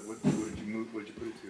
what did you move? What did you put it to?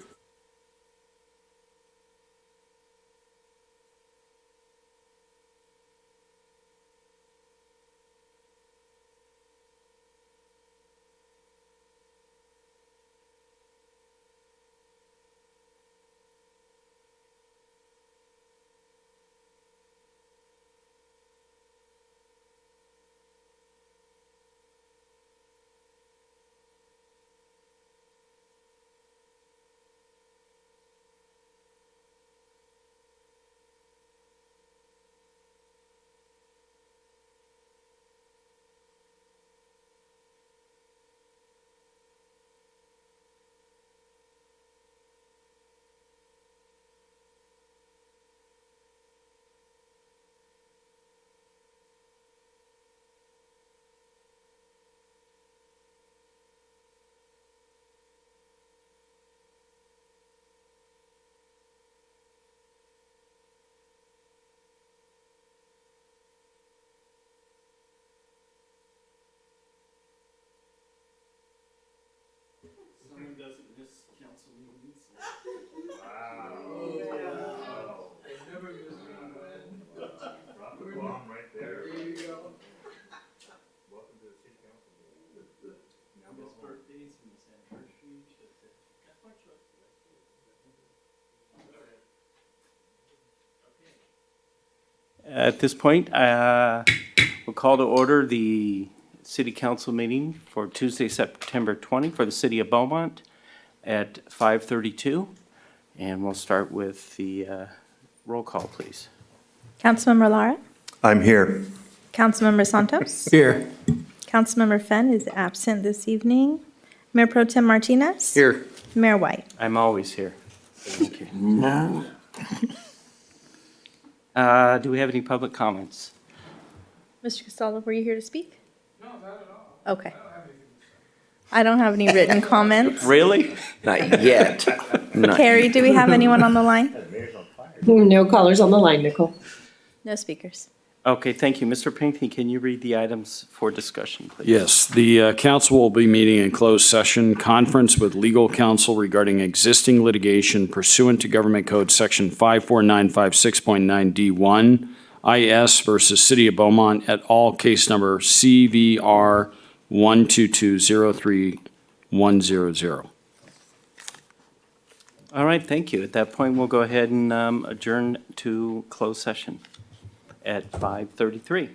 Someone doesn't miss council meetings. Wow. I never miss one, man. Drop the bomb right there. There you go. Welcome to the city council meeting. Now go Miss home. birthdays, miss anniversaries, that's my choice. Okay. At this point, we'll call to order the city council meeting for Tuesday, September 20 for the city of Beaumont at 5:32. And we'll start with the roll call, please. Councilmember Lara, I'm here. Councilmember Santos, Here. Councilmember Fenn is absent this evening. Mayor Pro Tem Martinez. Here. Mayor White. I'm always here. Thank you. Do we have any public comments? Mr. Costello, were you here to speak? No, not at all. Okay. I don't have any written comments. Really? Not yet. Carrie, do we have anyone on the line? No callers on the line, Nicole. No speakers. Okay, thank you. Mr. Pinckney, can you read the items for discussion, please? Yes, the council will be meeting in closed session conference with legal counsel regarding existing litigation pursuant to Government Code Section 54956.9D1, IS versus City of Beaumont et al., case number CVR 12203-100. All right, thank you. At that point, we'll go ahead and adjourn to closed session at 5:33.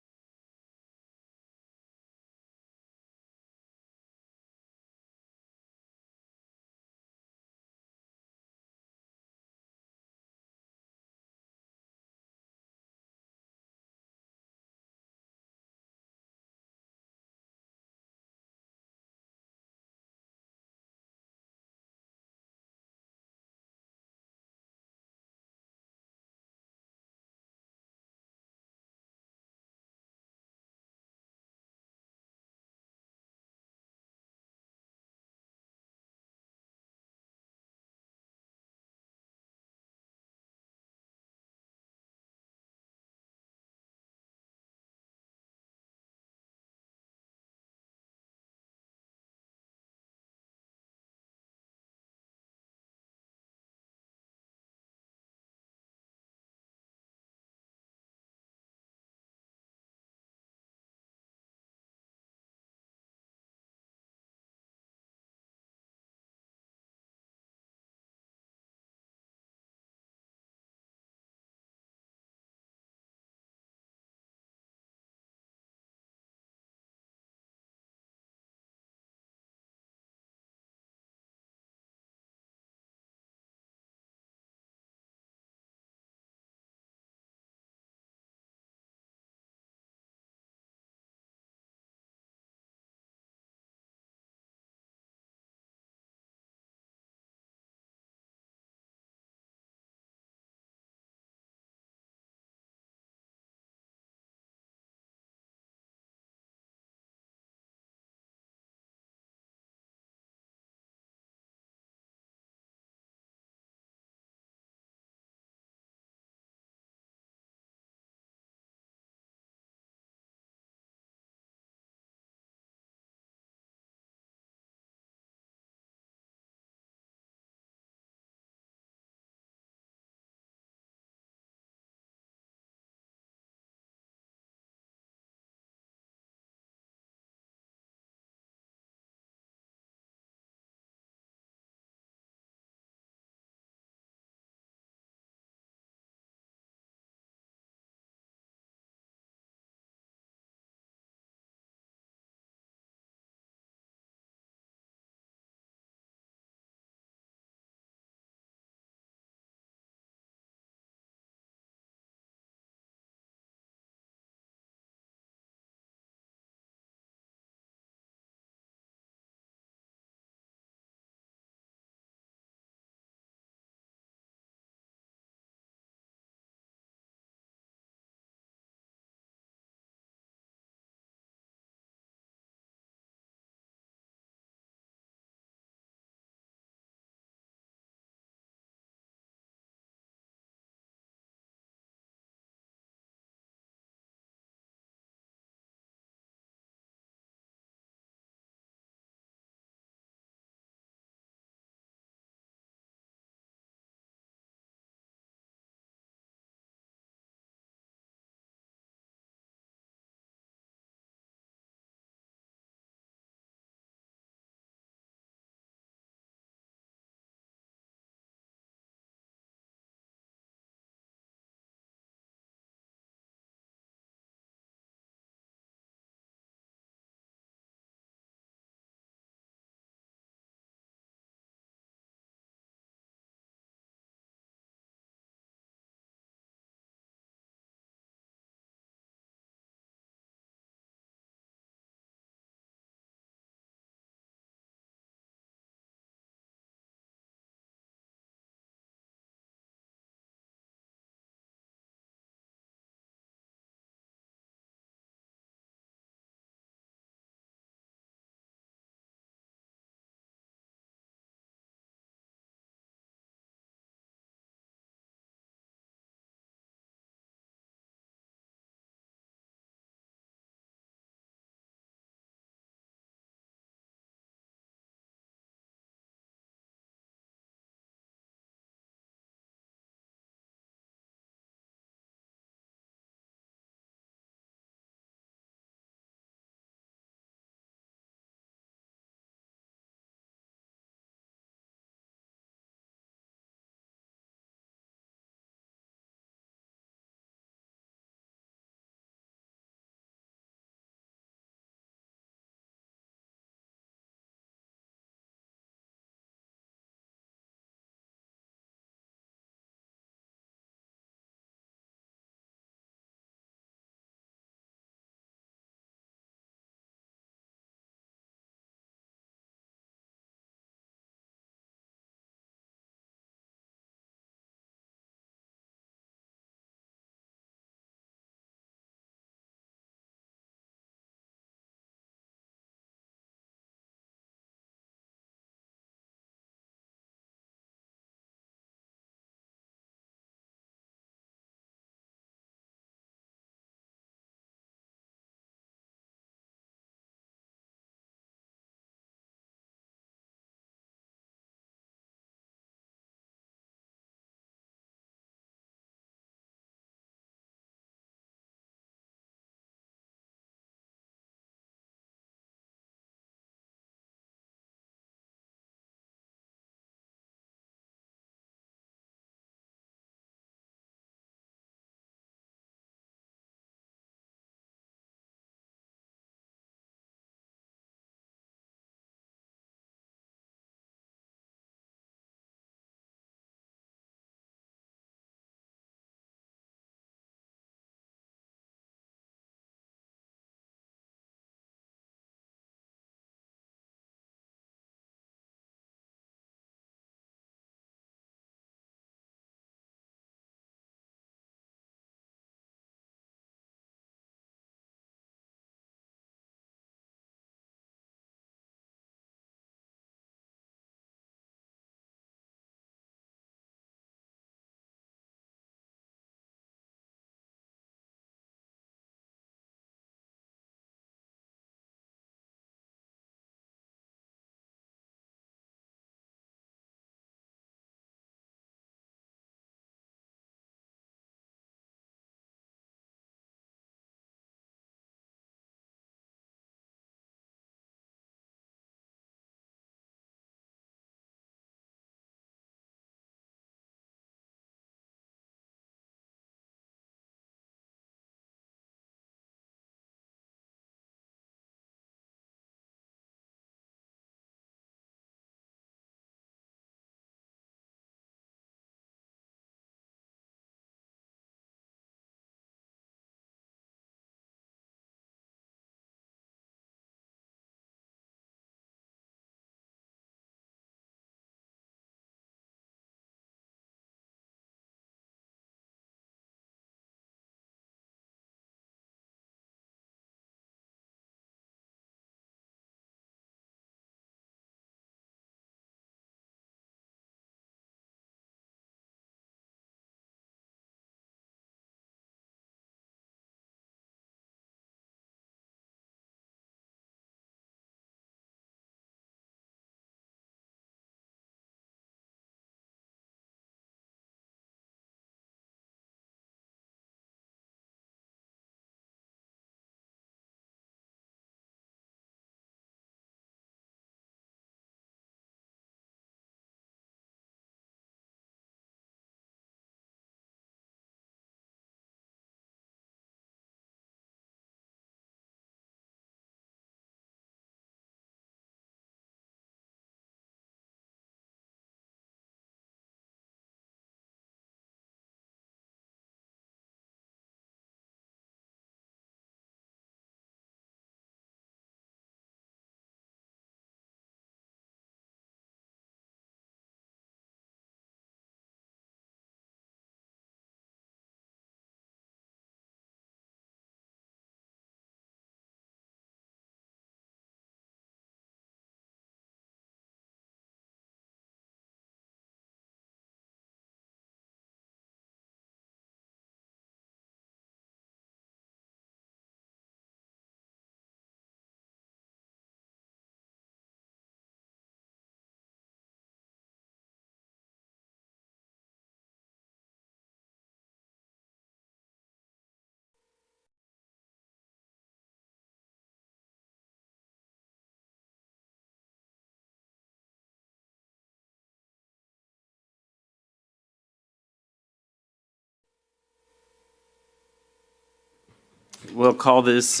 we'll call this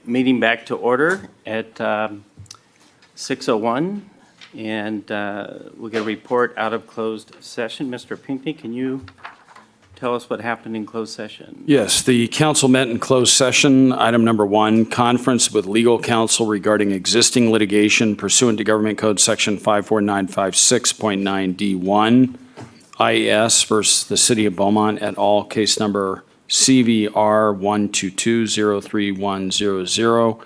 meeting back to order at 6:01. And we'll get a report out of closed session. Mr. Pinckney, can you tell us what happened in closed session? Yes, the council met in closed session. Item number 1, conference with legal counsel regarding existing litigation pursuant to Government Code Section 54956.9D1, IES versus the City of Beaumont et al., case number CVR 122-03100.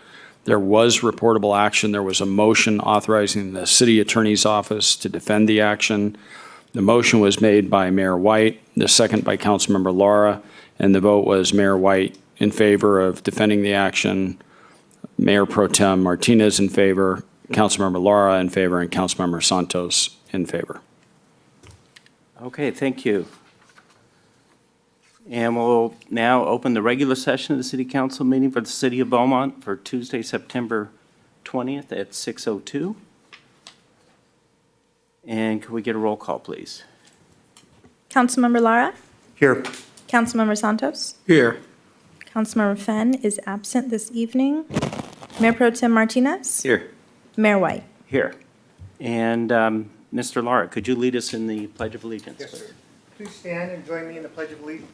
There was reportable action. There was a motion authorizing the city attorney's office to defend the action. The motion was made by Mayor White, the second by Councilmember Lara, and the vote was Mayor White in favor of defending the action, Mayor Pro Tem Martinez in favor, Councilmember Lara in favor, and Councilmember Santos in favor. Okay, thank you. And we'll now open the regular session of the City Council meeting for the City of Beaumont for Tuesday, September 20th at 6:02. And could we get a roll call, please? Councilmember Lara? Here. Councilmember Santos? Here. Councilmember Fenn is absent this evening. Mayor Pro Tem Martinez? Here. Mayor White? Here. And Mr. Lara, could you lead us in the Pledge of Allegiance? Yes, please? sir. Please stand and join me in the Pledge of Allegiance.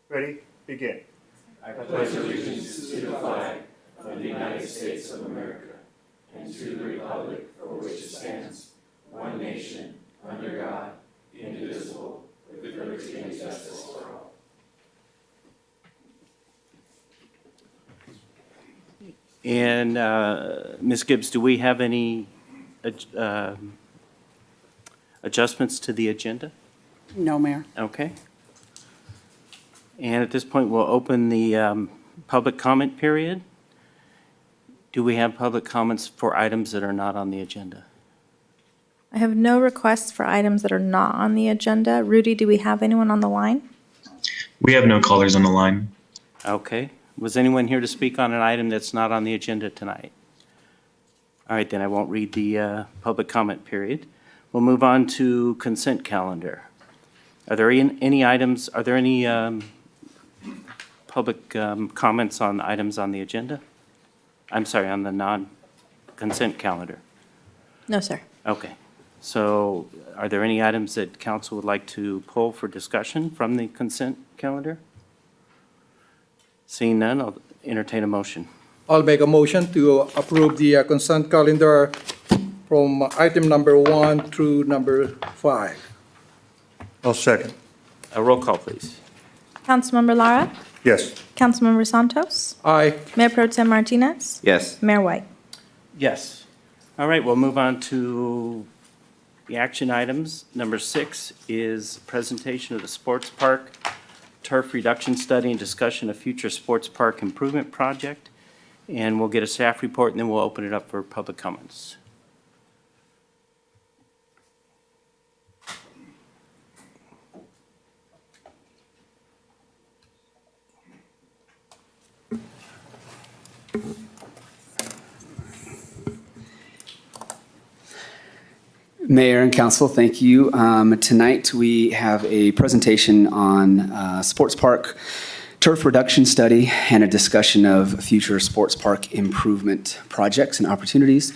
Ready? Begin. And Ms. Gibbs, do we have any adjustments to the agenda? No, Mayor. Okay. And at this point, we'll open the public comment period. Do we have public comments for items that are not on the agenda? I have no requests for items that are not on the agenda. Rudy, do we have anyone on the line? We have no callers on the line. Okay. Was anyone here to speak on an item that's not on the agenda tonight? All right, then I won't read the public comment period. We'll move on to consent calendar. Are there any items, are there any public comments on items on the agenda? I'm sorry, on the non-consent calendar? No, sir. Okay. So are there any items that council would like to pull for discussion from the consent calendar? Seeing none, I'll entertain a motion. I'll make a motion to approve the consent calendar from item number 1 through number 5. I'll second. A roll call, please. Councilmember Lara? Yes. Councilmember Santos? Aye. Mayor Pro Tem Martinez? Yes. Mayor White? Yes. All right, we'll move on to the action items. Number 6 is presentation of the sports park turf reduction study and discussion of future sports park improvement project. And we'll get a staff report, and then we'll open it up for public comments. Mayor and Council, thank you. Tonight, we have a presentation on sports park turf reduction study and a discussion of future sports park improvement projects and opportunities.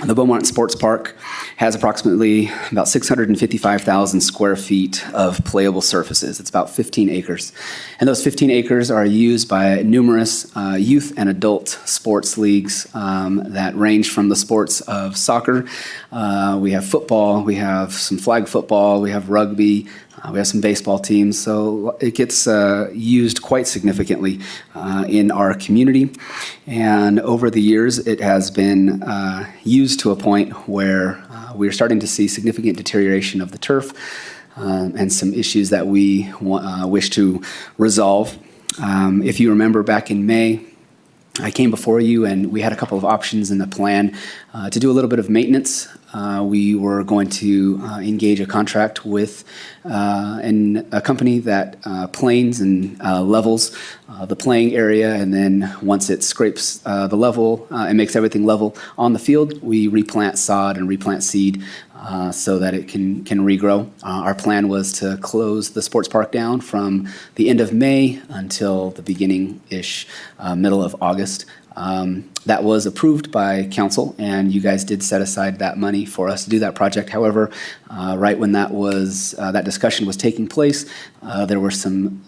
The Beaumont Sports Park has approximately about 655,000 square feet of playable surfaces. It's about 15 acres. And those 15 acres are used by numerous youth and adult sports leagues that range from the sports of soccer. We have football, we have some flag football, we have rugby, we have some baseball teams, so it gets used quite significantly in our community. And over the years, it has been used to a point where we're starting to see significant deterioration of the turf and some issues that we wish to resolve. If you remember back in May, I came before you and we had a couple of options in the plan to do a little bit of maintenance. We were going to engage a contract with a company that planes and levels the playing area, and then once it scrapes the level and makes everything level on the field, we replant sod and replant seed so that it can regrow. Our plan was to close the sports park down from the end of May until the beginning-ish, middle of August. That was approved by council, and you guys did set aside that money for us to do that project. However, right when that discussion was taking place, there were some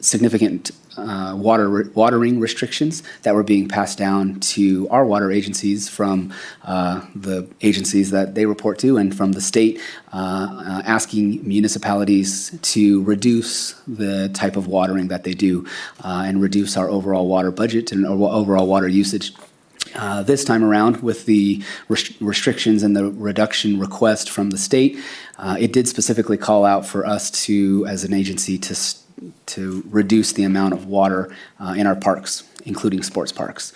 significant watering restrictions that were being passed down to our water agencies from the agencies that they report to and from the state, asking municipalities to reduce the type of watering that they do and reduce our overall water budget and overall water usage. This time around, with the restrictions and the reduction request from the state, it did specifically call out for us to, as an agency, to reduce the amount of water in our parks, including sports parks.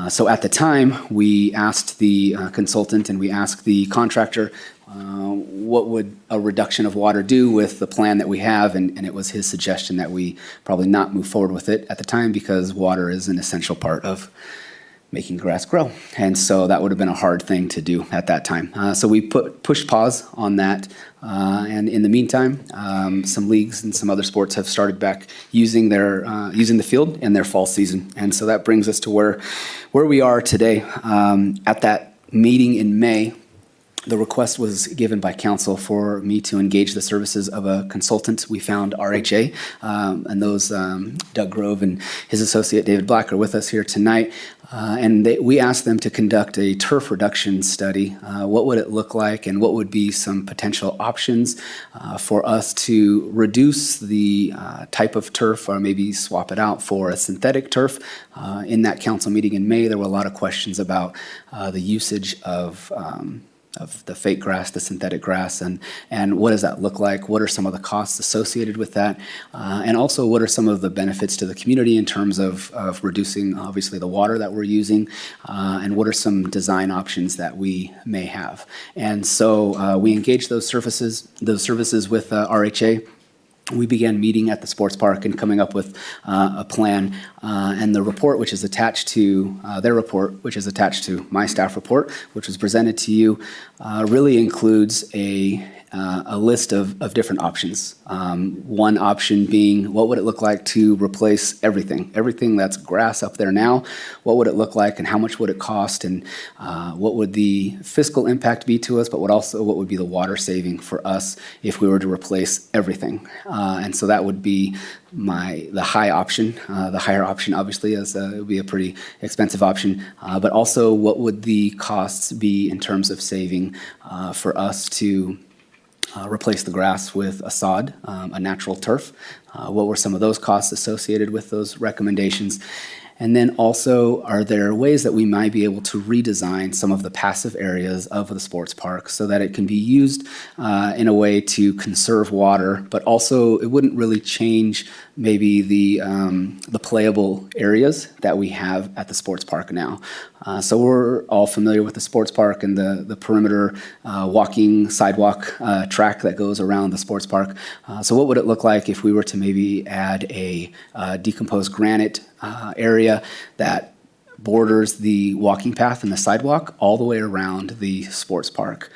So at the time, we asked the consultant and we asked the contractor, what would a reduction of water do with the plan that we have? And it was his suggestion that we probably not move forward with it at the time because water is an essential part of making grass grow. And so that would have been a hard thing to do at that time. So we pushed pause on that. And in the meantime, some leagues and some other sports have started back using the field in their fall season. And so that brings us to where we are today. At that meeting in May, the request was given by council for me to engage the services of a consultant. We found RHA, and those Doug Grove and his associate David Black are with us here tonight. We asked them to conduct a turf reduction study. What would it look like, and what would be some potential options for us to reduce the type of turf, or maybe swap it out for a synthetic turf? In that council meeting in May, there were a lot of questions about the usage of the fake grass, the synthetic grass, and what does that look like? What are some of the costs associated with that? And also, what are some of the benefits to the community in terms of reducing, obviously, the water that we're using? And what are some design options that we may have? And so we engaged those services with RHA. We began meeting at the sports park and coming up with a plan. And the report, which is attached to their report, which is attached to my staff report, which was presented to you, really includes a list of different options. One option being, what would it look like to replace everything that's grass up there now? What would it look like, and how much would it cost, and what would the fiscal impact be to us, but what would be the water saving for us if we were to replace everything? And so that would be the high option. The higher option, obviously, it would be a pretty expensive option, but also what would the costs be in terms of saving for us to replace the grass with a sod, a natural turf. What were some of those costs associated with those recommendations? And then also, are there ways that we might be able to redesign some of the passive areas of the sports park so that it can be used in a way to conserve water, but also it wouldn't really change maybe the playable areas that we have at the sports park now. So we're all familiar with the sports park and the perimeter walking sidewalk track that goes around the sports park. So what would it look like if we were to maybe add a decomposed granite area that borders the walking path and the sidewalk all the way around the sports park?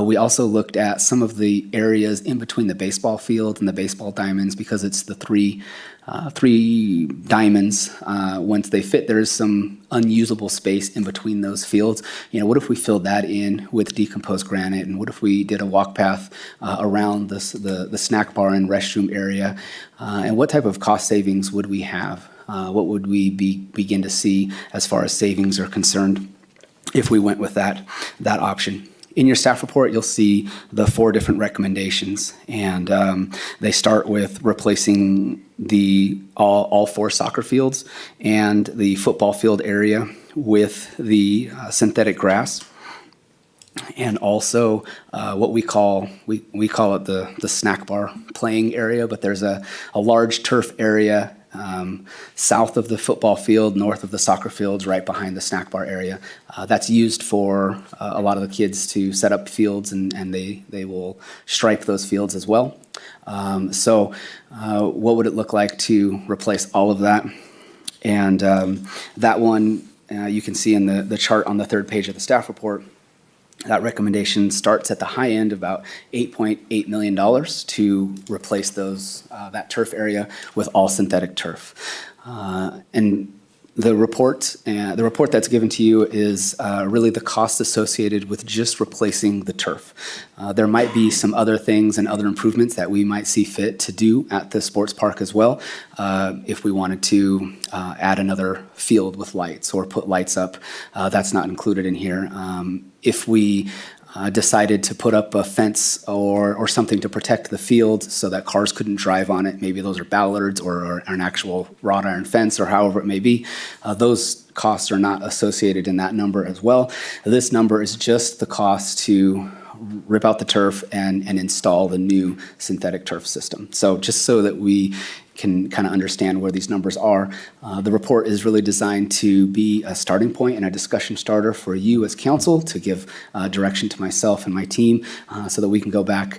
We also looked at some of the areas in between the baseball field and the baseball diamonds, because it's the three diamonds. Once they fit, there is some unusable space in between those fields. What if we filled that in with decomposed granite? And what if we did a walk path around the snack bar and restroom area? And what type of cost savings would we have? What would we begin to see as far as savings are concerned if we went with that option? In your staff report, you'll see the 4 different recommendations, and they start with replacing all 4 soccer fields and the football field area with the synthetic grass. And also what we call it the snack bar playing area, but there's a large turf area south of the football field, north of the soccer fields, right behind the snack bar area. That's used for a lot of the kids to set up fields, and they will stripe those fields as well. So what would it look like to replace all of that? And that one you can see in the chart on the 3rd page of the staff report. That recommendation starts at the high end, about $8.8 million to replace that turf area with all synthetic turf. And the report that's given to you is really the cost associated with just replacing the turf. There might be some other things and other improvements that we might see fit to do at the sports park as well. If we wanted to add another field with lights or put lights up, that's not included in here. If we decided to put up a fence or something to protect the field so that cars couldn't drive on it. Maybe those are ballards or an actual wrought iron fence or however it may be. Those costs are not associated in that number as well. This number is just the cost to rip out the turf and install the new synthetic turf system. So just so that we can kind of understand where these numbers are, the report is really designed to be a starting point and a discussion starter for you as council to give direction to myself and my team so that we can go back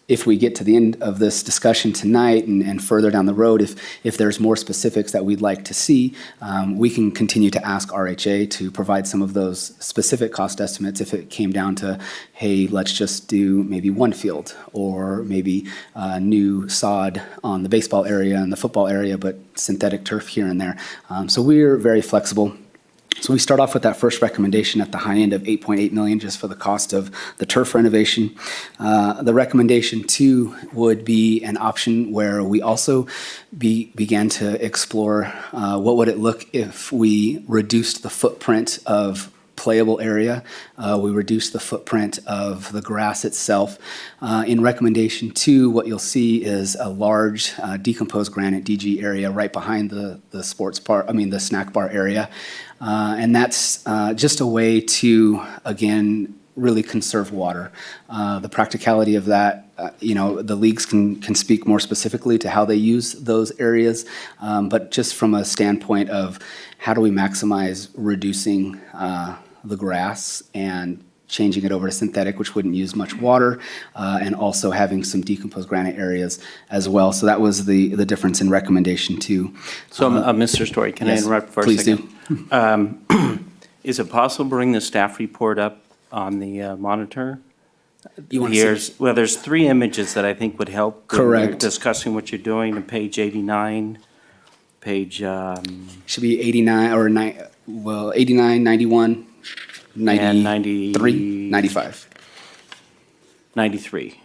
if we get to the end of this discussion tonight and further down the road, if there's more specifics that we'd like to see, we can continue to ask RHA to provide some of those specific cost estimates if it came down to, hey, let's just do maybe one field or maybe new sod on the baseball area and the football area, but synthetic turf here and there. So we're very flexible. So we start off with that first recommendation at the high end of $8.8 million just for the cost of the turf renovation. The recommendation 2 would be an option where we also began to explore what would it look if we reduced the footprint of playable area. We reduced the footprint of the grass itself. In recommendation 2, what you'll see is a large decomposed granite DG area right behind the the snack bar area. And that's just a way to, again, really conserve water. The practicality of that, the leagues can speak more specifically to how they use those areas, but just from a standpoint of how do we maximize reducing the grass and changing it over to synthetic, which wouldn't use much water, and also having some decomposed granite areas as well. So that was the difference in recommendation 2. So, Mr. Story, can I yes, interrupt for a please second? do. Is it possible to bring the staff report up on the monitor? You want to see? Well, there's 3 images that I think would help. when Correct. you're discussing what you're doing on page 89, page, Should be 89, 91, 93, 95. 93.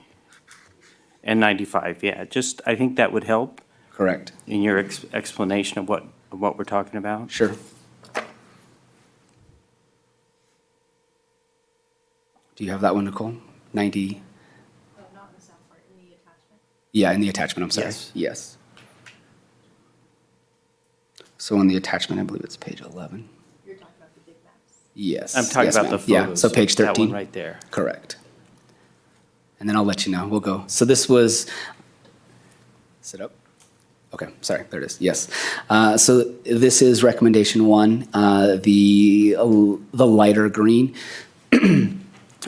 And 95, yeah. I think that would help Correct. in your explanation of what we're talking about. Sure. Do you have that one, Nicole? 90? Oh, not in the south part, in the attachment. Yeah, in the attachment, I'm sorry. Yes. Yes. So in the attachment, I believe it's page 11. You're talking about the big maps. Yes. I'm talking yes, about the ma'am. photos. Yeah, so page 13. That one right there. Correct. And then I'll let you know. We'll go. So this was, sit up. Okay, sorry, there it is. Yes. So this is recommendation 1. The lighter green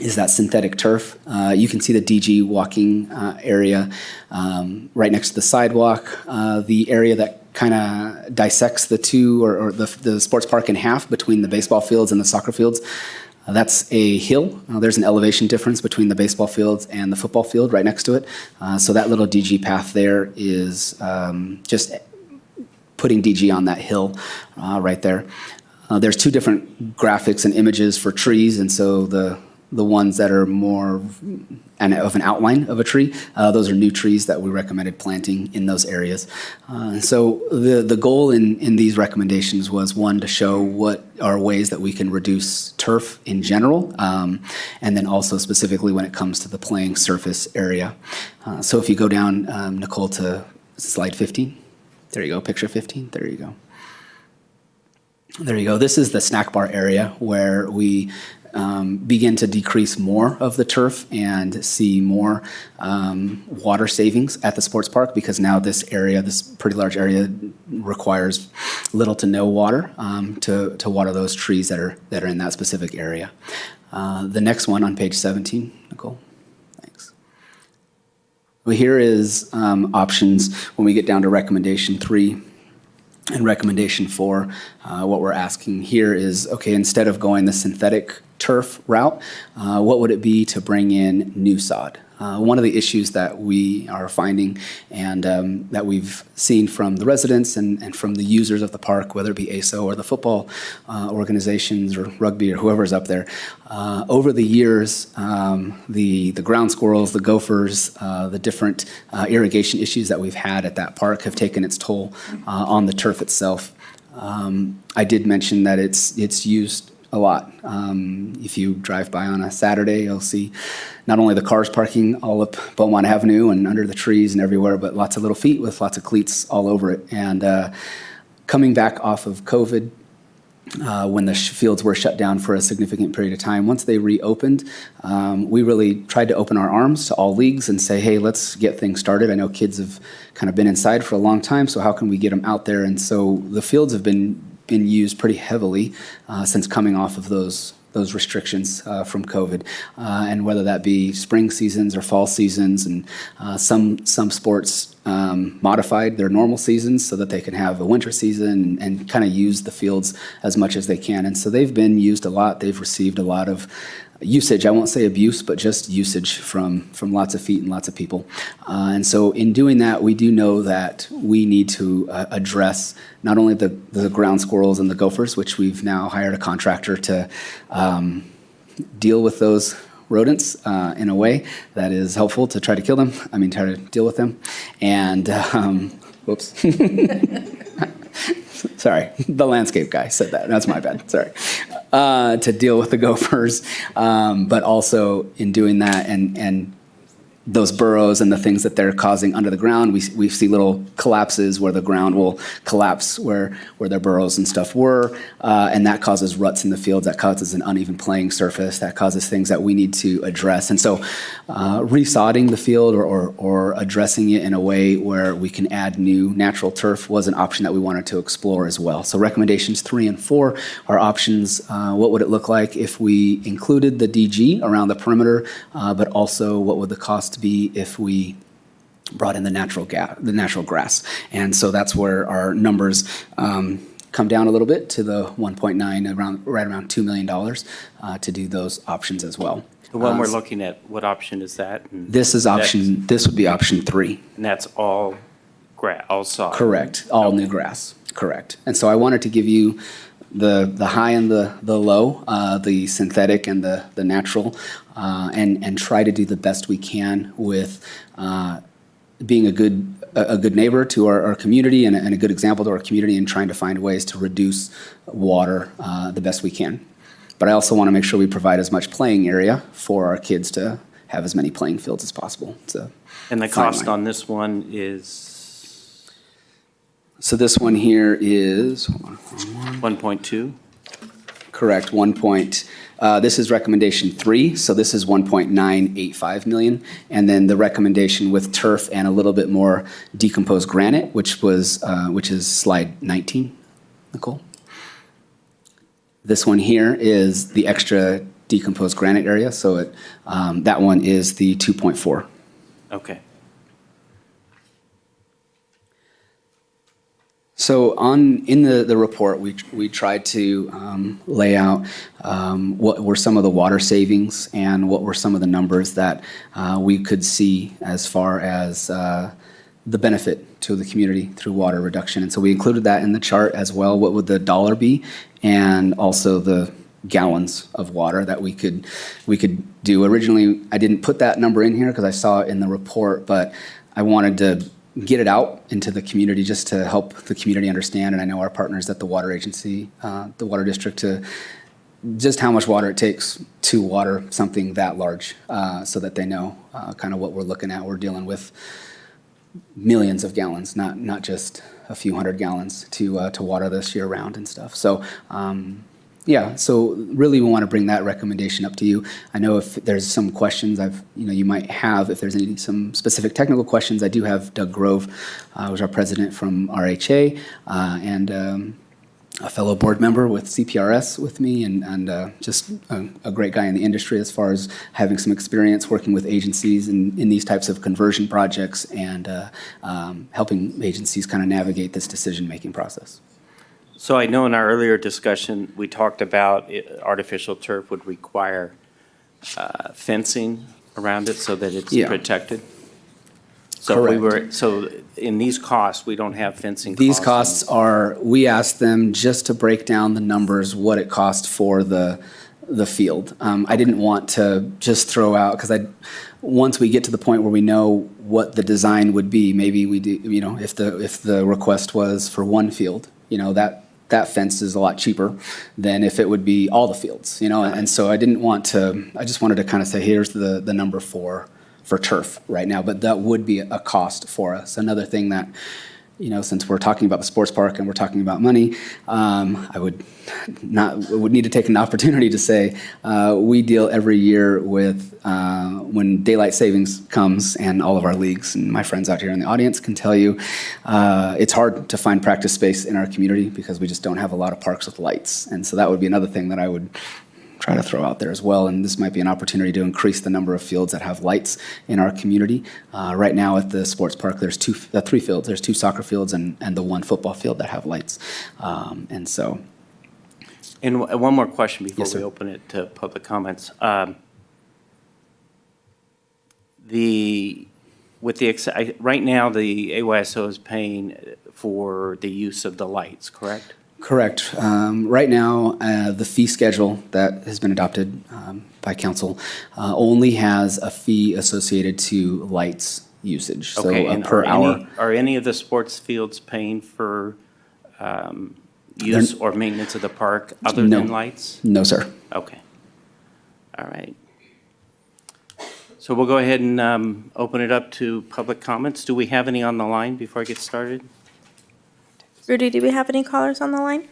is that synthetic turf. You can see the DG walking area right next to the sidewalk. The area that kind of dissects the two or the sports park in half between the baseball fields and the soccer fields. That's a hill. There's an elevation difference between the baseball fields and the football field right next to it. So that little DG path there is just putting DG on that hill right there. There's 2 different graphics and images for trees, and so the ones that are more of an outline of a tree, those are new trees that we recommended planting in those areas. So the goal in these recommendations was, 1, to show what are ways that we can reduce turf in general, and then also specifically when it comes to the playing surface area. So if you go down, Nicole, to slide 15. There you go, picture 15. There you go. There you go. This is the snack bar area where we begin to decrease more of the turf and see more water savings at the sports park, because now this area, this pretty large area, requires little to no water to water those trees that are in that specific area. The next one on page 17, Nicole. Thanks. Well, here is options when we get down to recommendation 3. And recommendation 4, what we're asking here is, okay, instead of going the synthetic turf route, what would it be to bring in new sod? One of the issues that we are finding and that we've seen from the residents and from the users of the park, whether it be ASO or the football organizations or rugby or whoever's up there, over the years, the ground squirrels, the gophers, the different irrigation issues that we've had at that park have taken its toll on the turf itself. I did mention that it's used a lot. If you drive by on a Saturday, you'll see not only the cars parking all up Beaumont Avenue and under the trees and everywhere, but lots of little feet with lots of cleats all over it. And coming back off of COVID, when the fields were shut down for a significant period of time, once they reopened, we really tried to open our arms to all leagues and say, hey, let's get things started. I know kids have kind of been inside for a long time, so how can we get them out there? And so the fields have been used pretty heavily since coming off of those restrictions from COVID, and whether that be spring seasons or fall seasons, and some sports modified their normal seasons so that they can have a winter season and kind of use the fields as much as they can. And so they've been used a lot. They've received a lot of usage. I won't say abuse, but just usage from lots of feet and lots of people. And so in doing that, we do know that we need to address not only the ground squirrels and the gophers, which we've now hired a contractor to deal with those rodents in a way that is helpful to try to kill them. I mean, try to deal with them. And, whoops. Sorry, the landscape guy said that. That's my bad. Sorry. To deal with the gophers, but also in doing that and those burrows and the things that they're causing under the ground, we see little collapses where the ground will collapse where their burrows and stuff were, and that causes ruts in the fields, that causes an uneven playing surface, that causes things that we need to address. And so resodding the field or addressing it in a way where we can add new natural turf was an option that we wanted to explore as well. So recommendations 3 and 4 are options. What would it look like if we included the DG around the perimeter, but also what would the cost be if we brought in the natural grass. And so that's where our numbers come down a little bit to the 1.9, right around $2 million to do those options as well. The one we're looking at, what option is that? And This would be option 3. And that's all all sod? Correct, all new grass, correct. And so I wanted to give you the high and the low, the synthetic and the natural, and try to do the best we can with being a good neighbor to our community and a good example to our community, and trying to find ways to reduce water the best we can. But I also want to make sure we provide as much playing area for our kids to have as many playing fields as possible. And the cost on this one is? So this one here is 1.2? correct. This is recommendation 3, so this is 1.985 million, and then the recommendation with turf and a little bit more decomposed granite, which is slide 19. Nicole. This one here is the extra decomposed granite area, so that one is the 2.4. Okay. So in the report, we tried to lay out what were some of the water savings and what were some of the numbers that we could see as far as the benefit to the community through water reduction. And so we included that in the chart as well. What would the dollar be, and also the gallons of water that we could do. Originally, I didn't put that number in here because I saw it in the report, but I wanted to get it out into the community just to help the community understand, and I know our partners at the water agency, the water district, to just how much water it takes to water something that large, so that they know kind of what we're looking at. We're dealing with millions of gallons, not just a few hundred gallons to water this year round and stuff. So yeah, so really we want to bring that recommendation up to you. I know if there's some questions you might have, if there's some specific technical questions, I do have Doug Grove, who's our president from RHA, and a fellow board member with CPRS with me, and just a great guy in the industry as far as having some experience working with agencies in these types of conversion projects and helping agencies kind of navigate this decision-making process. So I know in our earlier discussion, we talked about artificial turf would require fencing around it so that it's Yeah. protected. So if we Correct. were, so in these costs, we don't have fencing costs. These costs are, we asked them just to break down the numbers, what it cost for the field. I didn't want to just throw out, because once we get to the point where we know what the design would be, maybe we do, if the request was for one field, that fence is a lot cheaper than if it would be all the fields, and so I just wanted to kind of say, here's the number for turf right now, but that would be a cost for us. Another thing that, since we're talking about the sports park and we're talking about money, I would need to take an opportunity to say, we deal every year with, when daylight savings comes, and all of our leagues, and my friends out here in the audience can tell you, it's hard to find practice space in our community because we just don't have a lot of parks with lights. And so that would be another thing that I would try to throw out there as well, and this might be an opportunity to increase the number of fields that have lights in our community. Right now at the sports park, there's three fields. There's 2 soccer fields and the 1 football field that have lights. And so. And one more question before Yes, we sir. open it to public comments. Right now, the AYSO is paying for the use of the lights, correct? Correct. Right now, the fee schedule that has been adopted by council only has a fee associated to lights usage, Okay, so and per hour. Are any of the sports fields paying for use or maintenance of the park other No. than lights? No, sir. Okay. All right. So we'll go ahead and open it up to public comments. Do we have any on the line before I get started? Rudy, do we have any callers on the line?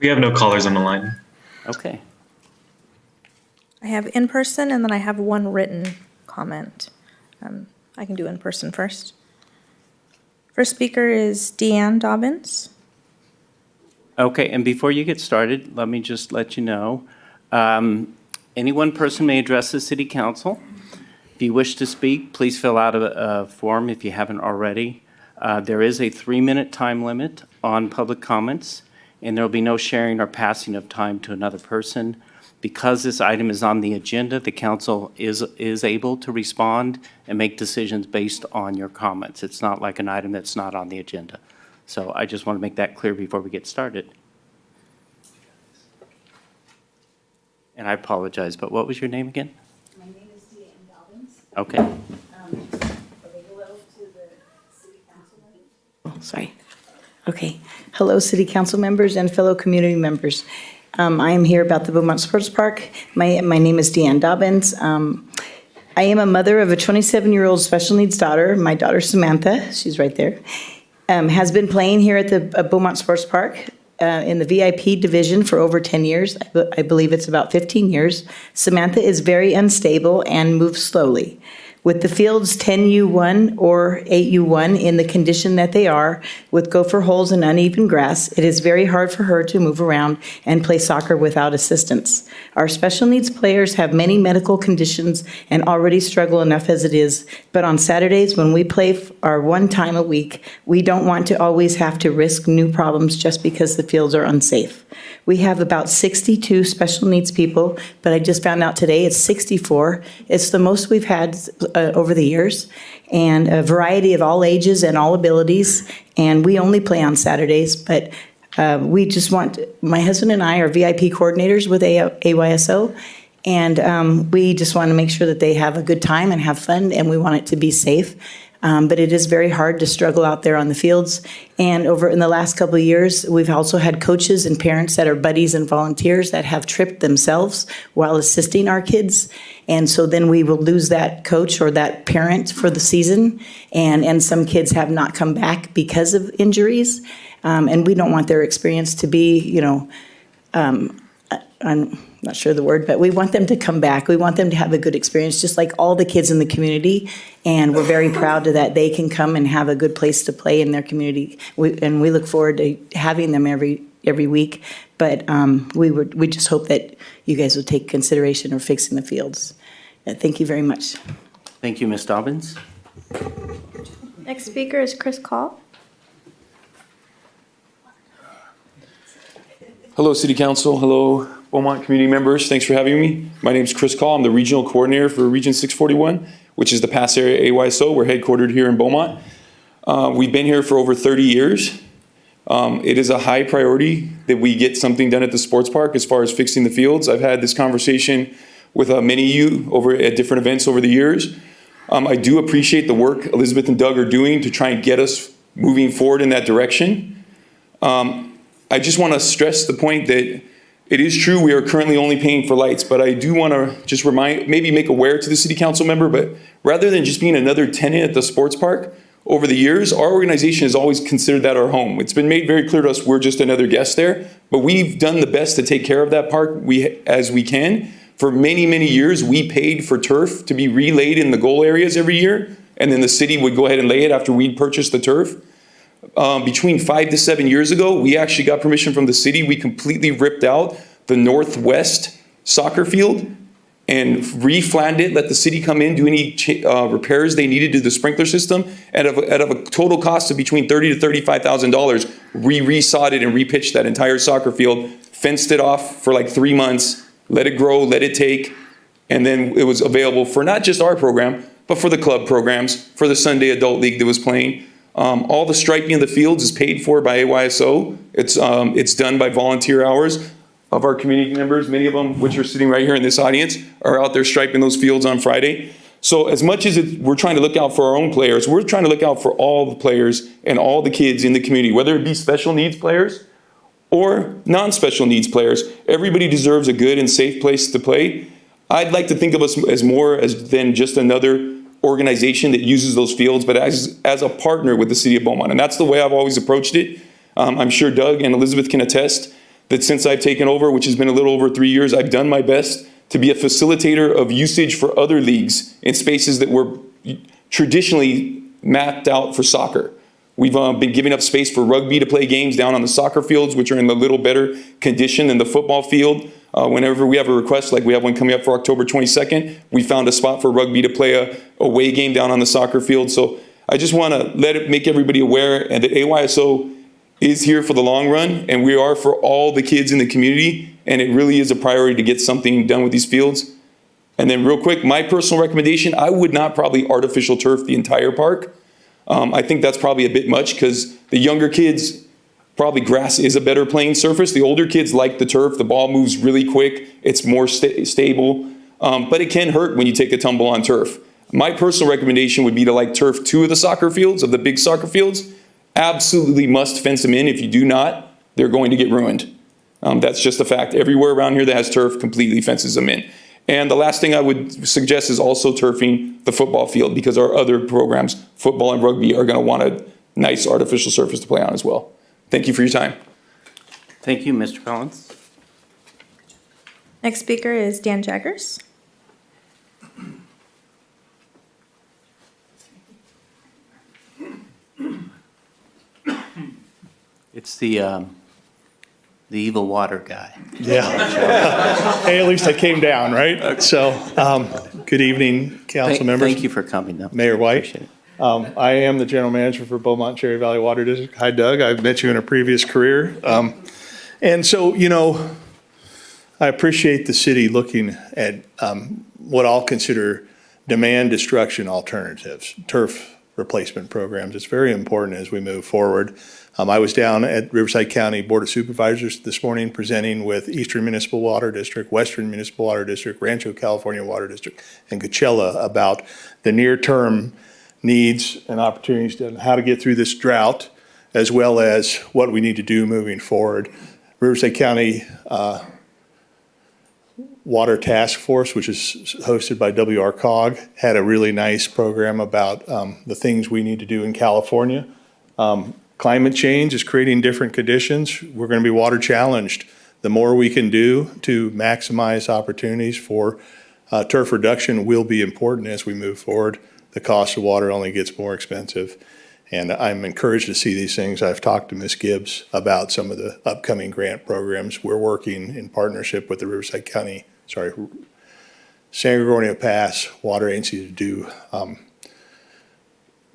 We have no callers on the line. Okay. I have in person, and then I have one written comment. I can do in person first. First speaker is Deanne Dobbins. Okay, and before you get started, let me just let you know, any one person may address the city council. If you wish to speak, please fill out a form if you haven't already. There is a 3-minute time limit on public comments, and there will be no sharing or passing of time to another person. Because this item is on the agenda, the council is able to respond and make decisions based on your comments. It's not like an item that's not on the agenda. So I just want to make that clear before we get started. And I apologize, but what was your name again? My name is Deanne Dobbins. Okay. Are they hello to the city council members? Oh, sorry. Okay. Hello, city council members and fellow community members. I am here about the Beaumont Sports Park. My name is Deanne Dobbins. I am a mother of a 27-year-old special needs daughter. My daughter Samantha, she's right there, has been playing here at the Beaumont Sports Park in the VIP division for over 10 years. I believe it's about 15 years. Samantha is very unstable and moves slowly. With the fields 10U1 or 8U1 in the condition that they are, with gopher holes and uneven grass, it is very hard for her to move around and play soccer without assistance. Our special needs players have many medical conditions and already struggle enough as it is, but on Saturdays when we play our one time a week, we don't want to always have to risk new problems just because the fields are unsafe. We have about 62 special needs people, but I just found out today it's 64. It's the most we've had over the years, and a variety of all ages and all abilities. And we only play on Saturdays, but we just want, my husband and I are VIP coordinators with AYSO, and we just want to make sure that they have a good time and have fun, and we want it to be safe. But it is very hard to struggle out there on the fields. And over in the last couple of years, we've also had coaches and parents that are buddies and volunteers that have tripped themselves while assisting our kids. And so then we will lose that coach or that parent for the season. And some kids have not come back because of injuries. And we don't want their experience to be, I'm not sure the word, but we want them to come back. We want them to have a good experience, just like all the kids in the community. And we're very proud that they can come and have a good place to play in their community. And we look forward to having them every every week. But we just hope that you guys would take consideration of fixing the fields. Thank you very much. Thank you, Ms. Dobbins. Next speaker is Chris Call. Hello, City Council. Hello, Beaumont community members. Thanks for having me. My name is Chris Call. I'm the Regional Coordinator for Region 641, which is the Pass Area AYSO. We're headquartered here in Beaumont. We've been here for over 30 years. It is a high priority that we get something done at the sports park as far as fixing the fields. I've had this conversation with many of you over at different events over the years. I do appreciate the work Elizabeth and Doug are doing to try and get us moving forward in that direction. I just want to stress the point that it is true we are currently only paying for lights, but I do want to just maybe make aware to the city council member, but rather than just being another tenant at the sports park, over the years, our organization has always considered that our home. It's been made very clear to us we're just another guest there, but we've done the best to take care of that park as we can. For many, many years, we paid for turf to be relayed in the goal areas every year, and then the city would go ahead and lay it after we'd purchased the turf. Between 5 to 7 years ago, we actually got permission from the city. We completely ripped out the northwest soccer field and reflanned it, let the city come in, do any repairs they needed to the sprinkler system. Out of a total cost of between $30,000 to $35,000, we resod it and repitched that entire soccer field, fenced it off for like 3 months, let it grow, let it take, and then it was available for not just our program, but for the club programs, for the Sunday Adult League that was playing. All the striping of the fields is paid for by AYSO. It's done by volunteer hours of our community members. Many of them, which are sitting right here in this audience, are out there striping those fields on Friday. So as much as we're trying to look out for our own players, we're trying to look out for all the players and all the kids in the community, whether it be special needs players or non-special needs players. Everybody deserves a good and safe place to play. I'd like to think of us as more than just another organization that uses those fields, but as a partner with the city of Beaumont. And that's the way I've always approached it. I'm sure Doug and Elizabeth can attest that since I've taken over, which has been a little over 3 years, I've done my best to be a facilitator of usage for other leagues in spaces that were traditionally mapped out for soccer. We've been giving up space for rugby to play games down on the soccer fields, which are in a little better condition than the football field. Whenever we have a request, like we have one coming up for October 22nd, we found a spot for rugby to play a away game down on the soccer field. So I just want to make everybody aware and that AYSO is here for the long run, and we are for all the kids in the community, and it really is a priority to get something done with these fields. And then real quick, my personal recommendation, I would not probably artificial turf the entire park. I think that's probably a bit much because the younger kids, probably grass is a better playing surface. The older kids like the turf. The ball moves really quick. It's more stable, but it can hurt when you take a tumble on turf. My personal recommendation would be to like turf 2 of the soccer fields, of the big soccer fields. Absolutely must fence them in. If you do not, they're going to get ruined. That's just a fact. Everywhere around here that has turf completely fences them in. And the last thing I would suggest is also turfing the football field because our other programs, football and rugby, are going to want a nice artificial surface to play on as well. Thank you for your time. Thank you, Mr. Collins. Next speaker is Dan Jaggers. It's the evil water guy. Yeah. Hey, at least I came down, right? So, good evening, council members. Thank you for coming up. Mayor White. Appreciate it. I am the general manager for Beaumont Cherry Valley Water District. Hi, Doug. I've met you in a previous career. And so, I appreciate the city looking at what I'll consider demand destruction alternatives, turf replacement programs. It's very important as we move forward. I was down at Riverside County Board of Supervisors this morning presenting with Eastern Municipal Water District, Western Municipal Water District, Rancho California Water District, and Coachella about the near-term needs and opportunities and how to get through this drought, as well as what we need to do moving forward. Riverside County Water Task Force, which is hosted by WRCOG, had a really nice program about the things we need to do in California. Climate change is creating different conditions. We're going to be water challenged. The more we can do to maximize opportunities for turf reduction will be important as we move forward. The cost of water only gets more expensive. And I'm encouraged to see these things. I've talked to Ms. Gibbs about some of the upcoming grant programs. We're working in partnership with the San Gregorio Pass Water Agency to do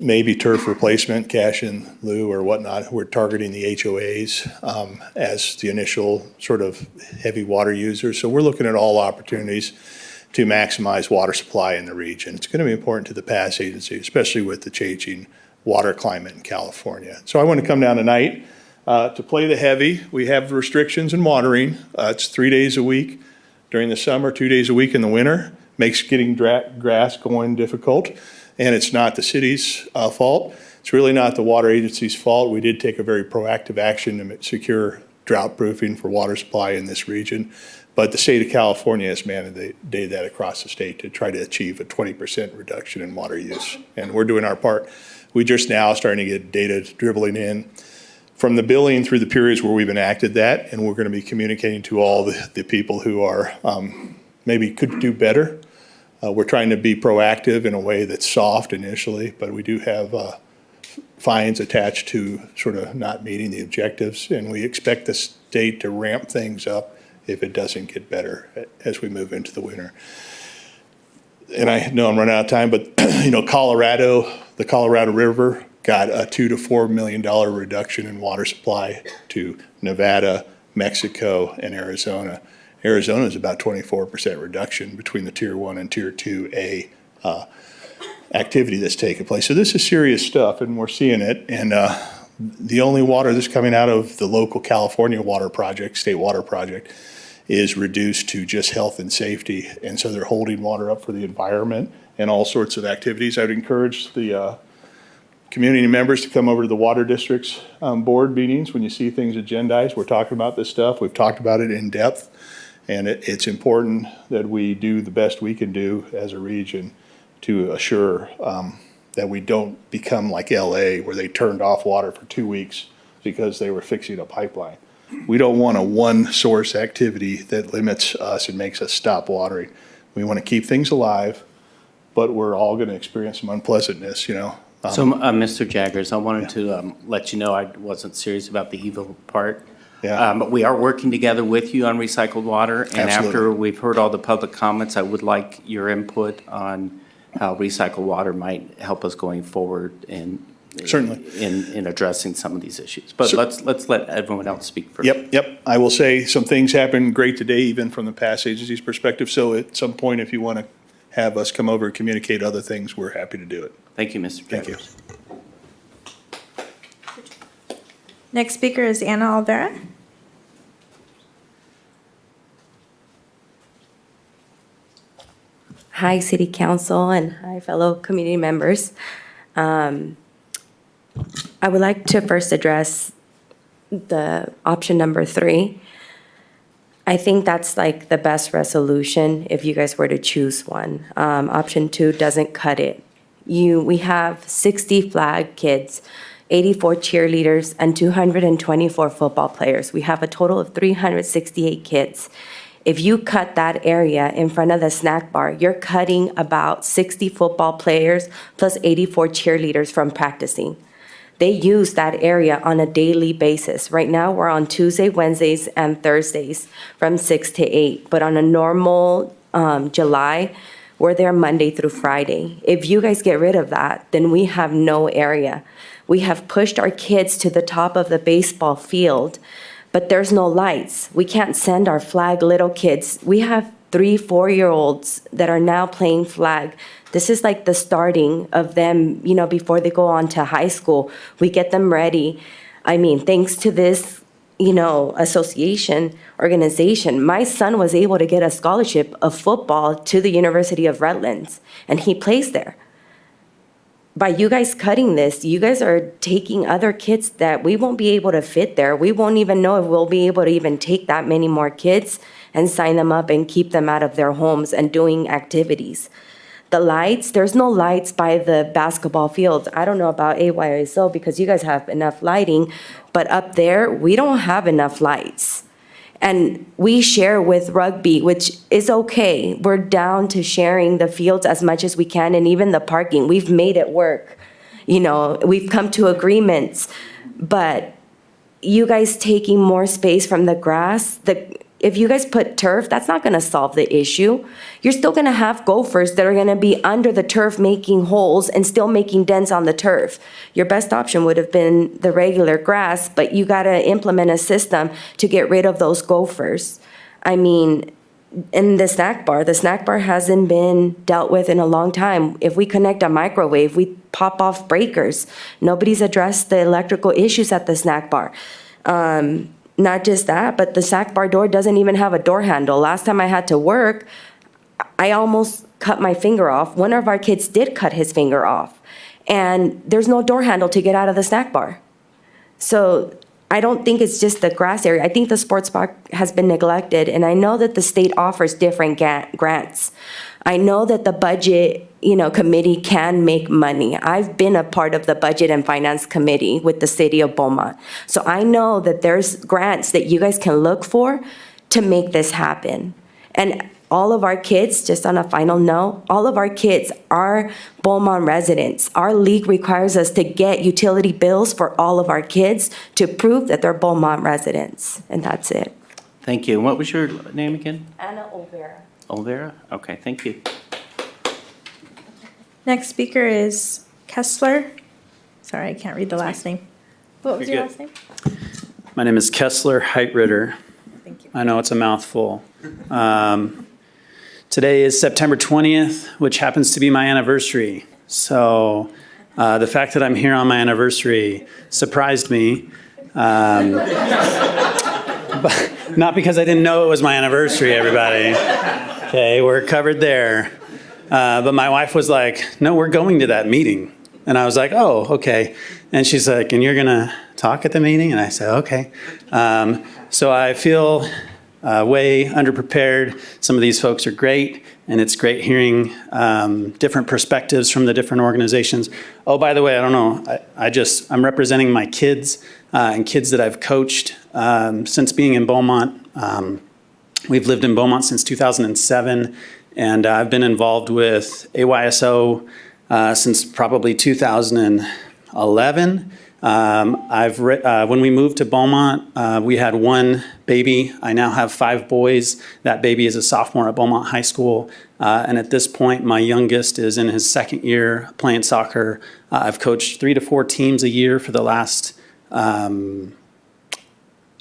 maybe turf replacement, cash in lieu or whatnot. We're targeting the HOAs as the initial sort of heavy water users. So we're looking at all opportunities to maximize water supply in the region. It's going to be important to the Pass Agency, especially with the changing water climate in California. So I want to come down tonight to play the heavy. We have restrictions in watering. It's 3 days a week during the summer, 2 days a week in the winter. Makes getting grass going difficult. And it's not the city's fault. It's really not the water agency's fault. We did take a very proactive action to secure drought proofing for water supply in this region. But the state of California has mandated that across the state to try to achieve a 20% reduction in water use. And we're doing our part. We just now starting to get data dribbling in from the billing through the periods where we've enacted that. And we're going to be communicating to all the people who are maybe could do better. We're trying to be proactive in a way that's soft initially, but we do have fines attached to sort of not meeting the objectives, and we expect the state to ramp things up if it doesn't get better as we move into the winter. And I know I'm running out of time, but Colorado, the Colorado River got a $2 to $4 million reduction in water supply to Nevada, Mexico, and Arizona. Arizona is about 24% reduction between the Tier 1 and Tier 2A activity that's taking place. So this is serious stuff, and we're seeing it. And the only water that's coming out of the local California water project, state water project, is reduced to just health and safety. And so they're holding water up for the environment and all sorts of activities. I'd encourage the community members to come over to the Water District's board meetings when you see things agendized. We're talking about this stuff. We've talked about it in depth. And it's important that we do the best we can do as a region to assure that we don't become like LA, where they turned off water for 2 weeks because they were fixing a pipeline. We don't want a one source activity that limits us and makes us stop watering. We want to keep things alive, but we're all going to experience some unpleasantness, So, Mr. Jaggers, I wanted to let you know I wasn't serious about the evil part. Yeah. But we are working together with you on recycled water. And after Absolutely. we've heard all the public comments, I would like your input on how recycled water might help us going forward Certainly. in addressing some of these issues. But So- let's let everyone else speak first. Yep. I will say some things happened great today, even from the Pass Agency's perspective. So at some point, if you want to have us come over and communicate other things, we're happy to do it. Thank you, Mr. Thank you. Jaggers. Next speaker is Anna Alvera. Hi, City Council, and hi, fellow community members. I would like to first address the option number 3. I think that's like the best resolution if you guys were to choose one. Option 2 doesn't cut it. We have 60 flag kids, 84 cheerleaders, and 224 football players. We have a total of 368 kids. If you cut that area in front of the snack bar, you're cutting about 60 football players plus 84 cheerleaders from practicing. They use that area on a daily basis. Right now, we're on Tuesday, Wednesdays, and Thursdays from 6 to 8. But on a normal July, we're there Monday through Friday. If you guys get rid of that, then we have no area. We have pushed our kids to the top of the baseball field, but there's no lights. We can't send our flag little kids. We have 3-4-year-olds that are now playing flag. This is like the starting of them, before they go on to high school. We get them ready. I mean, thanks to this, organization, my son was able to get a scholarship of football to the University of Redlands, and he plays there. By you guys cutting this, you guys are taking other kids that we won't be able to fit there. We won't even know if we'll be able to even take that many more kids and sign them up and keep them out of their homes and doing activities. The lights, there's no lights by the basketball fields. I don't know about AYSO because you guys have enough lighting, but up there, we don't have enough lights. And we share with rugby, which is okay. We're down to sharing the fields as much as we can, and even the parking. We've made it work. You know, we've come to agreements, but you guys taking more space from the grass, if you guys put turf, that's not gonna solve the issue. You're still gonna have gophers that are gonna be under the turf making holes and still making dents on the turf. Your best option would have been the regular grass, but you gotta implement a system to get rid of those gophers. I mean, in the snack bar hasn't been dealt with in a long time. If we connect a microwave, we pop off breakers. Nobody's addressed the electrical issues at the snack bar. Not just that, but the snack bar door doesn't even have a door handle. Last time I had to work, I almost cut my finger off. One of our kids did cut his finger off. And there's no door handle to get out of the snack bar. So I don't think it's just the grass area. I think the sports park has been neglected, and I know that the state offers different grants. I know that the budget, committee can make money. I've been a part of the budget and finance committee with the city of Beaumont. So I know that there's grants that you guys can look for to make this happen. And all of our kids, just on a final note, all of our kids are Beaumont residents. Our league requires us to get utility bills for all of our kids to prove that they're Beaumont residents, and that's it. Thank you. And what was your name again? Anna Olvera. Olvera? Okay, thank you. Next speaker is Kessler. Sorry, I can't read the last name. What was You're your good. last name? My name is Kessler Heitritter. Thank you. I know it's a mouthful. Today is September 20th, which happens to be my anniversary. So the fact that I'm here on my anniversary surprised me. But not because I didn't know it was my anniversary, everybody. Okay, we're covered there. But my wife was like, no, we're going to that meeting. And I was like, oh, okay. And she's like, and you're going to talk at the meeting? And I said, okay. So I feel way underprepared. Some of these folks are great, and it's great hearing different perspectives from the different organizations. Oh, by the way, I don't know, I'm representing my kids and kids that I've coached since being in Beaumont. We've lived in Beaumont since 2007, and I've been involved with AYSO since probably 2011. When we moved to Beaumont, we had one baby. I now have 5 boys. That baby is a sophomore at Beaumont High School. And at this point, my youngest is in his 2nd year playing soccer. I've coached 3 to 4 teams a year for the last, I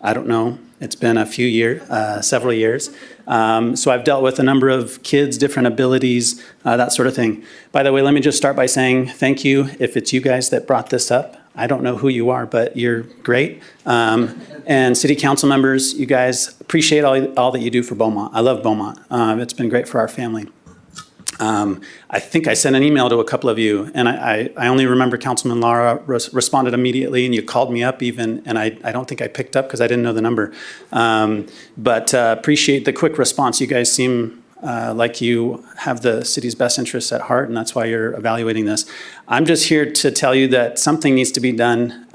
don't know, it's been a few years, several years. So I've dealt with a number of kids, different abilities, that sort of thing. By the way, let me just start by saying thank you if it's you guys that brought this up. I don't know who you are, but you're great. And city council members, you guys, appreciate all that you do for Beaumont. I love Beaumont. It's been great for our family. I think I sent an email to a couple of you, and I only remember Councilman Lara responded immediately, and you called me up even, and I don't think I picked up because I didn't know the number. But appreciate the quick response. You guys seem like you have the city's best interests at heart, and that's why you're evaluating this. I'm just here to tell you that something needs to be done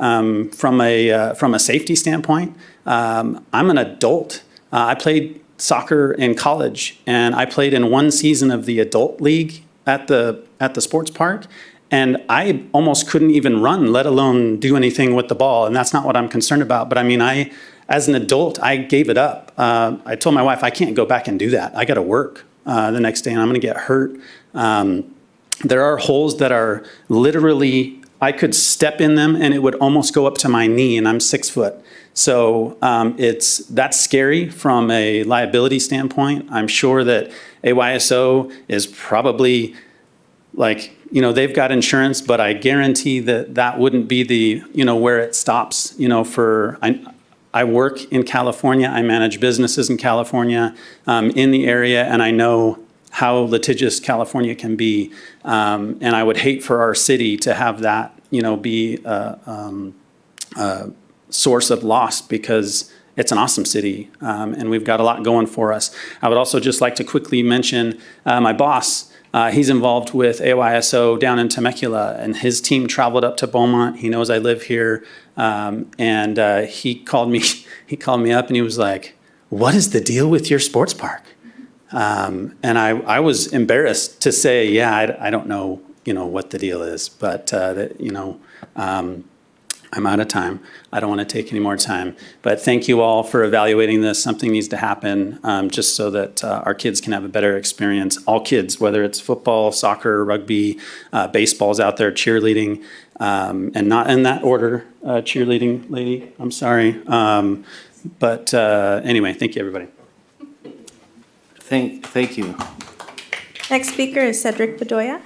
from a safety standpoint. I'm an adult. I played soccer in college, and I played in one season of the adult league at the sports park, and I almost couldn't even run, let alone do anything with the ball, and that's not what I'm concerned about. But I mean, as an adult, I gave it up. I told my wife, I can't go back and do that. I got to work the next day, and I'm going to get hurt. There are holes that are literally, I could step in them, and it would almost go up to my knee, and I'm 6 foot. So that's scary from a liability standpoint. I'm sure that AYSO is probably they've got insurance, but I guarantee that wouldn't be where it stops, I work in California. I manage businesses in California, in the area, and I know how litigious California can be. And I would hate for our city to have that, be a source of loss, because it's an awesome city, and we've got a lot going for us. I would also just like to quickly mention my boss. He's involved with AYSO down in Temecula, and his team traveled up to Beaumont. He knows I live here, and he called me. He called me up, and he was like, "What is the deal with your sports park?" And I was embarrassed to say, "Yeah, I don't know what the deal is. But, I'm out of time. I don't want to take any more time. But thank you all for evaluating this. Something needs to happen just so that our kids can have a better experience. All kids, whether it's football, soccer, rugby, baseball's out there, cheerleading, and not in that order, cheerleading lady, I'm sorry. But anyway, thank you, everybody. Thank you. Next speaker is Cedric Bedoya.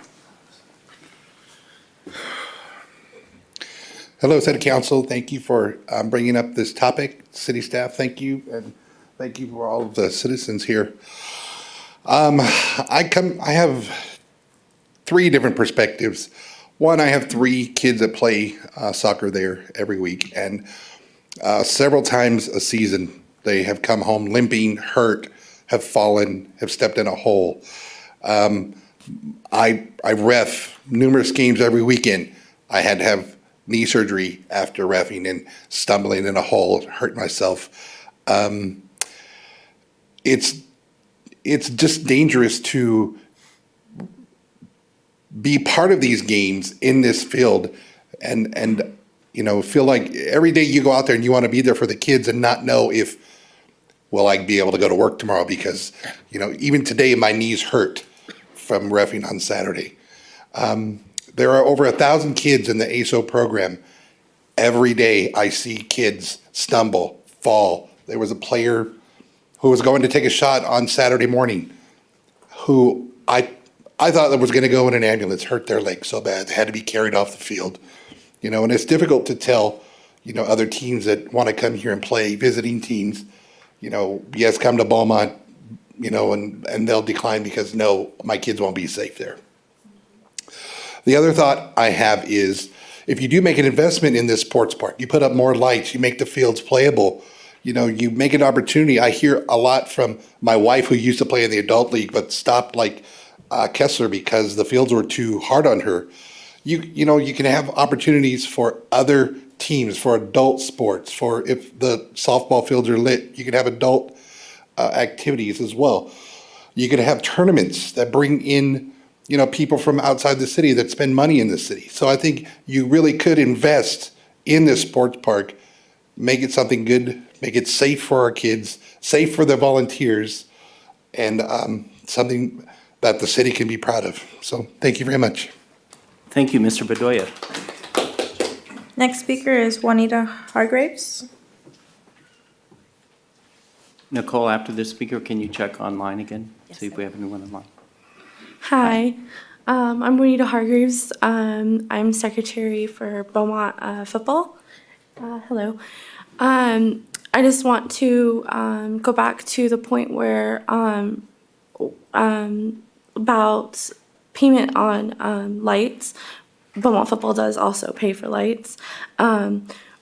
Hello, City Council. Thank you for bringing up this topic. City staff, thank you, and thank you for all of the citizens here. I have three different perspectives. One, I have three kids that play soccer there every week, and several times a season they have come home limping, hurt, have fallen, have stepped in a hole. I ref numerous games every weekend. I had to have knee surgery after reffing and stumbling in a hole, hurt myself. It's just dangerous to be part of these games in this field and feel like every day you go out there and you want to be there for the kids and not know if, will I be able to go to work tomorrow because, even today my knees hurt from reffing on Saturday. There are over 1,000 kids in the ASO program. Every day I see kids stumble, fall. There was a player who was going to take a shot on Saturday morning who I thought that was going to go in an ambulance, hurt their leg so bad, they had to be carried off the field. And it's difficult to tell, other teams that want to come here and play, visiting teams, yes, come to Beaumont, and they'll decline because no, my kids won't be safe there. The other thought I have is if you do make an investment in this sports park, you put up more lights, you make the fields playable, you make an opportunity. I hear a lot from my wife who used to play in the adult league but stopped like Kessler because the fields were too hard on her. You can have opportunities for other teams, for adult sports, for if the softball fields are lit, you can have adult activities as well. You could have tournaments that bring in people from outside the city that spend money in the city. So I think you really could invest in this sports park, make it something good, make it safe for our kids, safe for the volunteers, and something that the city can be proud of. So thank you very much. Thank you, Mr. Bedoya. Next speaker is Juanita Hargraves. Nicole, after this speaker, can you check online again? See if we have anyone online. Hi, I'm Juanita Hargreaves. I'm secretary for Beaumont football. Hello. I just want to go back to the point where about payment on lights. Beaumont football does also pay for lights.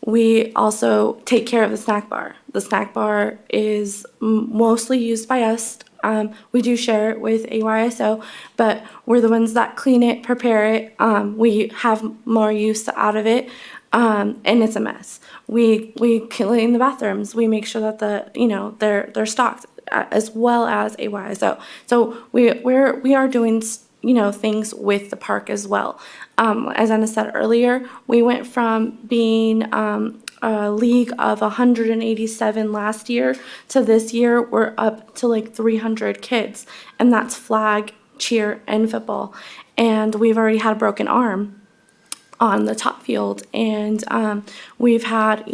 We also take care of the snack bar. The snack bar is mostly used by us. We do share it with AYSO, but we're the ones that clean it, prepare it. We have more use out of it, and it's a mess. We clean the bathrooms. We make sure that they're stocked as well as AYSO. So we are doing things with the park as well. As Anna said earlier, we went from being a league of 187 last year to this year we're up to like 300 kids, and that's flag, cheer, and football. And we've already had a broken arm on the top field, and we've had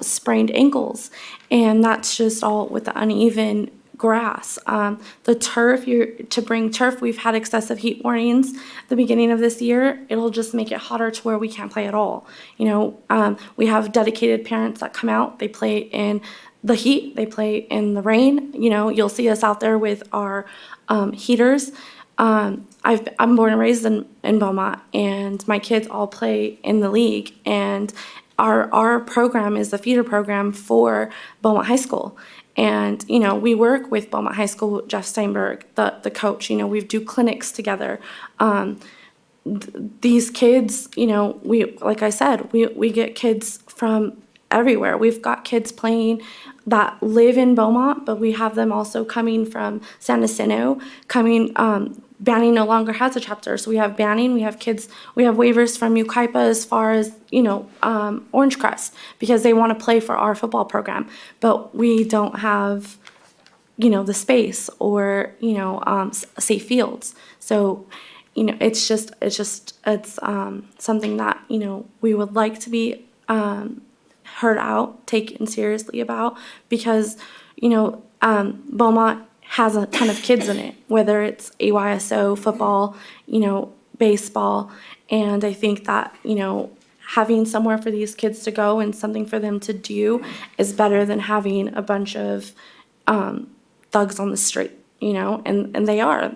sprained ankles, and that's just all with the uneven grass. The turf, to bring turf, we've had excessive heat warnings at the beginning of this year. It'll just make it hotter to where we can't play at all. We have dedicated parents that come out, they play in the heat, they play in the rain. You'll see us out there with our heaters. I'm born and raised in Beaumont, and my kids all play in the league, and our program is the feeder program for Beaumont High School. And, we work with Beaumont High School, Jeff Steinberg, the coach. We do clinics together. These kids, like I said, we get kids from everywhere. We've got kids playing that live in Beaumont, but we have them also coming from San Jacinto, Banning no longer has a chapter, so we have Banning, we have kids, we have waivers from Yucaipa as far as, Orange Crest, because they want to play for our football program, but we don't have, the space or, safe fields. So, it's something that, we would like to be heard out, taken seriously about, because, Beaumont has a ton of kids in it, whether it's AYSO, football, baseball. And I think that, having somewhere for these kids to go and something for them to do is better than having a bunch of thugs on the street, and they are.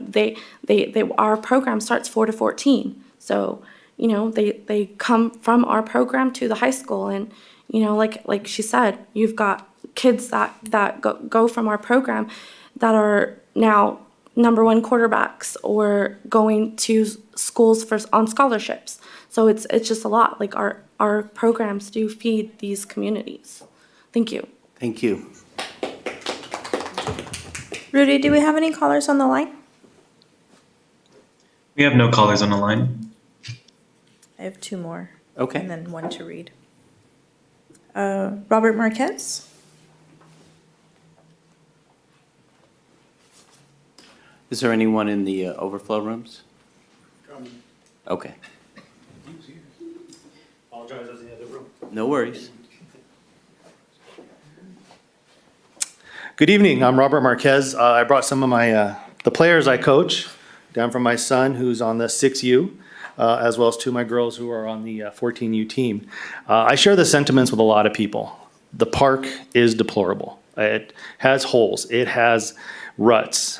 Our program starts 4 to 14. So, they come from our program to the high school, and, like she said, you've got kids that go from our program that are now #1 quarterbacks or going to schools on scholarships. So it's just a lot. Like our programs do feed these communities. Thank you. Thank you. Rudy, do we have any callers on the line? We have no callers on the line. I have 2 more. Okay. And then 1 to read. Robert Marquez? Is there anyone in the overflow rooms? Okay. Apologize, I was in the other room. No worries. Good evening, I'm Robert Marquez. I brought some of my, the players I coach, down from my son who's on the 6U, as well as 2 of my girls who are on the 14U team. I share the sentiments with a lot of people. The park is deplorable. It has holes, it has ruts.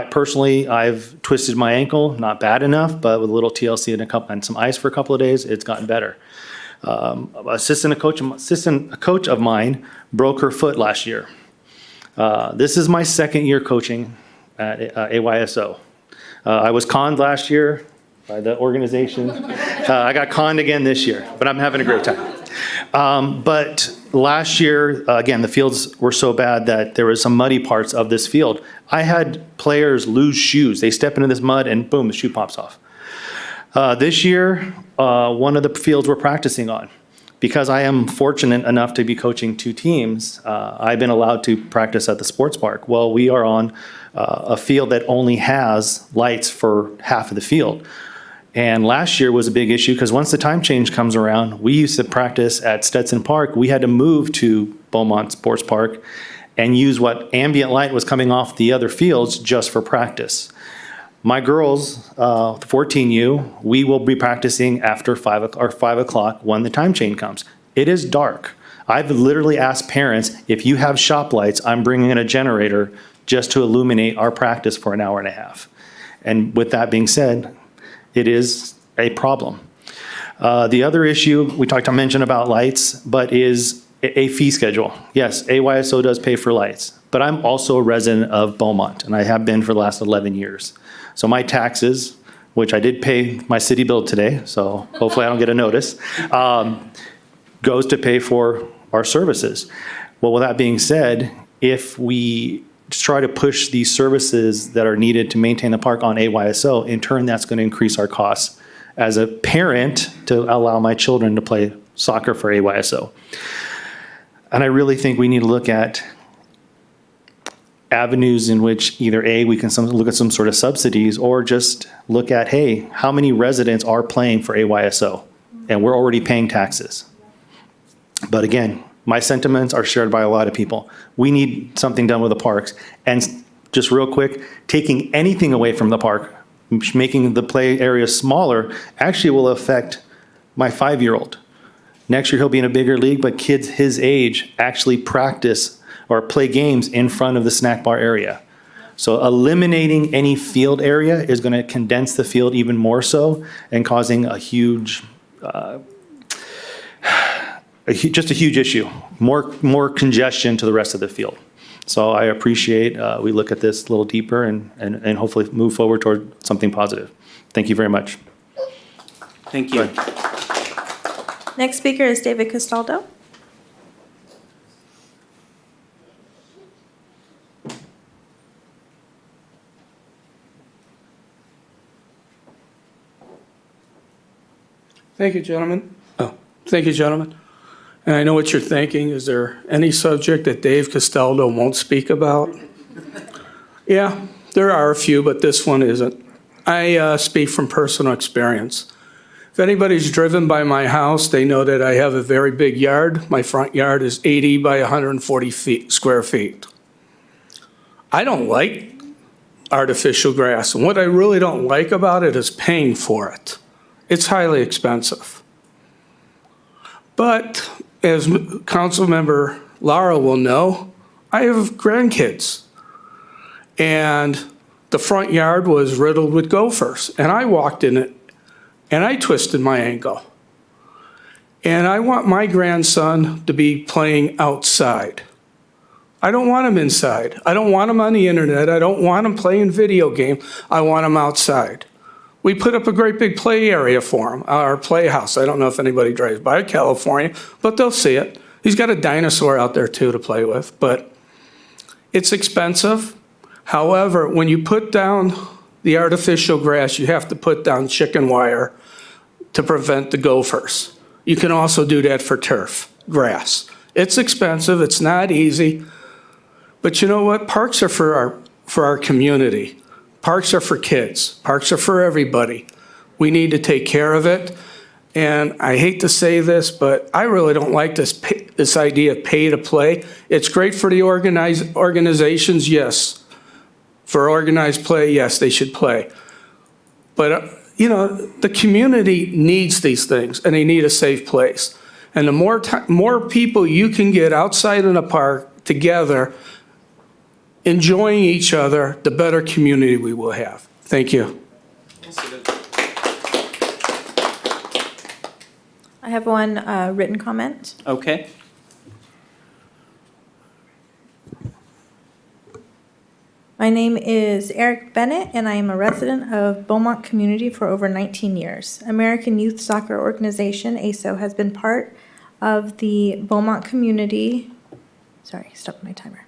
Personally, I've twisted my ankle, not bad enough, but with a little TLC and some ice for a couple of days, it's gotten better. Assistant coach of mine broke her foot last year. This is my 2nd year coaching at AYSO. I was conned last year by the organization. I got conned again this year, but I'm having a great time. But last year, again, the fields were so bad that there was some muddy parts of this field. I had players lose shoes. They step into this mud and boom, the shoe pops off. This year, one of the fields we're practicing on, because I am fortunate enough to be coaching 2 teams, I've been allowed to practice at the sports park. Well, we are on a field that only has lights for half of the field. And last year was a big issue because once the time change comes around, we used to practice at Stetson Park. We had to move to Beaumont Sports Park and use what ambient light was coming off the other fields just for practice. My girls, 14U, we will be practicing after 5 o'clock when the time change comes. It is dark. I've literally asked parents, if you have shop lights, I'm bringing in a generator just to illuminate our practice for an hour and a half. And with that being said, it is a problem. The other issue I mentioned about lights, but is a fee schedule. Yes, AYSO does pay for lights, but I'm also a resident of Beaumont, and I have been for the last 11 years. So my taxes, which I did pay my city bill today, so hopefully I don't get a notice, goes to pay for our services. Well, with that being said, if we try to push these services that are needed to maintain the park on AYSO, in turn, that's going to increase our costs as a parent to allow my children to play soccer for AYSO. And I really think we need to look at avenues in which either A, we can look at some sort of subsidies, or just look at, hey, how many residents are playing for AYSO? And we're already paying taxes. But again, my sentiments are shared by a lot of people. We need something done with the parks. And just real quick, taking anything away from the park, making the play area smaller, actually will affect my 5-year-old. Next year he'll be in a bigger league, but kids his age actually practice or play games in front of the snack bar area. So eliminating any field area is going to condense the field even more so and causing a huge just a huge issue, more congestion to the rest of the field. So I appreciate we look at this a little deeper and hopefully move forward toward something positive. Thank you very much. Thank you. Next speaker is David Castaldo. Thank you, gentlemen. Thank you, gentlemen. And I know what you're thinking. Is there any subject that Dave Castaldo won't speak about? Yeah, there are a few, but this one isn't. I speak from personal experience. If anybody's driven by my house, they know that I have a very big yard. My front yard is 80 by 140 square feet. I don't like artificial grass, and what I really don't like about it is paying for it. It's highly expensive. But as Councilmember Lara will know, I have grandkids. And the front yard was riddled with gophers, and I walked in it and I twisted my ankle. And I want my grandson to be playing outside. I don't want him inside. I don't want him on the internet. I don't want him playing video game. I want him outside. We put up a great big play area for him, our playhouse. I don't know if anybody drives by California, but they'll see it. He's got a dinosaur out there too to play with, but it's expensive. However, when you put down the artificial grass, you have to put down chicken wire to prevent the gophers. You can also do that for turf, grass. It's expensive, it's not easy, but you know what? Parks are for our community. Parks are for kids. Parks are for everybody. We need to take care of it. And I hate to say this, but I really don't like this idea of pay to play. It's great for the organizations, yes. For organized play, yes, they should play. But, the community needs these things, and they need a safe place. And the more people you can get outside in a park together, enjoying each other, the better community we will have. Thank you. I have one written comment. Okay. My name is Eric Bennett, and I am a resident of Beaumont Community for over 19 years. American Youth Soccer Organization, ASO, has been part of the Beaumont community. Sorry, stopped my timer.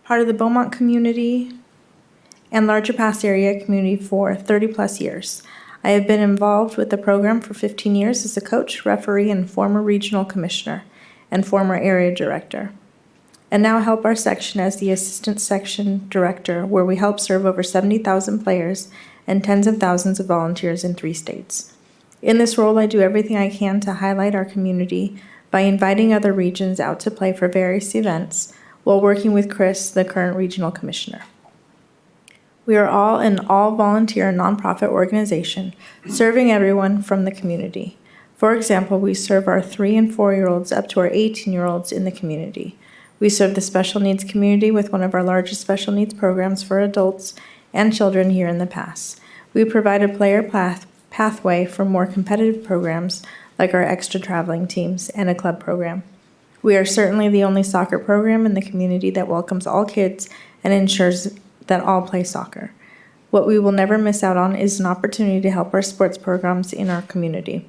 Part of the Beaumont community and larger Pass area community for 30 plus years. I have been involved with the program for 15 years as a coach, referee, and former regional commissioner and former area director. And now help our section as the assistant section director, where we help serve over 70,000 players and tens of thousands of volunteers in 3 states. In this role, I do everything I can to highlight our community by inviting other regions out to play for various events while working with Chris, the current regional commissioner. We are all an all-volunteer nonprofit organization serving everyone from the community. For example, we serve our 3- and 4-year-olds up to our 18-year-olds in the community. We serve the special needs community with one of our largest special needs programs for adults and children here in the Pass. We provide a player pathway for more competitive programs like our extra traveling teams and a club program. We are certainly the only soccer program in the community that welcomes all kids and ensures that all play soccer. What we will never miss out on is an opportunity to help our sports programs in our community.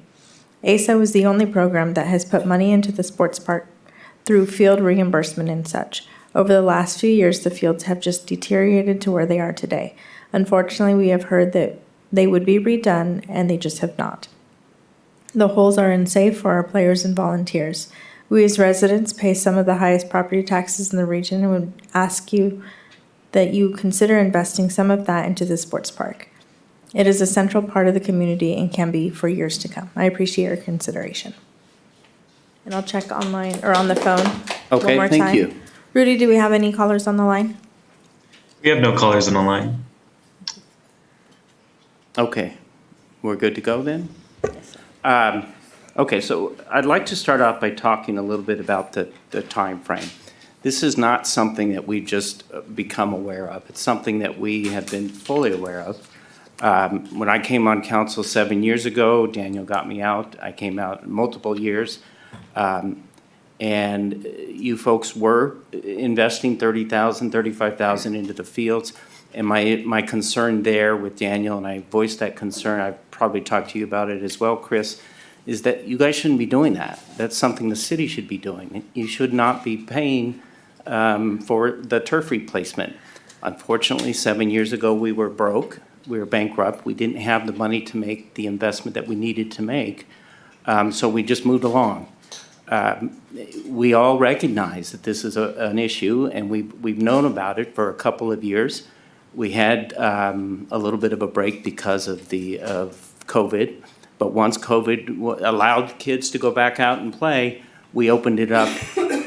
ASO is the only program that has put money into the sports park through field reimbursement and such. Over the last few years, the fields have just deteriorated to where they are today. Unfortunately, we have heard that they would be redone, and they just have not. The holes are unsafe for our players and volunteers. We as residents pay some of the highest property taxes in the region and would ask you that you consider investing some of that into the sports park. It is a central part of the community and can be for years to come. I appreciate your consideration. And I'll check online or on the phone Okay, one more thank time. you. Rudy, do we have any callers on the line? We have no callers on the line. Okay, we're good to go then? Okay, so I'd like to start off by talking a little bit about the time frame. This is not something that we've just become aware of. It's something that we have been fully aware of. When I came on council 7 years ago, Daniel got me out. I came out multiple years. And you folks were investing $30,000, $35,000 into the fields. And my concern there with Daniel, and I voiced that concern, I've probably talked to you about it as well, Chris, is that you guys shouldn't be doing that. That's something the city should be doing. You should not be paying for the turf replacement. Unfortunately, 7 years ago, we were broke. we were bankrupt. We didn't have the money to make the investment that we needed to make. So we just moved along. We all recognize that this is an issue, and we've known about it for a couple of years. We had a little bit of a break because of COVID, but once COVID allowed kids to go back out and play, we opened it up,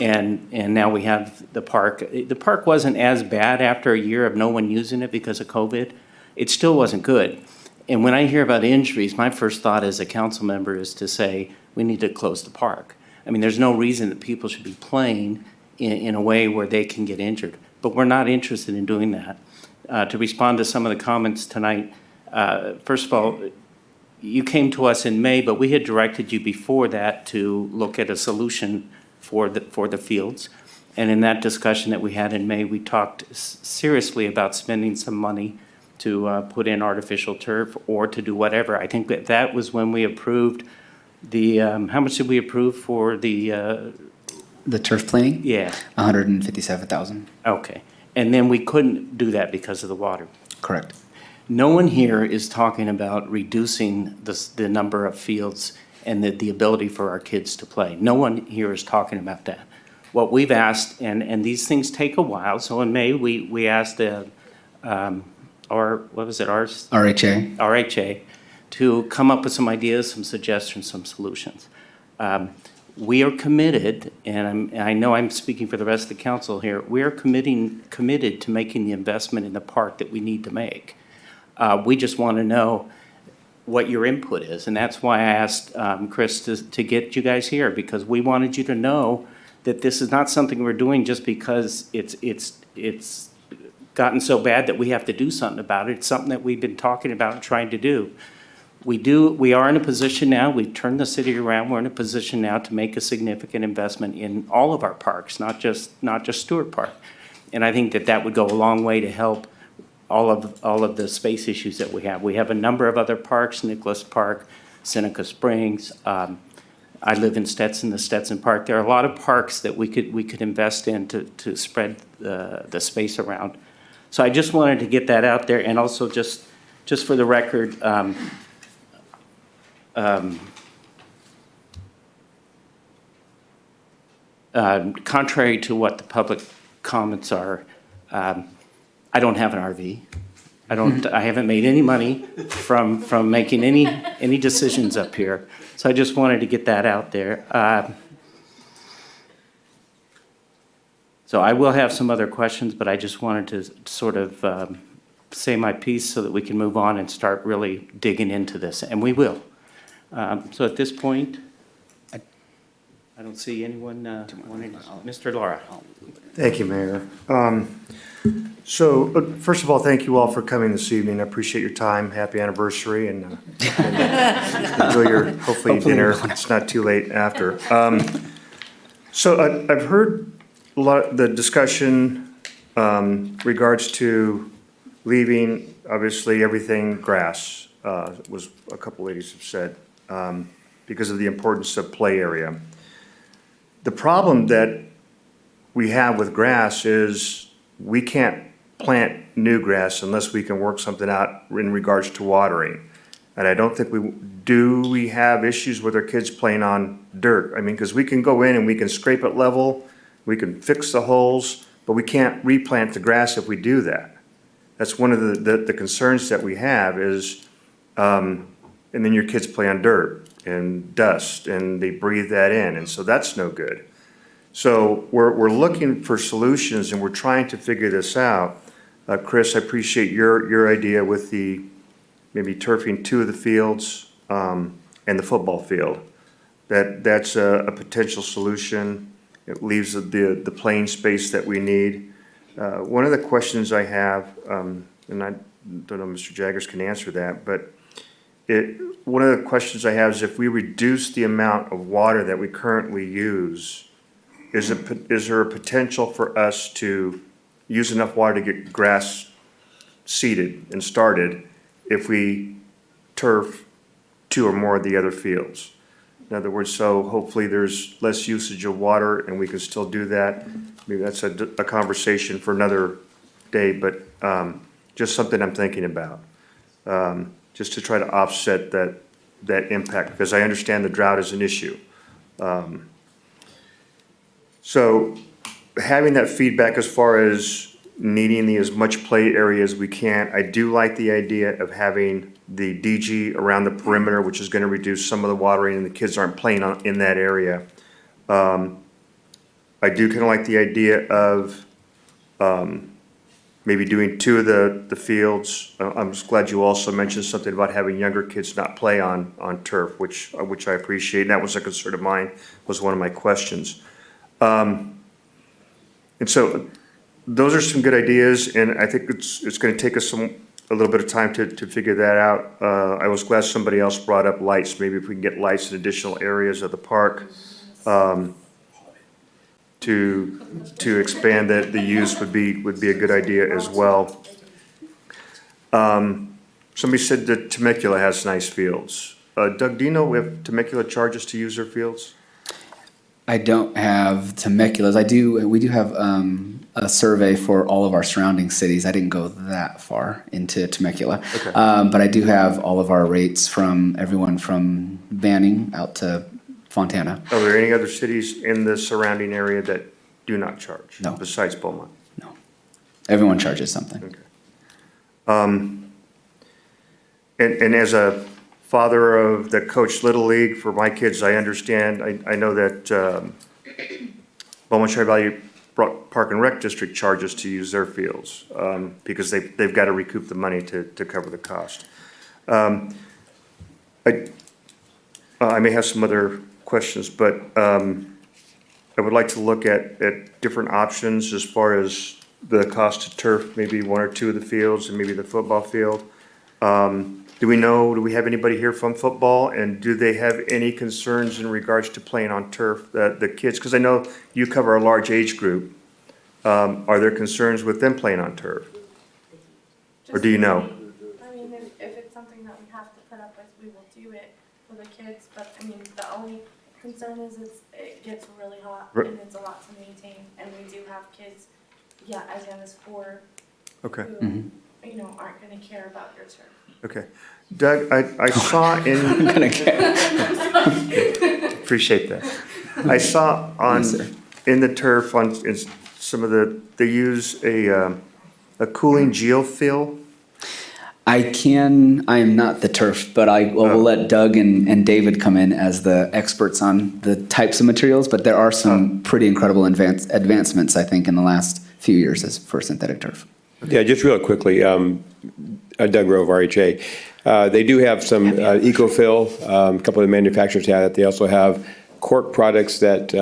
and now we have the park. The park wasn't as bad after a year of no one using it because of COVID. It still wasn't good. And when I hear about injuries, my first thought as a council member is to say, we need to close the park. I mean, there's no reason that people should be playing in a way where they can get injured. But we're not interested in doing that. To respond to some of the comments tonight, first of all, you came to us in May, but we had directed you before that to look at a solution for the fields. And in that discussion that we had in May, we talked seriously about spending some money to put in artificial turf or to do whatever. I think that was when we approved the, how much did we approve for the turf planning? Yeah. 157,000. Okay. And then we couldn't do that because of the water. Correct. No one here is talking about reducing the number of fields and the ability for our kids to play. No one here is talking about that. What we've asked, and these things take a while, so in May, we asked RHA, to come up with some ideas, some suggestions, some solutions. We are committed, and I know I'm speaking for the rest of the council here, we are committed to making the investment in the park that we need to make. We just want to know what your input is, and that's why I asked Chris to get you guys here, because we wanted you to know that this is not something we're doing just because it's gotten so bad that we have to do something about it. It's something that we've been talking about and trying to do. We are in a position now, we've turned the city around, we're in a position now to make a significant investment in all of our parks, not just Stewart Park. And I think that would go a long way to help all of the space issues that we have. We have a number of other parks, Nicholas Park, Seneca Springs. I live in Stetson, the Stetson Park. There are a lot of parks that we could invest in to spread the space around. So I just wanted to get that out there, and also just for the record, contrary to what the public comments are, I don't have an RV. I haven't made any money from making any decisions up here. So I just wanted to get that out there. So I will have some other questions, but I just wanted to sort of say my piece so that we can move on and start really digging into this, and we will. So at this point, I don't see anyone wanting to. Mr. Lara. Thank you, Mayor. So first of all, thank you all for coming this evening. I appreciate your time. Happy anniversary, and enjoy your, hopefully dinner. It's not too late after. So I've heard a lot of the discussion regards to leaving, obviously, everything grass, was a couple ladies have said, because of the importance of play area. The problem that we have with grass is we can't plant new grass unless we can work something out in regards to watering. And I don't think we have issues with our kids playing on dirt. I mean, because we can go in and we can scrape it level, we can fix the holes, but we can't replant the grass if we do that. That's one of the concerns that we have is, and then your kids play on dirt and dust and they breathe that in, and so that's no good. So we're looking for solutions and we're trying to figure this out. Chris, I appreciate your idea with the maybe turfing two of the fields and the football field. That's a potential solution. It leaves the playing space that we need. One of the questions I have, and I don't know if Mr. Jaggers can answer that, but one of the questions I have is if we reduce the amount of water that we currently use, is there a potential for us to use enough water to get grass seeded and started if we turf two or more of the other fields? In other words, so hopefully there's less usage of water and we can still do that. Maybe that's a conversation for another day, but just something I'm thinking about. just to try to offset that impact, because I understand the drought is an issue. So having that feedback as far as needing as much play area as we can, I do like the idea of having the DG around the perimeter, which is gonna reduce some of the watering and the kids aren't playing in that area. I do kinda like the idea of, maybe doing 2 of the fields. I'm just glad you also mentioned something about having younger kids not play on turf, which I appreciate. And that was a concern of mine, was one of my questions. And so those are some good ideas, and I think it's gonna take us a little bit of time to figure that out. I was glad somebody else brought up lights. Maybe if we can get lights in additional areas of the park, to expand the use would be a good idea as well. Somebody said that Temecula has nice fields. Doug, do you know if Temecula charges to use their fields? I don't have Temecula's. We do have a survey for all of our surrounding cities. I didn't go that far into Temecula. Okay. But I do have all of our rates from everyone from Banning out to Fontana. Are there any other cities in the surrounding area that do not charge? No. Besides Beaumont? Everyone charges something. Okay. And as a father of that coached Little League for my kids, I understand, I know that Beaumont Cherry Valley Park and Rec District charges to use their fields, because they've got to recoup the money to cover the cost. I may have some other questions, but I would like to look at different options as far as the cost of turf, maybe 1 or 2 of the fields and maybe the football field. Do we have anybody here from football, and do they have any concerns in regards to playing on turf, the kids? Because I know you cover a large age group. Are there concerns with them playing on turf? Or do you know? I mean, if it's something that we have to put up with, we will do it for the kids, but I mean, the only concern is it gets really hot and it's a lot to maintain, and we do have kids, as young as 4. Okay. Who, aren't gonna care about your turf. Okay. Doug, I saw in. Appreciate that. I saw in the turf in some of they use a cooling geofill. I am not the turf, but I will let Doug and David come in as the experts on the types of materials, but there are some pretty incredible advancements, I think, in the last few years for synthetic turf. Yeah, just real quickly, Doug Grove, RHA. They do have some EcoFill. A couple of the manufacturers have it. They also have cork products that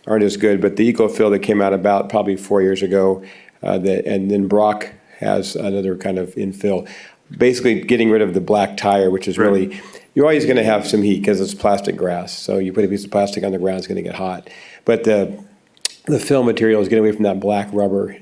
aren't as good, but the EcoFill that came out about probably 4 years ago, and then Brock has another kind of infill. Basically getting rid of the black tire, which is really, you're always going to have some heat because it's plastic grass. So you put a piece of plastic on the ground, it's going to get hot. But the fill material is getting away from that black rubber.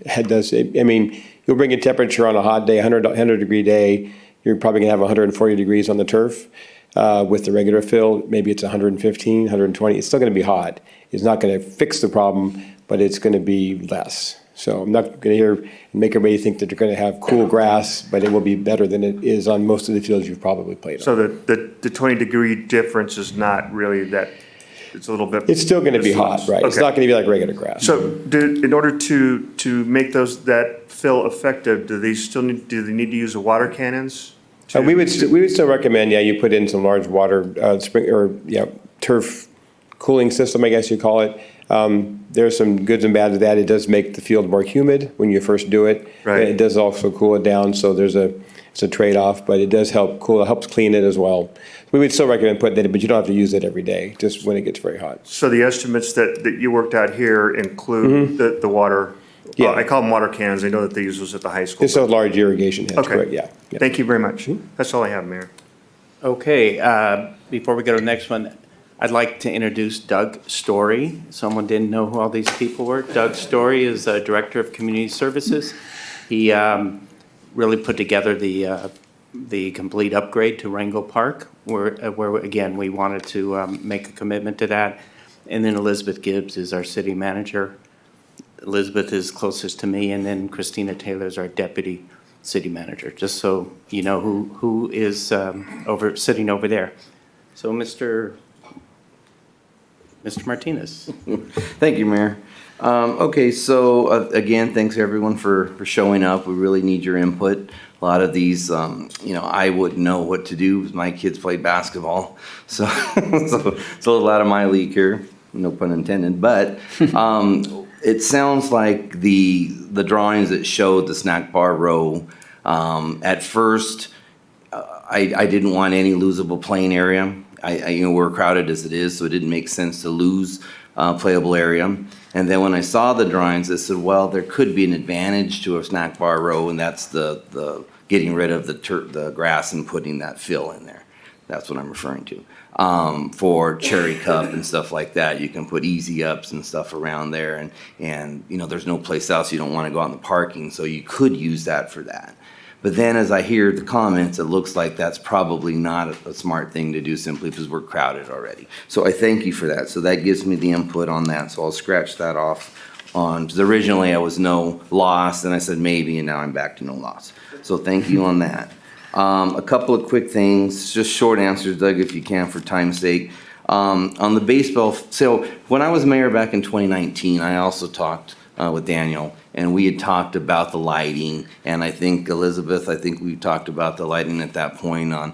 You'll bring a temperature on a hot day, 100 degree day, you're probably going to have 140 degrees on the turf. With the regular fill, maybe it's 115, 120. It's still going to be hot. It's not going to fix the problem, but it's going to be less. So I'm not going to hear and make everybody think that they're going to have cool grass, but it will be better than it is on most of the fields you've probably played on. So the 20-degree difference is not really that, it's a little bit. It's still going to be hot, right? It's Okay. not going to be like regular grass. So in order to make that fill effective, do they need to use the water cannons? We would still recommend, you put in some large water turf cooling system, I guess you call it. There's some goods and bads of that. It does make the field more humid when you first do it. Right. And it does also cool it down, so it's a trade-off, but it does helps clean it as well. We would still recommend putting it in, but you don't have to use it every day, just when it gets very hot. So the estimates that you worked out here include the water. Yeah. I call them water cannons. I know that they use those at the high school. It's those large irrigation heads, Okay. correct, yeah. Thank you very much. That's all I have, Mayor. Okay, before we go to the next one, I'd like to introduce Doug Story. Someone didn't know who all these people were. Doug Story is Director of Community Services. He really put together the complete upgrade to Wrangell Park, where again, we wanted to make a commitment to that. And then Elizabeth Gibbs is our city manager. Elizabeth is closest to me, and then Christina Taylor is our deputy city manager, just so you know who is sitting over there. So Mr. Martinez. Thank you, Mayor. Okay, so again, thanks everyone for showing up. We really need your input. A lot of these, I wouldn't know what to do. My kids played basketball, so it's a little out of my league here, no pun intended. But it sounds like the drawings that showed the snack bar row, at first, I didn't want any losable playing area. We're crowded as it is, so it didn't make sense to lose playable area. And then when I saw the drawings, I said, well, there could be an advantage to a snack bar row, and that's the getting rid of the grass and putting that fill in there. That's what I'm referring to. For Cherry Cup and stuff like that, you can put easy ups and stuff around there, and there's no place else. You don't want to go out in the parking, so you could use that for that. But then as I hear the comments, it looks like that's probably not a smart thing to do simply because we're crowded already. So I thank you for that. So that gives me the input on that. So I'll scratch that off on, because originally I was no loss, and I said maybe, and now I'm back to no loss. So thank you on that. A couple of quick things, just short answers, Doug, if you can, for time's sake. On the baseball, so when I was mayor back in 2019, I also talked with Daniel, and we had talked about the lighting, and I think Elizabeth, we talked about the lighting at that point on,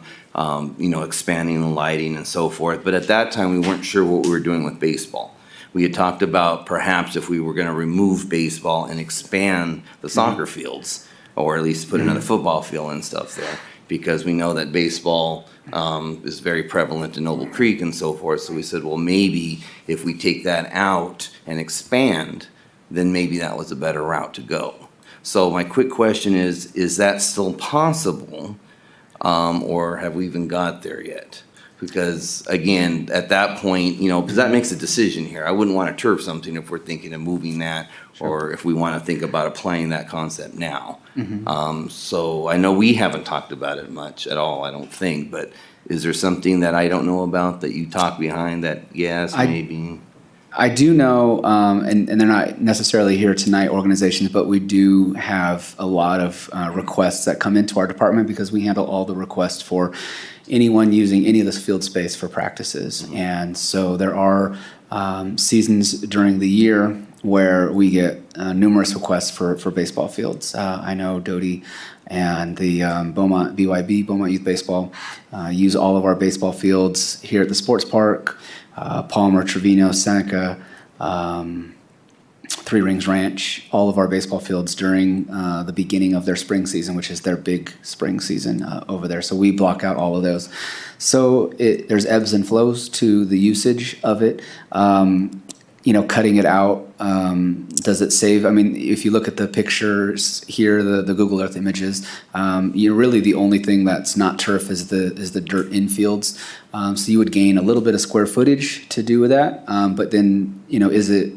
expanding the lighting and so forth. But at that time, we weren't sure what we were doing with baseball. We had talked about perhaps if we were going to remove baseball and expand the soccer fields, or at least put another football field and stuff there, because we know that baseball is very prevalent in Noble Creek and so forth. So we said, well, maybe if we take that out and expand, then maybe that was a better route to go. So my quick question is that still possible, or have we even got there yet? Because again, at that point, because that makes a decision here. I wouldn't want to turf something if we're thinking of moving that, or if we want to think about applying that concept now. So I know we haven't talked about it much at all, I don't think, but is there something that I don't know about that you talk behind that, yes, maybe? I do know, and they're not necessarily here tonight, organizations, but we do have a lot of requests that come into our department because we handle all the requests for anyone using any of this field space for practices. And so there are seasons during the year where we get numerous requests for baseball fields. I know Doty and the Beaumont BYB, Beaumont Youth Baseball, use all of our baseball fields here at the sports park. Palmer, Trevino, Seneca, Three Rings Ranch, all of our baseball fields during the beginning of their spring season, which is their big spring season over there. So we block out all of those. So there's ebbs and flows to the usage of it. Cutting it out, does it save? I mean, if you look at the pictures here, the Google Earth images, really the only thing that's not turf is the dirt infields. So you would gain a little bit of square footage to do with that. But then, is it,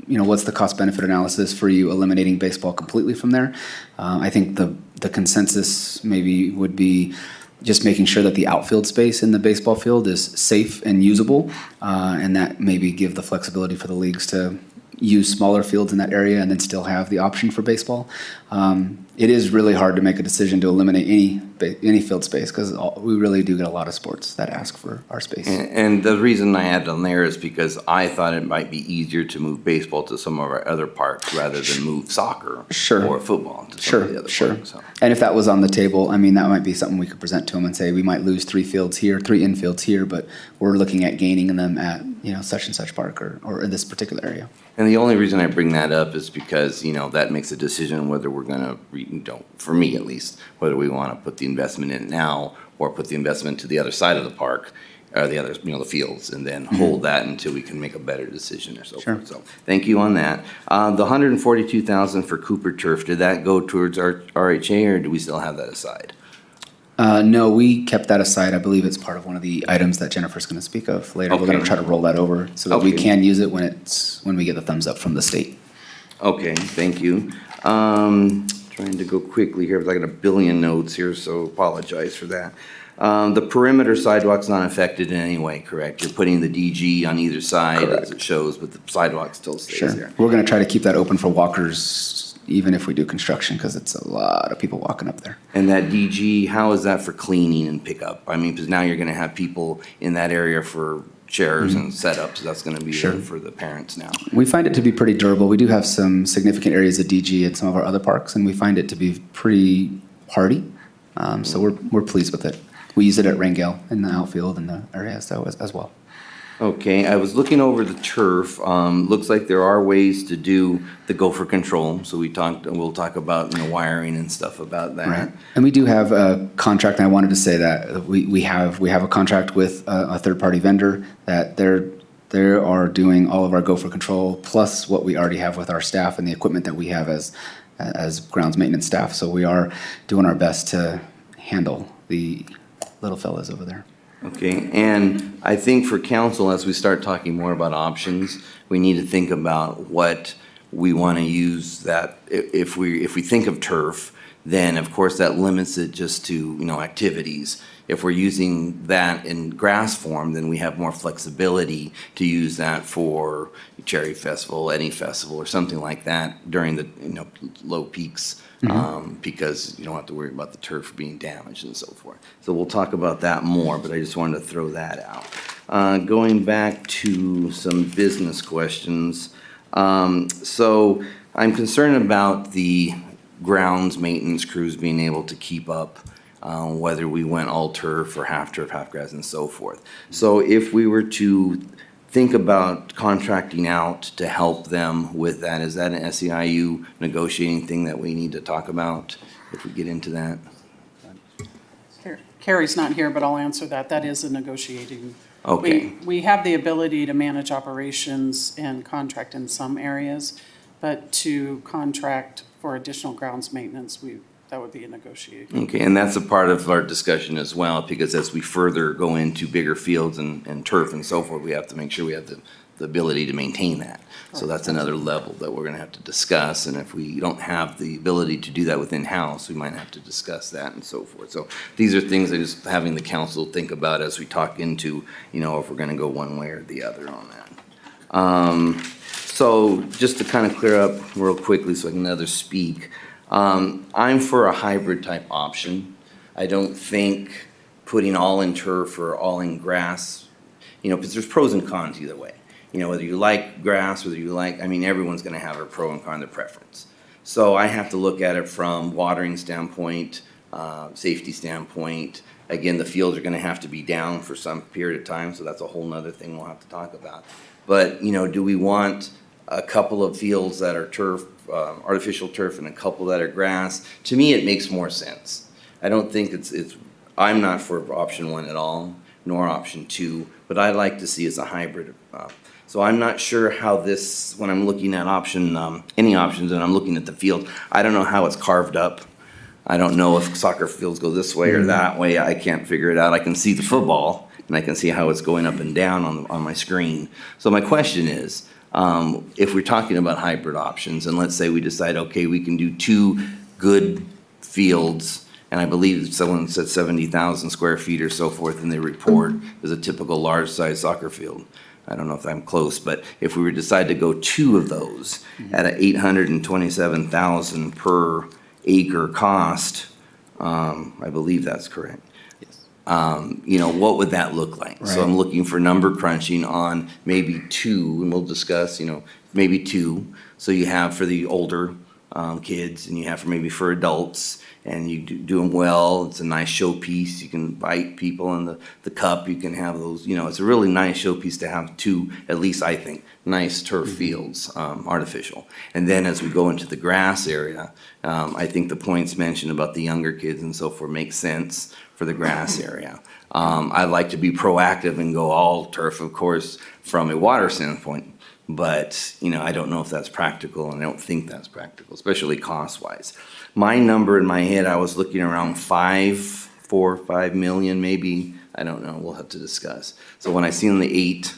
what's the cost benefit analysis for you eliminating baseball completely from there? I think the consensus maybe would be just making sure that the outfield space in the baseball field is safe and usable, and that maybe give the flexibility for the leagues to use smaller fields in that area and then still have the option for baseball. It is really hard to make a decision to eliminate any field space because we really do get a lot of sports that ask for our space. And the reason I added on there is because I thought it might be easier to move baseball to some of our other parks rather than move soccer or football to some of the other parks. So. And if that was on the table, I mean, that might be something we could present to them and say we might lose 3 infields here, but we're looking at gaining them at such and such park or in this particular area. And the only reason I bring that up is because, that makes a decision whether we're going to, for me at least, whether we want to put the investment in now or put the investment to the other side of the park or the other, the fields, and then hold that until we can make a better decision or so forth. So thank you on that. The $142,000 for Cooper Turf, did that go towards our RHA or do we still have that aside? No, we kept that aside. I believe it's part of one of the items that Jennifer's going to speak of later. We're going to try to roll that over so that we can use it when we get the thumbs up from the state. Okay, thank you. Trying to go quickly here, but I got a billion notes here, so apologize for that. The perimeter sidewalk's not affected in any way, correct? You're putting the DG on either side as it shows, but the sidewalk still stays there. We're going to try to keep that open for walkers even if we do construction, because it's a lot of people walking up there. And that DG, how is that for cleaning and pickup? I mean, because now you're gonna have people in that area for chairs and setups, that's gonna be there for the parents now. We find it to be pretty durable. We do have some significant areas of DG at some of our other parks, and we find it to be pretty hardy. So we're pleased with it. We use it at Rangel in the outfield and the area so as well. Okay, I was looking over the turf. Looks like there are ways to do the gopher control. So we'll talk about, wiring and stuff about that. Right. And we do have a contract, and I wanted to say that we have a contract with a third-party vendor that they are doing all of our gopher control, plus what we already have with our staff and the equipment that we have as grounds maintenance staff. So we are doing our best to handle the little fellas over there. Okay, and I think for council, as we start talking more about options, we need to think about what we want to use that, if we think of turf, then of course that limits it just to, activities. If we're using that in grass form, then we have more flexibility to use that for Cherry Festival, any festival, or something like that during the, low peaks. Because you don't have to worry about the turf being damaged and so forth. So we'll talk about that more, but I just wanted to throw that out. Going back to some business questions. So I'm concerned about the grounds maintenance crews being able to keep up, whether we went all turf or half grass and so forth. So if we were to think about contracting out to help them with that, is that an SEIU negotiating thing that we need to talk about if we get into that? Carrie's not here, but I'll answer that. That is a negotiating. Okay. We have the ability to manage operations and contract in some areas, but to contract for additional grounds maintenance, that would be a negotiation. Okay, and that's a part of our discussion as well, because as we further go into bigger fields and turf and so forth, we have to make sure we have the ability to maintain that. So that's another level that we're gonna have to discuss, and if we don't have the ability to do that within house, we might have to discuss that and so forth. So these are things that just having the council think about as we talk into, if we're gonna go one way or the other on that. So just to kind of clear up real quickly so I can others speak, I'm for a hybrid type option. I don't think putting all in turf or all in grass, because there's pros and cons either way. Whether you like grass, everyone's gonna have a pro and con, their preference. So I have to look at it from watering standpoint, safety standpoint. Again, the fields are gonna have to be down for some period of time, so that's a whole nother thing we'll have to talk about. But, do we want a couple of fields that are turf, artificial turf, and a couple that are grass? To me, it makes more sense. I don't think I'm not for option one at all, nor option two, but I'd like to see as a hybrid. So I'm not sure how this, when I'm looking at any options, and I'm looking at the field, I don't know how it's carved up. I don't know if soccer fields go this way or that way. I can't figure it out. I can see the football, and I can see how it's going up and down on my screen. So my question is, if we're talking about hybrid options, and let's say we decide, okay, we can do 2 good fields, and I believe someone said 70,000 square feet or so forth in the report is a typical large-size soccer field. I don't know if I'm close, but if we were to decide to go 2 of those at a $827,000 per acre cost, I believe that's correct. What would that look like? Right. So I'm looking for number crunching on maybe 2, and we'll discuss, maybe 2. So you have for the older kids, and you have for adults, and you do them well. It's a nice showpiece. You can invite people in the cup. You can have those, it's a really nice showpiece to have 2, at least I think, nice turf fields, artificial. And then as we go into the grass area, I think the points mentioned about the younger kids and so forth make sense for the grass area. I'd like to be proactive and go all turf, of course, from a water standpoint. But, I don't know if that's practical, and I don't think that's practical, especially cost-wise. My number in my head, I was looking around 5 million maybe. I don't know, we'll have to discuss. So when I seen the 8,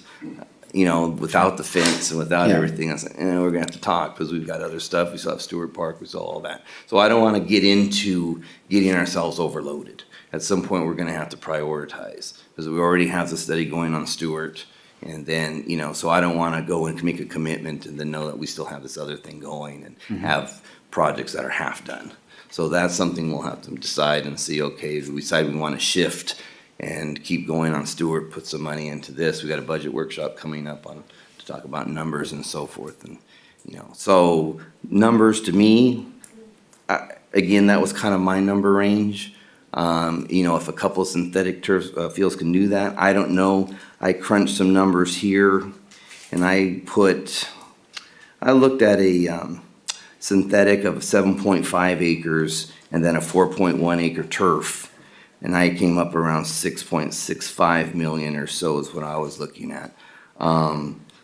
without the fence and without everything, I was like, we're gonna have to talk, because we've got other stuff. We still have Stewart Park, we still all that. So I don't wanna get into getting ourselves overloaded. At some point, we're gonna have to prioritize, because we already have the study going on Stewart. And then, so I don't want to go and make a commitment and then know that we still have this other thing going and have projects that are half done. So that's something we'll have to decide and see, okay, do we decide we want to shift and keep going on Stewart, put some money into this? We got a budget workshop coming up to talk about numbers and so forth. And, so numbers to me, again, that was kind of my number range. If a couple of synthetic turf fields can do that, I don't know. I crunched some numbers here, and I looked at a synthetic of 7.5 acres and then a 4.1 acre turf, and I came up around 6.65 million or so is what I was looking at.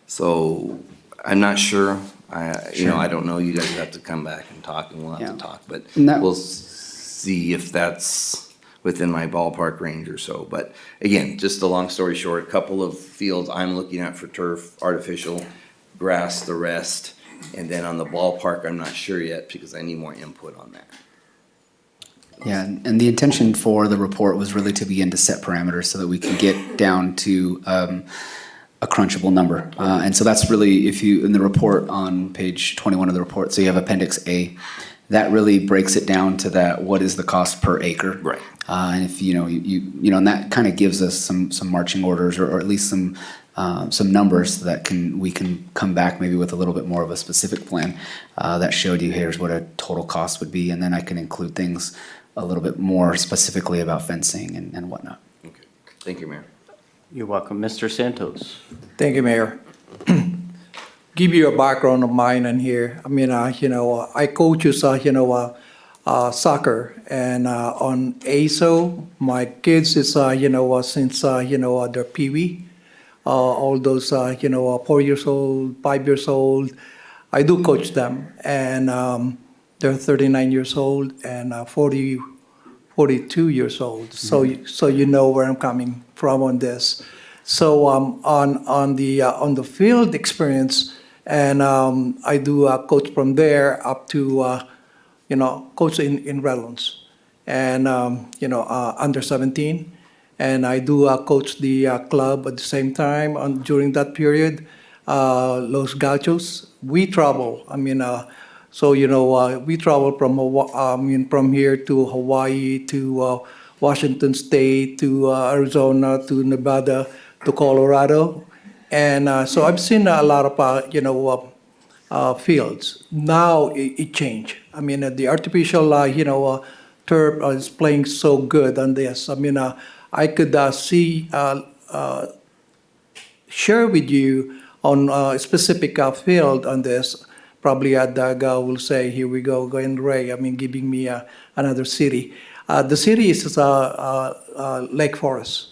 So I'm not sure. I don't know. You guys have to come back and talk, and we'll have to talk, but we'll see if that's within my ballpark range or so. But again, just a long story short, a couple of fields I'm looking at for turf, artificial, grass, the rest. And then on the ballpark, I'm not sure yet because I need more input on that. Yeah, and the intention for the report was really to begin to set parameters so that we can get down to a crunchable number. And so that's really, if you, in the report on page 21 of the report, so you have Appendix A, that really breaks it down to that, what is the cost per acre? Right. And if, and that kind of gives us some marching orders or at least some numbers that we can come back maybe with a little bit more of a specific plan that showed you here's what a total cost would be, and then I can include things a little bit more specifically about fencing and whatnot. Okay. Thank you, Mayor. You're welcome. Mr. Santos. Thank you, Mayor. Give you a background of mine in here. I mean, I coach soccer, and on ASO, my kids is, since, they're peewee, all those, 4 years old, 5 years old, I do coach them, and they're 39 years old and 42 years old. Mm-hmm. So you know where I'm coming from on this. So on the field experience, and I do coach from there up to coach in Redlands, and under 17, and I do coach the club at the same time during that period. Los Gauchos, we travel. I mean, we travel from here to Hawaii to Washington State to Arizona to Nevada to Colorado, and so I've seen a lot of fields. Now it changed. I mean, the artificial turf is playing so good on this. I mean, I could share with you on a specific field on this. Probably Doug will say, here we go, Glen Ray, I mean, giving me another city. The city is Lake Forest.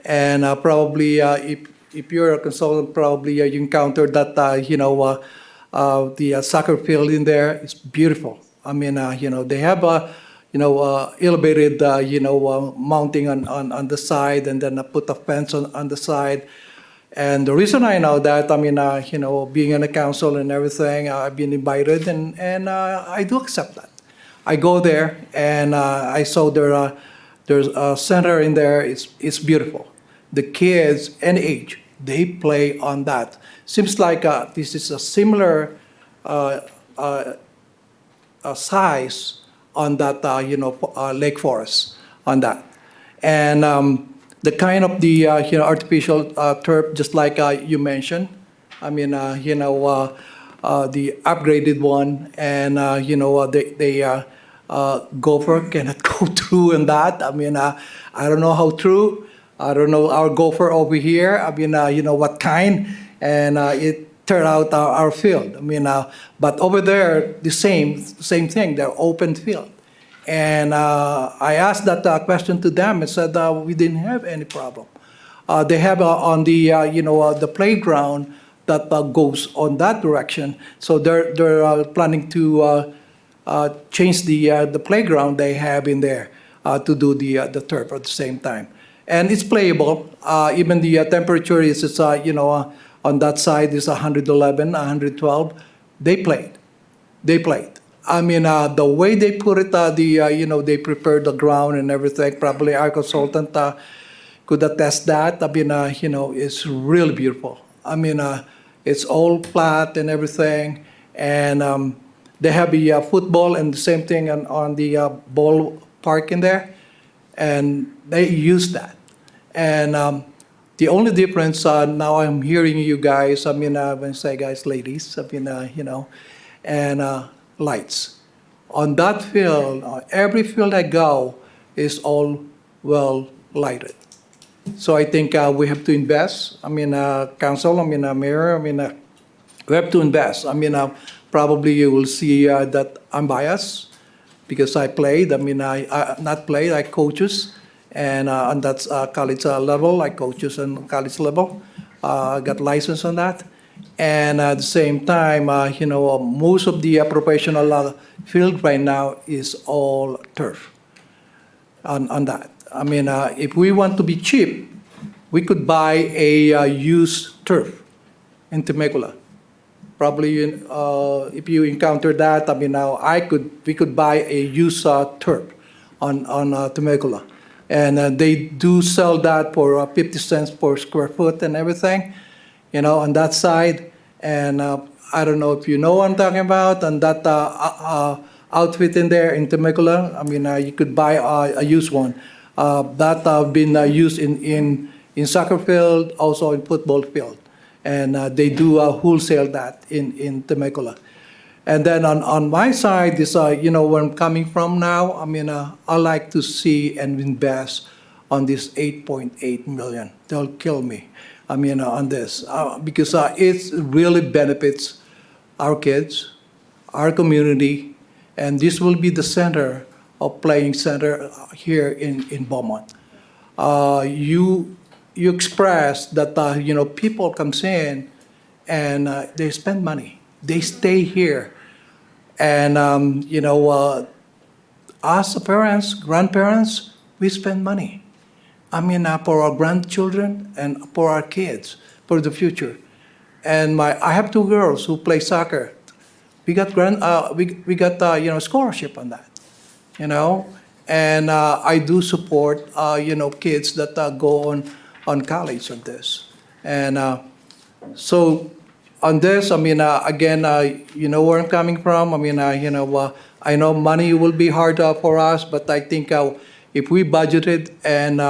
And probably if you're a consultant, probably you encountered that, the soccer field in there. It's beautiful. I mean, they have elevated, mounting on the side, and then put a fence on the side. And the reason I know that, I mean, being in the council and everything, I've been invited, and I do accept that. I go there, and I saw there's a center in there. It's beautiful. The kids any age, they play on that. Seems like this is a similar size on that, Lake Forest on that. And the kind of the artificial turf, just like you mentioned. I mean, the upgraded one, and they gopher cannot go through in that. I mean, I don't know how true. I don't know our gopher over here. I mean, what kind, and it turned out our field. I mean, but over there, the same thing. They're open field. And I asked that question to them and said we didn't have any problem. They have on the the playground that goes on that direction. So they're planning to change the playground they have in there to do the turf at the same time. And it's playable. Even the temperature is on that side is 111, 112. They played. I mean, the way they put it, they prepared the ground and everything. Probably our consultant could attest that. I mean, it's really beautiful. I mean, it's all flat and everything. And they have a football and the same thing on the ball park in there, and they use that. And the only difference now I'm hearing you guys, I mean, when I say guys, ladies, I mean, and lights. On that field, every field I go is all well lighted. So I think we have to invest. I mean, council, I mean, mayor, I mean, we have to invest. I mean, probably you will see that I'm biased because I played. I mean, I not played, I coaches. And on that college level, I coaches on college level. Got license on that. And at the same time, most of the professional field right now is all turf on that. I mean, if we want to be cheap, we could buy a used turf in Temecula. Probably, if you encounter that, I mean, now we could buy a used turf on Temecula. And they do sell that for 50 cents per square foot and everything, on that side. And I don't know if you know what I'm talking about, and that outfit in there in Temecula, I mean, you could buy a used one. That been used in soccer field, also in football field. And they do wholesale that in Temecula. And then on my side is, where I'm coming from now, I mean, I like to see and invest on this 8.8 million. They'll kill me, I mean, on this, because it really benefits our kids, our community, and this will be the center of playing center here in Beaumont. You express that, people comes in and they spend money. They stay here. And, us parents, grandparents, we spend money. I mean, for our grandchildren and for our kids, for the future. And I have two girls who play soccer. We got scholarship on that, And I do support, kids that go on college on this. And so on this, I mean, again, you know where I'm coming from. I mean, I know money will be hard for us, but I think if we budgeted and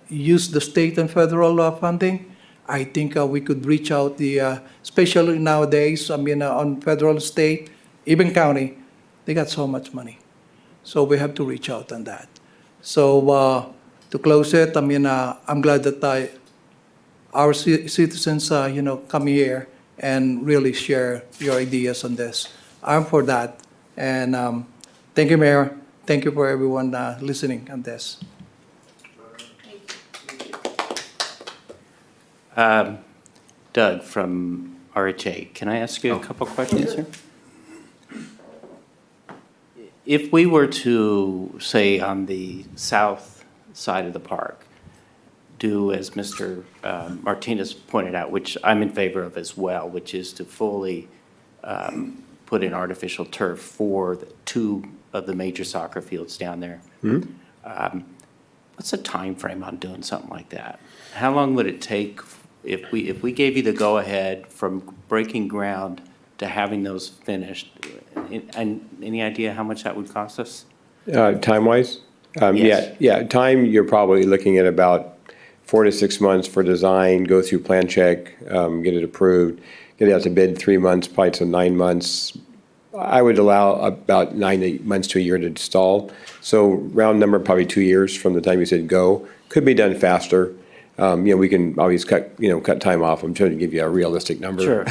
use the state and federal funding, I think we could reach out especially nowadays, I mean, on federal, state, even county, they got so much money. So we have to reach out on that. So to close it, I mean, I'm glad that our citizens, come here and really share your ideas on this. I'm for that. And thank you, Mayor. Thank you for everyone listening on this. Doug from RHA, can I ask you a couple questions here? If we were to, say, on the south side of the park, do as Mr. Martinez pointed out, which I'm in favor of as well, which is to fully put in artificial turf for two of the major soccer fields down there. What's the time frame on doing something like that? How long would it take if we gave you the go-ahead from breaking ground to having those finished? And any idea how much that would cost us? Time-wise? Yes. Yeah, time, you're probably looking at about 4 to 6 months for design, go through plan check, get it approved, get it out to bid 3 months, probably to 9 months. I would allow about 9 months to a year to install. So round number, probably 2 years from the time you said go. Could be done faster. We can always cut time off. I'm trying to give you a realistic number. Sure.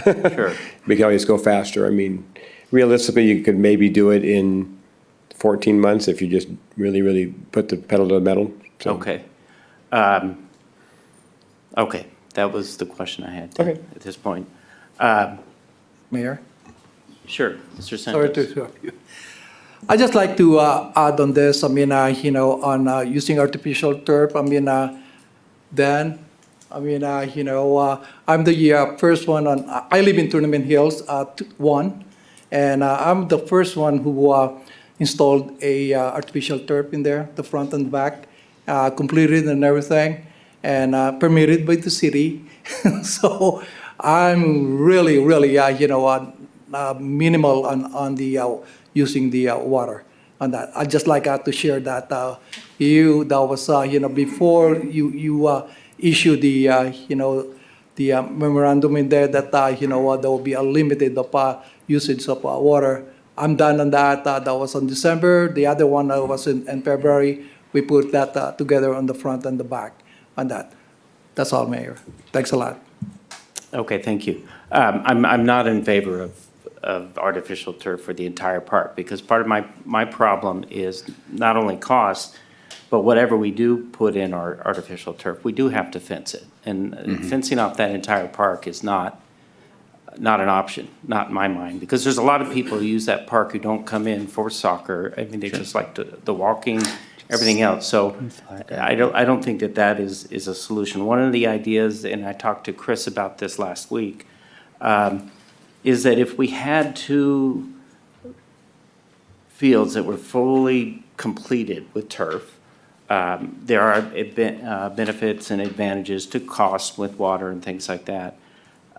We can always go faster. I mean, realistically, you could maybe do it in 14 months if you just really, really put the pedal to the metal. So. Okay. Okay, that was the question I had at this point. Mayor? Sure, Mr. Santos. Sorry to interrupt you. I just like to add on this. I mean, on using artificial turf. I mean, Dan. I mean, I'm the first one on. I live in Tournament Hills, 1, and I'm the first one who installed a artificial turf in there, the front and back, completed and everything, and permitted by the city. So I'm really, really, minimal on the using the water on that. I'd just like to share that that was before you issue the the memorandum in there that there will be a limited of usage of water. I'm done on that. That was on December. The other one was in February. We put that together on the front and the back on that. That's all, Mayor. Thanks a lot. Okay, thank you. I'm not in favor of artificial turf for the entire park, because part of my problem is not only cost, but whatever we do put in our artificial turf, we do have to fence it. And fencing off that entire park is not an option, not in my mind, because there's a lot of people who use that park who don't come in for soccer. I mean, they just like the walking, everything else. So I don't think that is a solution. One of the ideas, and I talked to Chris about this last week, is that if we had 2 fields that were fully completed with turf, there are benefits and advantages to cost with water and things like that.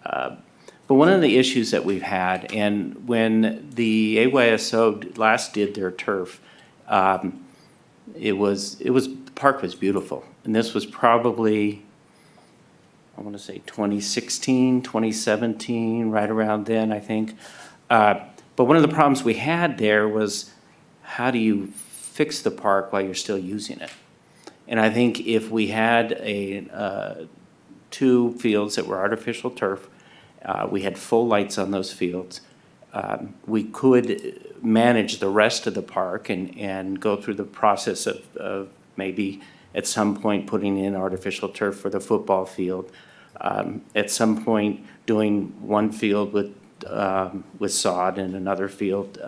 But one of the issues that we've had, and when the AYSO last did their turf, the park was beautiful. And this was probably, I want to say 2016, 2017, right around then, I think. But one of the problems we had there was, how do you fix the park while you're still using it? And I think if we had 2 fields that were artificial turf, we had full lights on those fields, we could manage the rest of the park and go through the process of maybe at some point putting in artificial turf for the football field, at some point doing one field with sod and another field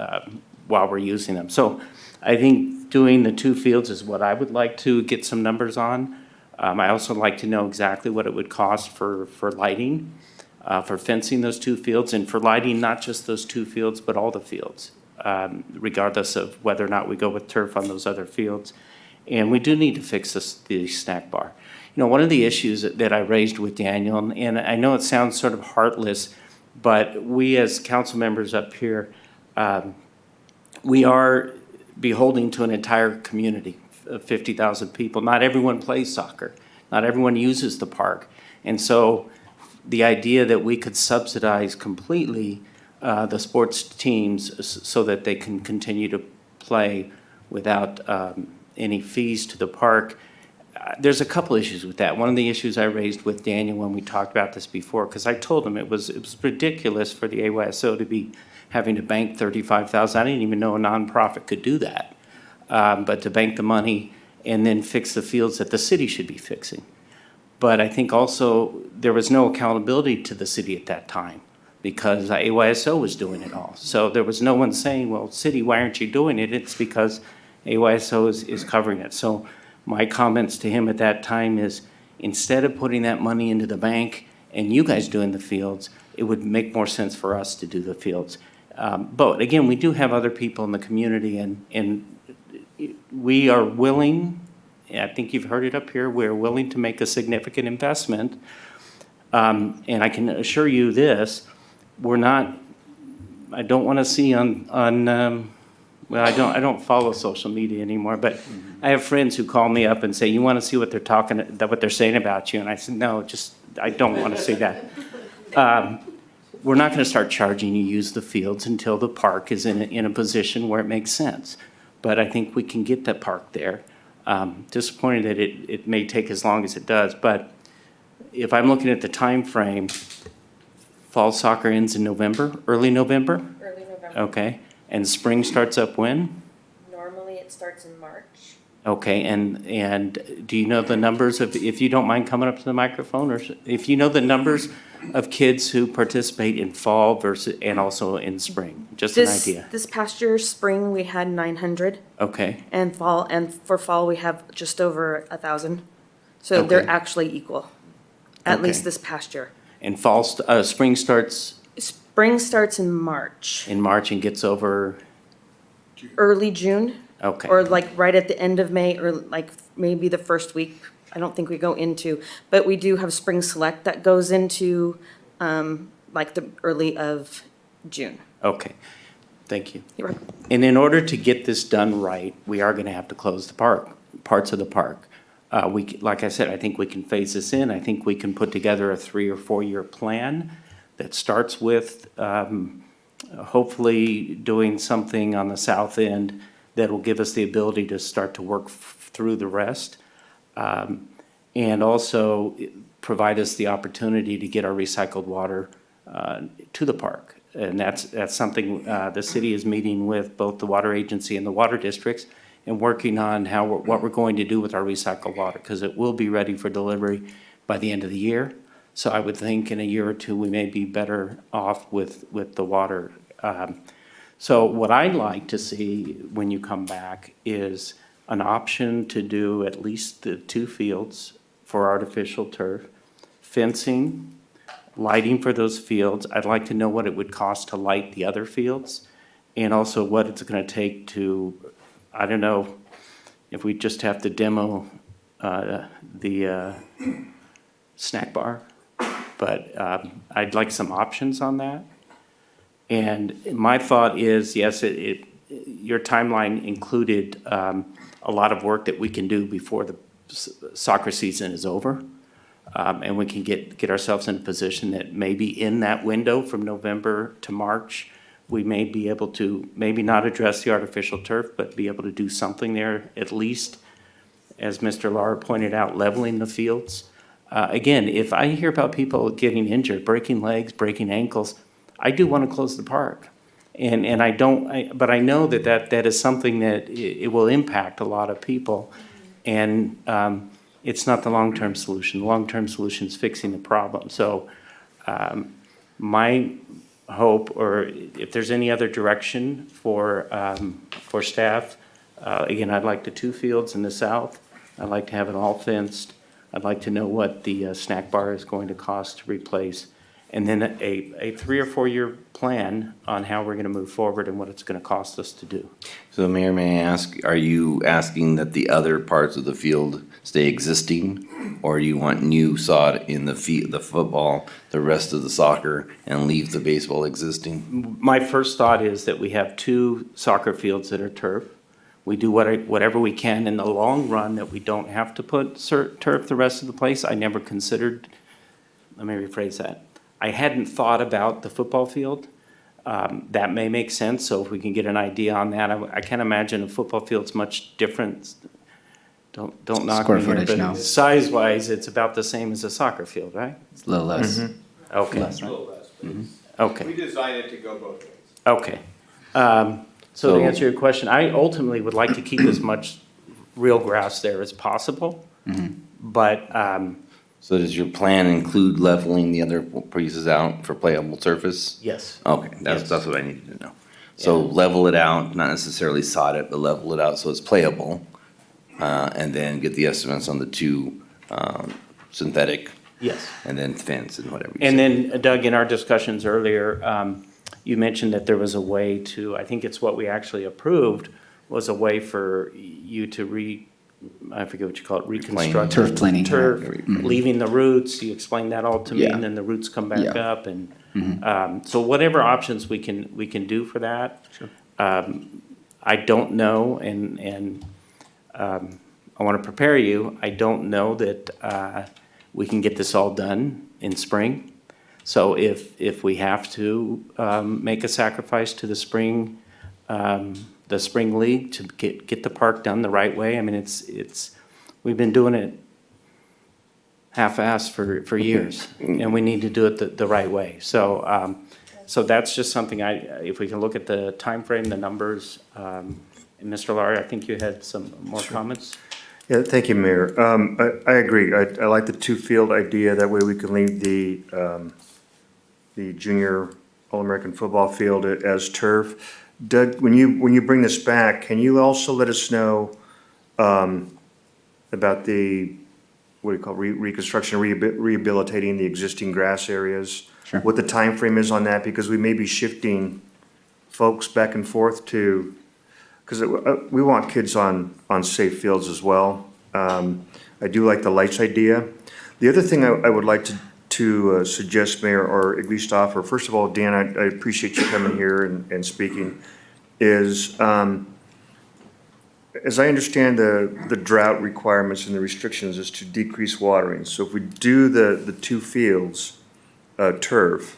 while we're using them. So I think doing the 2 fields is what I would like to get some numbers on. I also like to know exactly what it would cost for lighting, for fencing those 2 fields, and for lighting not just those 2 fields, but all the fields, regardless of whether or not we go with turf on those other fields. And we do need to fix the snack bar. One of the issues that I raised with Daniel, and I know it sounds sort of heartless, but we as council members up here, we are beholden to an entire community of 50,000 people. Not everyone plays soccer. Not everyone uses the park. And so the idea that we could subsidize completely the sports teams so that they can continue to play without any fees to the park, there's a couple issues with that. One of the issues I raised with Daniel when we talked about this before, because I told him it was ridiculous for the AYSO to be having to bank $35,000. I didn't even know a nonprofit could do that, but to bank the money and then fix the fields that the city should be fixing. But I think also there was no accountability to the city at that time, because AYSO was doing it all. So there was no one saying, well, city, why aren't you doing it? It's because AYSO is covering it. So my comments to him at that time is, instead of putting that money into the bank and you guys doing the fields, it would make more sense for us to do the fields. But again, we do have other people in the community, and we are willing, I think you've heard it up here, we're willing to make a significant investment. And I can assure you this, I don't want to see well, I don't follow social media anymore, but I have friends who call me up and say, you want to see what they're saying about you? And I said, no, I don't want to see that. We're not going to start charging you to use the fields until the park is in a position where it makes sense. But I think we can get that park there. Disappointed that it may take as long as it does, but if I'm looking at the time frame, fall soccer ends in November, early November? Early November. Okay, and spring starts up when? Normally it starts in March. Okay, and do you know the numbers of, if you don't mind coming up to the microphone, or if you know the numbers of kids who participate in fall versus, and also in spring, just an idea? This past year, spring, we had 900. Okay, And for fall, we have just over 1,000. So Okay. they're actually equal, at Okay. least this past year. and spring starts Spring starts in March, in March and gets over, early June. Okay. Or like right at the end of May, or like maybe the first week. I don't think we go into, but we do have Spring Select that goes into like the early of June. Okay, thank you. You're welcome. And in order to get this done right, we are gonna have to close the park, parts of the park. Like I said, I think we can phase this in. I think we can put together a 3 or 4 year plan that starts with, hopefully doing something on the south end that will give us the ability to start to work through the rest. And also provide us the opportunity to get our recycled water to the park. And that's something the city is meeting with both the water agency and the water districts and working on what we're going to do with our recycled water, because it will be ready for delivery by the end of the year. So I would think in a year or two, we may be better off with the water. So what I'd like to see when you come back is an option to do at least the 2 fields for artificial turf, fencing, lighting for those fields. I'd like to know what it would cost to light the other fields, and also what it's gonna take to, I don't know, if we just have to demo the snack bar, but I'd like some options on that. And my thought is, yes, your timeline included a lot of work that we can do before the soccer season is over. And we can get ourselves in a position that maybe in that window from November to March, we may be able to maybe not address the artificial turf, but be able to do something there, at least, as Mr. Lara pointed out, leveling the fields. Again, if I hear about people getting injured, breaking legs, breaking ankles, I do want to close the park. And I don't, but I know that is something that it will impact a lot of people. And it's not the long-term solution. The long-term solution is fixing the problem. So my hope, or if there's any other direction for staff, again, I'd like the 2 fields in the south. I'd like to have it all fenced. I'd like to know what the snack bar is going to cost to replace. And then a 3 or 4 year plan on how we're going to move forward and what it's going to cost us to do. So Mayor, may I ask, are you asking that the other parts of the field stay existing? Or you want new sod in the football, the rest of the soccer, and leave the baseball existing? My first thought is that we have 2 soccer fields that are turf. We do whatever we can in the long run that we don't have to put turf the rest of the place. I never considered, let me rephrase that. I hadn't thought about the football field. That may make sense, so if we can get an idea on that. I can't imagine a football field's much different. Don't knock Square me here, footage, but no. size-wise, it's about the same as a soccer field, right? It's a little less. Okay. Less, right? Okay. We designed it to go both ways. Okay. So to answer your question, I ultimately would like to keep as much real grass there as possible. But, So does your plan include leveling the other pieces out for playable surface? yes. Okay, that's what I needed to know. So level it out, not necessarily sod it, but level it out so it's playable. And then get the estimates on the 2 synthetic. Yes. And then fence and whatever. And then Doug, in our discussions earlier, you mentioned that there was a way to, I think it's what we actually approved, was a way for you to I forget what you call it, reconstruct. Turf planing. Turf, leaving the roots, you explained that all to me, Yeah. and then the roots come back Yeah. up, and, so whatever options we can do for that. I don't know, and, I want to prepare you, I don't know that, we can get this all done in spring. So if we have to, make a sacrifice to the spring league to get the park done the right way. I mean, we've been doing it half-assed for years, and we need to do it the right way. So, so that's just something if we can look at the time frame, the numbers, and Mr. Laurie, I think you had some more comments? Yeah, thank you, Mayor. I agree. I like the 2-field idea. That way we can leave the junior All-American football field as turf. Doug, when you bring this back, can you also let us know about the, what do you call it, reconstruction, rehabilitating the existing grass areas? Sure. What the time frame is on that, because we may be shifting folks back and forth to, because we want kids on safe fields as well. I do like the lights idea. The other thing I would like to suggest, Mayor, or at least offer, first of all, Dan, I appreciate you coming here and speaking, is, as I understand the drought requirements and the restrictions is to decrease watering. So if we do the two fields, turf,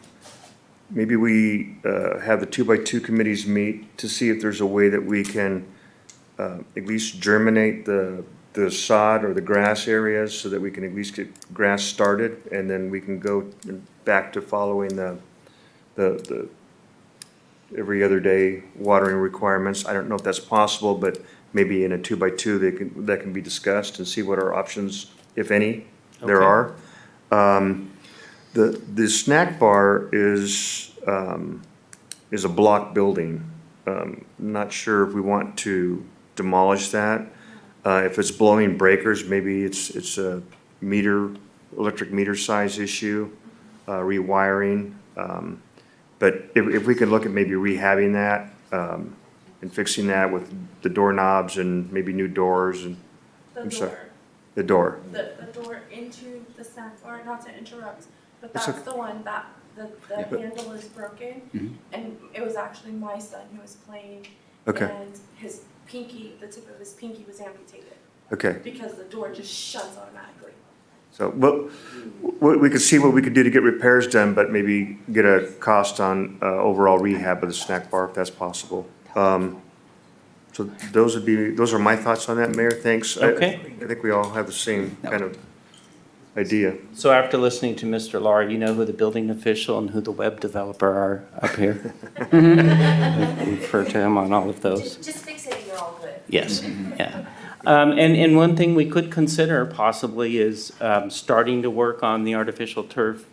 maybe we have the 2x2 committees meet to see if there's a way that we can at least germinate the sod or the grass areas so that we can at least get grass started, and then we can go back to following the every other day watering requirements. I don't know if that's possible, but maybe in a 2x2 that can be discussed and see what our options, if any, there are. The snack bar is a block building. Not sure if we want to demolish that. If it's blowing breakers, maybe it's a electric meter size issue, rewiring. But if we could look at maybe rehabbing that, and fixing that with the doorknobs and maybe new doors and. I'm sorry. The door. The door into the snack bar, not to interrupt, but It's that's okay. the one that the handle is broken. And it was actually my son who was playing. Okay. And his pinky, the tip of his pinky was amputated. Okay. Because the door just shuts automatically. So, well, we could see what we could do to get repairs done, but maybe get a cost on overall rehab of the snack bar if that's possible. So those are my thoughts on that, Mayor. Thanks. Okay. I think we all have the same kind of idea. So after listening to Mr. Lahr, you know who the building official and who the web developer are up here? I refer to him on all of those. Just fix it and you're all good. Yes, yeah. And one thing we could consider possibly is starting to work on the artificial turf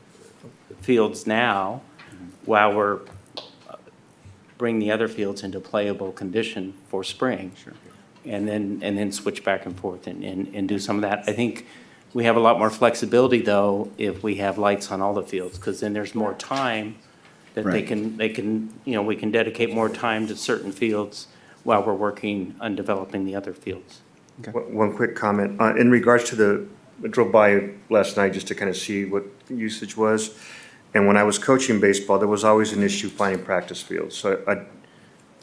fields now while we're bring the other fields into playable condition for spring. Sure. And then switch back and forth and do some of that. I think we have a lot more flexibility though if we have lights on all the fields, because then there's more time that they can, you know, we can dedicate more time to certain fields while we're working on developing the other fields. One quick comment. In regards to I drove by last night just to kind of see what the usage was. And when I was coaching baseball, there was always an issue finding practice fields. So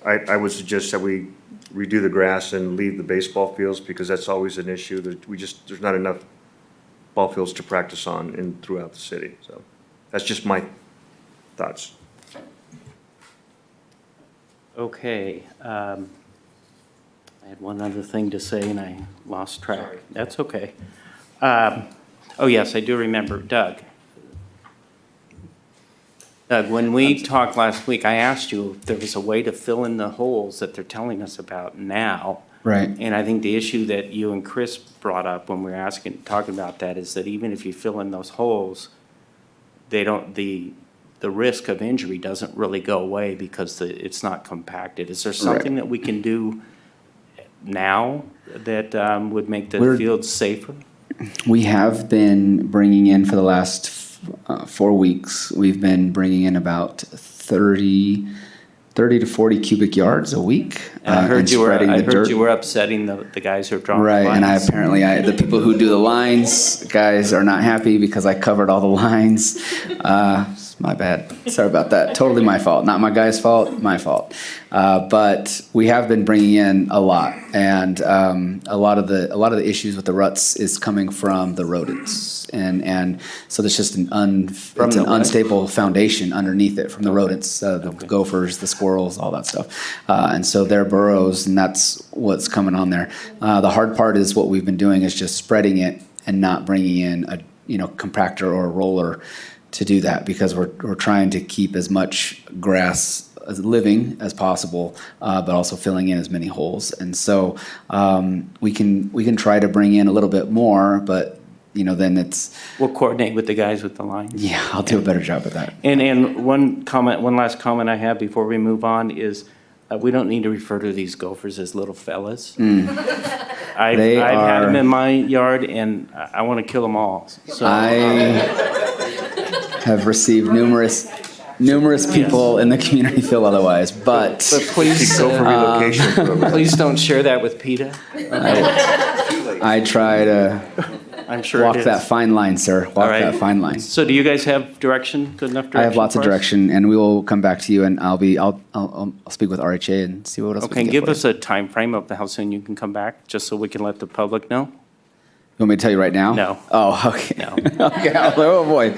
I would suggest that we redo the grass and leave the baseball fields because that's always an issue. There's not enough ball fields to practice on throughout the city. So that's just my thoughts. Okay. I had one other thing to say and I lost track. Sorry. That's okay. Oh, yes, I do remember. Doug, when we talked last week, I asked you if there was a way to fill in the holes that they're telling us about now. Right. And I think the issue that you and Chris brought up when we were talking about that is that even if you fill in those holes, the risk of injury doesn't really go away because it's not compacted. Is there something that we can do now that would make the fields safer? We have been bringing in for the last 4 weeks, we've been bringing in about 30 to 40 cubic yards a week. I heard you dirt. were upsetting the guys who are drawing the Right, lines. and the people who do the lines, guys are not happy because I covered all the lines. My bad. Sorry about that. Totally my fault. Not my guy's fault, my fault. But we have been bringing in a lot, and a lot of the issues with the ruts is coming from the rodents, and so there's just an unstable foundation underneath it from the rodents, the gophers, the squirrels, all that stuff, and so their burrows, and that's what's coming on there. The hard part is what we've been doing is just spreading it and not bringing in a compactor or a roller to do that, because we're trying to keep as much grass as living as possible, but also filling in as many holes. And so we can try to bring in a little bit more, but then we'll coordinate with the guys with the lines. Yeah, I'll do a better job of that. And one last comment I have before we move on is we don't need to refer to these gophers as little fellas. I've had them in my yard and I want to kill them all. So have received numerous people in the community feel otherwise, but please please don't share that with PETA. I try to I'm sure Walk it is. that fine line, sir. All Walk right. that fine line. So do you guys have direction, good enough direction I have lots of for us? direction, and we will come back to you, and I'll speak with RHA and see what else we Okay, can and get give for us a time frame of how soon you can come back, just so we can let the public know? You want me to tell you right now? No. Oh, okay. No. Okay, oh, boy.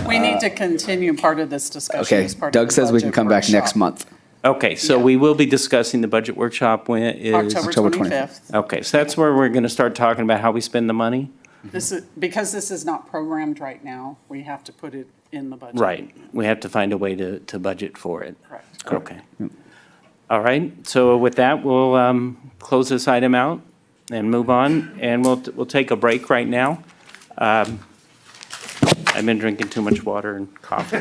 We need to continue part of this discussion Okay, as part of Doug the says we can budget come back next workshop. month. Okay, so we will be discussing the budget workshop when it is? October 25th. Okay, so that's where we're gonna start talking about how we spend the money? This is, because this is not programmed right now, we have to put it in the budget. Right, we have to find a way to budget for it. Correct. Okay. All right, so with that, we'll close this item out and move on, and we'll take a break right now. I've been drinking too much water and coffee.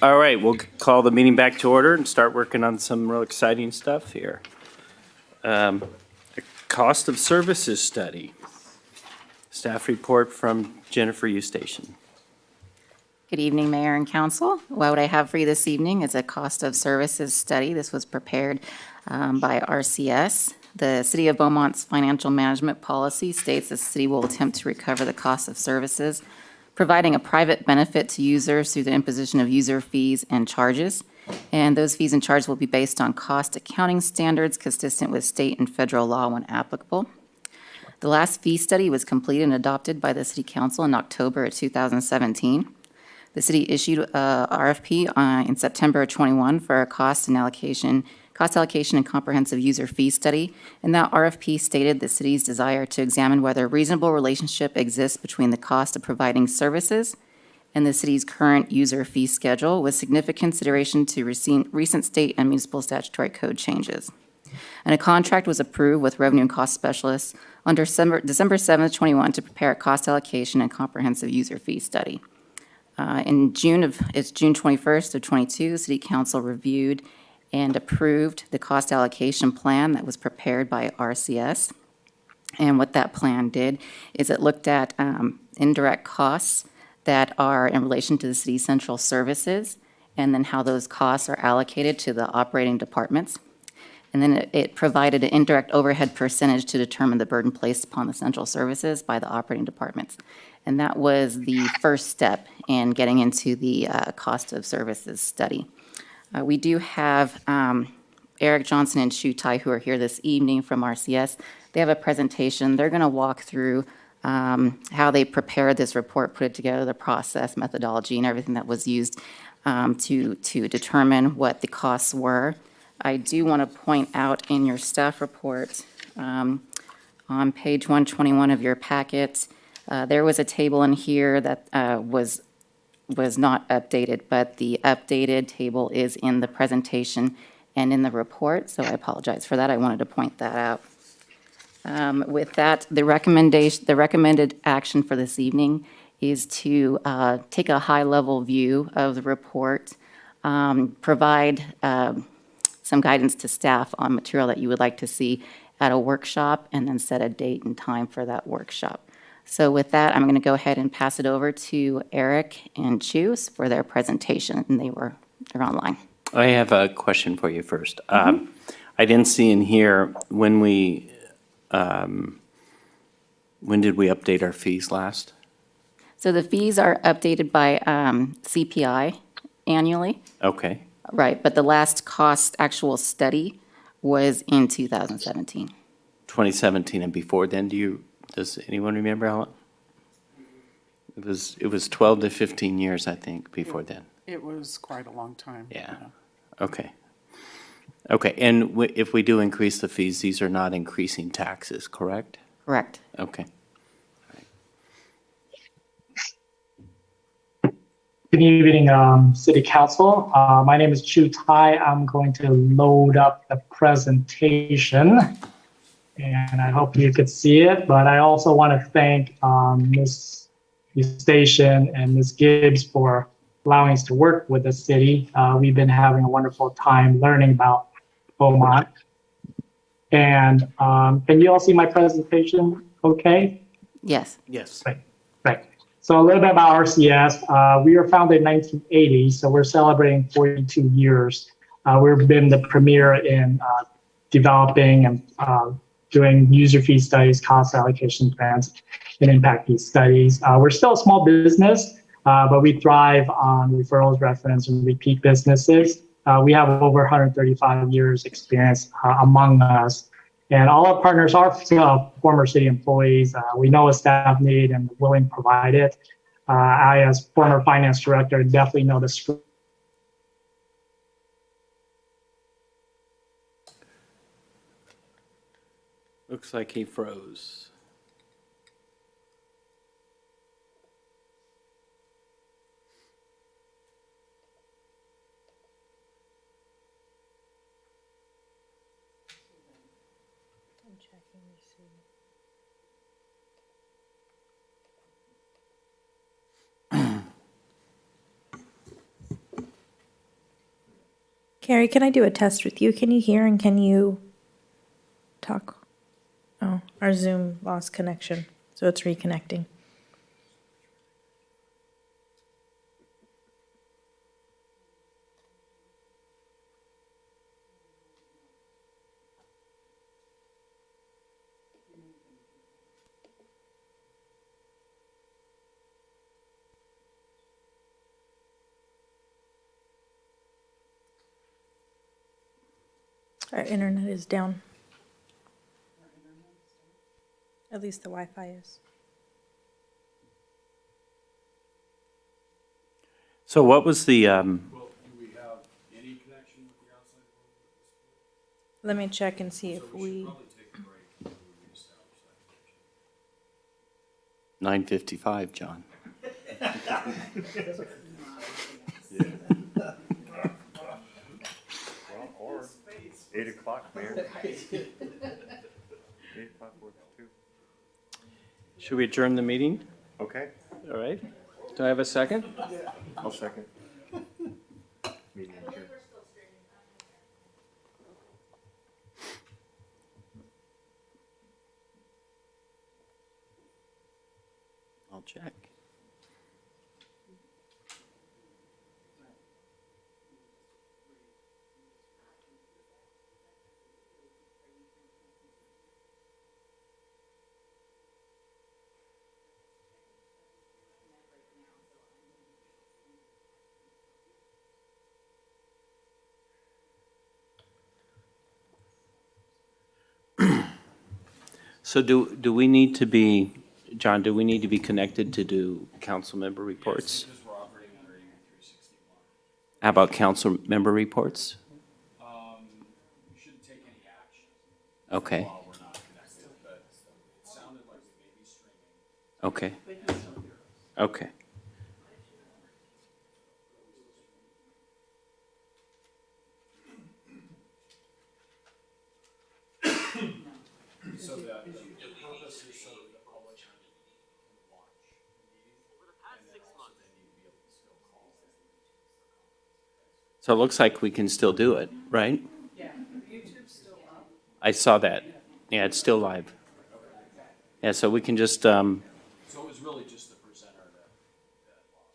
All right, we'll call the meeting back to order and start working on some real exciting stuff here. A Cost of services study. Staff report from Jennifer Eustachian. Good evening, Mayor and Council. What I have for you this evening is a cost of services study. This was prepared by RCS. The City of Beaumont's financial management policy states the city will attempt to recover the cost of services, providing a private benefit to users through the imposition of user fees and charges. And those fees and charges will be based on cost accounting standards consistent with state and federal law when applicable. The last fee study was completed and adopted by the City Council in October of 2017. The city issued a RFP in September of 21 for a cost allocation and comprehensive user fee study. And that RFP stated the city's desire to examine whether a reasonable relationship exists between the cost of providing services and the city's current user fee schedule, with significant consideration to recent state and municipal statutory code changes. And a contract was approved with revenue and cost specialists on December 7th, 21 to prepare a cost allocation and comprehensive user fee study. June 21st of 22, the City Council reviewed and approved the cost allocation plan that was prepared by RCS. And what that plan did is it looked at indirect costs that are in relation to the city's central services, and then how those costs are allocated to the operating departments. And then it provided an indirect overhead percentage to determine the burden placed upon the central services by the operating departments. And that was the first step in getting into the cost of services study. We do have Eric Johnson and Shu Tai, who are here this evening from RCS. They have a presentation. They're going to walk through how they prepared this report, put it together, the process, methodology, and everything that was used to determine what the costs were. I do want to point out in your staff report, on page 121 of your packet, there was a table in here that was not updated, but the updated table is in the presentation and in the report, so I apologize for that. I wanted to point that out. With that, the recommended action for this evening is to take a high-level view of the report, provide some guidance to staff on material that you would like to see at a workshop, and then set a date and time for that workshop. So with that, I'm going to go ahead and pass it over to Eric and Chu for their presentation, and they're online. I have a question for you first. I didn't see in here when did we update our fees last? So the fees are updated by CPI annually. Okay. Right, but the last cost actual study was in 2017. 2017 and before then, does anyone remember how long? It was 12 to 15 years, I think, before then. It was quite a long time. Yeah. Okay. Okay, and if we do increase the fees, these are not increasing taxes, correct? Correct. Okay. Good evening, City Council. My name is Chu Tai. I'm going to load up the presentation, and I hope you could see it. But I also want to thank Ms. Eustachian and Ms. Gibbs for allowing us to work with the city. We've been having a wonderful time learning about Beaumont. And can you all see my presentation okay? Yes. Yes. Right. So a little bit about RCS. We were founded in 1980, so we're celebrating 42 years. We've been the premier in developing and doing user fee studies, cost allocation plans, and impact fee studies. We're still a small business, but we thrive on referrals, reference, and repeat businesses. We have over 135 years experience among us. And all our partners are former city employees. We know a staff need and willing to provide it. I, as former finance director, definitely know the Looks like he froze. Carrie, can I do a test with you? Can you hear and can you talk? Oh, our Zoom lost connection, so it's reconnecting. Our internet is down. At least the Wi-Fi is. So what was the, Let me check and see if we, 9:55, John? 8 o'clock, Mayor. 8 o'clock works too. Should we adjourn the meeting? Okay, All right. Do I have a second? I'll second. Meeting adjourned. I'll check. So do we need to be, John, do we need to be connected to do council member reports? How about council member reports? You shouldn't take any action. Okay, While we're not connected, but it sounded like we may be streaming. okay. Okay. So the purpose is so that the public can watch the meeting. And then also they need to be able to still call. So it looks like we can still do it, right? Yeah, YouTube's still up. I saw that. Yeah, it's still live. Yeah, so we can just, So it was really just the presenter that lost.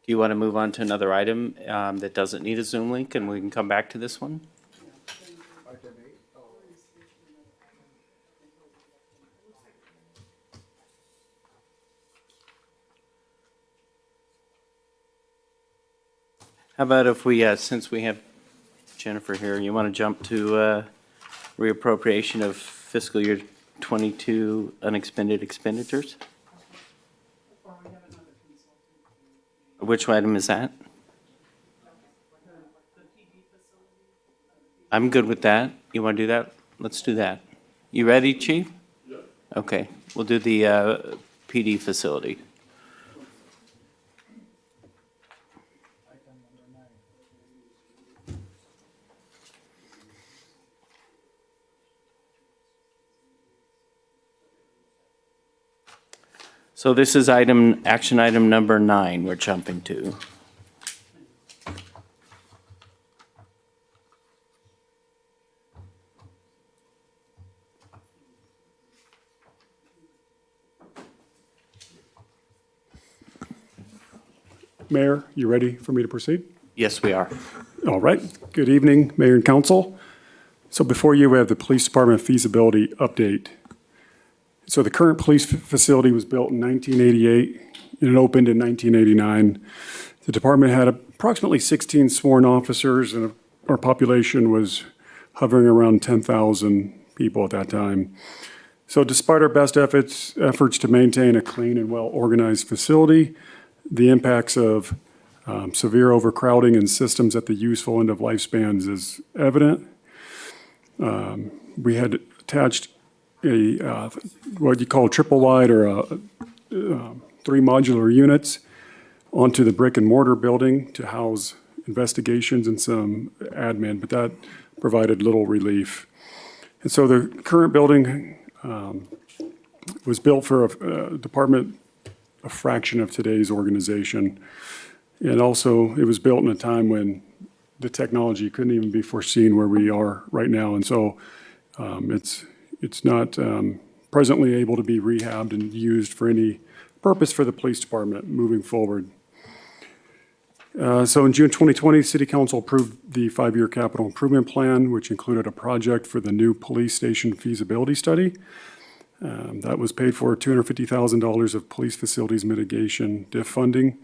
do you want to move on to another item that doesn't need a Zoom link and we can come back to this one? How about if we, since we have Jennifer here, you want to jump to reappropriation of fiscal year 22 unexpended expenditures? Which item is that? I'm good with that. You want to do that? Let's do that. You ready, Chief? Okay, we'll do the PD facility. So this is action item number 9 we're jumping to. Mayor, you ready for me to proceed? Yes, we are. All right. Good evening, Mayor and Council. So before you, we have the Police Department feasibility update. So the current police facility was built in 1988 and it opened in 1989. The department had approximately 16 sworn officers and our population was hovering around 10,000 people at that time. So despite our best efforts to maintain a clean and well-organized facility, the impacts of severe overcrowding in systems at the useful end of lifespans is evident. We had attached a what you call triple wide or 3 modular units onto the brick and mortar building to house investigations and some admin, but that provided little relief. And so the current building was built for a department, a fraction of today's organization. And also, it was built in a time when the technology couldn't even be foreseen where we are right now. And so it's not presently able to be rehabbed and used for any purpose for the police department moving forward. So in June 2020, City Council approved the 5-year capital improvement plan, which included a project for the new police station feasibility study. That was paid for $250,000 of police facilities mitigation DIF funding.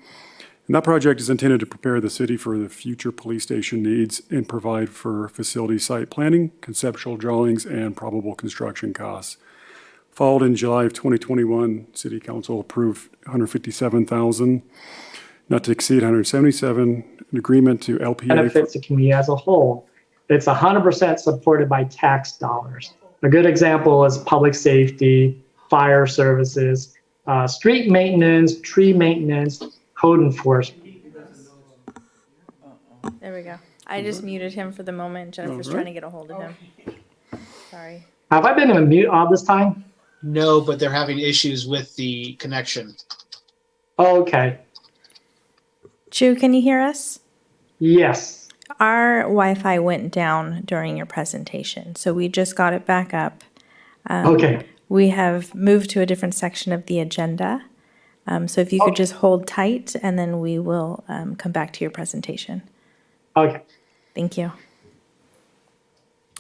And that project is intended to prepare the city for the future police station needs and provide for facility site planning, conceptual drawings, and probable construction costs. Followed in July of 2021, City Council approved $157,000, not to exceed $177,000, an agreement to LPA. Benefits the community as a whole. It's 100% supported by tax dollars. A good example is public safety, fire services, street maintenance, tree maintenance, code enforcement. There we go. I just muted him for the moment. Jennifer's trying to get a hold of him. Sorry. Have I been in a mute all this time? No, but they're having issues with the connection. Okay. Chu, can you hear us? Yes. Our Wi-Fi went down during your presentation, so we just got it back up. Okay. We have moved to a different section of the agenda. So if you could just hold tight, and then we will come back to your presentation. Okay. Thank you.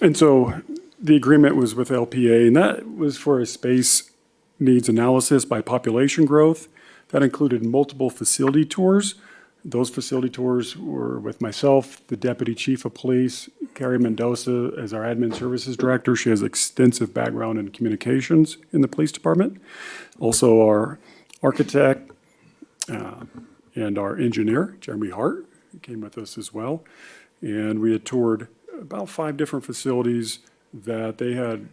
And so the agreement was with LPA, and that was for a space needs analysis by population growth. That included multiple facility tours. Those facility tours were with myself, the Deputy Chief of Police, Carrie Mendoza as our Admin Services Director. She has extensive background in communications in the police department. Also our architect and our engineer, Jeremy Hart, came with us as well. And we had toured about 5 different facilities that they had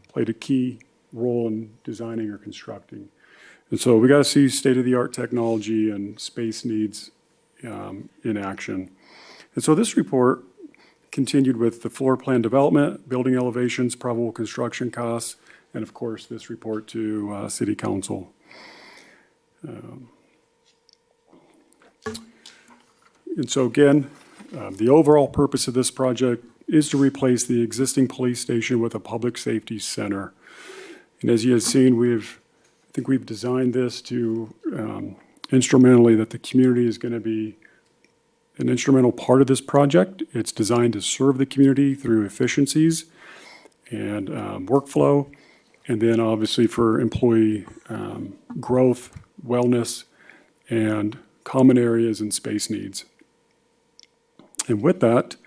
played a key role in designing or constructing. And so we got to see state-of-the-art technology and space needs in action. And so this report continued with the floor plan development, building elevations, probable construction costs, and of course, this report to City Council. And so again, the overall purpose of this project is to replace the existing police station with a public safety center. And as you have seen, I think we've designed this to instrumentally that the community is going to be an instrumental part of this project. It's designed to serve the community through efficiencies and workflow, and then obviously for employee growth, wellness, and common areas and space needs. And with that,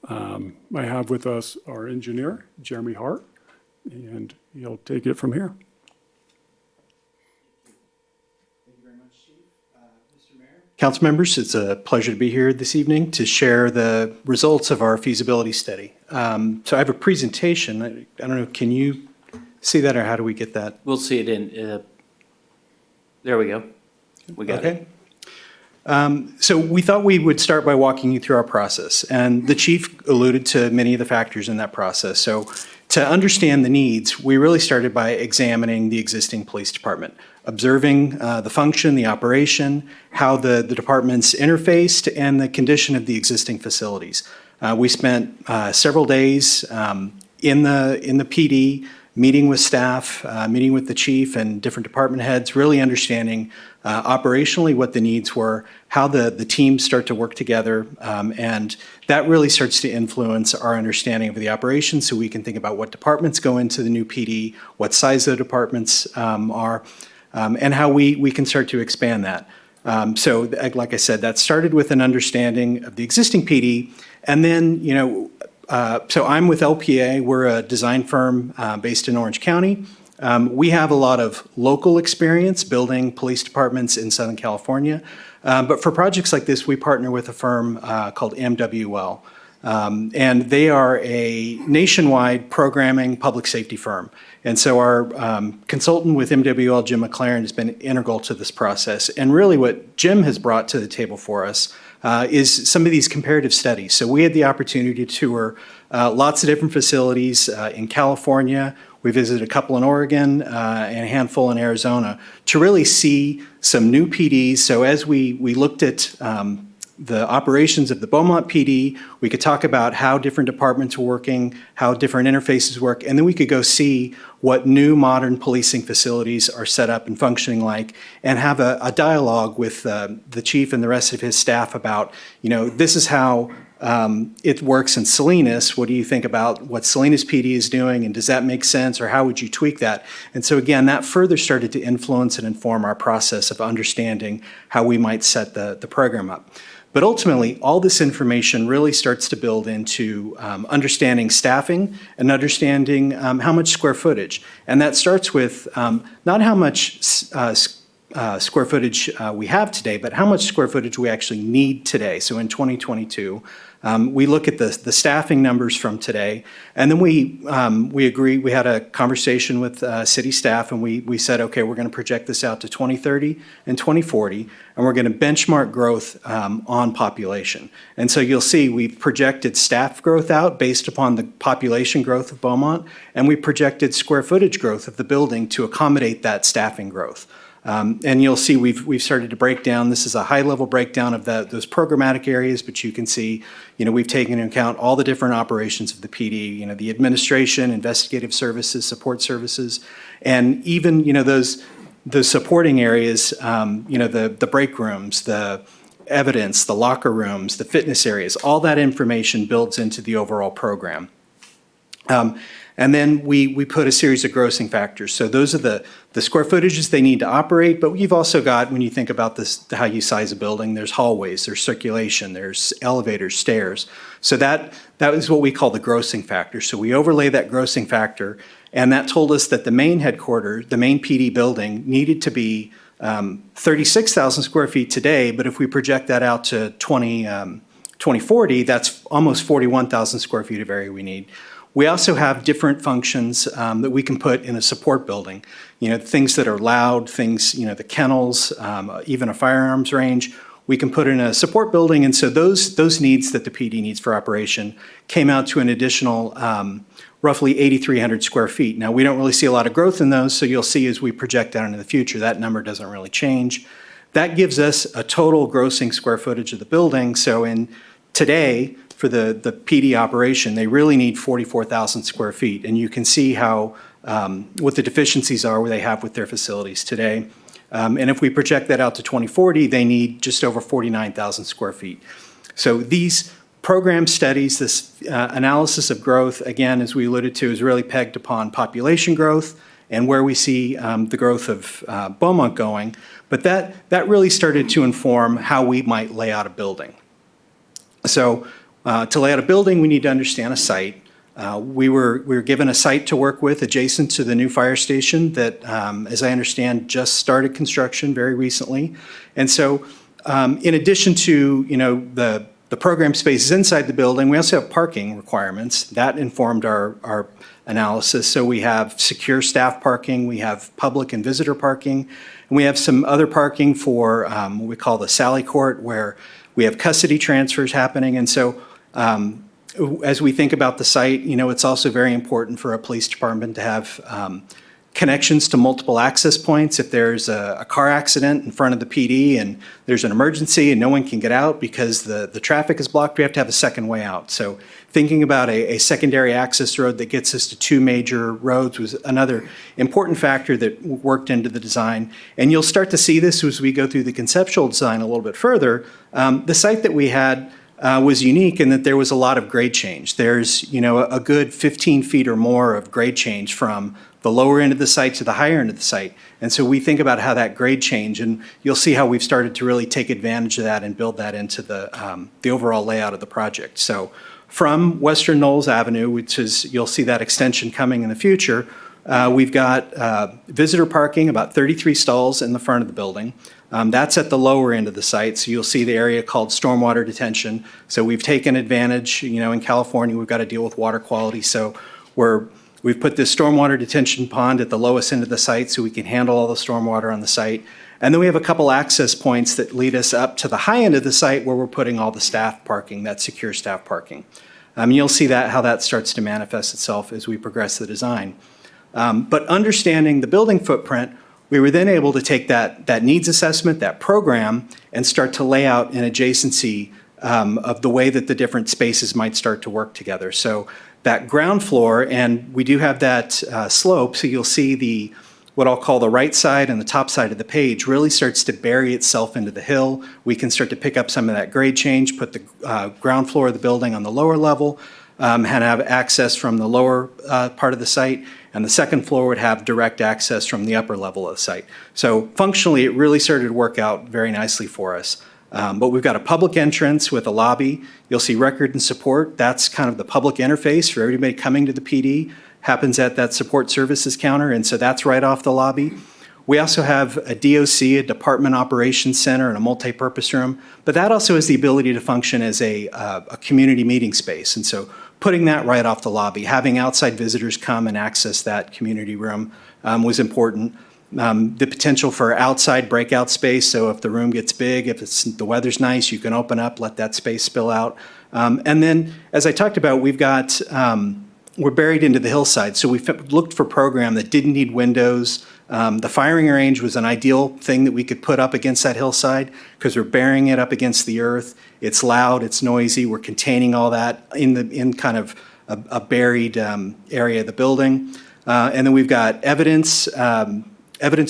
I have with us our engineer, Jeremy Hart, and he'll take it from here. Council members, it's a pleasure to be here this evening to share the results of our feasibility study. So I have a presentation. I don't know, can you see that or how do we get that? We'll see it in, there we go. We got it. Okay. So we thought we would start by walking you through our process. And the chief alluded to many of the factors in that process. So to understand the needs, we really started by examining the existing police department, observing the function, the operation, how the departments interfaced, and the condition of the existing facilities. We spent several days in the PD, meeting with staff, meeting with the chief and different department heads, really understanding operationally what the needs were, how the teams start to work together, and that really starts to influence our understanding of the operation so we can think about what departments go into the new PD, what size the departments are, and how we can start to expand that. So like I said, that started with an understanding of the existing PD, and then, so I'm with LPA. We're a design firm based in Orange County. We have a lot of local experience building police departments in Southern California. But for projects like this, we partner with a firm called MWL. And they are a nationwide programming public safety firm. And so our consultant with MWL, Jim McLaren, has been integral to this process. And really what Jim has brought to the table for us is some of these comparative studies. So we had the opportunity to tour lots of different facilities in California. We visited a couple in Oregon and a handful in Arizona to really see some new PDs. So as we looked at the operations of the Beaumont PD, we could talk about how different departments were working, how different interfaces work, and then we could go see what new modern policing facilities are set up and functioning like, and have a dialogue with the chief and the rest of his staff about, this is how it works in Salinas. What do you think about what Salinas PD is doing, and does that make sense, or how would you tweak that? And so again, that further started to influence and inform our process of understanding how we might set the program up. But ultimately, all this information really starts to build into understanding staffing and understanding how much square footage. And that starts with not how much square footage we have today, but how much square footage we actually need today. So in 2022, we look at the staffing numbers from today, and then we agree. We had a conversation with city staff, and we said, okay, we're going to project this out to 2030 and 2040, and we're going to benchmark growth on population. And so you'll see we've projected staff growth out based upon the population growth of Beaumont, and we projected square footage growth of the building to accommodate that staffing growth. And you'll see we've started to break down. This is a high-level breakdown of those programmatic areas, but you can see, we've taken into account all the different operations of the PD, the administration, investigative services, support services, and even, those supporting areas, the break rooms, the evidence, the locker rooms, the fitness areas, all that information builds into the overall program. And then we put a series of grossing factors. So those are the square footages they need to operate, but you've also got, when you think about this, how you size a building, there's hallways, there's circulation, there's elevators, stairs. So that is what we call the grossing factor. So we overlay that grossing factor, and that told us that the main headquarters, the main PD building, needed to be 36,000 square feet today, but if we project that out to 2040, that's almost 41,000 square feet of area we need. We also have different functions that we can put in a support building. Things that are loud, things, the kennels, even a firearms range, we can put in a support building. And so those needs that the PD needs for operation came out to an additional roughly 8,300 square feet. Now, we don't really see a lot of growth in those, so you'll see as we project out into the future, that number doesn't really change. That gives us a total grossing square footage of the building. So today, for the PD operation, they really need 44,000 square feet. And you can see how, what the deficiencies are they have with their facilities today. And if we project that out to 2040, they need just over 49,000 square feet. So these program studies, this analysis of growth, again, as we alluded to, is really pegged upon population growth and where we see the growth of Beaumont going. But that really started to inform how we might lay out a building. So to lay out a building, we need to understand a site. We were given a site to work with adjacent to the new fire station that, as I understand, just started construction very recently. And so in addition to, the program spaces inside the building, we also have parking requirements. That informed our analysis. So we have secure staff parking, we have public and visitor parking, and we have some other parking for what we call the Sally Court, where we have custody transfers happening. And so as we think about the site, it's also very important for a police department to have connections to multiple access points. If there's a car accident in front of the PD and there's an emergency and no one can get out because the traffic is blocked, we have to have a second way out. So thinking about a secondary access road that gets us to two major roads was another important factor that worked into the design. And you'll start to see this as we go through the conceptual design a little bit further. The site that we had was unique in that there was a lot of grade change. There's, a good 15 feet or more of grade change from the lower end of the site to the higher end of the site. And so we think about how that grade change, and you'll see how we've started to really take advantage of that and build that into the overall layout of the project. So from Western Knowles Avenue, which is, you'll see that extension coming in the future, we've got visitor parking, about 33 stalls in the front of the building. That's at the lower end of the site, so you'll see the area called stormwater detention. So we've taken advantage, in California, we've got to deal with water quality, so we've put this stormwater detention pond at the lowest end of the site so we can handle all the stormwater on the site. And then we have a couple access points that lead us up to the high end of the site where we're putting all the staff parking, that secure staff parking. You'll see how that starts to manifest itself as we progress the design. But understanding the building footprint, we were then able to take that needs assessment, that program, and start to lay out an adjacency of the way that the different spaces might start to work together. So that ground floor, and we do have that slope, so you'll see what I'll call the right side and the top side of the page really starts to bury itself into the hill. We can start to pick up some of that grade change, put the ground floor of the building on the lower level, and have access from the lower part of the site, and the second floor would have direct access from the upper level of the site. So functionally, it really started to work out very nicely for us. But we've got a public entrance with a lobby. You'll see record and support. That's kind of the public interface for everybody coming to the PD. Happens at that support services counter, and so that's right off the lobby. We also have a DOC, a Department Operations Center, and a multi-purpose room, but that also has the ability to function as a community meeting space. And so putting that right off the lobby, having outside visitors come and access that community room was important. The potential for outside breakout space, so if the room gets big, if the weather's nice, you can open up, let that space spill out. And then, as I talked about, we're buried into the hillside, so we looked for a program that didn't need windows. The firing range was an ideal thing that we could put up against that hillside because we're burying it up against the earth. It's loud, it's noisy, we're containing all that in kind of a buried area of the building. And then we've got evidence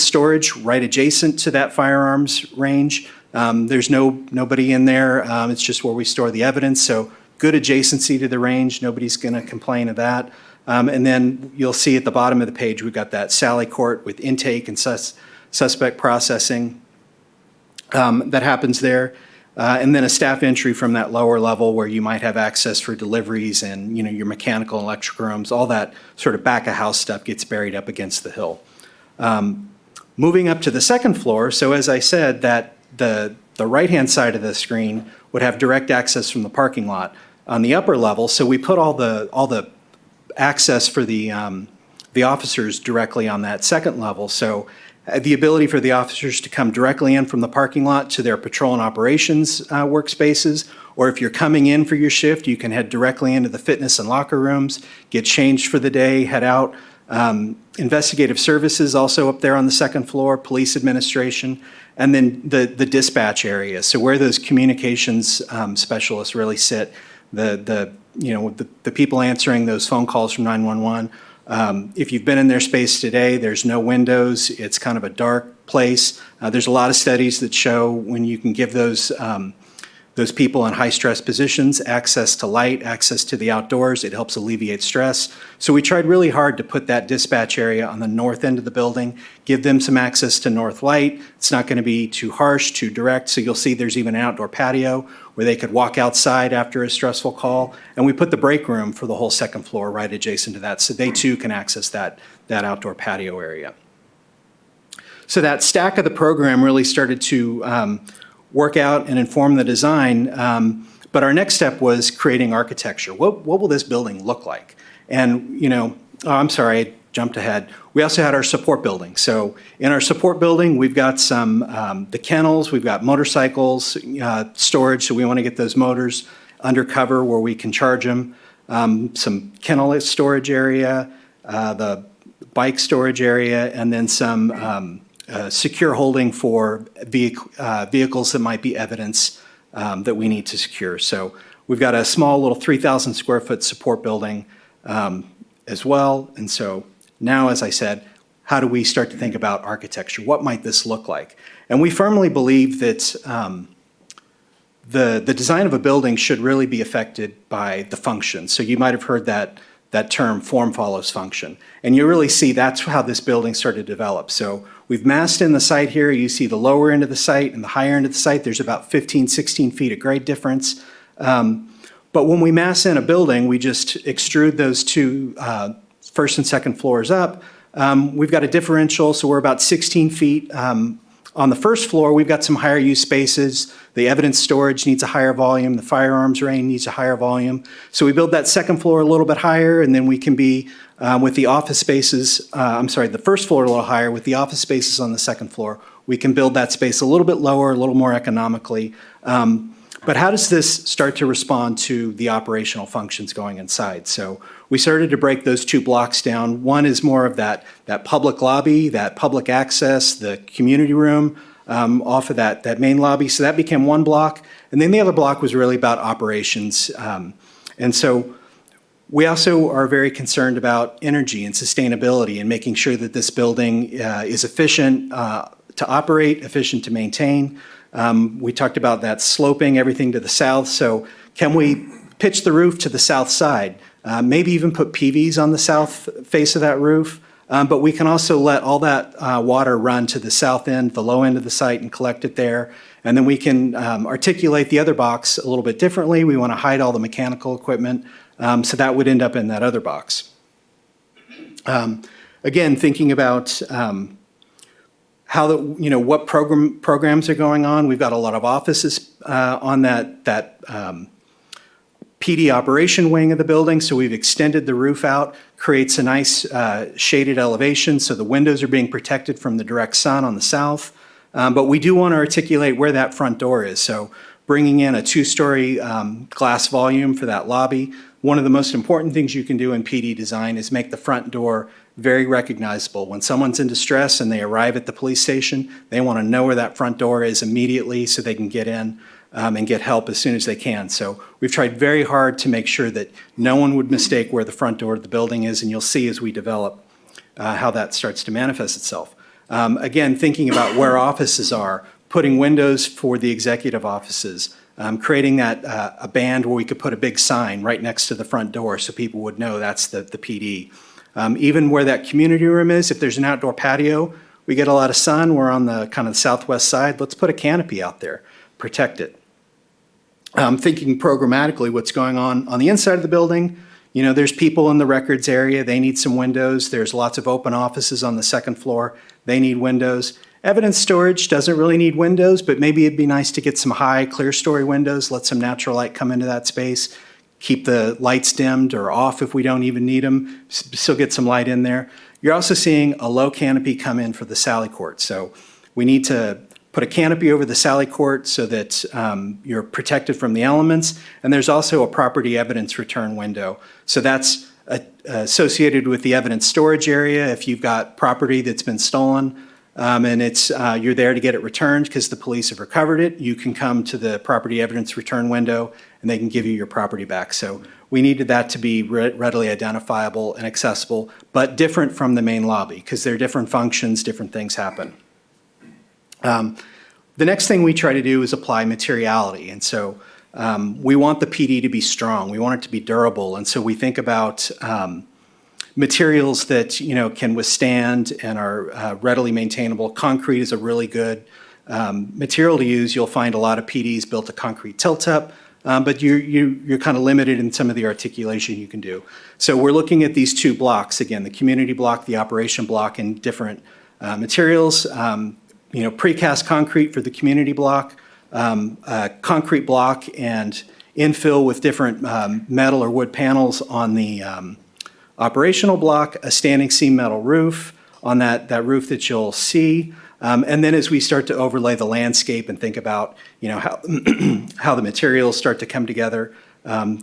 storage right adjacent to that firearms range. There's nobody in there. It's just where we store the evidence. So good adjacency to the range. Nobody's going to complain of that. And then you'll see at the bottom of the page, we've got that Sally Court with intake and suspect processing that happens there. And then a staff entry from that lower level where you might have access for deliveries and your mechanical and electrical rooms. All that sort of back of house stuff gets buried up against the hill. Moving up to the second floor, so as I said, that the right-hand side of the screen would have direct access from the parking lot on the upper level. So we put all the access for the officers directly on that second level. So the ability for the officers to come directly in from the parking lot to their patrol and operations workspaces, or if you're coming in for your shift, you can head directly into the fitness and locker rooms, get changed for the day, head out. Investigative services also up there on the second floor, police administration, and then the dispatch area. So where those communications specialists really sit, the people answering those phone calls from 911. If you've been in their space today, there's no windows. It's kind of a dark place. There's a lot of studies that show when you can give those people in high-stress positions access to light, access to the outdoors, it helps alleviate stress. So we tried really hard to put that dispatch area on the north end of the building, give them some access to north light. It's not going to be too harsh, too direct, so you'll see there's even an outdoor patio where they could walk outside after a stressful call. And we put the break room for the whole second floor right adjacent to that, so they too can access that outdoor patio area. So that stack of the program really started to work out and inform the design. But our next step was creating architecture. What will this building look like? And, I'm sorry, I jumped ahead. We also had our support building. So in our support building, we've got the kennels, we've got motorcycles, storage, so we want to get those motors under cover where we can charge them. Some kennel storage area, the bike storage area, and then some secure holding for vehicles that might be evidence that we need to secure. So we've got a small little 3,000 square foot support building as well. And so now, as I said, how do we start to think about architecture? What might this look like? And we firmly believe that the design of a building should really be affected by the function. So you might have heard that term, form follows function. And you really see that's how this building started to develop. So we've massed in the site here. You see the lower end of the site and the higher end of the site. There's about 15, 16 feet of grade difference. But when we mass in a building, we just extrude those two first and second floors up. We've got a differential, so we're about 16 feet. On the first floor, we've got some higher use spaces. The evidence storage needs a higher volume. The firearms range needs a higher volume. So we build that second floor a little bit higher, and then we can be with the office spaces, the first floor a little higher. With the office spaces on the second floor, we can build that space a little bit lower, a little more economically. But how does this start to respond to the operational functions going inside? So we started to break those two blocks down. One is more of that public lobby, that public access, the community room off of that main lobby. So that became one block. And then the other block was really about operations. And so we also are very concerned about energy and sustainability and making sure that this building is efficient to operate, efficient to maintain. We talked about that sloping everything to the south. So can we pitch the roof to the south side? Maybe even put PVs on the south face of that roof. But we can also let all that water run to the south end, the low end of the site, and collect it there. And then we can articulate the other box a little bit differently. We want to hide all the mechanical equipment. So that would end up in that other box. Again, thinking about how what programs are going on. We've got a lot of offices on that PD operation wing of the building, so we've extended the roof out, creates a nice shaded elevation, so the windows are being protected from the direct sun on the south. But we do want to articulate where that front door is, so bringing in a two-story glass volume for that lobby. One of the most important things you can do in PD design is make the front door very recognizable. When someone's in distress and they arrive at the police station, they want to know where that front door is immediately so they can get in and get help as soon as they can. So we've tried very hard to make sure that no one would mistake where the front door of the building is, and you'll see as we develop how that starts to manifest itself. Again, thinking about where offices are, putting windows for the executive offices, creating that a band where we could put a big sign right next to the front door so people would know that's the PD. Even where that community room is, if there's an outdoor patio, we get a lot of sun, we're on the kind of southwest side, let's put a canopy out there, protect it. Thinking programmatically what's going on the inside of the building, there's people in the records area, they need some windows, there's lots of open offices on the second floor, they need windows. Evidence storage doesn't really need windows, but maybe it'd be nice to get some high clear story windows, let some natural light come into that space, keep the lights dimmed or off if we don't even need them, still get some light in there. You're also seeing a low canopy come in for the Sally Court. So we need to put a canopy over the Sally Court so that you're protected from the elements. And there's also a property evidence return window. So that's associated with the evidence storage area. If you've got property that's been stolen, and you're there to get it returned because the police have recovered it, you can come to the property evidence return window and they can give you your property back. So we needed that to be readily identifiable and accessible, but different from the main lobby because they're different functions, different things happen. The next thing we try to do is apply materiality. And so we want the PD to be strong. We want it to be durable. And so we think about materials that can withstand and are readily maintainable. Concrete is a really good material to use. You'll find a lot of PDs built to concrete tilt-up, but you're kind of limited in some of the articulation you can do. So we're looking at these two blocks, again, the community block, the operation block, and different materials. Precast concrete for the community block, concrete block, and infill with different metal or wood panels on the operational block, a standing seam metal roof on that roof that you'll see. And then as we start to overlay the landscape and think about, how the materials start to come together,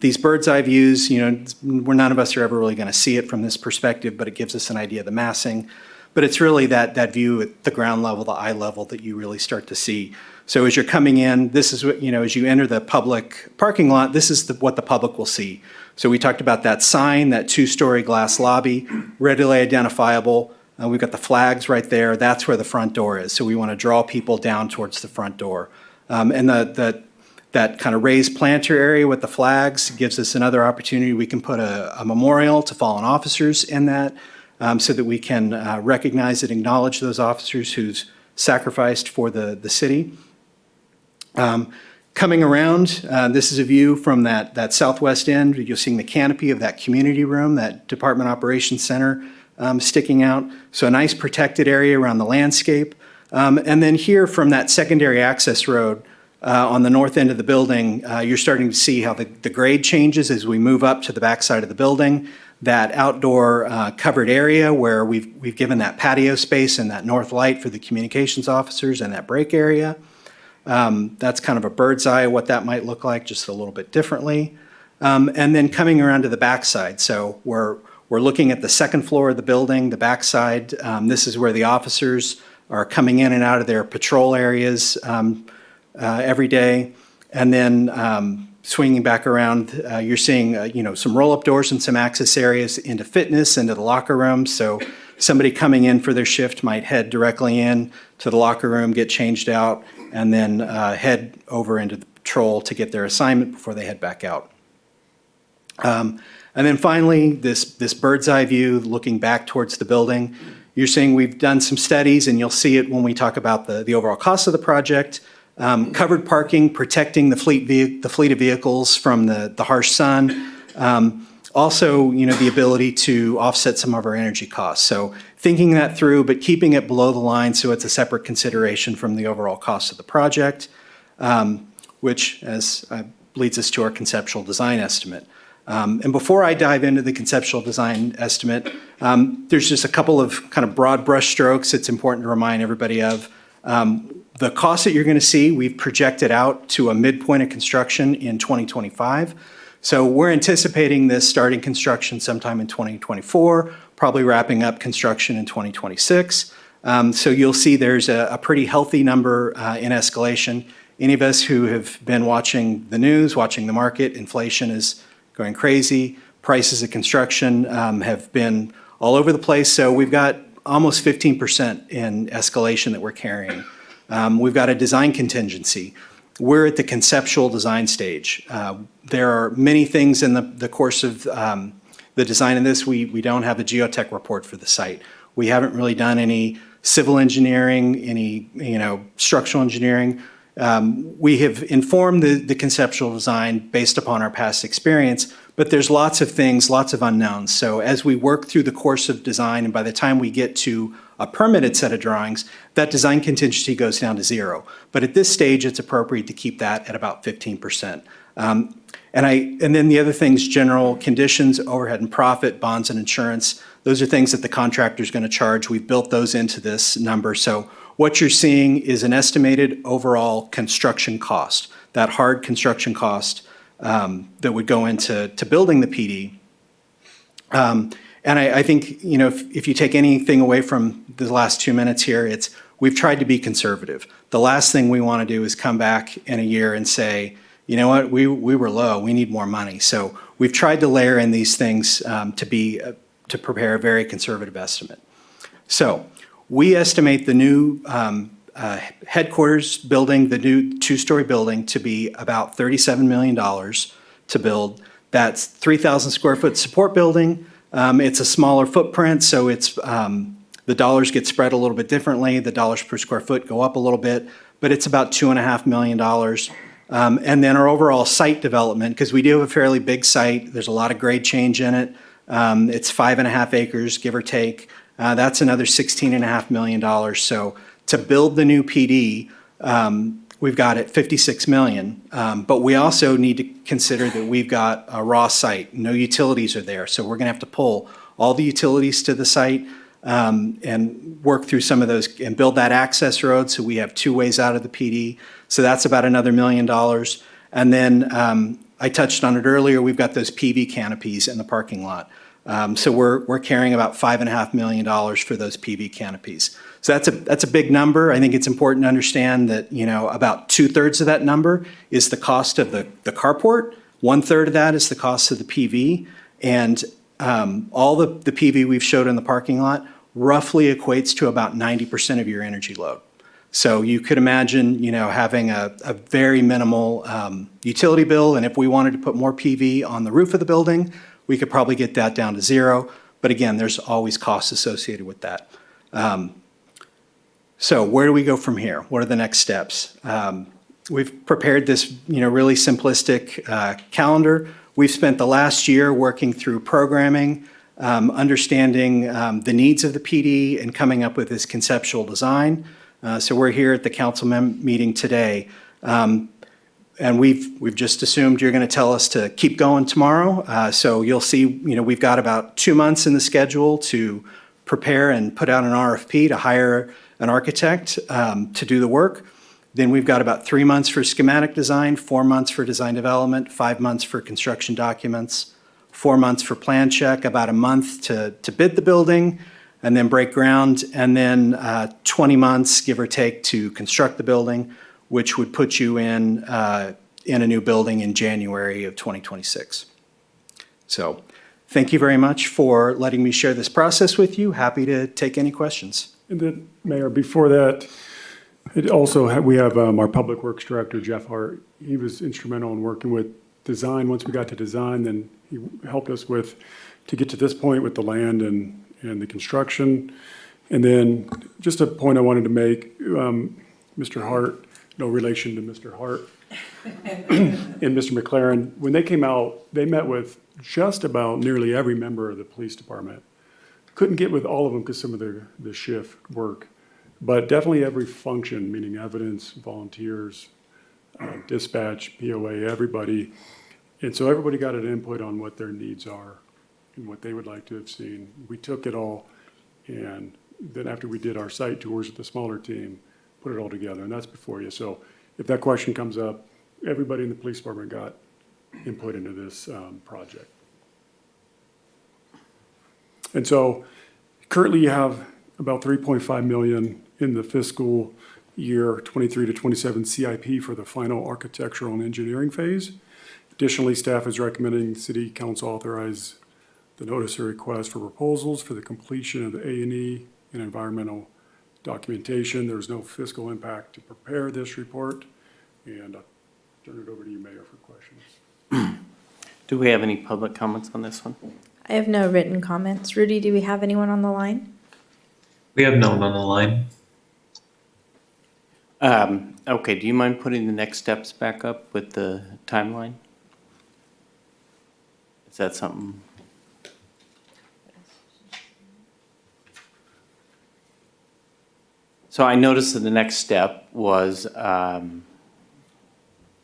these bird's eye views, none of us are ever really going to see it from this perspective, but it gives us an idea of the massing. But it's really that view at the ground level, the eye level that you really start to see. So as you're coming in, this is what, as you enter the public parking lot, this is what the public will see. So we talked about that sign, that two-story glass lobby, readily identifiable. We've got the flags right there. That's where the front door is. So we want to draw people down towards the front door. And that kind of raised planter area with the flags gives us another opportunity. We can put a memorial to fallen officers in that so that we can recognize and acknowledge those officers who's sacrificed for the city. Coming around, this is a view from that southwest end. You're seeing the canopy of that community room, that Department Operations Center sticking out. So a nice protected area around the landscape. And then here from that secondary access road on the north end of the building, you're starting to see how the grade changes as we move up to the backside of the building. That outdoor covered area where we've given that patio space and that north light for the communications officers and that break area. That's kind of a bird's eye of what that might look like, just a little bit differently. And then coming around to the backside. So we're looking at the second floor of the building, the backside. This is where the officers are coming in and out of their patrol areas every day. And then swinging back around, you're seeing some roll-up doors and some access areas into fitness, into the locker room. So somebody coming in for their shift might head directly in to the locker room, get changed out, and then head over into the patrol to get their assignment before they head back out. And then finally, this bird's eye view looking back towards the building. You're seeing we've done some studies, and you'll see it when we talk about the overall cost of the project. Covered parking, protecting the fleet of vehicles from the harsh sun. Also, the ability to offset some of our energy costs. So thinking that through, but keeping it below the line so it's a separate consideration from the overall cost of the project, which leads us to our conceptual design estimate. And before I dive into the conceptual design estimate, there's just a couple of kind of broad brush strokes it's important to remind everybody of. The cost that you're going to see, we've projected out to a midpoint of construction in 2025. So we're anticipating this starting construction sometime in 2024, probably wrapping up construction in 2026. So you'll see there's a pretty healthy number in escalation. Any of us who have been watching the news, watching the market, inflation is going crazy. Prices of construction have been all over the place. So we've got almost 15% in escalation that we're carrying. We've got a design contingency. We're at the conceptual design stage. There are many things in the course of the design of this. We don't have a geotech report for the site. We haven't really done any civil engineering, any structural engineering. We have informed the conceptual design based upon our past experience, but there's lots of things, lots of unknowns. So as we work through the course of design, and by the time we get to a permitted set of drawings, that design contingency goes down to zero. But at this stage, it's appropriate to keep that at about 15%. And then the other things, general conditions, overhead and profit, bonds and insurance, those are things that the contractor is going to charge. We've built those into this number. So what you're seeing is an estimated overall construction cost, that hard construction cost that would go into building the PD. And I think, if you take anything away from the last 2 minutes here, we've tried to be conservative. The last thing we want to do is come back in a year and say, you know what, we were low, we need more money. So we've tried to layer in these things to prepare a very conservative estimate. So we estimate the new headquarters building, the new two-story building, to be about $37 million to build. That's 3,000 square foot support building. It's a smaller footprint, so the dollars get spread a little bit differently. The dollars per square foot go up a little bit, but it's about $2.5 million. And then our overall site development, because we do have a fairly big site, there's a lot of grade change in it. It's 5.5 acres, give or take. That's another $16.5 million. So to build the new PD, we've got it $56 million. But we also need to consider that we've got a raw site. No utilities are there. So we're going to have to pull all the utilities to the site and work through some of those and build that access road. So we have two ways out of the PD. So that's about another $1 million. And then I touched on it earlier. We've got those PV canopies in the parking lot. So we're carrying about $5.5 million for those PV canopies. So that's a big number. I think it's important to understand that about 2/3 of that number is the cost of the carport. 1/3 of that is the cost of the PV, and all the PV we've showed in the parking lot roughly equates to about 90% of your energy load. So you could imagine having a very minimal utility bill, and if we wanted to put more PV on the roof of the building, we could probably get that down to zero. But again, there's always costs associated with that. So where do we go from here? What are the next steps? We've prepared this, really simplistic calendar. We've spent the last year working through programming, understanding the needs of the PD, and coming up with this conceptual design. So we're here at the council meeting today. And we've just assumed you're going to tell us to keep going tomorrow. So you'll see, we've got about 2 months in the schedule to prepare and put out an RFP to hire an architect to do the work. Then we've got about 3 months for schematic design, 4 months for design development, 5 months for construction documents, 4 months for plan check, about a month to bid the building, and then break ground, and then 20 months, give or take, to construct the building, which would put you in a new building in January of 2026. So thank you very much for letting me share this process with you. Happy to take any questions. And then, Mayor, before that, it also, we have our Public Works Director, Jeff Hart. He was instrumental in working with design. Once we got to design, then he helped us to get to this point with the land and the construction. And then just a point I wanted to make, Mr. Hart, no relation to Mr. Hart and Mr. McLaren, when they came out, they met with just about nearly every member of the police department. Couldn't get with all of them because some of the shift work, but definitely every function, meaning evidence, volunteers, dispatch, POA, everybody. And so everybody got an input on what their needs are and what they would like to have seen. We took it all, and then after we did our site tours with the smaller team, put it all together, and that's before you. So if that question comes up, everybody in the police department got input into this project. And so currently you have about 3.5 million in the fiscal year 23 to 27 CIP for the final architectural and engineering phase. Additionally, staff is recommending City Council authorize the notice of request for proposals for the completion of the A&E and environmental documentation. There's no fiscal impact to prepare this report. And I'll turn it over to you, Mayor, for questions. Do we have any public comments on this one? I have no written comments. Rudy, do we have anyone on the line? We have no one on the line. Okay, do you mind putting the next steps back up with the timeline? Is that something? So I noticed that the next step was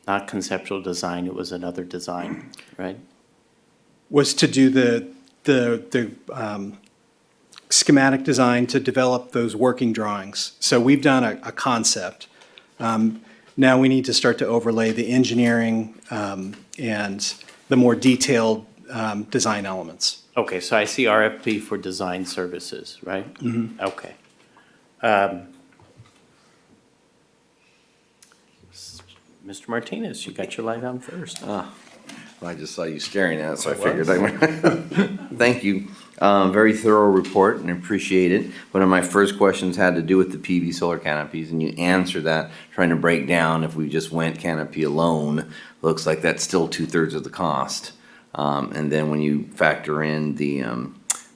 not conceptual design, it was another design, right? Was to do the schematic design to develop those working drawings. So we've done a concept. Now we need to start to overlay the engineering and the more detailed design elements. Okay, so I see RFP for design services, right? Mhm. Okay. Mr. Martinez, you got your light on first. I just saw you staring at it, so I figured I would. Thank you. Very thorough report and appreciate it. One of my first questions had to do with the PV solar canopies, and you answered that, trying to break down if we just went canopy alone. Looks like that's still 2/3 of the cost. And then when you factor in the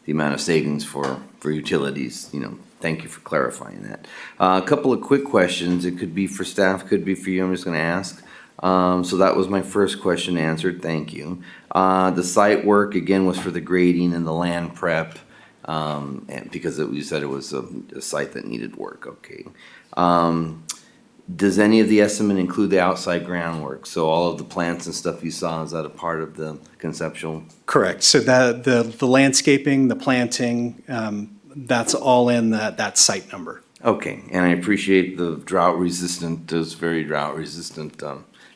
amount of savings for utilities, thank you for clarifying that. A couple of quick questions. It could be for staff, could be for you. I'm just going to ask. So that was my first question answered. Thank you. The site work, again, was for the grading and the land prep, and because you said it was a site that needed work. Okay. Does any of the estimate include the outside groundwork? So all of the plants and stuff you saw, is that a part of the conceptual? Correct. So the landscaping, the planting, that's all in that site number. Okay, and I appreciate the those very drought resistant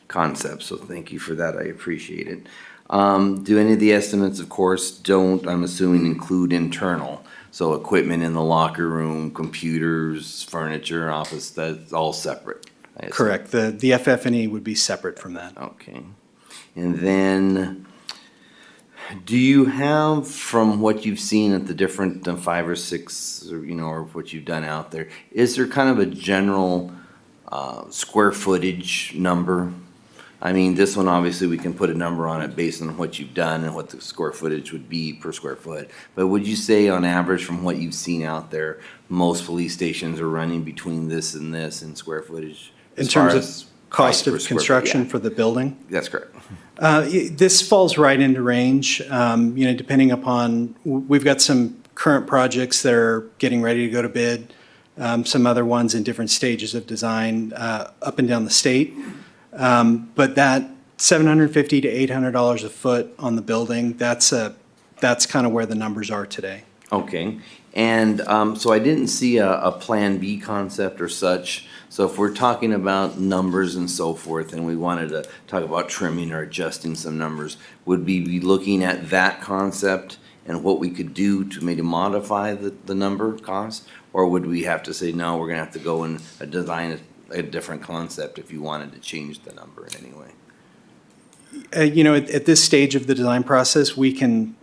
concepts, so thank you for that, I appreciate it. Do any of the estimates, of course, I'm assuming, include internal? So equipment in the locker room, computers, furniture, office, that's all separate? I assume. Correct. The FF&E would be separate from that. Okay. And then, do you have, from what you've seen at the different 5 or 6, or what you've done out there, is there kind of a general square footage number? I mean, this one, obviously, we can put a number on it based on what you've done and what the square footage would be per square foot. But would you say, on average, from what you've seen out there, most police stations are running between this and this in square footage? In terms of cost of construction for the building? That's correct. This falls right into range, depending upon, we've got some current projects that are getting ready to go to bid, some other ones in different stages of design up and down the state. But that $750 to $800 a foot on the building, that's kind of where the numbers are today. Okay, and so I didn't see a Plan B concept or such. So if we're talking about numbers and so forth, and we wanted to talk about trimming or adjusting some numbers, would we be looking at that concept and what we could do to maybe modify the number cost? Or would we have to say, no, we're gonna have to go and design a different concept if you wanted to change the number in any way? You know, at this stage of the design process, we can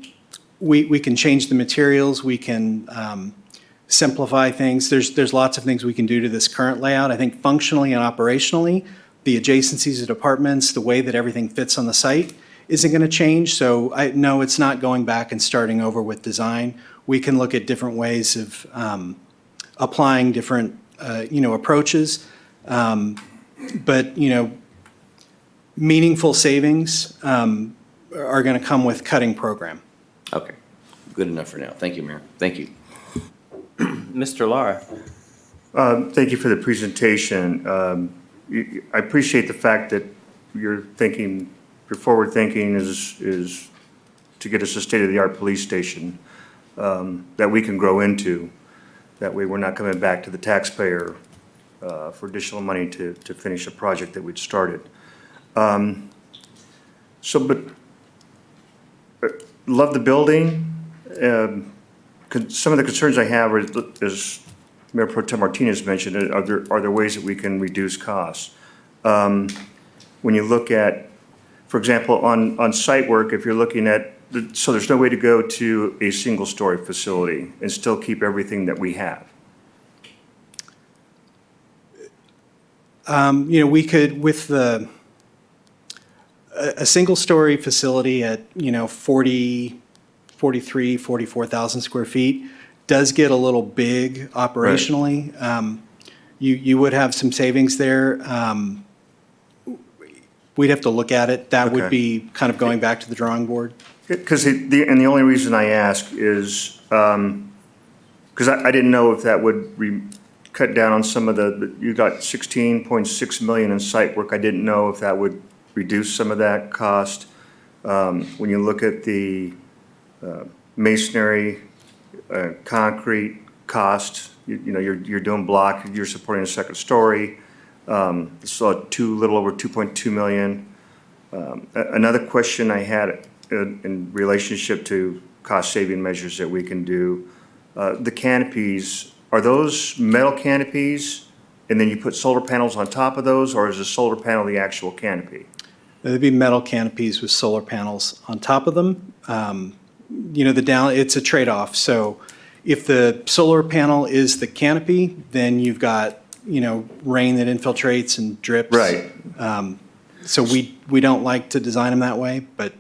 change the materials, we can simplify things. There's lots of things we can do to this current layout. I think functionally and operationally, the adjacencies of departments, the way that everything fits on the site isn't going to change. So no, it's not going back and starting over with design. We can look at different ways of applying different, approaches. But, meaningful savings are going to come with cutting program. Okay, good enough for now. Thank you, Mayor. Thank you. Mr. Lara. Thank you for the presentation. I appreciate the fact that your forward thinking is to get us a state-of-the-art police station that we can grow into. That way we're not coming back to the taxpayer for additional money to finish a project that we'd started. But love the building. Some of the concerns I have are, as Mayor Pro Tem Martinez mentioned, are there ways that we can reduce costs? When you look at, for example, on site work, if you're looking at, so there's no way to go to a single-story facility and still keep everything that we have. We could, with a single-story facility at, 44,000 square feet does get a little big operationally. You would have some savings there. We'd have to look at it. That would be kind of going back to the drawing board. Because the only reason I ask is, because I didn't know if that would cut down on some of you got 16.6 million in site work. I didn't know if that would reduce some of that cost. When you look at the masonry, concrete cost, you're doing block, you're supporting a second story. So little over 2.2 million. Another question I had in relationship to cost saving measures that we can do, the canopies, are those metal canopies and then you put solar panels on top of those, or is the solar panel the actual canopy? There'd be metal canopies with solar panels on top of them. It's a trade-off. So if the solar panel is the canopy, then you've got, rain that infiltrates and drips. Right. So we don't like to design them that way, but.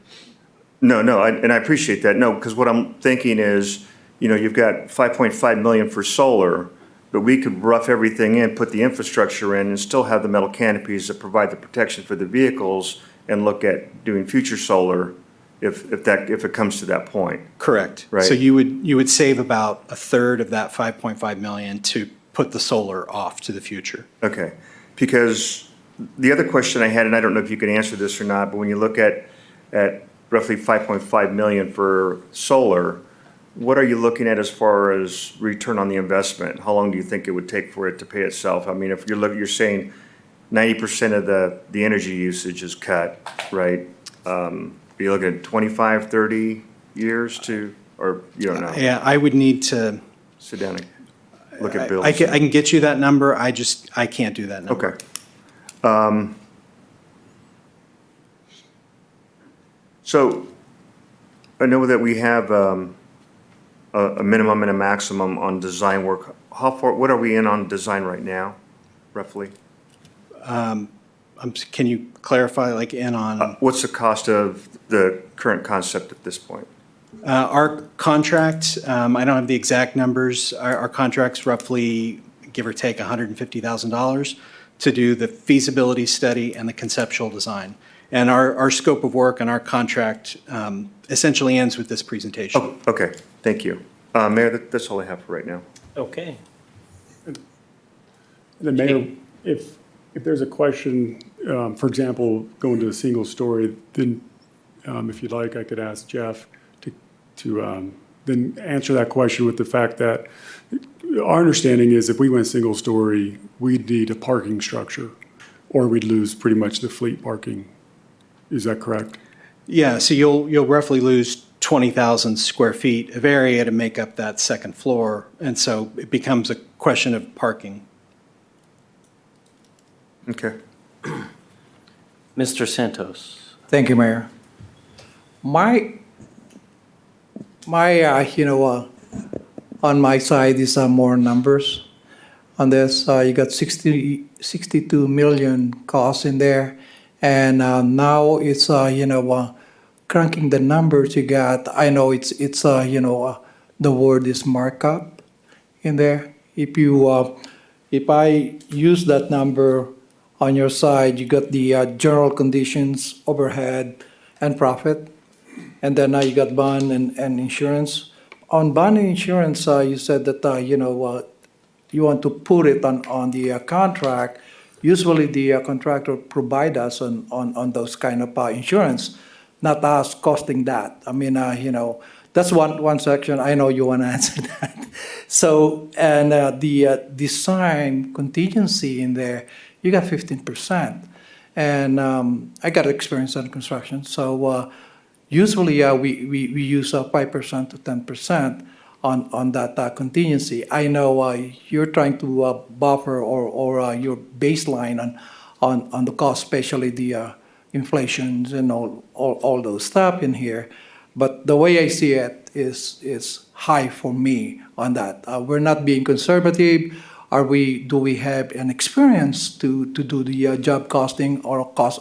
No, and I appreciate that. No, because what I'm thinking is, you've got 5.5 million for solar, but we could rough everything in, put the infrastructure in, and still have the metal canopies that provide the protection for the vehicles, and look at doing future solar if it comes to that point. Correct. Right. So you would save about a third of that 5.5 million to put the solar off to the future. Okay, because the other question I had, and I don't know if you can answer this or not, but when you look at roughly 5.5 million for solar, what are you looking at as far as return on the investment? How long do you think it would take for it to pay itself? I mean, if you're saying 90% of the energy usage is cut, right? Are you looking at 25, 30 years or you don't know? Yeah, I would need to. Sit down and look at bills. I can get you that number. I can't do that number. Okay. So I know that we have a minimum and a maximum on design work. What are we in on design right now, roughly? Can you clarify, like in on? What's the cost of the current concept at this point? Our contract, I don't have the exact numbers. Our contract's roughly, give or take, $150,000 to do the feasibility study and the conceptual design. And our scope of work and our contract essentially ends with this presentation. Oh, okay, thank you. Mayor, that's all I have for right now. Okay. The mayor, if there's a question, for example, going to a single story, then if you'd like, I could ask Jeff to then answer that question with the fact that our understanding is if we went single story, we'd need a parking structure, or we'd lose pretty much the fleet parking. Is that correct? Yeah, so you'll roughly lose 20,000 square feet of area to make up that second floor, and so it becomes a question of parking. Okay. Mr. Santos. Thank you, Mayor. My, on my side is more numbers. On this, you got 62 million costs in there. And now it's, cranking the numbers you got. I know it's the word is markup in there. If I use that number on your side, you got the general conditions, overhead, and profit. And then you got bond and insurance. On bond and insurance, you said that, you want to put it on the contract. Usually the contractor provide us on those kind of insurance, not us costing that. I mean, that's one section. I know you want to answer that. So, and the design contingency in there, you got 15%. And I got experience in construction. So usually we use 5% to 10% on that contingency. I know you're trying to buffer or your baseline on the cost, especially the inflations and all those stuff in here. But the way I see it is high for me on that. We're not being conservative. Do we have an experience to do the job costing or cost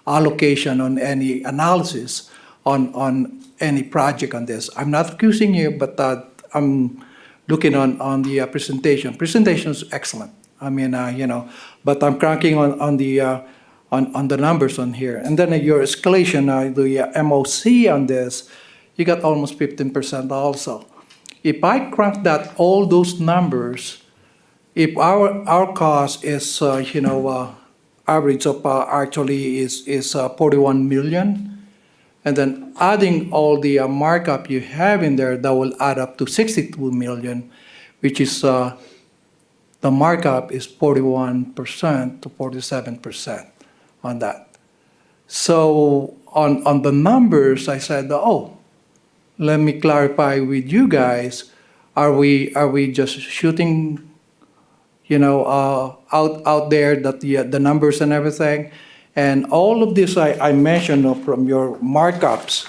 allocation on any analysis on any project on this? I'm not accusing you, but I'm looking on the presentation. Presentation is excellent. I mean, but I'm cranking on the numbers on here. And then your escalation, the MOC on this, you got almost 15% also. If I crank that, all those numbers, if our cost is, average of actually is 41 million, and then adding all the markup you have in there, that will add up to 62 million, which is the markup is 41% to 47% on that. So on the numbers, I said, let me clarify with you guys. Are we just shooting, out there that the numbers and everything? And all of this I mentioned from your markups.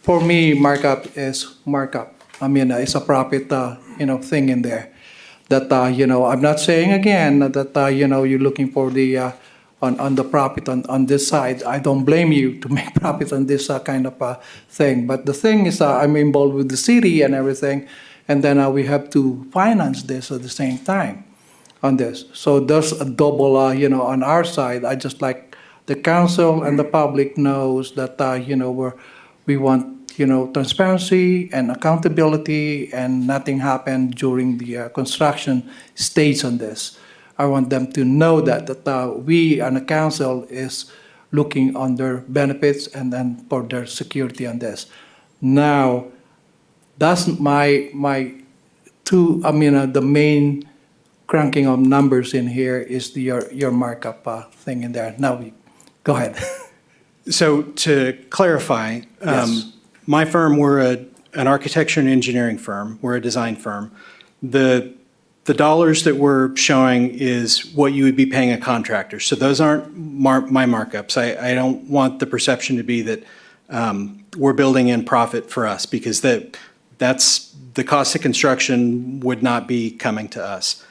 For me, markup is markup. I mean, it's a profit, thing in there. That, I'm not saying again that, you're looking for the, on the profit on this side. I don't blame you to make profit on this kind of thing. But the thing is, I'm involved with the city and everything. And then we have to finance this at the same time on this. So there's a double, on our side. I just like the council and the public knows that, we want, transparency and accountability, and nothing happened during the construction stage on this. I want them to know that we and the council is looking on their benefits and then for their security on this. Now, that's my two, the main cranking of numbers in here is your markup thing in there. Now, go ahead. So to clarify, Yes. my firm, we're an architecture and engineering firm. We're a design firm. The dollars that we're showing is what you would be paying a contractor. So those aren't my markups. I don't want the perception to be that we're building in profit for us, because that's the cost of construction would not be coming to us.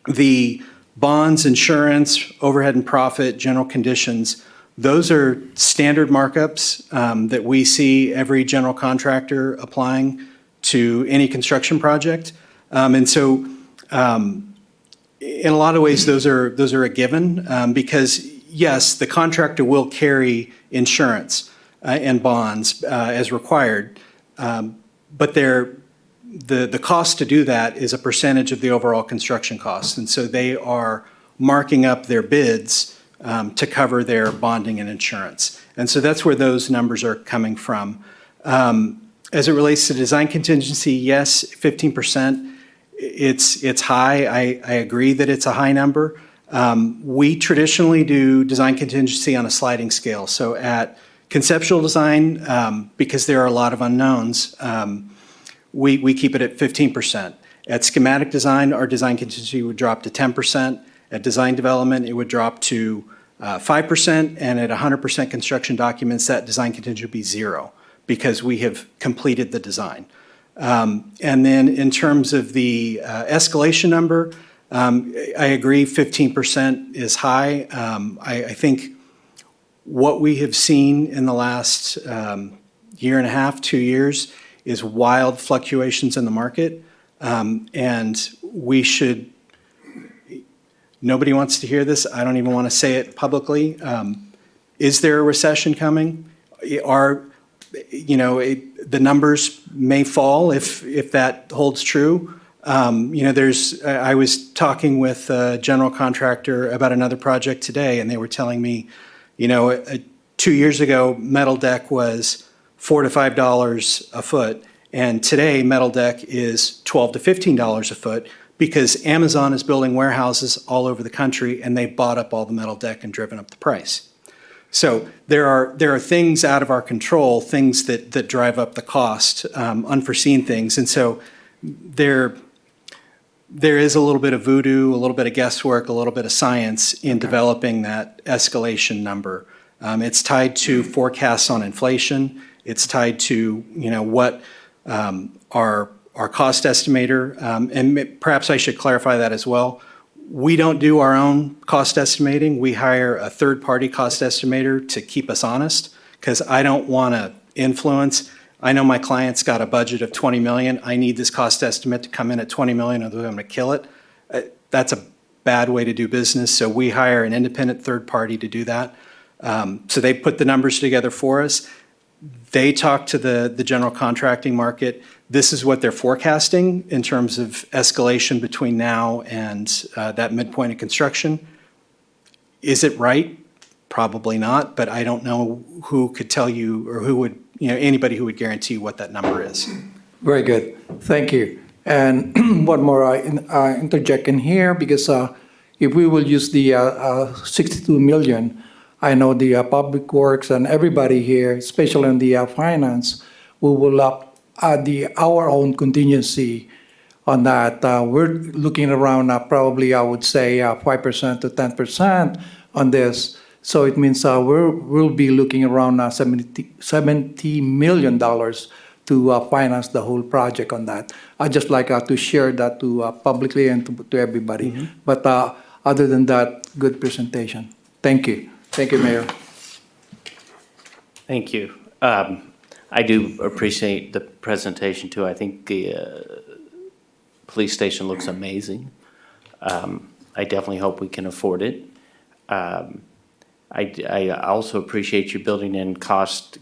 The bonds, insurance, overhead and profit, general conditions, those are standard markups that we see every general contractor applying to any construction project. And so in a lot of ways, those are a given because, yes, the contractor will carry insurance and bonds as required, but the cost to do that is a percentage of the overall construction cost. And so they are marking up their bids to cover their bonding and insurance. And so that's where those numbers are coming from. As it relates to design contingency, yes, 15%, it's high. I agree that it's a high number. We traditionally do design contingency on a sliding scale. So at conceptual design, because there are a lot of unknowns, we keep it at 15%. At schematic design, our design contingency would drop to 10%. At design development, it would drop to 5%. And at 100% construction documents, that design contingency would be 0 because we have completed the design. And then in terms of the escalation number, I agree 15% is high. I think what we have seen in the last year and a half, 2 years, is wild fluctuations in the market. And we should, nobody wants to hear this. I don't even want to say it publicly. Is there a recession coming? The numbers may fall if that holds true. I was talking with a general contractor about another project today, and they were telling me, 2 years ago, metal deck was $4 to $5 a foot, and today metal deck is $12 to $15 a foot because Amazon is building warehouses all over the country, and they've bought up all the metal deck and driven up the price. So there are things out of our control, things that drive up the cost, unforeseen things. And so there is a little bit of voodoo, a little bit of guesswork, a little bit of science in developing that escalation number. It's tied to forecasts on inflation. It's tied to, what our cost estimator, and perhaps I should clarify that as well. We don't do our own cost estimating. We hire a third-party cost estimator to keep us honest, because I don't want to influence. I know my client's got a budget of $20 million. I need this cost estimate to come in at $20 million, or I'm going to kill it. That's a bad way to do business. So we hire an independent third party to do that. So they put the numbers together for us. They talk to the general contracting market. This is what they're forecasting in terms of escalation between now and that midpoint of construction. Is it right? Probably not, but I don't know who could tell you, or who would, anybody who would guarantee what that number is. Very good. Thank you. And one more interject in here, because if we will use the 62 million, I know the Public Works and everybody here, especially in the finance, we will add our own contingency on that. We're looking around probably, I would say, 5% to 10% on this. So it means we'll be looking around $70 million to finance the whole project on that. I'd just like to share that to publicly and to everybody. Mm-hmm. But other than that, good presentation. Thank you. Thank you, Mayor. Thank you. I do appreciate the presentation too. I think the police station looks amazing. I definitely hope we can afford it. I also appreciate you building in cost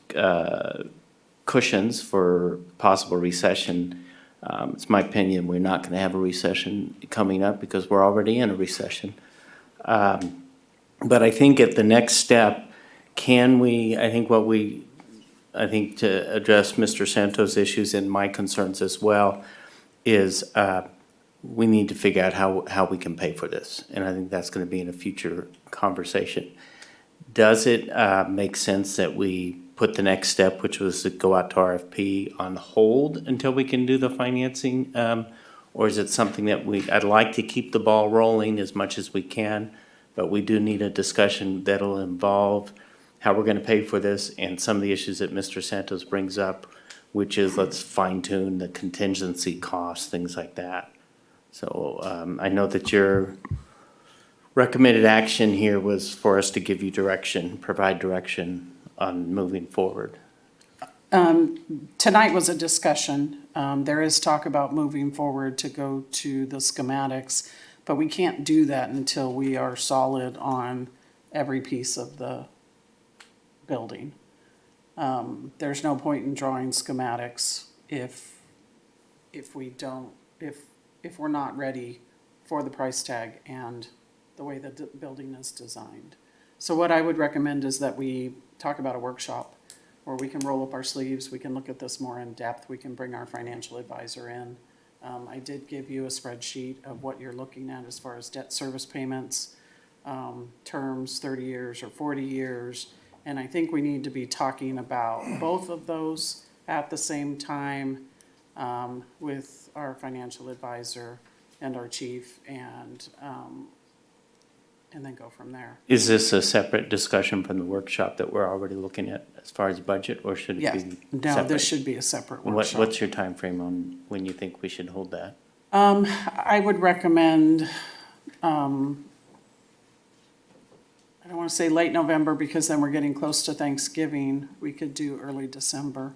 cushions for possible recession. It's my opinion we're not going to have a recession coming up because we're already in a recession. But I think at the next step, I think to address Mr. Santos' issues and my concerns as well, is we need to figure out how we can pay for this. And I think that's going to be in a future conversation. Does it make sense that we put the next step, which was to go out to RFP, on hold until we can do the financing? Or is it something that I'd like to keep the ball rolling as much as we can, but we do need a discussion that'll involve how we're going to pay for this and some of the issues that Mr. Santos brings up, which is let's fine tune the contingency costs, things like that. So I know that your recommended action here was for us to give you direction, provide direction on moving forward. Tonight was a discussion. There is talk about moving forward to go to the schematics, but we can't do that until we are solid on every piece of the building. There's no point in drawing schematics if we're not ready for the price tag and the way that the building is designed. So what I would recommend is that we talk about a workshop or we can roll up our sleeves, we can look at this more in depth, we can bring our financial advisor in. I did give you a spreadsheet of what you're looking at as far as debt service payments, terms, 30 years or 40 years. And I think we need to be talking about both of those at the same time with our financial advisor and our chief, and then go from there. Is this a separate discussion from the workshop that we're already looking at as far as budget, or should it Yes, be no, separate? this should be a separate What, workshop. what's your time frame on when you think we should hold that? I would recommend, I don't want to say late November because then we're getting close to Thanksgiving. We could do early December.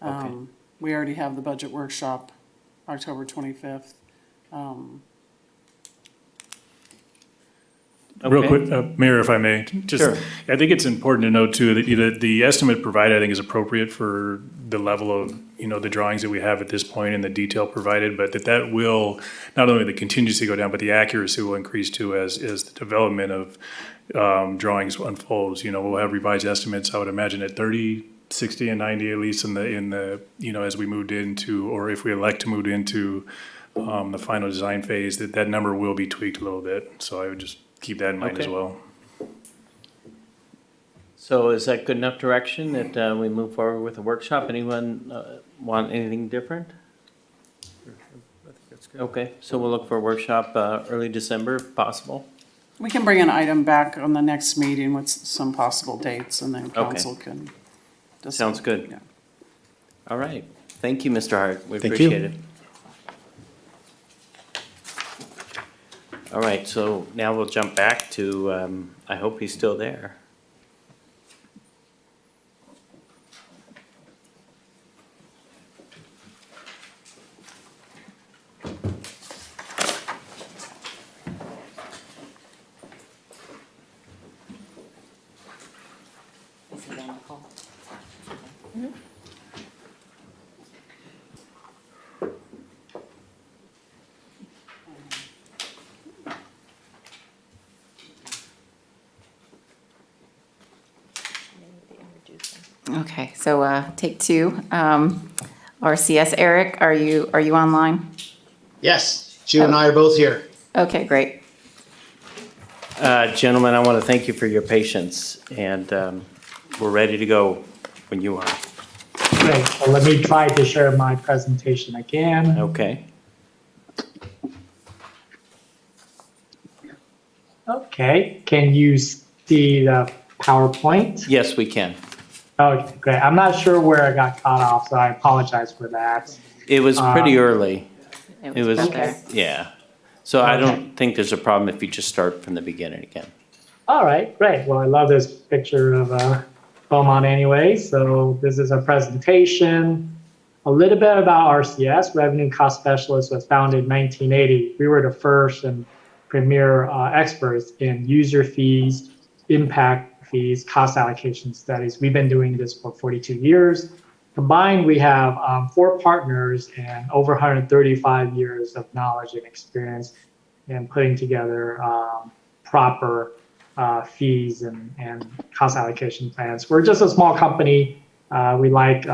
We already have the budget workshop, October 25th. Real quick, Mayor, if I may, just, Sure. I think it's important to note too, that the estimate provided, I think, is appropriate for the level of, the drawings that we have at this point and the detail provided, but that will, not only the contingency go down, but the accuracy will increase too as the development of drawings unfolds. We'll have revised estimates, I would imagine, at 30, 60, and 90, at least in the as we moved into, or if we elect to move into the final design phase, that number will be tweaked a little bit. So I would just keep that in mind as Okay. well. So is that good enough direction that we move forward with the workshop? Anyone want anything different? Okay, so we'll look for a workshop early December if possible. We can bring an item back on the next meeting with some possible dates, and then council can decide. Sounds good. Yeah. All right. Thank you, Mr. Hart. We Thank you. appreciate it. All right, so now we'll jump back to, I hope he's still there. Okay, so take two. RCS, Eric, are you online? Yes, Jew and I are both here. Okay, great. Gentlemen, I want to thank you for your patience, and we're ready to go when you are. Great. Well, let me try to share my presentation again. Okay. Okay. Can you see the PowerPoint? Yes, we can. Okay, great. I'm not sure where I got caught off, so I apologize for that. It was pretty early. It was, Okay. yeah. So I don't think there's a problem if you just start from the beginning again. All right, great. Well, I love this picture of Beaumont anyway. So this is a presentation. A little bit about RCS, Revenue Cost Specialist, was founded in 1980. We were the first and premier experts in user fees, impact fees, cost allocation studies. We've been doing this for 42 years. Combined, we have 4 partners and over 135 years of knowledge and experience in putting together proper fees and cost allocation plans. We're just a small company. We like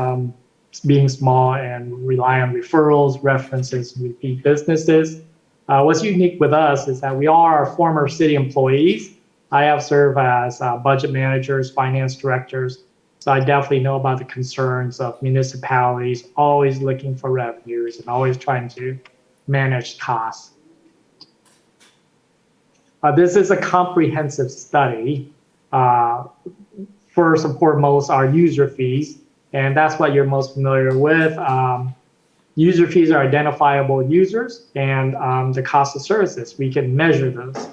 being small and rely on referrals, references, repeat businesses. What's unique with us is that we are former city employees. I have served as budget managers, finance directors, so I definitely know about the concerns of municipalities always looking for revenues and always trying to manage costs. This is a comprehensive study. First and foremost are user fees, and that's what you're most familiar with. User fees are identifiable users, and the cost of services, we can measure those.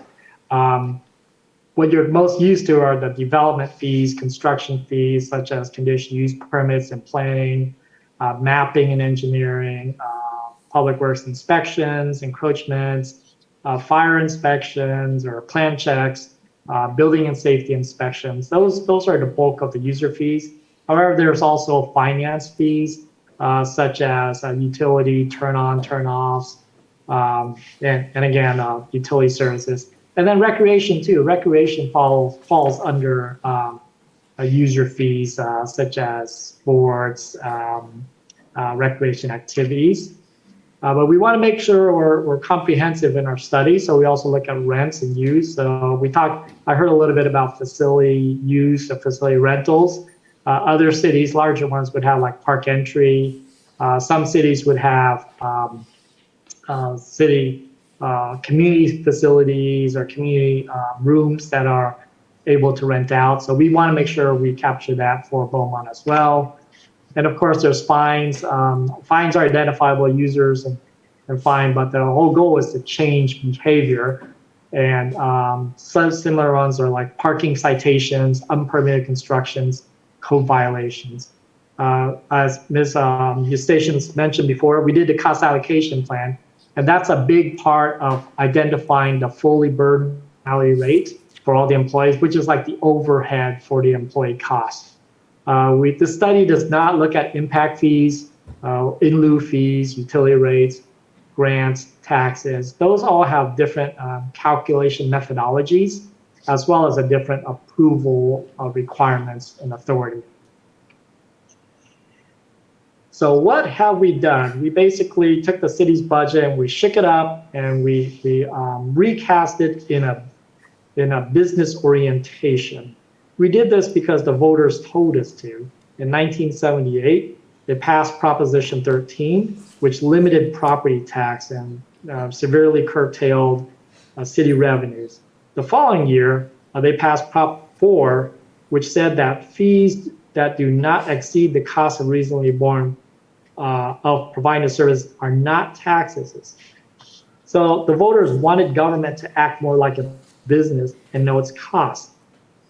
What you're most used to are the development fees, construction fees, such as conditional use permits and planning, mapping and engineering, public works inspections, encroachments, fire inspections or plan checks, building and safety inspections. Those are the bulk of the user fees. However, there's also finance fees, such as utility turn-on, turn-offs, and again, utility services. And then recreation too. Recreation falls under user fees such as sports, recreation activities. But we want to make sure we're comprehensive in our study, so we also look at rents and use. So I heard a little bit about facility use or facility rentals. Other cities, larger ones, would have like park entry. Some cities would have city community facilities or community rooms that are able to rent out. So we want to make sure we capture that for Beaumont as well. And of course, there's fines. Fines are identifiable users and fine, but the whole goal is to change behavior. And some similar ones are like parking citations, unpermitted constructions, code violations. As Ms. Eustachians mentioned before, we did the cost allocation plan, and that's a big part of identifying the fully burdened hourly rate for all the employees, which is like the overhead for the employee cost. The study does not look at impact fees, in lieu fees, utility rates, grants, taxes. Those all have different calculation methodologies, as well as a different approval requirements and authority. So what have we done? We basically took the city's budget and we shook it up and we recast it in a business orientation. We did this because the voters told us to. In 1978, they passed Proposition 13, which limited property tax and severely curtailed city revenues. The following year, they passed Prop 4, which said that fees that do not exceed the cost of reasonably borne of providing a service are not taxes. So the voters wanted government to act more like a business and know its costs.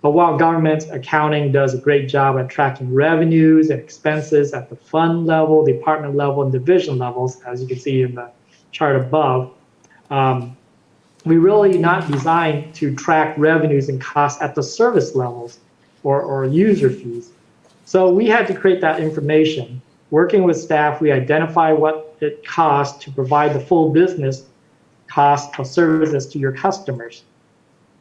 But while government accounting does a great job at tracking revenues and expenses at the fund level, department level, and division levels, as you can see in the chart above, we really not designed to track revenues and costs at the service levels or user fees. So we had to create that information. Working with staff, we identify what it costs to provide the full business cost of services to your customers.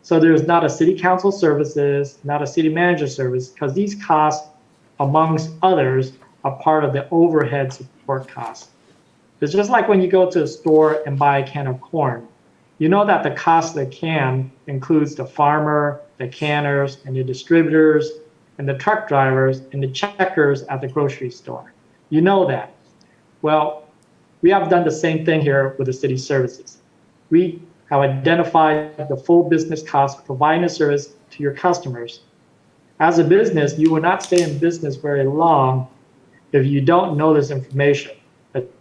So there's not a city council services, not a city manager service, because these costs, amongst others, are part of the overhead support costs. It's just like when you go to a store and buy a can of corn. You know that the cost of the can includes the farmer, the canners, and the distributors, and the truck drivers, and the checkers at the grocery store. You know that. Well, we have done the same thing here with the city services. We have identified the full business cost of providing a service to your customers. As a business, you will not stay in business very long if you don't know this information.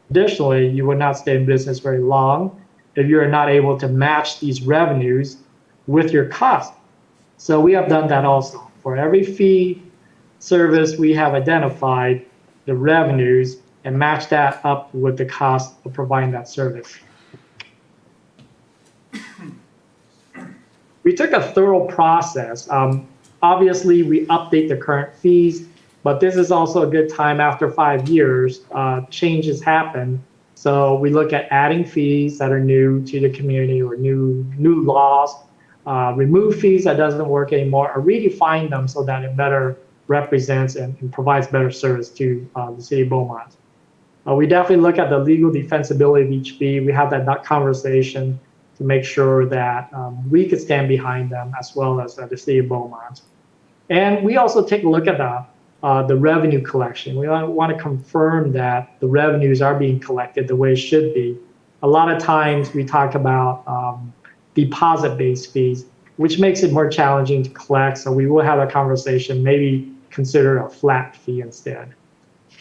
Additionally, you will not stay in business very long if you are not able to match these revenues with your cost. So we have done that also. For every fee service, we have identified the revenues and matched that up with the cost of providing that service. We took a thorough process. Obviously, we update the current fees, but this is also a good time after 5 years, changes happen. So we look at adding fees that are new to the community or new laws, remove fees that doesn't work anymore, or redefine them so that it better represents and provides better service to the city of Beaumont. We definitely look at the legal defensibility of each fee. We have that conversation to make sure that we could stand behind them as well as the city of Beaumont. And we also take a look at the revenue collection. We want to confirm that the revenues are being collected the way it should be. A lot of times we talk about deposit-based fees, which makes it more challenging to collect. So we will have a conversation, maybe consider a flat fee instead.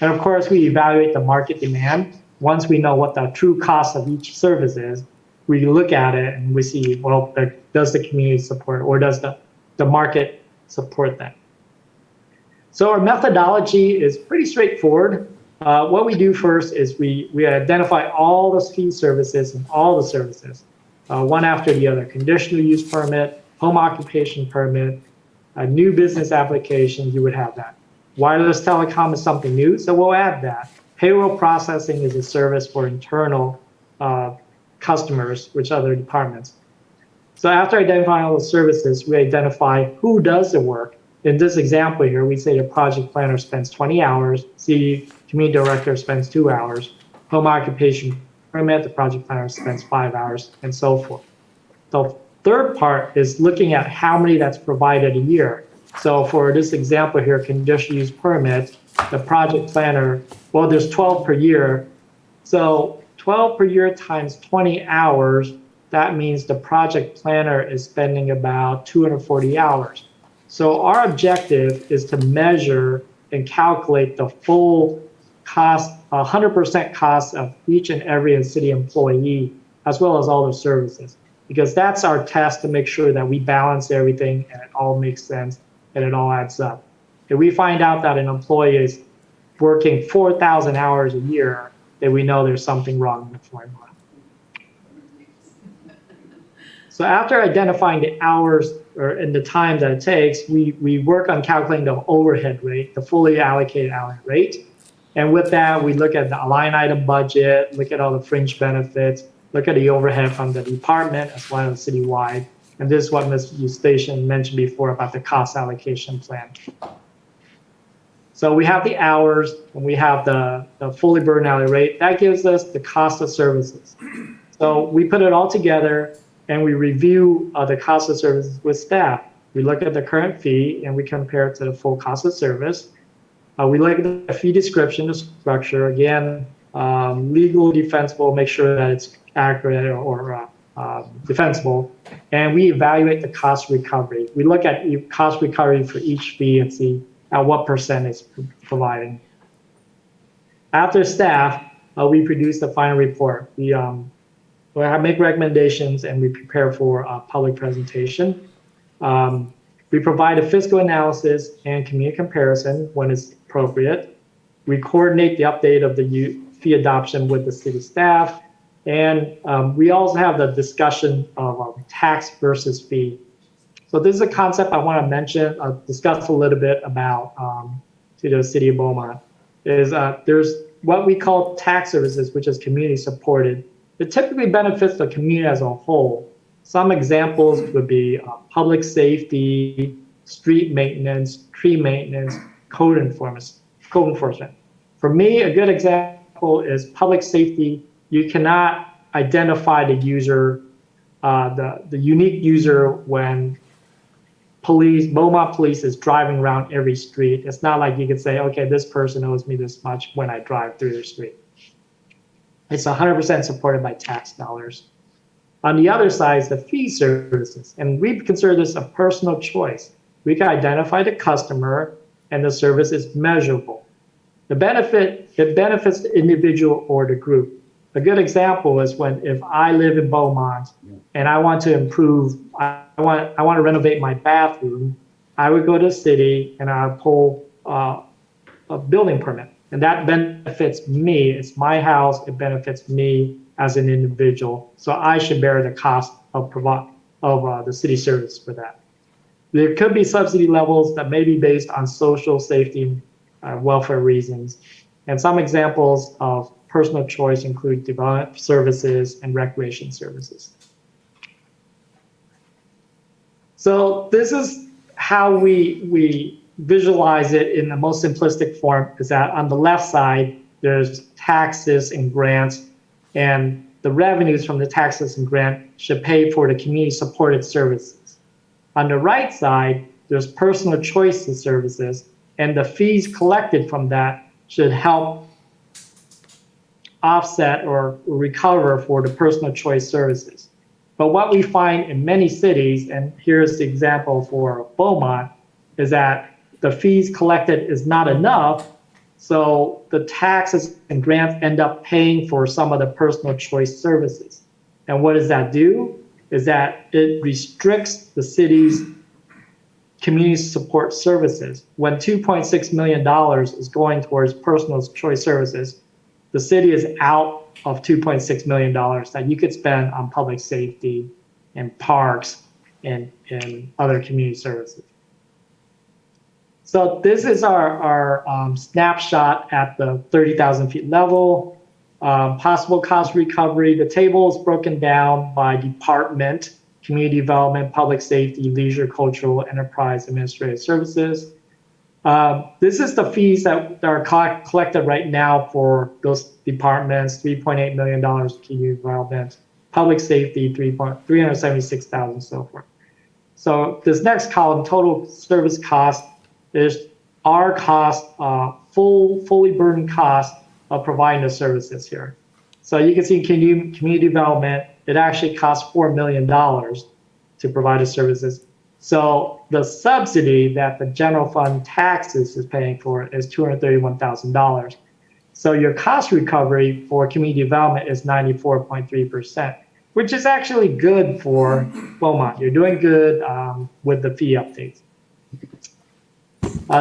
And of course, we evaluate the market demand. Once we know what the true cost of each service is, we look at it and we see, well, does the community support or does the market support that? So our methodology is pretty straightforward. What we do first is we identify all the fee services and all the services, one after the other: conditional use permit, home occupation permit, a new business application, you would have that. Wireless telecom is something new, so we'll add that. Payroll processing is a service for internal customers, which other departments. So after identifying all the services, we identify who does the work in this example here, we say the project planner spends 20 hours, city community director spends 2 hours, home occupation permit, the project planner spends 5 hours, and so forth. The third part is looking at how many that's provided a year. So for this example here, conditional use permit, the project planner, well, there's 12 per year. So 12 per year times 20 hours, that means the project planner is spending about 240 hours. So our objective is to measure and calculate the full cost, 100% cost of each and every city employee, as well as all the services, because that's our test to make sure that we balance everything and it all makes sense and it all adds up. If we find out that an employee is working 4,000 hours a year, then we know there's something wrong in the formula. So after identifying the hours and the time that it takes, we work on calculating the overhead rate, the fully allocated hourly rate. And with that, we look at the line item budget, look at all the fringe benefits, look at the overhead from the department as well as citywide. And this is what Ms. Eustachian mentioned before about the cost allocation plan. So we have the hours and we have the fully burdened hourly rate. That gives us the cost of services. So we put it all together and we review the cost of services with staff. We look at the current fee and we compare it to the full cost of service. We look at the fee description, the structure, again, legal, defensible, make sure that it's accurate or defensible. And we evaluate the cost recovery. We look at cost recovery for each fee and see at what percent it's providing. After staff, we produce the final report. We make recommendations and we prepare for a public presentation. We provide a fiscal analysis and community comparison when it's appropriate. We coordinate the update of the fee adoption with the city staff. And we also have the discussion of tax versus fee. So this is a concept I want to mention, discuss a little bit about to the city of Beaumont. There's what we call tax services, which is community supported. It typically benefits the community as a whole. Some examples would be public safety, street maintenance, tree maintenance, code enforcement. For me, a good example is public safety. You cannot identify the user, the unique user when Beaumont Police is driving around every street. It's not like you can say, okay, this person owes me this much when I drive through the street. It's 100% supported by tax dollars. On the other side is the fee services, and we consider this a personal choice. We can identify the customer, and the service is measurable. It benefits the individual or the group. A good example is if I live in Beaumont and I want to improve, I want to renovate my bathroom, I would go to the city and I would pull a building permit. And that benefits me. It's my house. It benefits me as an individual. So I should bear the cost of the city service for that. There could be subsidy levels that may be based on social safety, welfare reasons. And some examples of personal choice include development services and recreation services. So this is how we visualize it in the most simplistic form, is that on the left side, there's taxes and grants, and the revenues from the taxes and grant should pay for the community supported services. On the right side, there's personal choices services, and the fees collected from that should help offset or recover for the personal choice services. But what we find in many cities, and here's the example for Beaumont, is that the fees collected is not enough, so the taxes and grants end up paying for some of the personal choice services. And what does that do? Is that it restricts the city's community support services. When $2.6 million is going towards personal choice services, the city is out of $2.6 million that you could spend on public safety and parks and other community services. So this is our snapshot at the 30,000 feet level. Possible cost recovery. The table is broken down by department. community development, public safety, leisure, cultural, enterprise, administrative services. This is the fees that are collected right now for those departments: $3.8 million community development, public safety, $376,000, so forth. So this next column, total service cost, is our cost, fully burdened cost of providing the services here. So you can see community development, it actually costs $4 million to provide the services. So the subsidy that the general fund taxes is paying for is $231,000. So your cost recovery for community development is 94.3%, which is actually good for Beaumont. You're doing good with the fee updates.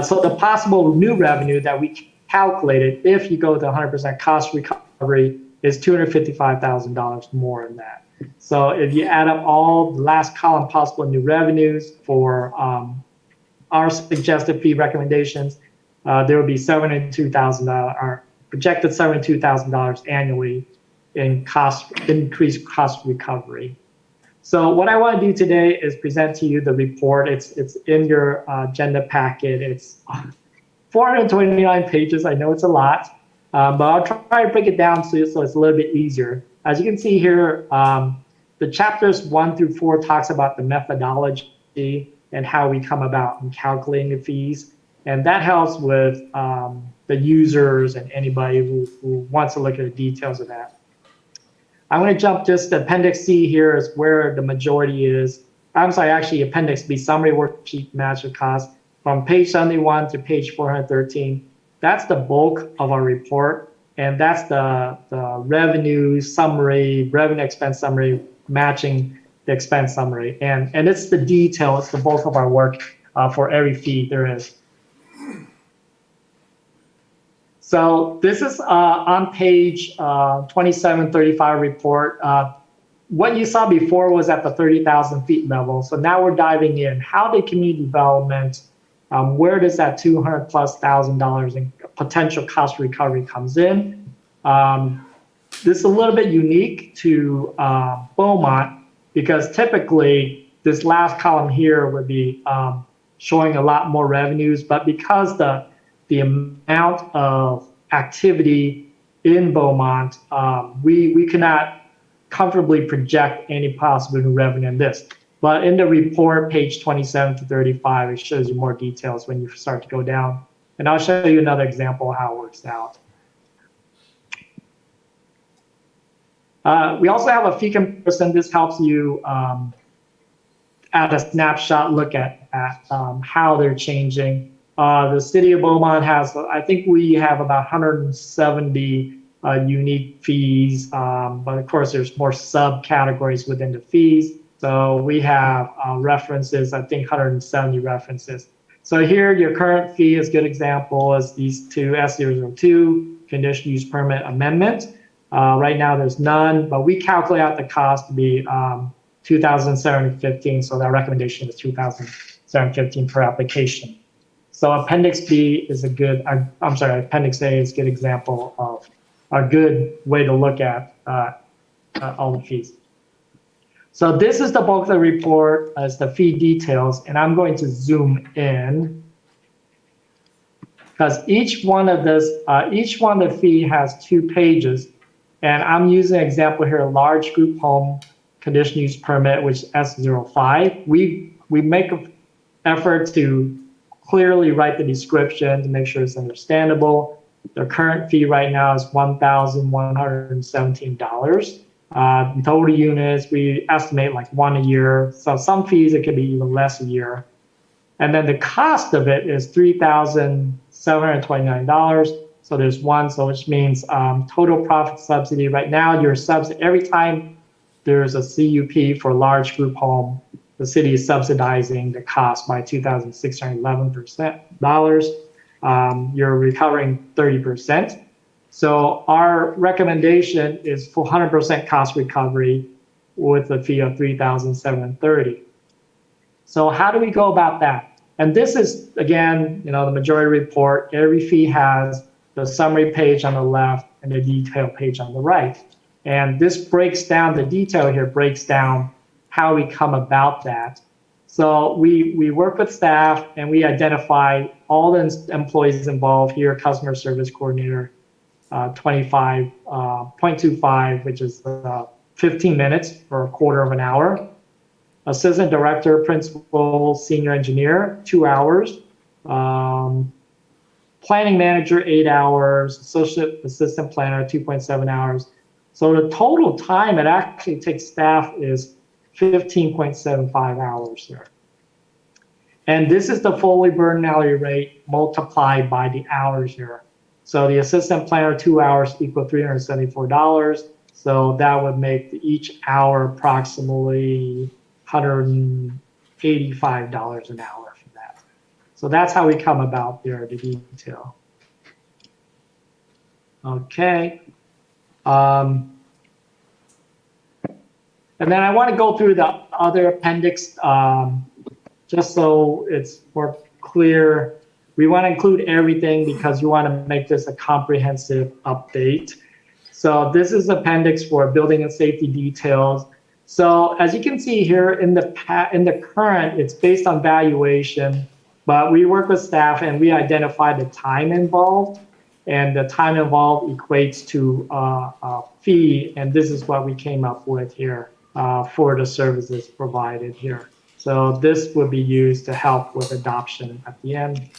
So the possible new revenue that we calculated, if you go to 100% cost recovery, is $255,000 more than that. So if you add up all the last column possible new revenues for our suggested fee recommendations, there will be $72,000, or projected $72,000 annually in increased cost recovery. So what I want to do today is present to you the report. It's in your agenda packet. It's 429 pages. I know it's a lot, but I'll try to break it down so it's a little bit easier. As you can see here, the chapters 1 through 4 talks about the methodology and how we come about in calculating the fees. And that helps with the users and anybody who wants to look at the details of that. I'm going to jump just to Appendix C here is where the majority is. I'm sorry, actually Appendix B, summary worksheet master cost, from page 71 to page 413. That's the bulk of our report. And that's the revenue summary, revenue expense summary, matching the expense summary. And it's the detail, it's the bulk of our work for every fee there is. So this is on page 2735 report. What you saw before was at the 30,000 feet level. So now we're diving in. How did community development, where does that $200,000+ in potential cost recovery comes in? This is a little bit unique to Beaumont because typically this last column here would be showing a lot more revenues, but because the amount of activity in Beaumont, we cannot comfortably project any possible new revenue in this. But in the report, page 27 to 35, it shows you more details when you start to go down. And I'll show you another example of how it works out. We also have a fee comparison. This helps you at a snapshot look at how they're changing. The city of Beaumont has, I think we have about 170 unique fees, but of course there's more subcategories within the fees. So we have references, I think 170 references. So here your current fee is a good example is these two S002 conditional use permit amendment. Right now there's none, but we calculate out the cost to be $2,715. So that recommendation is $2,715 per application. So Appendix B is a good, Appendix A is a good example of a good way to look at all the fees. So this is the bulk of the report as the fee details, and I'm going to zoom in because each one of the fee has 2 pages, and I'm using an example here, a large group home conditional use permit, which is S05. We make an effort to clearly write the description to make sure it's understandable. The current fee right now is $1,117. Total units, we estimate like 1 a year. So some fees, it could be even less a year. And then the cost of it is $3,729. So there's 1, so which means total profit subsidy. Right now, your subsidy, every time there's a CUP for large group home, the city is subsidizing the cost by $2,611. You're recovering 30%. So our recommendation is for 100% cost recovery with a fee of $3,730. So how do we go about that? And this is, again, the majority report. Every fee has the summary page on the left and the detail page on the right. And this breaks down, the detail here breaks down how we come about that. So we work with staff and we identify all the employees involved here, customer service coordinator, 25.25, which is 15 minutes or a quarter of an hour. Assistant director, principal, senior engineer, 2 hours. Planning manager, 8 hours. Associate assistant planner, 2.7 hours. So the total time it actually takes staff is 15.75 hours here. And this is the fully burdened hourly rate multiplied by the hours here. So the assistant planner, 2 hours equal $374. So that would make each hour approximately $185 an hour for that. So that's how we come about there, the detail. Okay. And then I want to go through the other appendix, just so it's more clear. We want to include everything because we want to make this a comprehensive update. So this is appendix for building and safety details. So as you can see here in the current, it's based on valuation, but we work with staff and we identify the time involved, and the time involved equates to a fee, and this is what we came up with here for the services provided here. So this would be used to help with adoption at the end.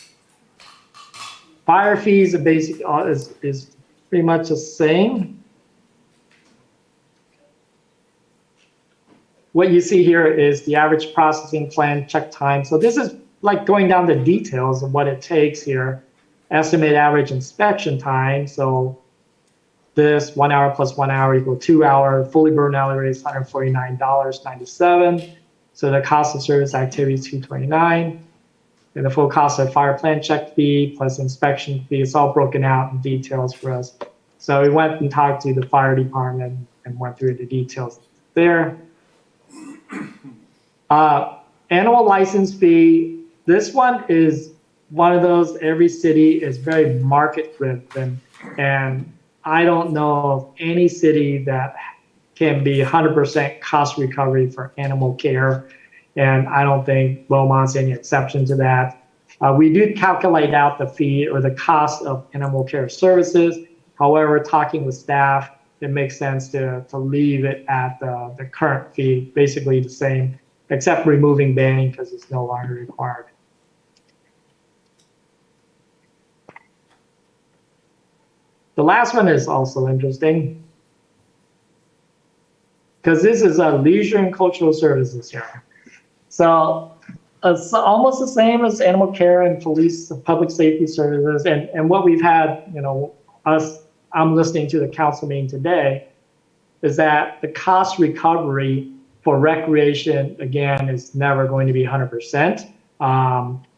Fire fees are basic is pretty much the same. What you see here is the average processing plan check time. So this is like going down the details of what it takes here. Estimate average inspection time. So this 1 hour plus 1 hour equal 2 hour. Fully burdened hourly rate is $149.97. So the cost of service activity is $229. And the full cost of fire plan check fee plus inspection fee, it's all broken out in details for us. So we went and talked to the fire department and went through the details there. Annual license fee, this one is one of those, every city is very market driven, and I don't know of any city that can be 100% cost recovery for animal care, and I don't think Beaumont's any exception to that. We did calculate out the fee or the cost of animal care services. However, talking with staff, it makes sense to leave it at the current fee, basically the same, except removing banning because it's no longer required. The last one is also interesting because this is a leisure and cultural services here. So it's almost the same as animal care and police, public safety services. And what we've had, I'm listening to the council meeting today, is that the cost recovery for recreation, again, is never going to be 100%.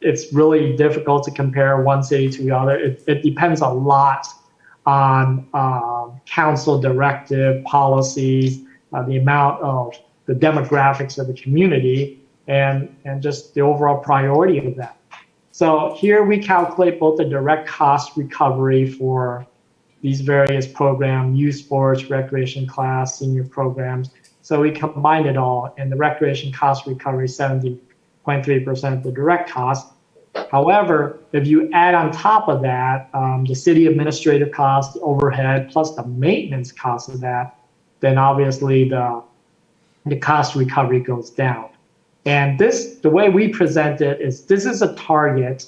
It's really difficult to compare one city to the other. It depends a lot on council directive, policies, the amount of the demographics of the community, and just the overall priority of that. So here we calculate both the direct cost recovery for these various programs, youth sports, recreation class, senior programs. So we combine it all, and the recreation cost recovery is 70.3% of the direct cost. However, if you add on top of that the city administrative cost, the overhead, plus the maintenance cost of that, then obviously the cost recovery goes down. And this, the way we present it is this is a target,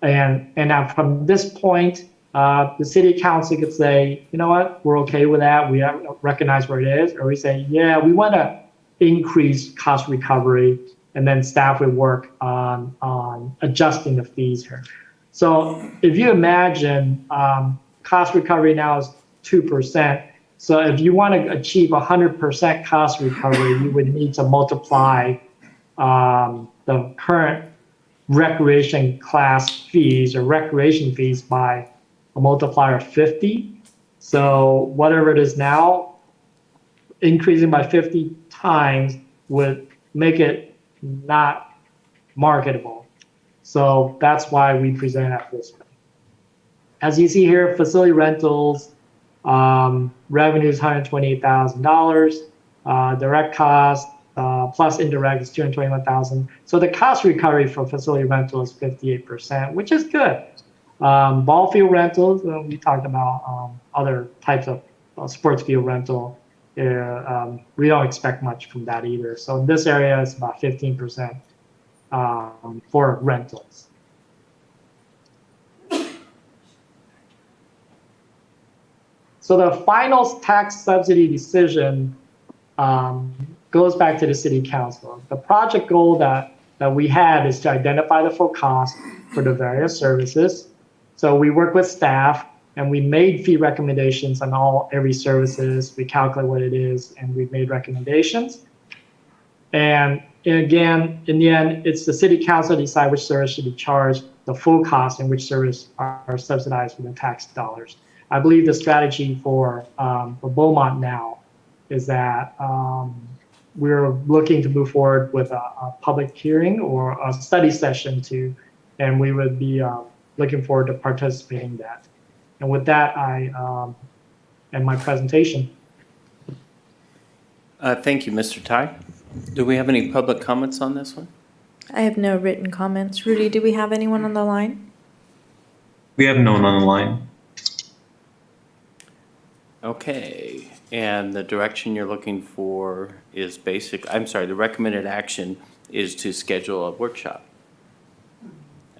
and from this point, the city council could say, you know what, we're okay with that. We recognize where it is, or we say, yeah, we want to increase cost recovery, and then staff would work on adjusting the fees here. So if you imagine cost recovery now is 2%. So if you want to achieve 100% cost recovery, you would need to multiply the current recreation class fees or recreation fees by a multiplier of 50. So whatever it is now, increasing by 50 times would make it not marketable. So that's why we present it this way. As you see here, facility rentals, revenue is $128,000. Direct cost, plus indirect is 221,000. So the cost recovery for facility rental is 58%, which is good. Ball field rentals, we talked about other types of sports field rental. We don't expect much from that either. So in this area, it's about 15% for rentals. So the final tax subsidy decision goes back to the city council. The project goal that we had is to identify the full cost for the various services. So we work with staff and we made fee recommendations on every services. We calculate what it is and we made recommendations. And again, in the end, it's the city council to decide which service should be charged the full cost and which service are subsidized with the tax dollars. I believe the strategy for Beaumont now is that we're looking to move forward with a public hearing or a study session and we would be looking forward to participating in that. And with that, I end my presentation. Thank you, Mr. Tai. Do we have any public comments on this one? I have no written comments. Rudy, do we have anyone on the line? We have no one on the line. Okay, and the direction you're looking for is the recommended action is to schedule a workshop.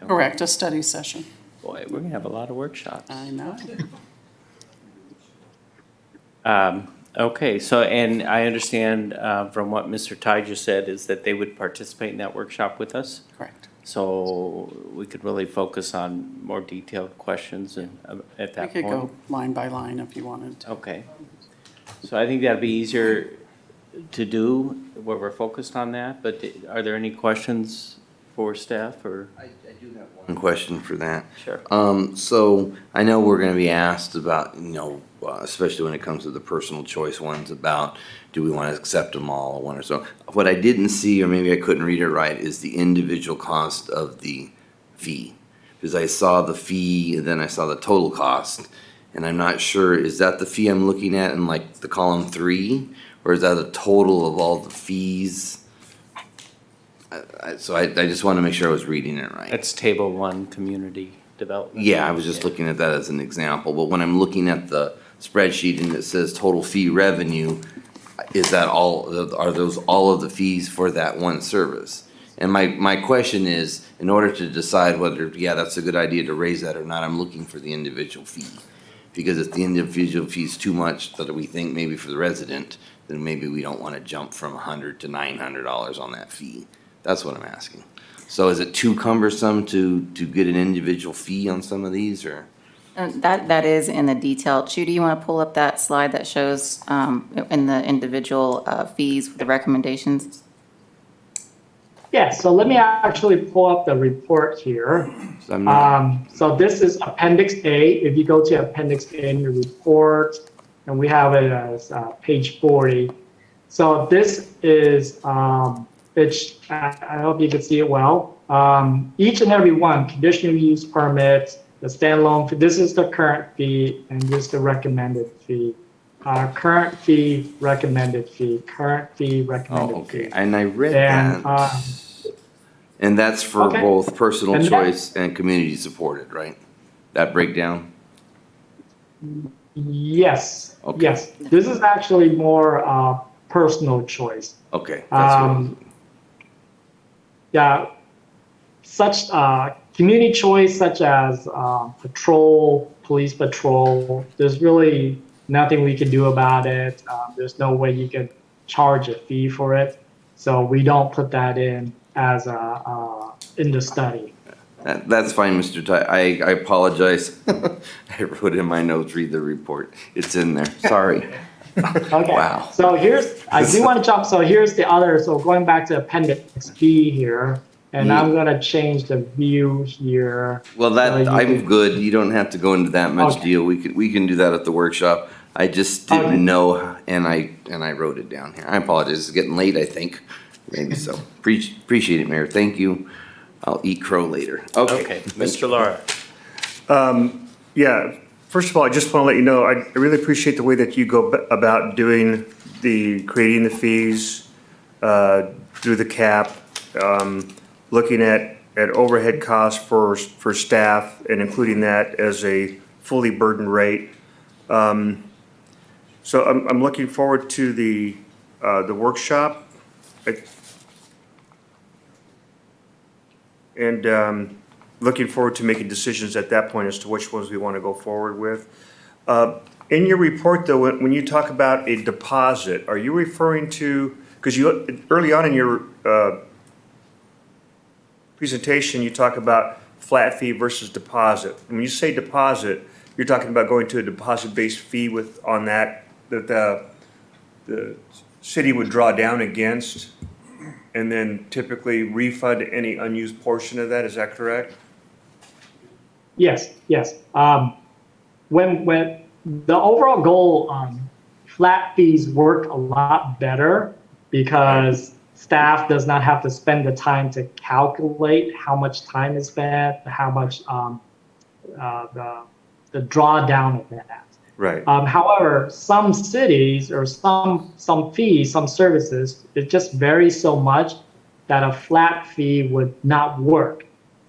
Correct, a study session. Boy, we're gonna have a lot of workshops. I know. Okay, so, and I understand from what Mr. Tai just said is that they would participate in that workshop with us? Correct. So we could really focus on more detailed questions and at that We point? could go line by line if you wanted to. Okay. So I think that'd be easier to do where we're focused on that, but are there any questions for staff or? I do have one question for that. Sure. So I know we're gonna be asked about, especially when it comes to the personal choice ones about, do we want to accept them all or one or so? What I didn't see, or maybe I couldn't read it right, is the individual cost of the fee. Because I saw the fee and then I saw the total cost. And I'm not sure, is that the fee I'm looking at in like the column 3? Or is that a total of all the fees? So I just want to make sure I was reading it right. That's table 1, community development. Yeah, I was just looking at that as an example, but when I'm looking at the spreadsheet and it says total fee revenue, is that are those all of the fees for that one service? And my question is, in order to decide whether, that's a good idea to raise that or not, I'm looking for the individual fee. Because if the individual fee is too much that we think maybe for the resident, then maybe we don't want to jump from $100 to $900 on that fee. That's what I'm asking. So is it too cumbersome to get an individual fee on some of these, or? That is in the detail. Chu, do you want to pull up that slide that shows in the individual fees, the recommendations? Yeah, so let me actually pull up the report here. So this is Appendix A. If you go to Appendix A in the report, and we have it as page 40. So this is, I hope you can see it well. Each and every one, conditional use permit, the standalone, this is the current fee, and this is the recommended fee. Current fee, recommended fee, current fee, recommended fee. And I read that. And that's for both personal choice and community supported, right? That breakdown? Yes, Okay. yes. This is actually more personal choice. Okay. That's Yeah, such community choice such as patrol, police patrol, there's really nothing we can do about it. There's no way you can charge a fee for it. So we don't put that in as in the study. That's fine, Mr. Tai. I apologize. I wrote in my notes, read the report. It's in there. Sorry. Okay. Wow. So I do want to jump. So here's the other. So going back to Appendix B here, and I'm going to change the view here. Well, I'm good. You don't have to go into that much deal. We can do that at the workshop. I just didn't know, and I wrote it down here. I apologize. It's getting late, I think. Maybe so. Appreciate it, Mayor. Thank you. I'll eat crow later. Okay. Mr. Lara. Yeah, first of all, I just want to let you know, I really appreciate the way that you go about doing creating the fees, through the cap, looking at overhead costs for staff and including that as a fully burdened rate. So I'm looking forward to the workshop. And looking forward to making decisions at that point as to which ones we want to go forward with. In your report, though, when you talk about a deposit, are you referring to, because you, early on in your presentation, you talk about flat fee versus deposit. And when you say deposit, you're talking about going to a deposit-based fee on that the city would draw down against, and then typically refund any unused portion of that, is that correct? Yes, yes. When the overall goal, flat fees work a lot better because staff does not have to spend the time to calculate how much time is spent, how much the drawdown of that. Right. However, some cities or some fees, some services, it just varies so much that a flat fee would not work.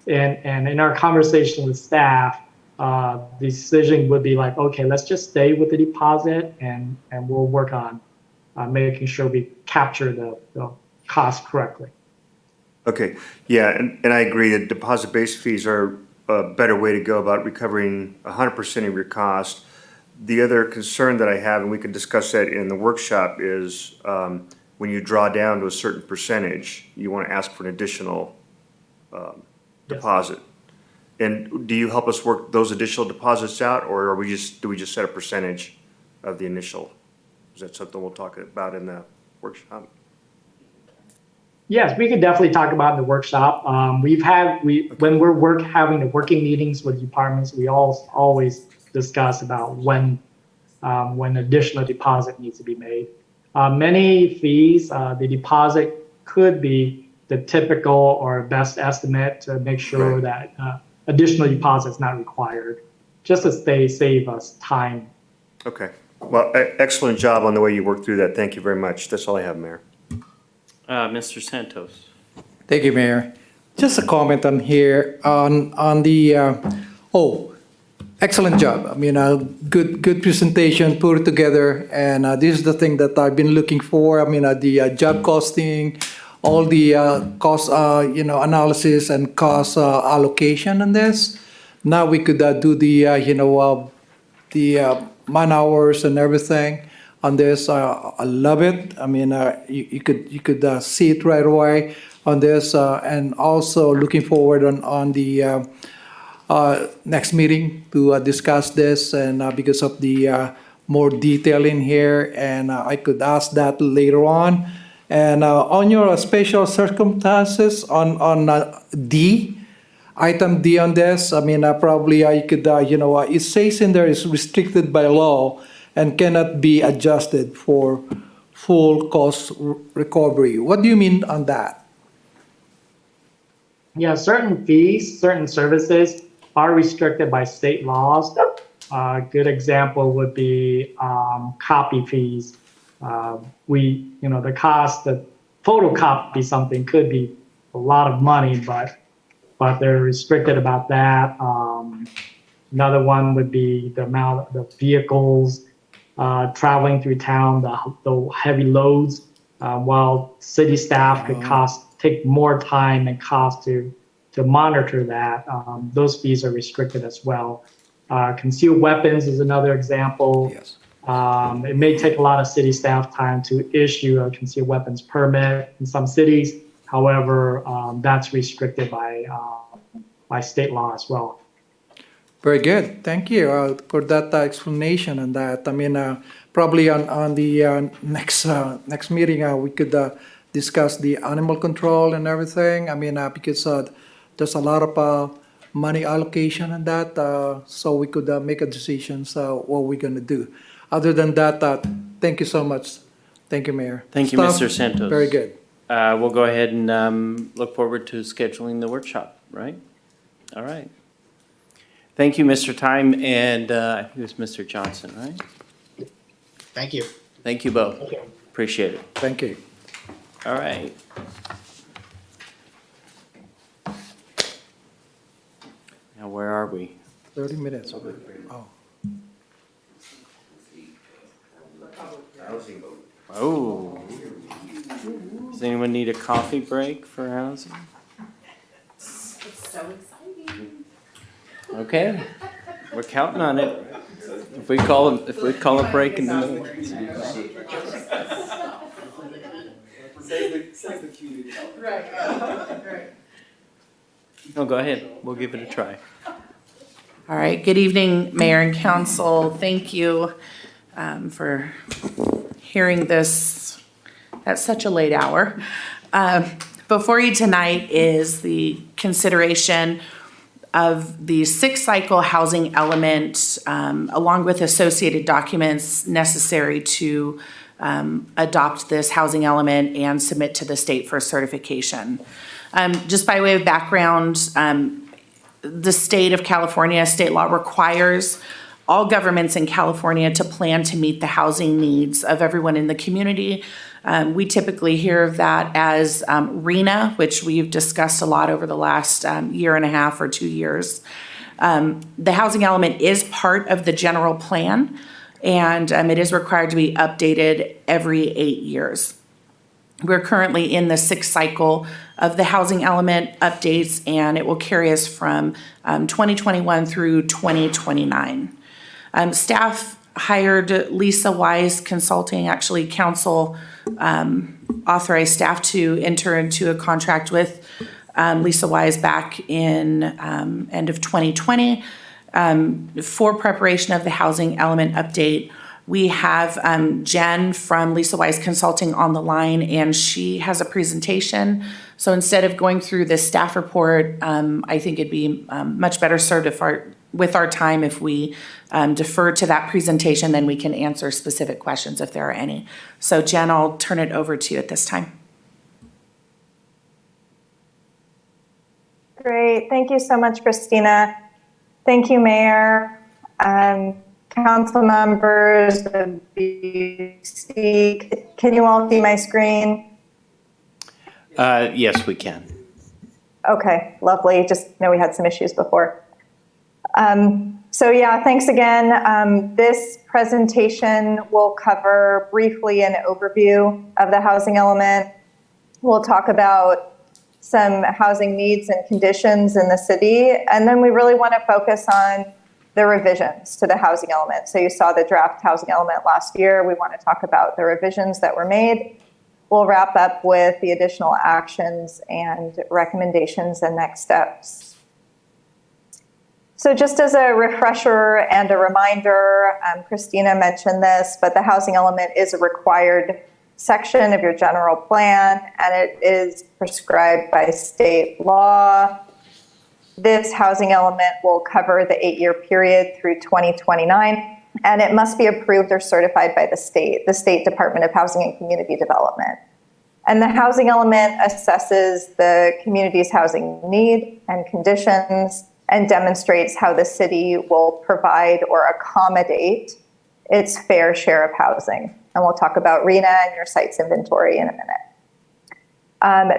And in our conversation with staff, the decision would be like, okay, let's just stay with the deposit and we'll work on making sure we capture the cost correctly. Okay, yeah, and I agree that deposit-based fees are a better way to go about recovering 100% of your cost. The other concern that I have, and we can discuss that in the workshop, is when you draw down to a certain percentage, you want to ask for an additional deposit. And do you help us work those additional deposits out, or do we just set a percentage of the initial? Is that something we'll talk about in the workshop? Yes, we could definitely talk about in the workshop. When we're having the working meetings with departments, we always discuss about when additional deposit needs to be made. Many fees, the deposit could be the typical or best estimate to make sure that additional deposit is not required, just to save us time. Okay. Well, excellent job on the way you worked through that. Thank you very much. That's all I have, Mayor. Mr. Santos. Thank you, Mayor. Just a comment on here on the, excellent job. I mean, good presentation, put it together, and this is the thing that I've been looking for. I mean, the job costing, all the cost, analysis and cost allocation on this. Now we could do the, man hours and everything on this. I love it. I mean, you could see it right away on this, and also looking forward on the next meeting to discuss this, and because of the more detail in here, and I could ask that later on. And on your special circumstances on D, item D on this, I mean, probably you could, it says in there is restricted by law and cannot be adjusted for full cost recovery. What do you mean on that? Yeah, certain fees, certain services are restricted by state laws. A good example would be copy fees. The cost to photocopy something could be a lot of money, but they're restricted about that. Another one would be the amount of the vehicles traveling through town, the heavy loads, while city staff could take more time and cost to monitor that. Those fees are restricted as well. Concealed weapons is another example. Yes. It may take a lot of city staff time to issue a concealed weapons permit in some cities. However, that's restricted by state law as well. Very good. Thank you for that explanation on that. I mean, probably on the next meeting, we could discuss the animal control and everything. I mean, because there's a lot of money allocation on that, so we could make a decision what we're going to do. Other than that, thank you so much. Thank you, Mayor. Thank you, Staff, Mr. Santos. Very good. We'll go ahead and look forward to scheduling the workshop, right? All right. Thank you, Mr. Time, and I think it was Mr. Johnson, right? Thank you. Thank you both. Appreciate it. Thank you. All right. Now, where are we? 30 minutes. Oh. Oh. Does anyone need a coffee break for housing? It's so exciting. Okay, we're counting on it. If we call a break in the middle. No, go ahead. We'll give it a try. All right, good evening, Mayor and Council. Thank you for hearing this at such a late hour. Before you tonight is the consideration of the six-cycle housing element, along with associated documents necessary to adopt this housing element and submit to the state for certification. Just by way of background, the state of California, state law requires all governments in California to plan to meet the housing needs of everyone in the community. We typically hear of that as RHNA, which we've discussed a lot over the last year and a half or 2 years. The housing element is part of the general plan, and it is required to be updated every 8 years. We're currently in the sixth cycle of the housing element updates, and it will carry us from 2021 through 2029. Staff hired Lisa Wise Consulting, actually council authorized staff to enter into a contract with Lisa Wise back in end of 2020 for preparation of the housing element update. We have Jen from Lisa Wise Consulting on the line, and she has a presentation. So instead of going through this staff report, I think it'd be much better served with our time if we defer to that presentation, then we can answer specific questions if there are any. So Jen, I'll turn it over to you at this time. Great. Thank you so much, Christina. Thank you, Mayor. Council members of BC. Can you all see my screen? Yes, we can. Okay, lovely. Just know we had some issues before. So yeah, thanks again. This presentation will cover briefly an overview of the housing element. We'll talk about some housing needs and conditions in the city, and then we really want to focus on the revisions to the housing element. So you saw the draft housing element last year. We want to talk about the revisions that were made. We'll wrap up with the additional actions and recommendations and next steps. So just as a refresher and a reminder, Christina mentioned this, but the housing element is a required section of your general plan, and it is prescribed by state law. This housing element will cover the 8-year period through 2029, and it must be approved or certified by the State Department of Housing and Community Development. And the housing element assesses the community's housing need and conditions and demonstrates how the city will provide or accommodate its fair share of housing. And we'll talk about RHNA and your sites inventory in a minute.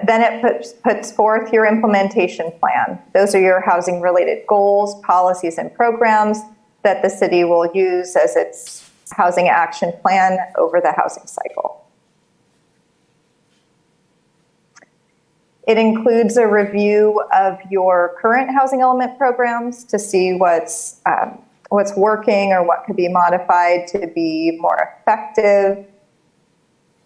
Then it puts forth your implementation plan. Those are your housing-related goals, policies, and programs that the city will use as its housing action plan over the housing cycle. It includes a review of your current housing element programs to see what's working or what could be modified to be more effective.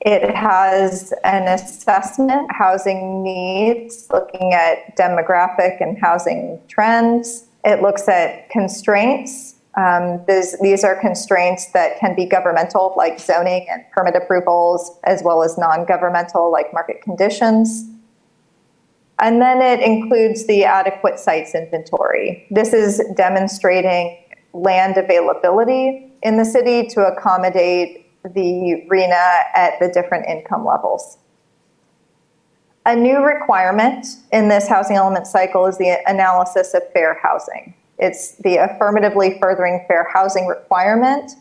It has an assessment, housing needs, looking at demographic and housing trends. It looks at constraints. These are constraints that can be governmental, like zoning and permit approvals, as well as non-governmental, like market conditions. And then it includes the adequate sites inventory. This is demonstrating land availability in the city to accommodate the RHNA at the different income levels. A new requirement in this housing element cycle is the analysis of fair housing. It's the affirmatively furthering fair housing requirement,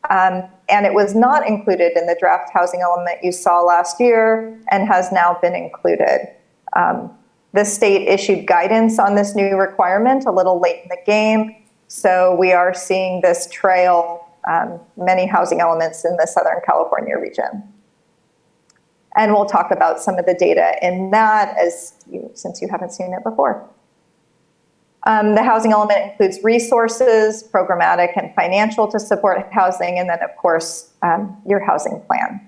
and And it was not included in the draft housing element you saw last year and has now been included. The state issued guidance on this new requirement a little late in the game, so we are seeing this trail many housing elements in the Southern California region. And we'll talk about some of the data in that since you haven't seen it before. The housing element includes resources, programmatic and financial to support housing, and then of course, your housing plan.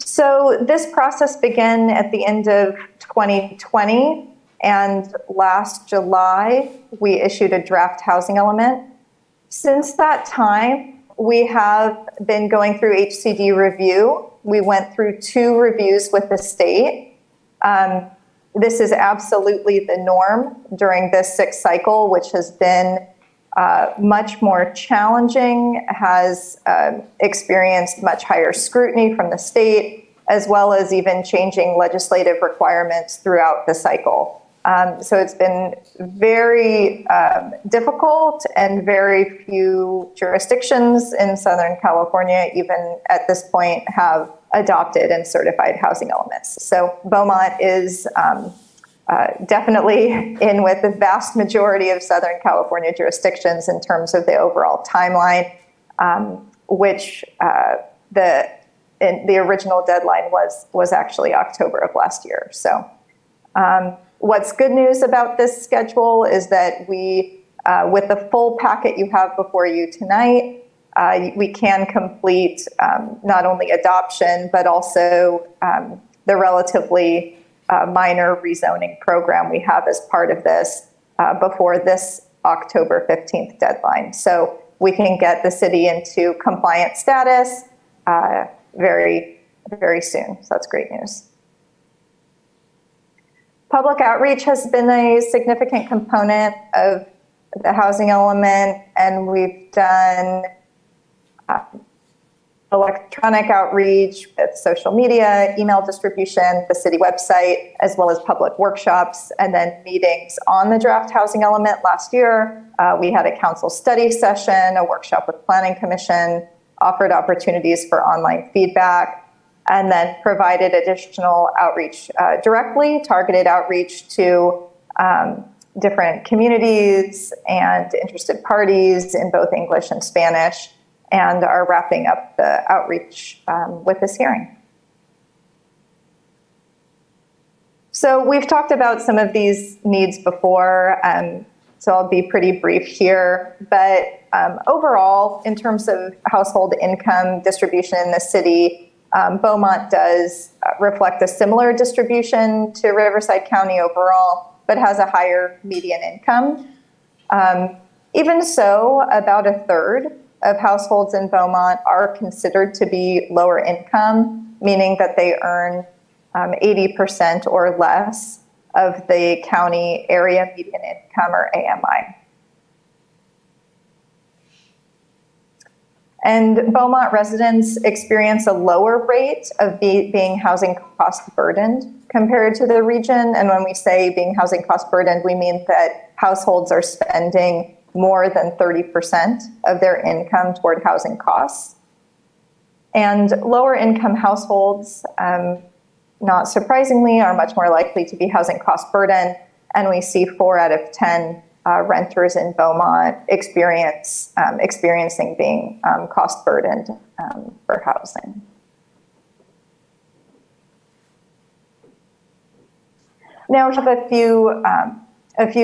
So this process began at the end of 2020, and last July, we issued a draft housing element. Since that time, we have been going through HCD review. We went through 2 reviews with the state. This is absolutely the norm during this 6th cycle, which has been much more challenging, has experienced much higher scrutiny from the state, as well as even changing legislative requirements throughout the cycle. So it's been very difficult, and very few jurisdictions in Southern California, even at this point, have adopted and certified housing elements. So Beaumont is definitely in with the vast majority of Southern California jurisdictions in terms of the overall timeline, which the original deadline was actually October of last year. So what's good news about this schedule is that we, with the full packet you have before you tonight, we can complete not only adoption, but also the relatively minor rezoning program we have as part of this before this October 15th deadline. So we can get the city into compliant status very, very soon. So that's great news. Public outreach has been a significant component of the housing element, and we've done electronic outreach with social media, email distribution, the city website, as well as public workshops, and then meetings on the draft housing element last year. We had a council study session, a workshop with Planning Commission, offered opportunities for online feedback, and then provided additional outreach directly, targeted outreach to different communities and interested parties in both English and Spanish, and are wrapping up the outreach with this hearing. So we've talked about some of these needs before, so I'll be pretty brief here, but overall, in terms of household income distribution in the city, Beaumont does reflect a similar distribution to Riverside County overall, but has a higher median income. Even so, about a third of households in Beaumont are considered to be lower income, meaning that they earn 80% or less of the county area median income, or AMI. And Beaumont residents experience a lower rate of being housing cost burdened compared to the region. And when we say being housing cost burdened, we mean that households are spending more than 30% of their income toward housing costs. And lower income households, not surprisingly, are much more likely to be housing cost burdened. And we see 4 out of 10 renters in Beaumont experiencing being cost burdened for housing. Now we have a few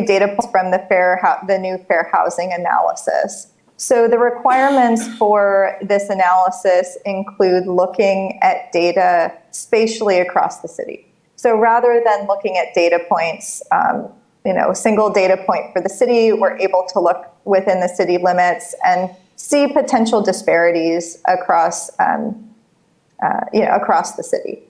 data points from the new fair housing analysis. So the requirements for this analysis include looking at data spatially across the city. So rather than looking at data points, a single data point for the city, we're able to look within the city limits and see potential disparities across, across the city.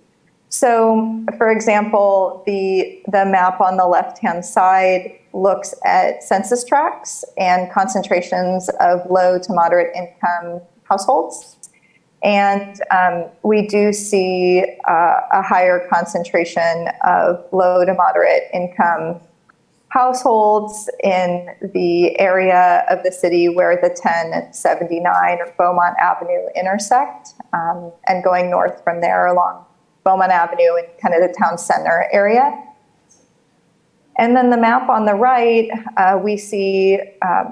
So, for example, the map on the left-hand side looks at census tracts and concentrations of low to moderate income households. And we do see a higher concentration of low to moderate income households in the area of the city where the 10 and 79 or Beaumont Avenue intersect, and going north from there along Beaumont Avenue in kind of the town center area. And then the map on the right, we see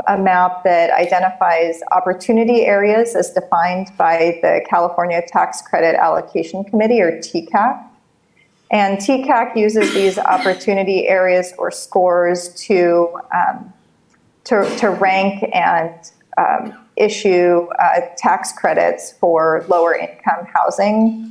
a map that identifies opportunity areas as defined by the California Tax Credit Allocation Committee, or TCAC. And TCAC uses these opportunity areas or scores to rank and issue tax credits for lower income housing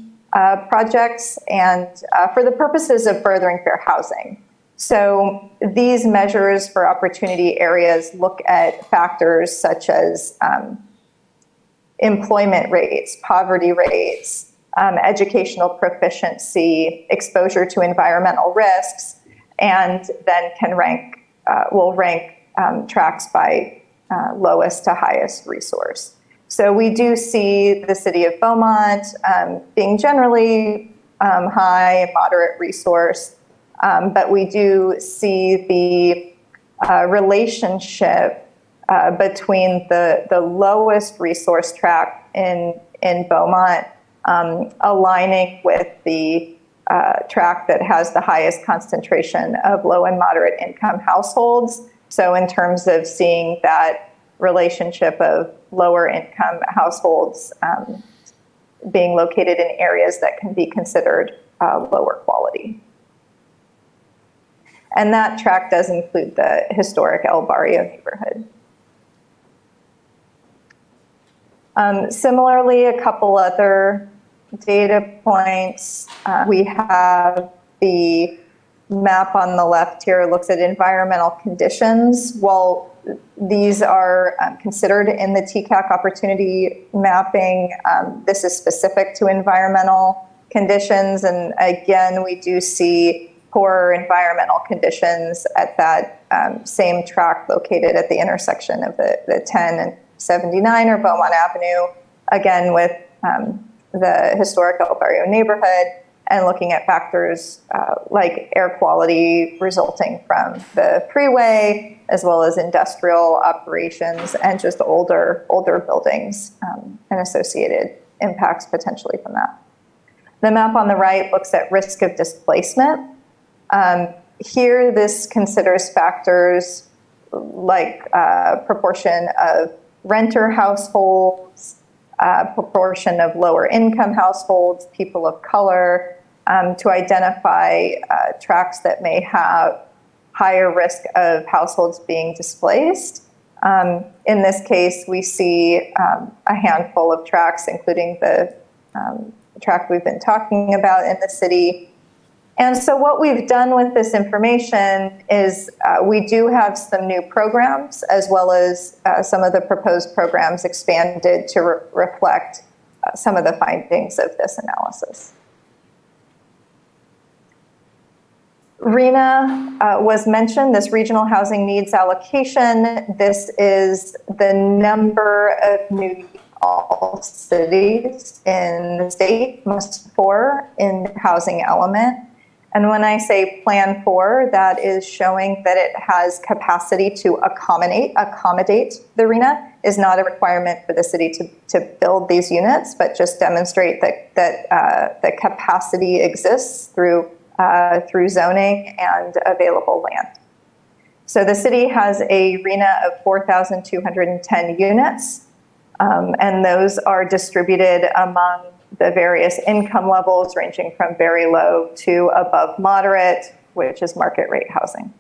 projects, and for the purposes of furthering fair housing. So these measures for opportunity areas look at factors such as employment rates, poverty rates, educational proficiency, exposure to environmental risks, and then will rank tracts by lowest to highest resource. So we do see the city of Beaumont being generally high and moderate resource, but we do see the relationship between the lowest resource tract in Beaumont aligning with the tract that has the highest concentration of low and moderate income households. So in terms of seeing that relationship of lower income households being located in areas that can be considered lower quality. And that tract does include the historic El Barrio neighborhood. Similarly, a couple other data points. We have the map on the left here looks at environmental conditions. Well, these are considered in the TCAC opportunity mapping. This is specific to environmental conditions. And again, we do see poor environmental conditions at that same tract located at the intersection of the 10 and 79 or Beaumont Avenue, again with the historic El Barrio neighborhood, and looking at factors like air quality resulting from the freeway, as well as industrial operations and just older buildings and associated impacts potentially from that. The map on the right looks at risk of displacement. Here, this considers factors like proportion of renter households, proportion of lower income households, people of color, to identify tracts that may have higher risk of households being displaced. In this case, we see a handful of tracts, including the tract we've been talking about in the city. And so what we've done with this information is we do have some new programs, as well as some of the proposed programs expanded to reflect some of the findings of this analysis. RHNA was mentioned, this Regional Housing Needs Allocation. This is the number of new all cities in the state must for in the housing element. And when I say plan for, that is showing that it has capacity to accommodate the RHNA. Is not a requirement for the city to build these units, but just demonstrate that the capacity exists through zoning and available land. So the city has a RHNA of 4,210 units, and those are distributed among the various income levels ranging from very low to above moderate, which is market rate housing.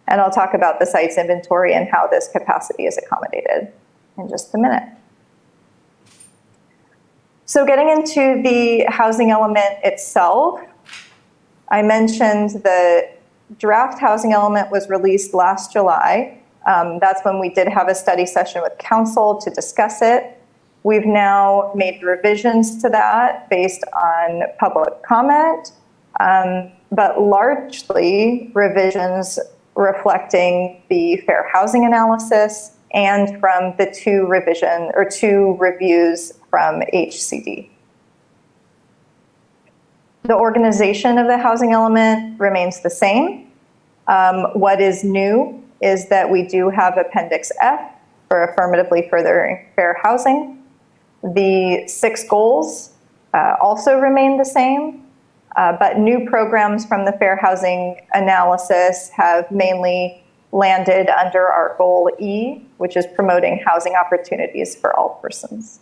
And I'll talk about the site's inventory and how this capacity is accommodated in just a minute. So getting into the housing element itself, I mentioned the draft housing element was released last July. That's when we did have a study session with council to discuss it. We've now made revisions to that based on public comment, but largely revisions reflecting the fair housing analysis and from the two reviews from HCD. The organization of the housing element remains the same. What is new is that we do have Appendix F for affirmatively furthering fair housing. The 6 goals also remain the same, but new programs from the fair housing analysis have mainly landed under our goal E, which is promoting housing opportunities for all persons.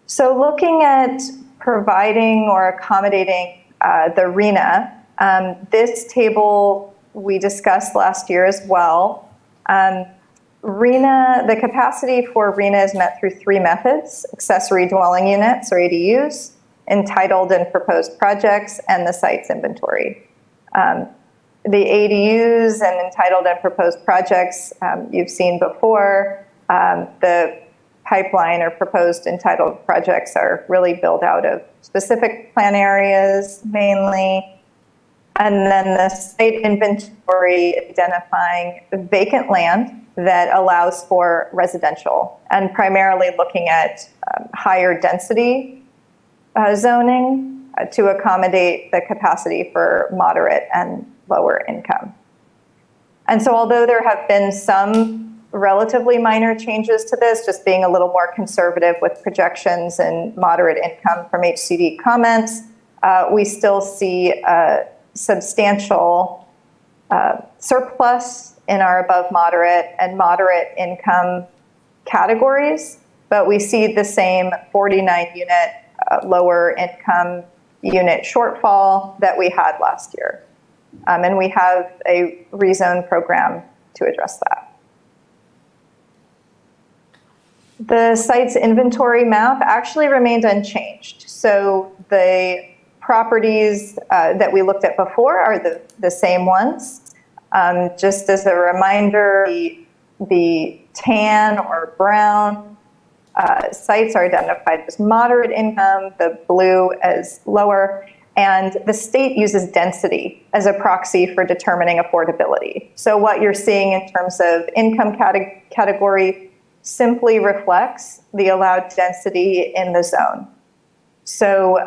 So looking at providing or accommodating the RHNA, this table we discussed last year as well. RHNA, the capacity for RHNA is met through 3 methods: accessory dwelling units or ADUs, entitled and proposed projects, and the sites inventory. The ADUs and entitled and proposed projects you've seen before. The pipeline or proposed entitled projects are really built out of specific plan areas mainly. And then the site inventory identifying vacant land that allows for residential, and primarily looking at higher density zoning to accommodate the capacity for moderate and lower income. And so although there have been some relatively minor changes to this, just being a little more conservative with projections and moderate income from HCD comments, we still see a substantial surplus in our above moderate and moderate income categories, but we see the same 49 unit lower income unit shortfall that we had last year. And we have a rezone program to address that. The site's inventory map actually remained unchanged. So the properties that we looked at before are the same ones. Just as a reminder, the tan or brown sites are identified as moderate income, the blue as lower, and the state uses density as a proxy for determining affordability. So what you're seeing in terms of income category simply reflects the allowed density in the zone. So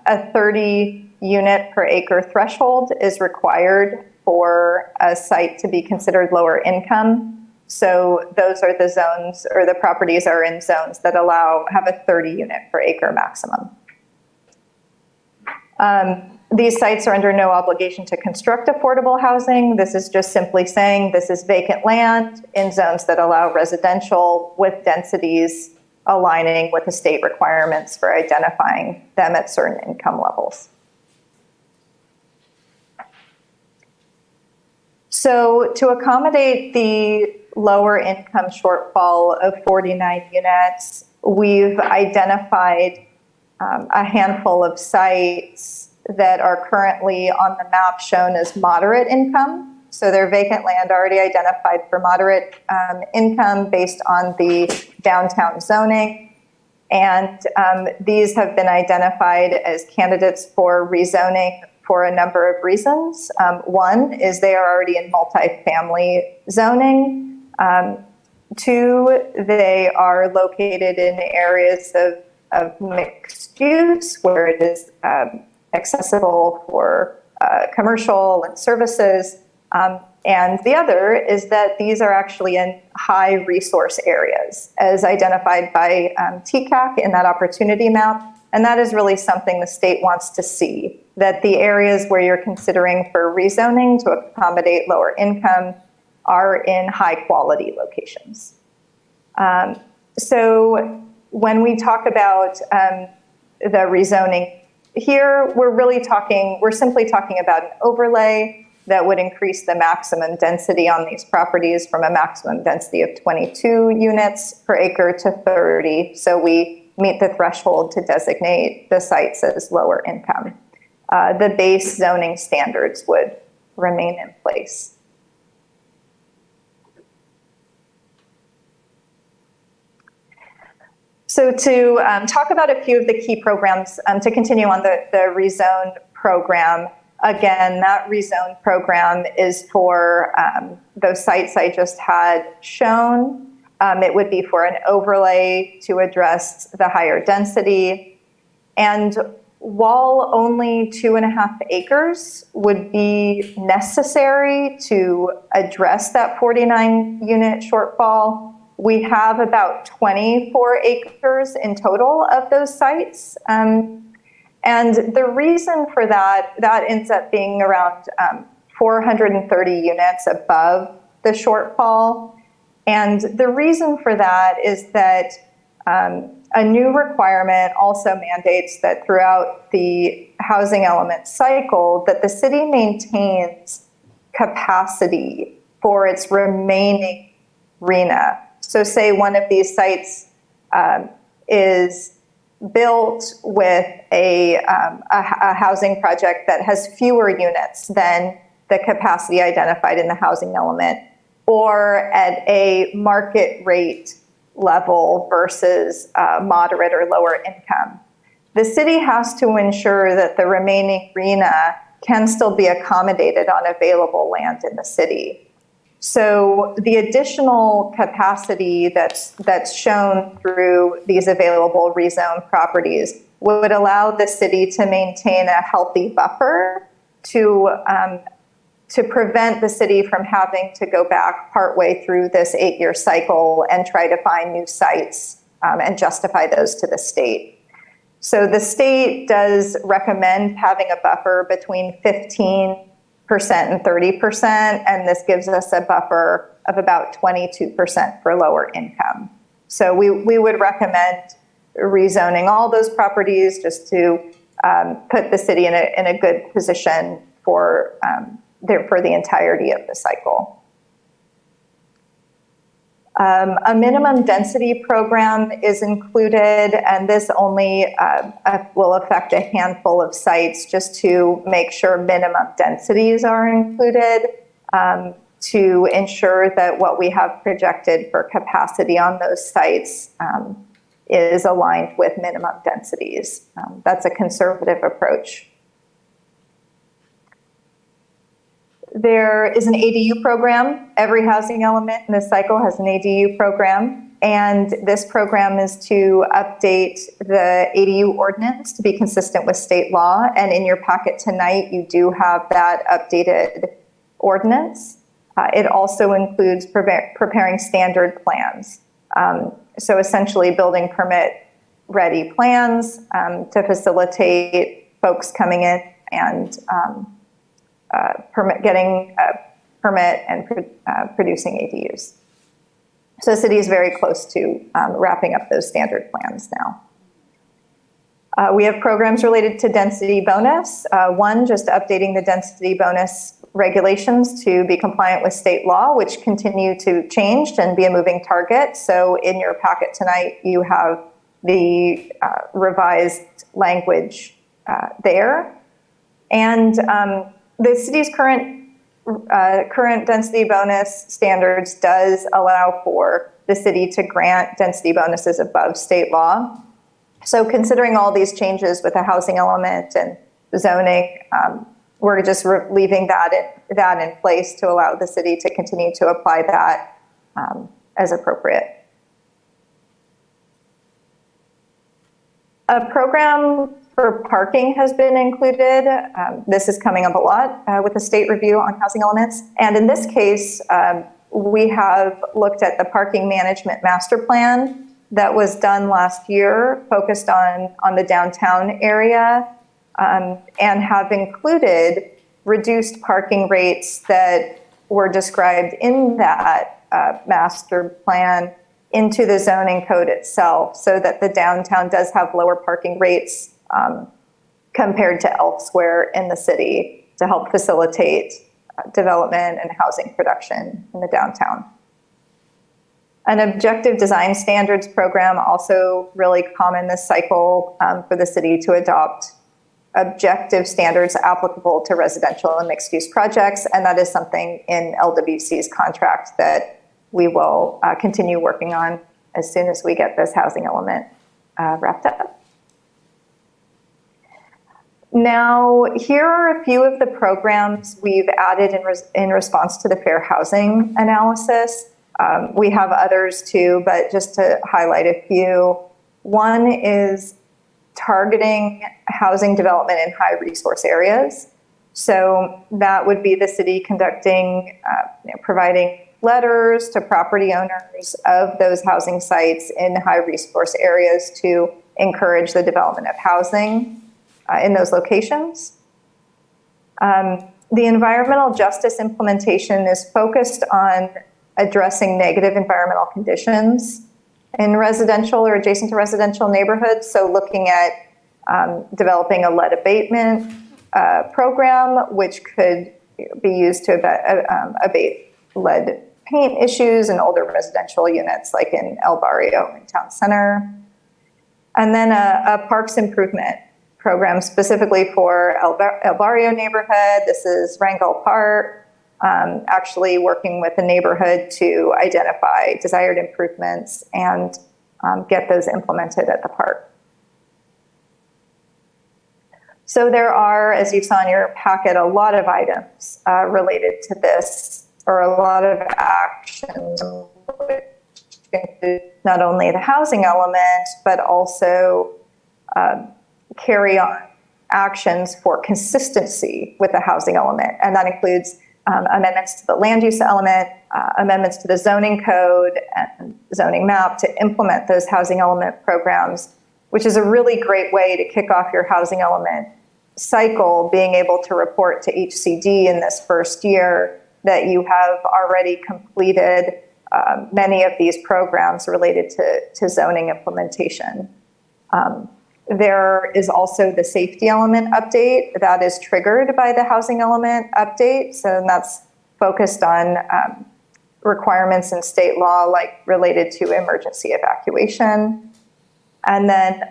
a 30 unit per acre threshold is required for a site to be considered lower income. So those are the zones, or the properties are in zones that have a 30 unit per acre maximum. These sites are under no obligation to construct affordable housing. This is just simply saying this is vacant land in zones that allow residential with densities aligning with the state requirements for identifying them at certain income levels. So to accommodate the lower income shortfall of 49 units, we've identified a handful of sites that are currently on the map shown as moderate income. So they're vacant land already identified for moderate income based on the downtown zoning. And these have been identified as candidates for rezoning for a number of reasons. One is they are already in multifamily zoning. 2, they are located in areas of mixed use where it is accessible for commercial and services. And the other is that these are actually in high resource areas as identified by TCAC in that opportunity map. And that is really something the state wants to see, that the areas where you're considering for rezoning to accommodate lower income are in high quality locations. So when we talk about the rezoning here, we're simply talking about an overlay that would increase the maximum density on these properties from a maximum density of 22 units per acre to 30. So we meet the threshold to designate the sites as lower income. The base zoning standards would remain in place. So to talk about a few of the key programs, to continue on the rezone program, again, that rezone program is for those sites I just had shown. It would be for an overlay to address the higher density. And while only 2.5 acres would be necessary to address that 49 unit shortfall, we have about 24 acres in total of those sites. And the reason for that ends up being around 430 units above the shortfall. And the reason for that is that a new requirement also mandates that throughout the housing element cycle that the city maintains capacity for its remaining RHNA. So say one of these sites is built with a housing project that has fewer units than the capacity identified in the housing element, or at a market rate level versus moderate or lower income. The city has to ensure that the remaining RHNA can still be accommodated on available land in the city. So the additional capacity that's shown through these available rezoned properties would allow the city to maintain a healthy buffer to prevent the city from having to go back partway through this 8-year cycle and try to find new sites and justify those to the state. So the state does recommend having a buffer between 15% and 30%, and this gives us a buffer of about 22% for lower income. So we would recommend rezoning all those properties just to put the city in a good position for the entirety of the cycle. A minimum density program is included, and this only will affect a handful of sites just to make sure minimum densities are included to ensure that what we have projected for capacity on those sites is aligned with minimum densities. That's a conservative approach. There is an ADU program. Every housing element in this cycle has an ADU program. And this program is to update the ADU ordinance to be consistent with state law. And in your packet tonight, you do have that updated ordinance. It also includes preparing standard plans. So essentially building permit ready plans to facilitate folks coming in and getting a permit and producing ADUs. So the city is very close to wrapping up those standard plans now. We have programs related to density bonus. One, just updating the density bonus regulations to be compliant with state law, which continue to change and be a moving target. So in your packet tonight, you have the revised language there. And the city's current density bonus standards does allow for the city to grant density bonuses above state law. So considering all these changes with the housing element and zoning, we're just leaving that in place to allow the city to continue to apply that as appropriate. A program for parking has been included. This is coming up a lot with the state review on housing elements. And in this case, we have looked at the parking management master plan that was done last year, focused on the downtown area, and have included reduced parking rates that were described in that master plan into the zoning code itself, so that the downtown does have lower parking rates compared to elsewhere in the city to help facilitate development and housing production in the downtown. An objective design standards program, also really common this cycle for the city to adopt objective standards applicable to residential and mixed-use projects, and that is something in LWC's contract that we will continue working on as soon as we get this housing element wrapped up. Now, here are a few of the programs we've added in response to the fair housing analysis. We have others too, but just to highlight a few. One is targeting housing development in high resource areas. So that would be the city conducting, providing letters to property owners of those housing sites in high resource areas to encourage the development of housing in those locations. The environmental justice implementation is focused on addressing negative environmental conditions in residential or adjacent to residential neighborhoods. So looking at developing a lead abatement program, which could be used to abate lead paint issues in older residential units like in El Barrio in Town Center. And then a parks improvement program specifically for El Barrio neighborhood. This is Rangel Park, actually working with the neighborhood to identify desired improvements and get those implemented at the park. So there are, as you saw in your packet, a lot of items related to this, or a lot of actions, which include not only the housing element, but also carry on actions for consistency with the housing element. And that includes amendments to the land use element, amendments to the zoning code and zoning map to implement those housing element programs, which is a really great way to kick off your housing element cycle, being able to report to HCD in this first year that you have already completed many of these programs related to zoning implementation. There is also the safety element update that is triggered by the housing element update. So that's focused on requirements in state law, like related to emergency evacuation. And then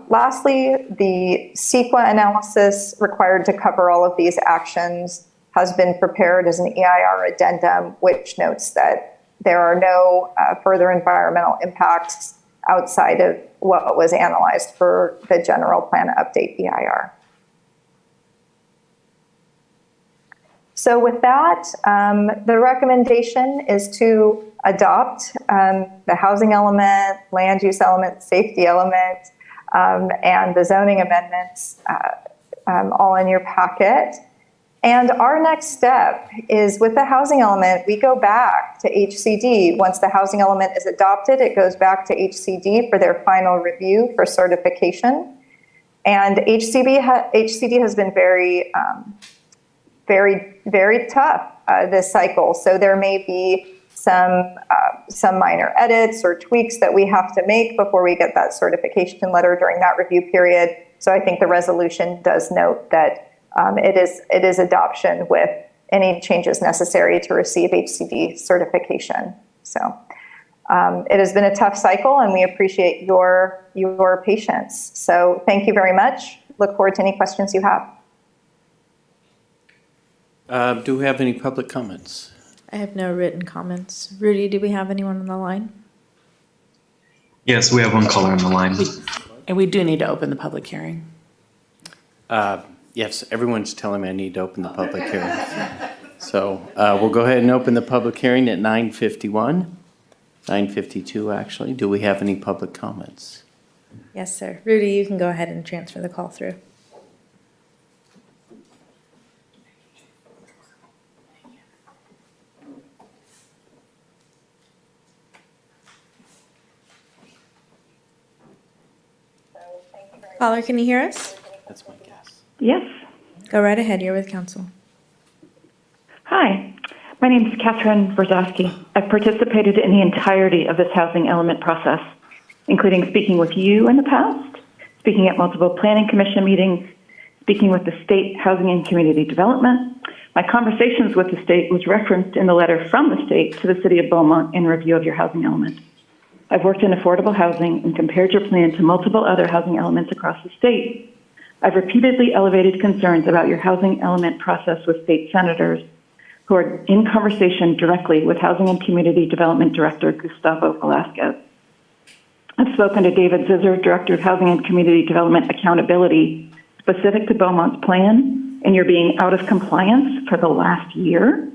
lastly, the CEQA analysis required to cover all of these actions has been prepared as an EIR addendum, which notes that there are no further environmental impacts outside of what was analyzed for the general plan update EIR. So with that, the recommendation is to adopt the housing element, land use element, safety element, and the zoning amendments all in your packet. And our next step is with the housing element, we go back to HCD. Once the housing element is adopted, it goes back to HCD for their final review for certification. And HCD has been very, very tough this cycle. So there may be some minor edits or tweaks that we have to make before we get that certification letter during that review period. So I think the resolution does note that it is adoption with any changes necessary to receive HCD certification. So it has been a tough cycle, and we appreciate your patience. So thank you very much. Look forward to any questions you have. Do we have any public comments? I have no written comments. Rudy, do we have anyone on the line? Yes, we have one caller on the line. And we do need to open the public hearing. Yes, everyone's telling me I need to open the public hearing. So we'll go ahead and open the public hearing at 9:51, 9:52 actually. Do we have any public comments? Yes, sir. Rudy, you can go ahead and transfer the call through. Caller, can you hear us? That's my guess. Yes. Go right ahead. You're with council. Hi, my name is Catherine Brzezowski. I've participated in the entirety of this housing element process, including speaking with you in the past, speaking at multiple planning commission meetings, speaking with the state housing and community development. My conversations with the state was referenced in the letter from the state to the city of Beaumont in review of your housing element. I've worked in affordable housing and compared your plan to multiple other housing elements across the state. I've repeatedly elevated concerns about your housing element process with state senators who are in conversation directly with Housing and Community Development Director Gustavo Velasquez. I've spoken to David Zisser, Director of Housing and Community Development Accountability, specific to Beaumont's plan, and you're being out of compliance for the last year.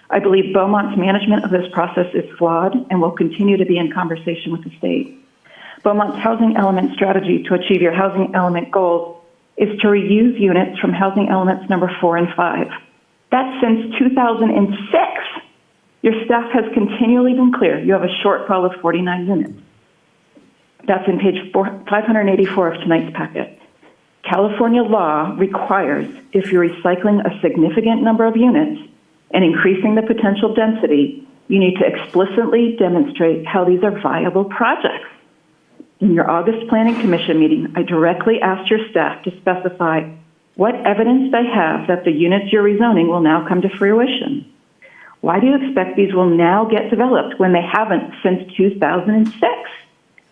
I believe Beaumont's management of this process is flawed and will continue to be in conversation with the state. Beaumont's housing element strategy to achieve your housing element goals is to reuse units from housing elements number 4 and 5. That's since 2006. Your staff has continually been clear. You have a shortfall of 49 units. That's in page 584 of tonight's packet. California law requires, if you're recycling a significant number of units and increasing the potential density, you need to explicitly demonstrate how these are viable projects. In your August Planning Commission meeting, I directly asked your staff to specify what evidence they have that the units you're rezoning will now come to fruition. Why do you expect these will now get developed when they haven't since 2006,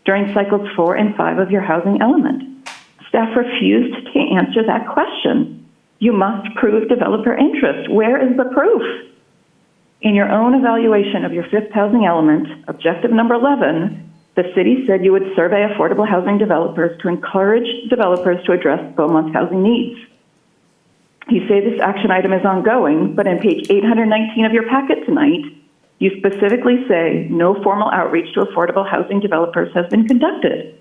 during cycles 4 and 5 of your housing element? Staff refused to answer that question. You must prove developer interest. Where is the proof? In your own evaluation of your 5th housing element, objective number 11, the city said you would survey affordable housing developers to encourage developers to address Beaumont's housing needs. You say this action item is ongoing, but on page 819 of your packet tonight, you specifically say no formal outreach to affordable housing developers has been conducted.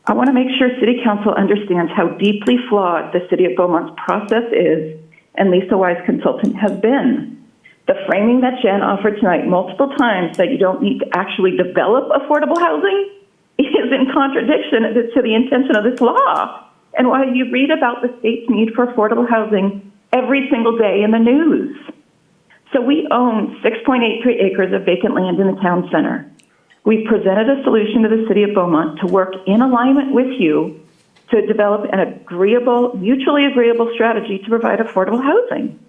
I want to make sure City Council understands how deeply flawed the City of Beaumont's process is and Lisa Wise Consultant has been. The framing that Jen offered tonight multiple times that you don't need to actually develop affordable housing is in contradiction to the intention of this law. And why you read about the state's need for affordable housing every single day in the news. So we own 6.83 acres of vacant land in the town center. We've presented a solution to the City of Beaumont to work in alignment with you to develop an agreeable, mutually agreeable strategy to provide affordable housing.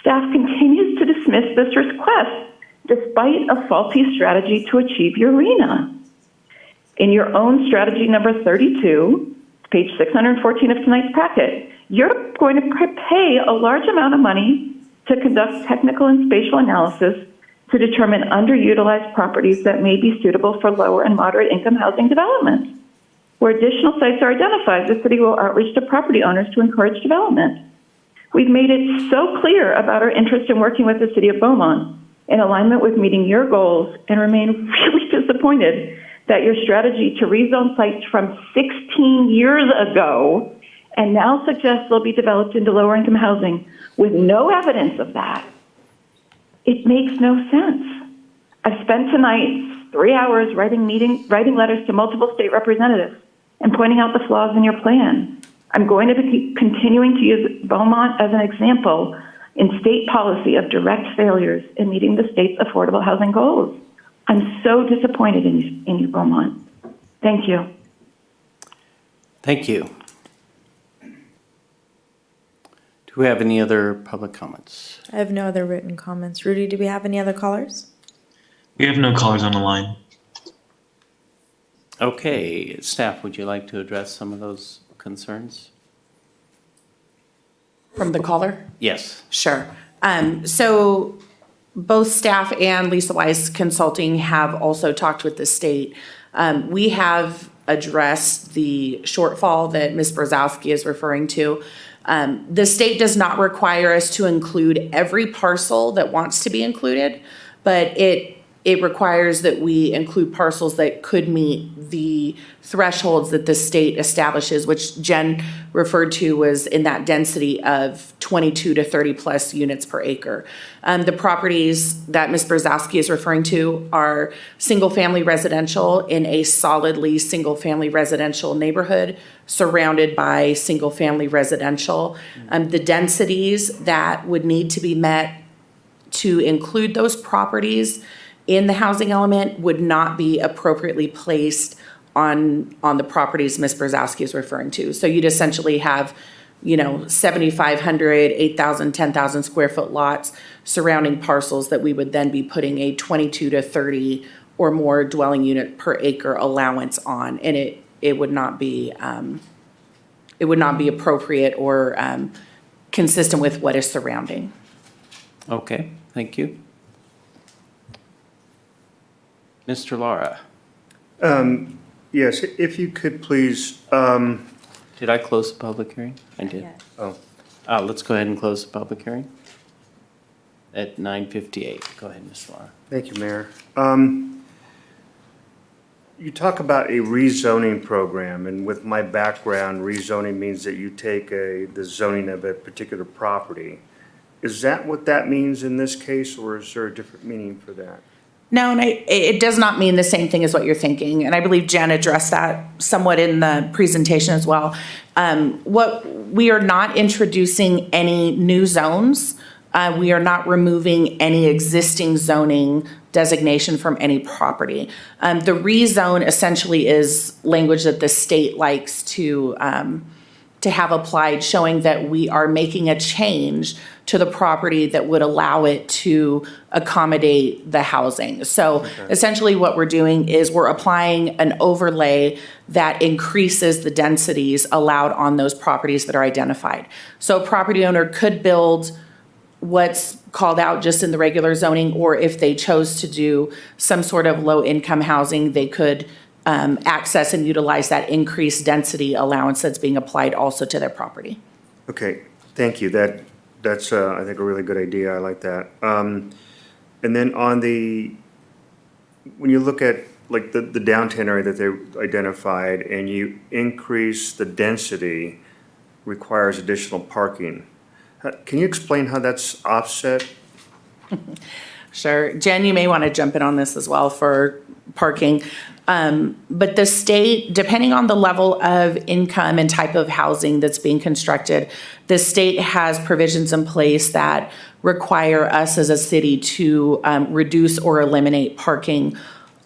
Staff continues to dismiss this request despite a faulty strategy to achieve your RHNA. In your own strategy number 32, page 614 of tonight's packet, you're going to pay a large amount of money to conduct technical and spatial analysis to determine underutilized properties that may be suitable for lower and moderate income housing development. Where additional sites are identified, the city will outreach to property owners to encourage development. We've made it so clear about our interest in working with the City of Beaumont in alignment with meeting your goals and remain really disappointed that your strategy to rezone sites from 16 years ago and now suggests they'll be developed into lower income housing with no evidence of that. It makes no sense. I've spent tonight 3 hours writing letters to multiple state representatives and pointing out the flaws in your plan. I'm going to be continuing to use Beaumont as an example in state policy of direct failures in meeting the state's affordable housing goals. I'm so disappointed in you, Beaumont. Thank you. Thank you. Do we have any other public comments? I have no other written comments. Rudy, do we have any other callers? We have no callers on the line. Okay, staff, would you like to address some of those concerns? From the caller? Yes. Sure. So both staff and Lisa Wise Consulting have also talked with the state. We have addressed the shortfall that Ms. Brzezowski is referring to. The state does not require us to include every parcel that wants to be included, but it requires that we include parcels that could meet the thresholds that the state establishes, which Jen referred to was in that density of 22 to 30 plus units per acre. The properties that Ms. Brzezowski is referring to are single-family residential in a solidly single-family residential neighborhood surrounded by single-family residential. The densities that would need to be met to include those properties in the housing element would not be appropriately placed on the properties Ms. Brzezowski is referring to. So you'd essentially have, 7,500, 8,000, 10,000 square foot lots surrounding parcels that we would then be putting a 22 to 30 or more dwelling unit per acre allowance on, and it would not be appropriate or consistent with what is surrounding. Okay, thank you. Mr. Lara. Yes, if you could please. Did I close the public hearing? I did. Yes. Oh, let's go ahead and close the public hearing at 9:58. Go ahead, Mr. Lara. Thank you, Mayor. You talk about a rezoning program, and with my background, rezoning means that you take the zoning of a particular property. Is that what that means in this case, or is there a different meaning for that? No, and it does not mean the same thing as what you're thinking. And I believe Jen addressed that somewhat in the presentation as well. We are not introducing any new zones. We are not removing any existing zoning designation from any property. The rezone essentially is language that the state likes to have applied, showing that we are making a change to the property that would allow it to accommodate the housing. So essentially what we're doing is we're applying an overlay that increases the densities allowed on those properties that are identified. So a property owner could build what's called out just in the regular zoning, or if they chose to do some sort of low-income housing, they could access and utilize that increased density allowance that's being applied also to their property. Okay, thank you. That's I think, a really good idea. I like that. And then when you look at like the downtown area that they identified, and you increase the density, requires additional parking. Can you explain how that's offset? Sure. Jen, you may want to jump in on this as well for parking. But the state, depending on the level of income and type of housing that's being constructed, the state has provisions in place that require us as a city to reduce or eliminate parking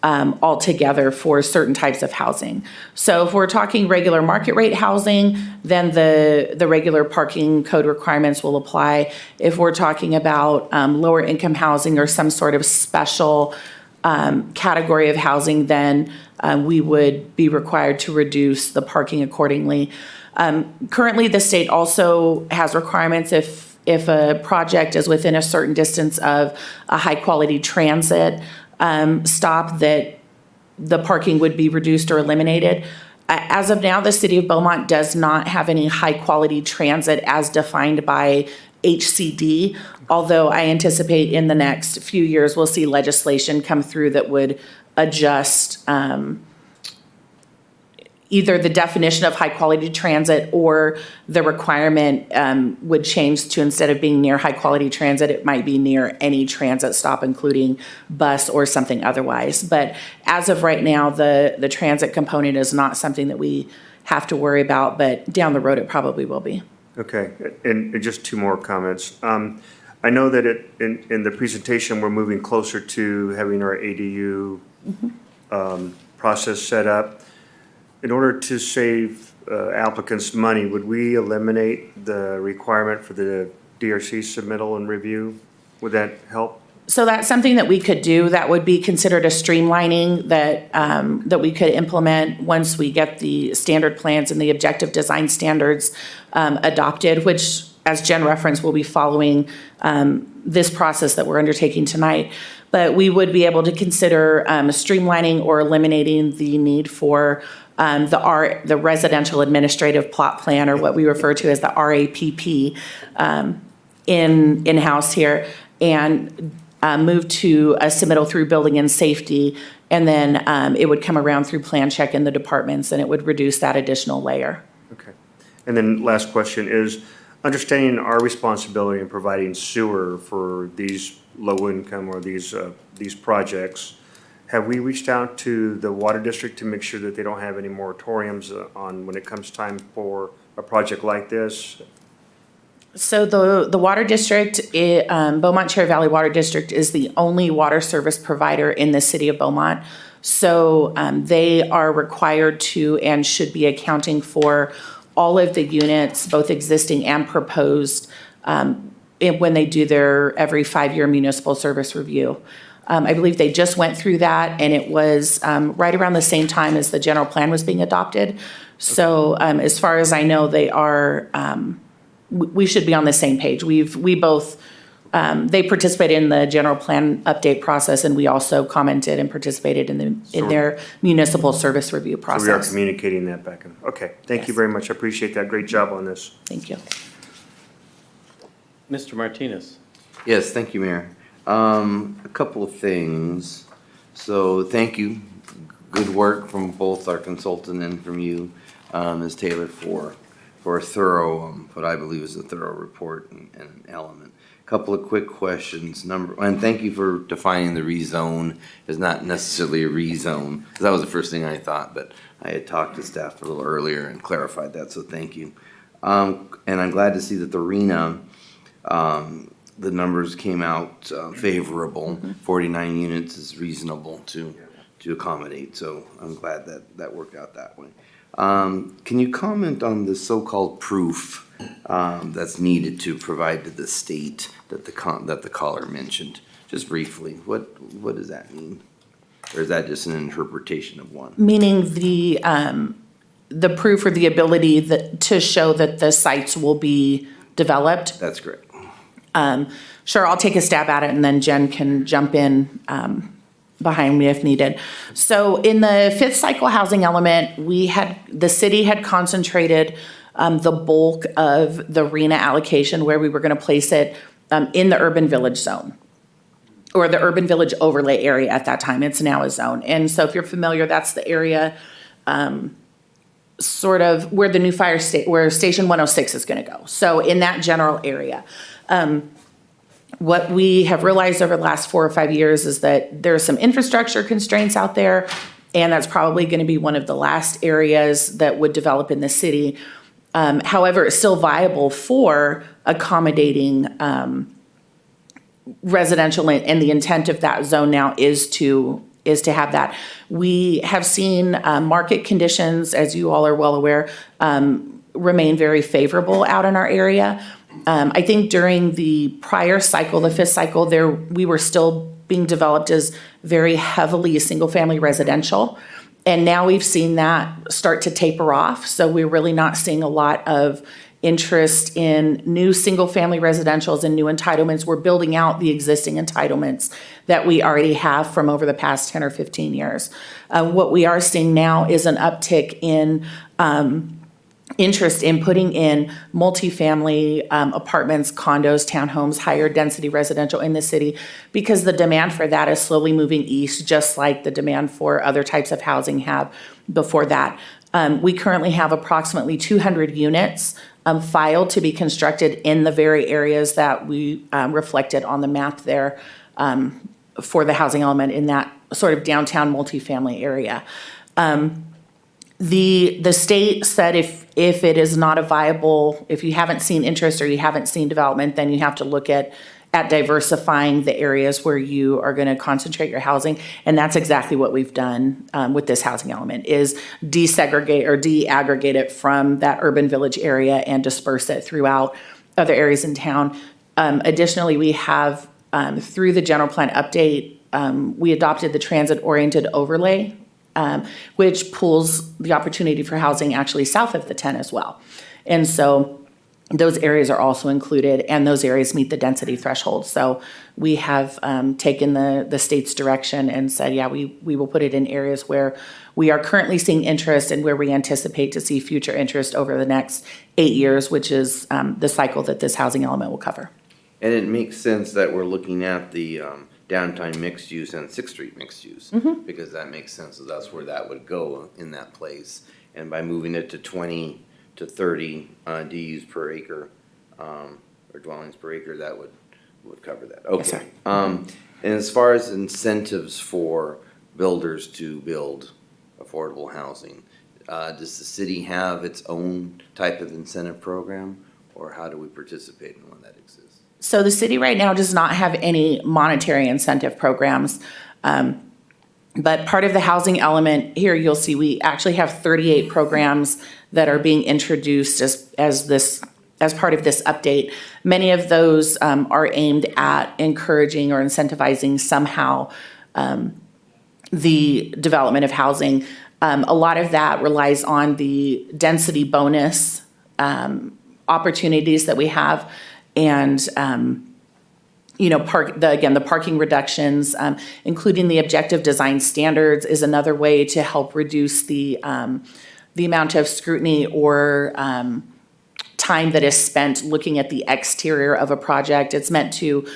altogether for certain types of housing. So if we're talking regular market rate housing, then the regular parking code requirements will apply. If we're talking about lower income housing or some sort of special category of housing, then we would be required to reduce the parking accordingly. Currently, the state also has requirements if a project is within a certain distance of a high-quality transit stop, that the parking would be reduced or eliminated. As of now, the city of Beaumont does not have any high-quality transit as defined by HCD, although I anticipate in the next few years we'll see legislation come through that would adjust either the definition of high-quality transit, or the requirement would change to, instead of being near high-quality transit, it might be near any transit stop, including bus or something otherwise. But as of right now, the transit component is not something that we have to worry about, but down the road it probably will be. Okay, and just two more comments. I know that in the presentation, we're moving closer to having our ADU process set up. In order to save applicants money, would we eliminate the requirement for the DRC submittal and review? Would that help? So that's something that we could do. That would be considered a streamlining that we could implement once we get the standard plans and the objective design standards adopted, which, as Jen referenced, will be following this process that we're undertaking tonight. But we would be able to consider streamlining or eliminating the need for the residential administrative plot plan, or what we refer to as the RAPP, in-house here, and move to a submittal through building and safety, and then it would come around through plan check in the departments, and it would reduce that additional layer. Okay. And then last question is, understanding our responsibility in providing sewer for these low income or these projects, have we reached out to the water district to make sure that they don't have any moratoriums on when it comes time for a project like this? So the water district, Beaumont Cherry Valley Water District, is the only water service provider in the city of Beaumont. So they are required to and should be accounting for all of the units, both existing and proposed, when they do their every 5-year municipal service review. I believe they just went through that, and it was right around the same time as the general plan was being adopted. So as far as I know, they are, we should be on the same page. We both, they participated in the general plan update process, and we also commented and participated in their municipal service review process. So we are communicating that back. Okay, thank you very much. I appreciate that. Great job on this. Thank you. Mr. Martinez. Yes, thank you, Mayor. A couple of things. So thank you. good work from both our consultant and from you, Ms. Taylor, for a thorough, what I believe is a thorough report and element. Couple of quick questions. And thank you for defining the rezone as not necessarily a rezone, because that was the first thing I thought, but I had talked to staff a little earlier and clarified that, so thank you. And I'm glad to see that the RENA, the numbers came out favorable. 49 units is reasonable to accommodate, so I'm glad that worked out that way. Can you comment on the so-called proof that's needed to provide to the state that the caller mentioned? Just briefly, what does that mean? Or is that just an interpretation of one? Meaning the proof or the ability to show that the sites will be developed? That's correct. Sure, I'll take a stab at it and then Jen can jump in behind me if needed. So in the fifth cycle housing element, the city had concentrated the bulk of the RENA allocation where we were going to place it in the urban village zone, or the urban village overlay area at that time. It's now a zone. And so if you're familiar, that's the area sort of where the new where Station 106 is going to go. So in that general area. What we have realized over the last 4 or 5 years is that there are some infrastructure constraints out there, and that's probably going to be one of the last areas that would develop in the city. However, it's still viable for accommodating residential, and the intent of that zone now is to have that. We have seen market conditions, as you all are well aware, remain very favorable out in our area. I think during the prior cycle, the fifth cycle, we were still being developed as very heavily single-family residential. And now we've seen that start to taper off. So we're really not seeing a lot of interest in new single-family residentials and new entitlements. We're building out the existing entitlements that we already have from over the past 10 or 15 years. What we are seeing now is an uptick in interest in putting in multifamily apartments, condos, townhomes, higher density residential in the city, because the demand for that is slowly moving east, just like the demand for other types of housing have before that. We currently have approximately 200 units filed to be constructed in the very areas that we reflected on the map there for the housing element in that sort of downtown multifamily area. The state said if it is not a viable, if you haven't seen interest or you haven't seen development, then you have to look at diversifying the areas where you are going to concentrate your housing. And that's exactly what we've done with this housing element, is desegregate or de-aggregate it from that urban village area and disperse it throughout other areas in town. Additionally, we have, through the general plan update, we adopted the transit-oriented overlay, which pulls the opportunity for housing actually south of the 10 as well. And so those areas are also included, and those areas meet the density threshold. So we have taken the state's direction and said, yeah, we will put it in areas where we are currently seeing interest and where we anticipate to see future interest over the next 8 years, which is the cycle that this housing element will cover. And it makes sense that we're looking at the downtown mixed use and Sixth Street mixed use, because that makes sense. So that's where that would go in that place. And by moving it to 20 to 30 DUs per acre, or dwellings per acre, that would cover that. Okay. Yes, sir. And as far as incentives for builders to build affordable housing, does the city have its own type of incentive program, or how do we participate in one that exists? So the city right now does not have any monetary incentive programs. But part of the housing element here, you'll see we actually have 38 programs that are being introduced as part of this update. Many of those are aimed at encouraging or incentivizing somehow the development of housing. A lot of that relies on the density bonus opportunities that we have, and the parking reductions, including the objective design standards, is another way to help reduce the amount of scrutiny or time that is spent looking at the exterior of a project. It's meant to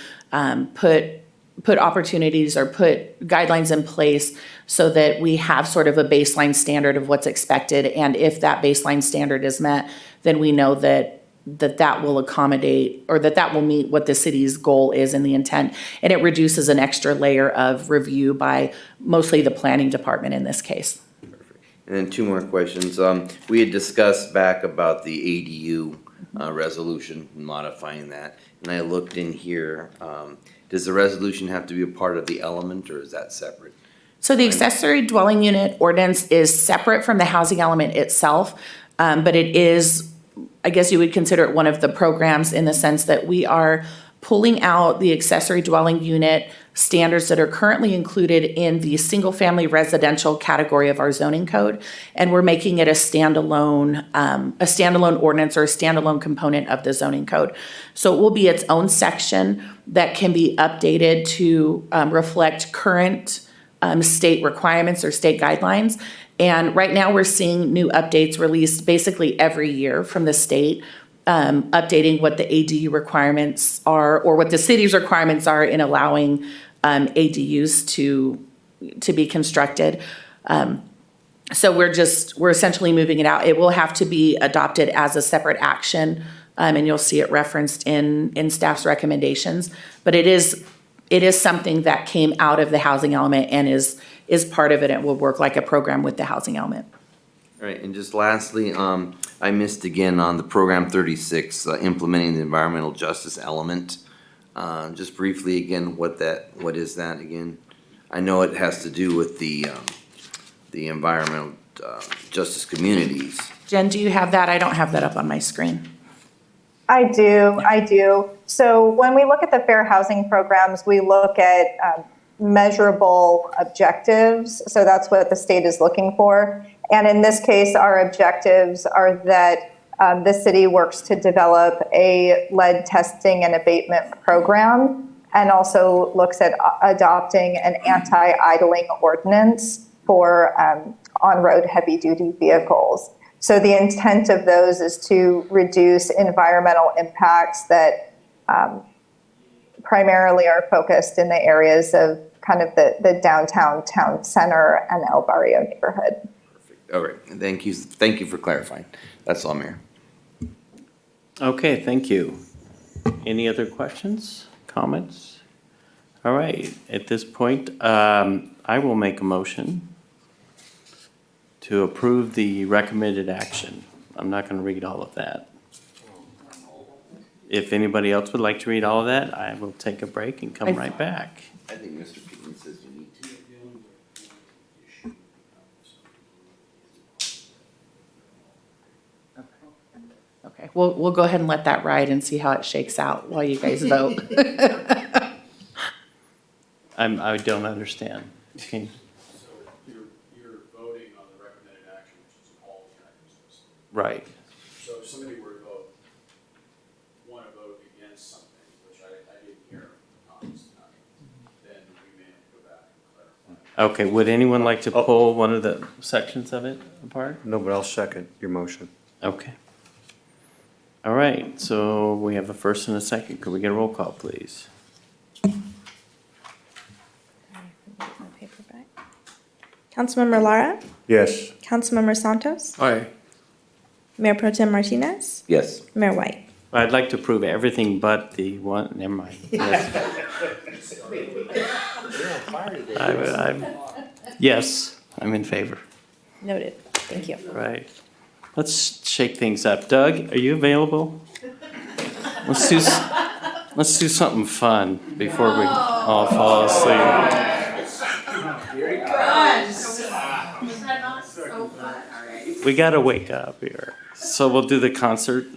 put put opportunities or put guidelines in place so that we have sort of a baseline standard of what's expected. And if that baseline standard is met, then we know that will accommodate, or that will meet what the city's goal is and the intent. And it reduces an extra layer of review by mostly the planning department in this case. And then 2 more questions. We had discussed back about the ADU resolution, modifying that. And I looked in here, does the resolution have to be a part of the element, or is that separate? So the accessory dwelling unit ordinance is separate from the housing element itself, but it is, I guess you would consider it one of the programs in the sense that we are pulling out the accessory dwelling unit standards that are currently included in the single-family residential category of our zoning code, and we're making it a standalone ordinance or a standalone component of the zoning code. So it will be its own section that can be updated to reflect current state requirements or state guidelines. And right now, we're seeing new updates released basically every year from the state, updating what the ADU requirements are, or what the city's requirements are in allowing ADUs to be constructed. So we're essentially moving it out. It will have to be adopted as a separate action, and you'll see it referenced in staff's recommendations. But it is something that came out of the housing element and is part of it. It will work like a program with the housing element. All right, and just lastly, I missed again on the program 36, implementing the environmental justice element. Just briefly again, what is that again? I know it has to do with the environmental justice communities. Jen, do you have that? I don't have that up on my screen. I do. So when we look at the fair housing programs, we look at measurable objectives. So that's what the state is looking for. And in this case, our objectives are that the city works to develop a lead testing and abatement program, and also looks at adopting an anti-idling ordinance for on-road heavy-duty vehicles. So the intent of those is to reduce environmental impacts that primarily are focused in the areas of kind of the downtown town center and El Barrio neighborhood. All right, thank you for clarifying. That's all, Mayor. Okay, thank you. Any other questions, comments? All right, at this point, I will make a motion to approve the recommended action. I'm not going to read all of that. If anybody else would like to read all of that, I will take a break and come right back. I think Mr. Peterson says you need to. Okay, we'll go ahead and let that ride and see how it shakes out while you guys vote. I don't understand. Okay. You're voting on the recommended action, which is all the items. Right. So if somebody were to want to vote against something, which I didn't hear comments tonight, then we may have to go back and clarify. Okay, would anyone like to pull one of the sections of it apart? No, but I'll second your motion. Okay. All right, so we have a first and a second. Could we get a roll call, please? Councilmember Lara? Yes. Councilmember Santos? Aye. Mayor Pro Tem Martinez? Yes. Mayor White? I'd like to prove everything but the one, never mind. Yes, I'm in favor. Noted. Thank you. Right. Let's shake things up. Doug, are you available? Let's do something fun before we all fall asleep. We gotta wake up here. So we'll do the concert,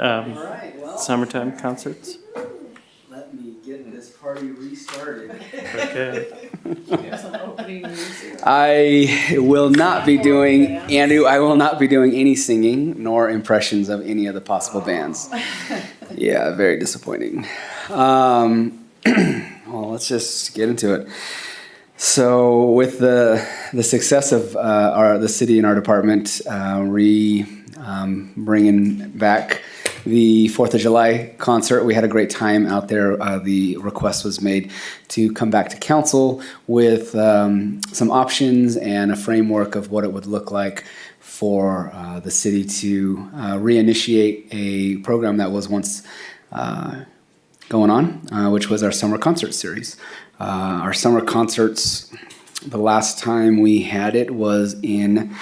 summertime concerts. Let me get this party restarted. Okay. I will not be doing, Andrew, I will not be doing any singing nor impressions of any of the possible bands. Yeah, very disappointing. Well, let's just get into it. So with the success of the city and our department bringing back the 4th of July concert. We had a great time out there. The request was made to come back to council with some options and a framework of what it would look like for the city to reinitiate a program that was once going on, which was our summer concert series. Our summer concerts, the last time we had it was in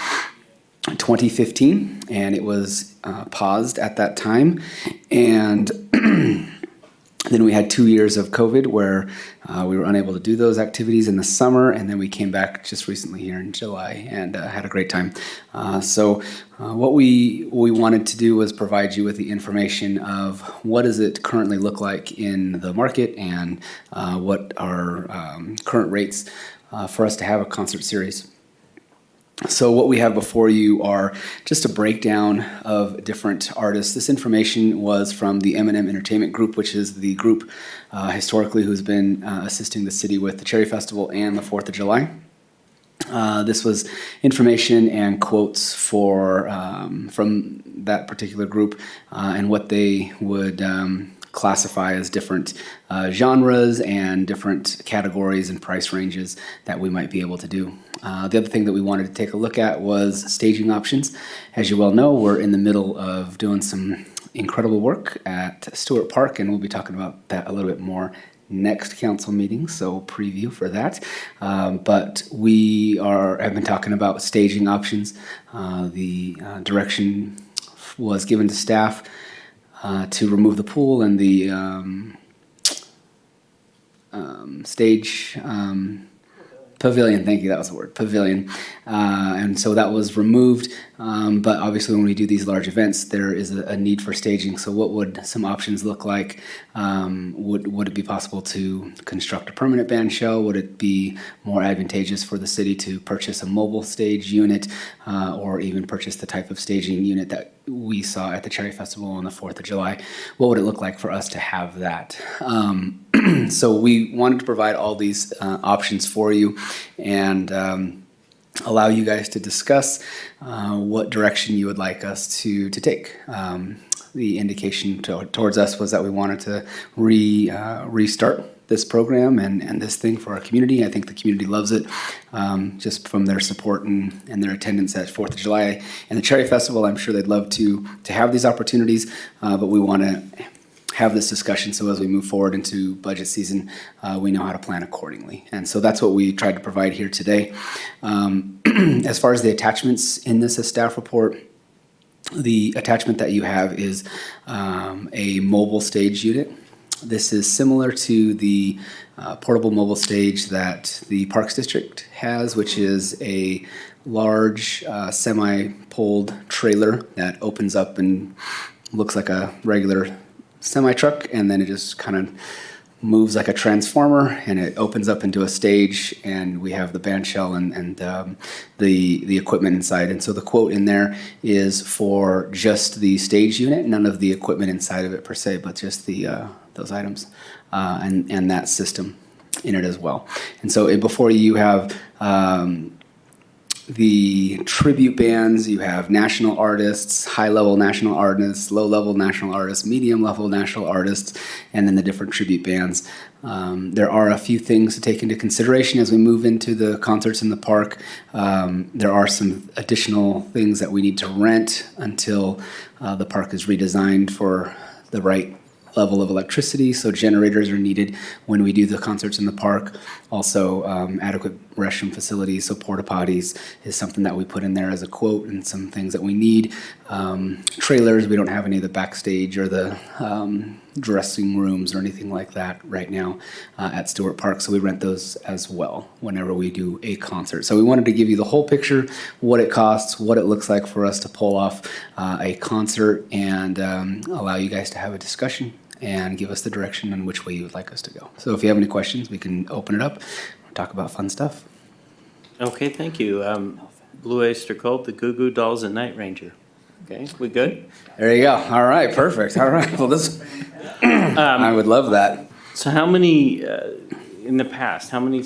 2015, and it was paused at that time. And then we had 2 years of COVID where we were unable to do those activities in the summer, and then we came back just recently here in July and had a great time. So what we wanted to do was provide you with the information of what does it currently look like in the market and what are current rates for us to have a concert series. So what we have before you are just a breakdown of different artists. This information was from the M&M Entertainment Group, which is the group historically who's been assisting the city with the Cherry Festival and the 4th of July. This was information and quotes for from that particular group and what they would classify as different genres and different categories and price ranges that we might be able to do. The other thing that we wanted to take a look at was staging options. As you well know, we're in the middle of doing some incredible work at Stewart Park, and we'll be talking about that a little bit more next council meeting, so preview for that. But we have been talking about staging options. The direction was given to staff to remove the pool and the stage pavilion. Thank you, that was the word, pavilion. And so that was removed. But obviously when we do these large events, there is a need for staging. So what would some options look like? Would it be possible to construct a permanent band shell? Would it be more advantageous for the city to purchase a mobile stage unit or even purchase the type of staging unit that we saw at the Cherry Festival on the 4th of July? What would it look like for us to have that? So we wanted to provide all these options for you and allow you guys to discuss what direction you would like us to take. The indication towards us was that we wanted to restart this program and this thing for our community. I think the community loves it, just from their support and their attendance at 4th of July and the Cherry Festival. I'm sure they'd love to have these opportunities, but we want to have this discussion so as we move forward into budget season, we know how to plan accordingly. And so that's what we tried to provide here today. As far as the attachments in this staff report, the attachment that you have is a mobile stage unit. This is similar to the portable mobile stage that the Parks District has, which is a large semi-pulled trailer that opens up and looks like a regular semi-truck, and then it just kind of moves like a transformer, and it opens up into a stage, and we have the band shell and the equipment inside. And so the quote in there is for just the stage unit, none of the equipment inside of it per se, but just the those items and that system in it as well. And so before you have the tribute bands, you have national artists, high-level national artists, low-level national artists, medium-level national artists, and then the different tribute bands. There are a few things to take into consideration as we move into the concerts in the park. There are some additional things that we need to rent until the park is redesigned for the right level of electricity, so generators are needed when we do the concerts in the park. Also, adequate restroom facilities, so porta potties is something that we put in there as a quote, and some things that we need. Trailers, we don't have any of the backstage or the dressing rooms or anything like that right now at Stewart Park, so we rent those as well whenever we do a concert. So we wanted to give you the whole picture, what it costs, what it looks like for us to pull off a concert, and allow you guys to have a discussion and give us the direction on which way you would like us to go. So if you have any questions, we can open it up, talk about fun stuff. Okay, thank you. Blue Oyster Cult, the Goo Goo Dolls, and Night Ranger. Okay, we good? There you go. All right, perfect. All right, well, this, I would love that. So how many, in the past, how many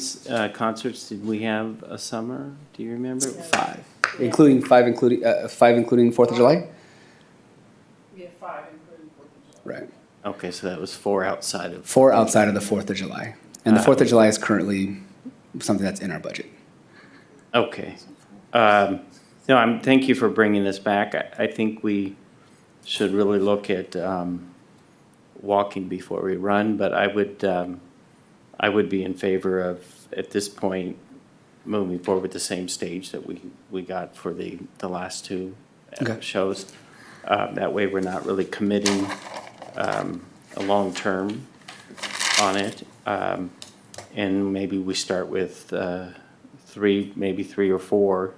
concerts did we have a summer? Do you remember? 5. Including 4th of July? We have 5, including Okay, so that was 4 outside of. 4 outside of the 4th of July. And the 4th of July is currently something that's in our budget. Okay. No, thank you for bringing this back. I think we should really look at walking before we run, but I would be in favor of, at this point, moving forward with the same stage that we got for the last 2 shows. That way, we're not really committing a long term on it. And maybe we start with 3, maybe 3 or 4.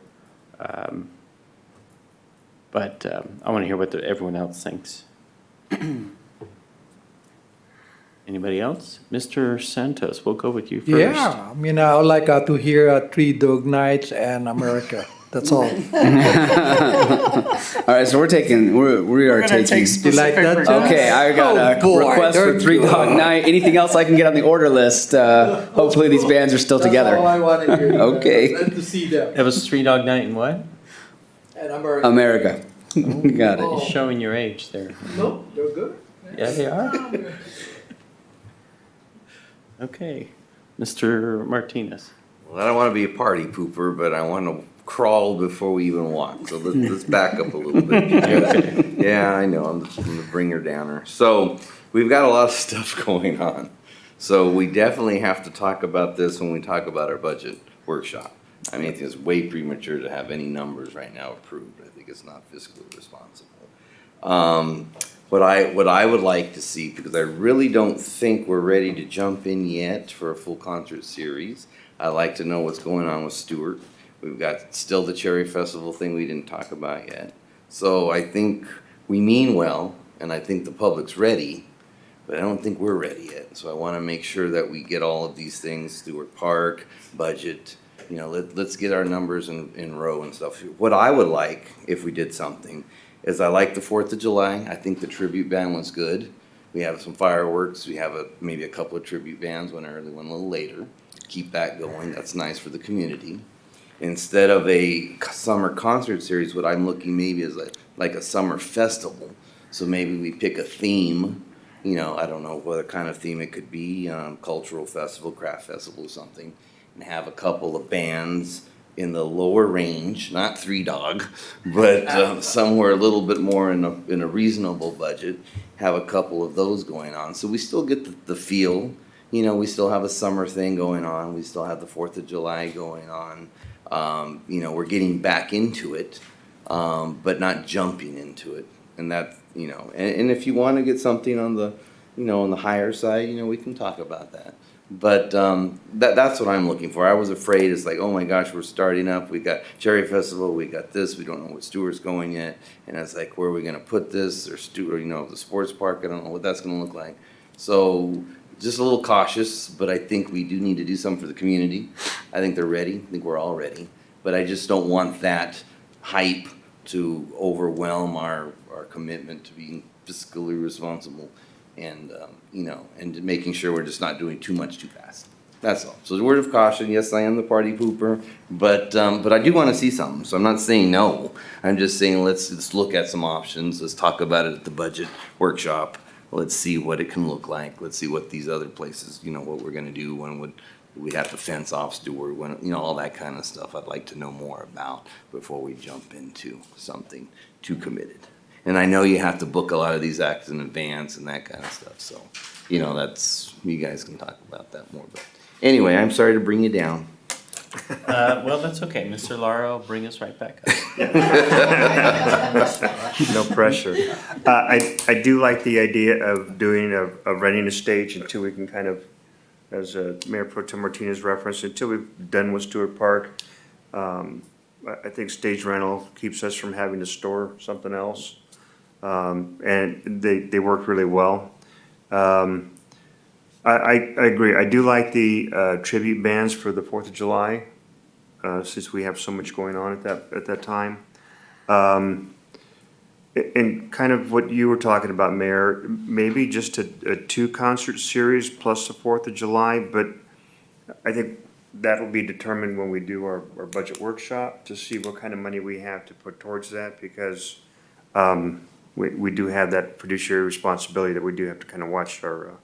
But I want to hear what everyone else thinks. Anybody else? Mr. Santos, we'll go with you first. Yeah, I mean, I would like to hear Three Dog Nights and America. That's all. All right, so we are taking. You like that, John? Okay, I got a request for Three Dog Night. Anything else I can get on the order list? Hopefully these bands are still together. That's all I want to hear. Okay. Glad to see them. That was 3 Dog Night and what? And America. America. Got it. You're showing your age there. No, they're good. Yeah, they are. Okay. Mr. Martinez. Well, I don't want to be a party pooper, but I want to crawl before we even walk. So let's back up a little bit. because- yeah, I know. I'm the bringer downer. So we've got a lot of stuff going on. So we definitely have to talk about this when we talk about our budget workshop. I mean, I think it's way premature to have any numbers right now approved. I think it's not fiscally responsible. What I would like to see, because I really don't think we're ready to jump in yet for a full concert series. I'd like to know what's going on with Stewart. We've got still the Cherry Festival thing we didn't talk about yet. So I think we mean well, and I think the public's ready, but I don't think we're ready yet. So I want to make sure that we get all of these things, Stewart Park, budget, you know, let's get our numbers in row and stuff. What I would like, if we did something, is I like the 4th of July. I think the tribute band was good. We have some fireworks. We have maybe a couple of tribute bands, one early, one a little later. Keep that going. That's nice for the community. Instead of a summer concert series, what I'm looking maybe is like a summer festival. So maybe we pick a theme. You know, I don't know what kind of theme it could be, cultural festival, craft festival, or something, and have a couple of bands in the lower range, not 3 Dog, but somewhere a little bit more in a reasonable budget, have a couple of those going on. So we still get the feel, you know, we still have a summer thing going on, we still have the 4th of July going on. You know, we're getting back into it, but not jumping into it. And that, you know, and if you want to get something on the, you know, on the higher side, you know, we can talk about that. But that's what I'm looking for. I was afraid it's like, oh my gosh, we're starting up. We got Cherry Festival, we got this. We don't know what Stewart's going yet, and it's like, where are we going to put this? Or Stewart, you know, the sports park. I don't know what that's going to look like. So just a little cautious, but I think we do need to do something for the community. I think they're ready. I think we're all ready. But I just don't want that hype to overwhelm our commitment to being fiscally responsible. And, you know, and making sure we're just not doing too much too fast. That's all. So the word of caution, yes, I am the party pooper, but I do want to see something. So I'm not saying no. I'm just saying let's look at some options. Let's talk about it at the budget workshop. Let's see what it can look like. Let's see what these other places, you know, what we're going to do. When would we have to fence off Stewart? When, you know, all that kind of stuff. I'd like to know more about before we jump into something too committed. And I know you have to book a lot of these acts in advance and that kind of stuff. So, you know, that's, you guys can talk about that more. But anyway, I'm sorry to bring you down. Well, that's okay. Mr. Lara will bring us right back up. No pressure. I do like the idea of doing of renting a stage until we can kind of, as Mayor Pro Tem Martinez referenced, until we've done with Stewart Park. I think stage rental keeps us from having to store something else. And they work really well. I agree. I do like the tribute bands for the 4th of July, since we have so much going on at that time. And kind of what you were talking about, Mayor, maybe just a 2-concert series plus the 4th of July, but I think that will be determined when we do our budget workshop to see what kind of money we have to put towards that, because we do have that fiduciary responsibility that we do have to kind of watch our,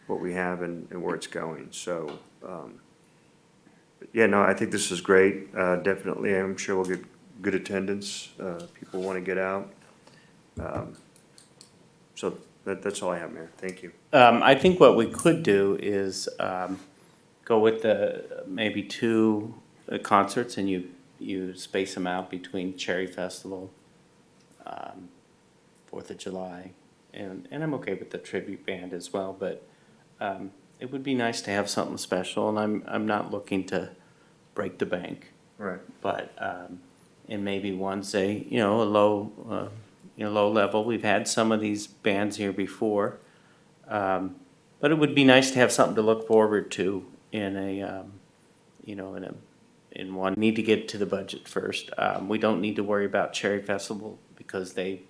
what we have and where it's going. So, yeah, no, I think this is great. Definitely, I'm sure we'll get good attendance. People want to get out. So that's all I have, Mayor. Thank you. I think what we could do is go with the maybe two concerts, and you space them out between Cherry Festival, 4th of July, and I'm okay with the tribute band as well, but it would be nice to have something special, and I'm not looking to break the bank. Right. But, and maybe one say, a low, low level. We've had some of these bands here before. But it would be nice to have something to look forward to in a, in one. Need to get to the budget first. We don't need to worry about Cherry Festival because they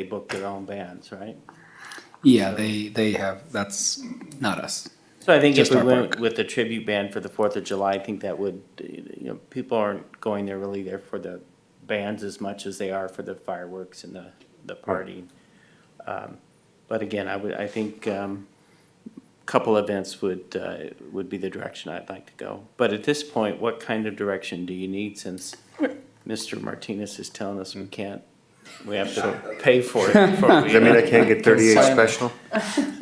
book their own bands, right? Yeah, they have, that's not us. So I think if Just we our went park. with the tribute band for the 4th of July, I think that would, people aren't going there really there for the bands as much as they are for the fireworks and the party. But again, I think couple events would be the direction I'd like to go. But at this point, what kind of direction do you need, since Mr. Martinez is telling us we have to pay for it before we. Does that mean I can't get 38 special?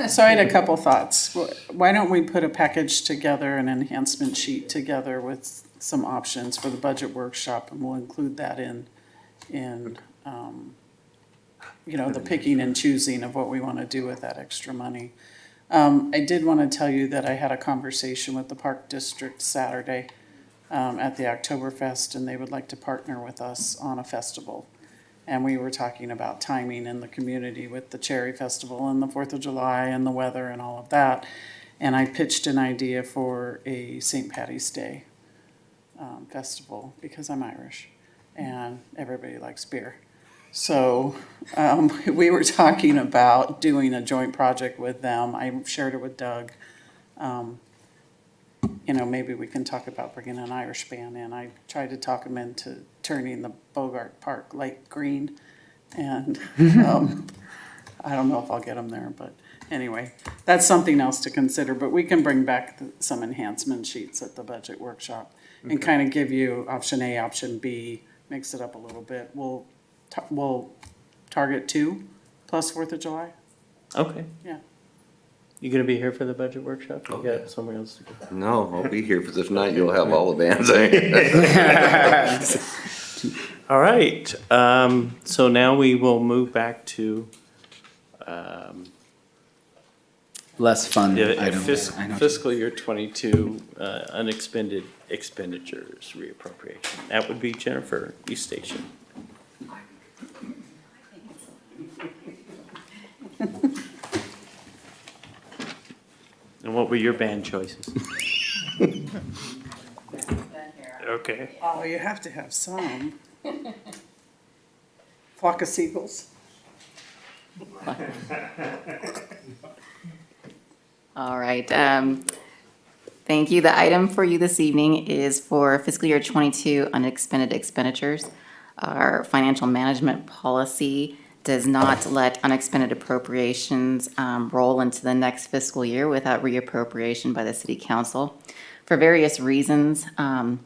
So I had a couple thoughts. Why don't we put a package together, an enhancement sheet together with some options for the budget workshop, and we'll include that in the picking and choosing of what we want to do with that extra money. I did want to tell you that I had a conversation with the Park District Saturday at the Oktoberfest, and they would like to partner with us on a festival. And we were talking about timing in the community with the Cherry Festival and the 4th of July and the weather and all of that. And I pitched an idea for a St. Patty's Day festival, because I'm Irish and everybody likes beer. So we were talking about doing a joint project with them. I shared it with Doug. Maybe we can talk about bringing an Irish band in. I tried to talk him into turning the Bogart Park light green. And I don't know if I'll get them there, but anyway, that's something else to consider. But we can bring back some enhancement sheets at the budget workshop and kind of give you option A, option B, mix it up a little bit. We'll target 2 plus 4th of July. Okay. Yeah. You gonna be here for the budget workshop? You Okay. got somewhere else to go? No, I'll be here, because if not, you'll have all the bands. All right, so now we will move back to, Less fun the items. I know. fiscal year 22, unexpended expenditures reappropriation. That would be Jennifer, East Station. And what were your band choices? Okay. Oh, you have to have some. Flock of Seagulls. All right. Thank you. The item for you this evening is for fiscal year 22 unexpended expenditures. Our financial management policy does not let unexpended appropriations roll into the next fiscal year without reappropriation by the city council. For various reasons,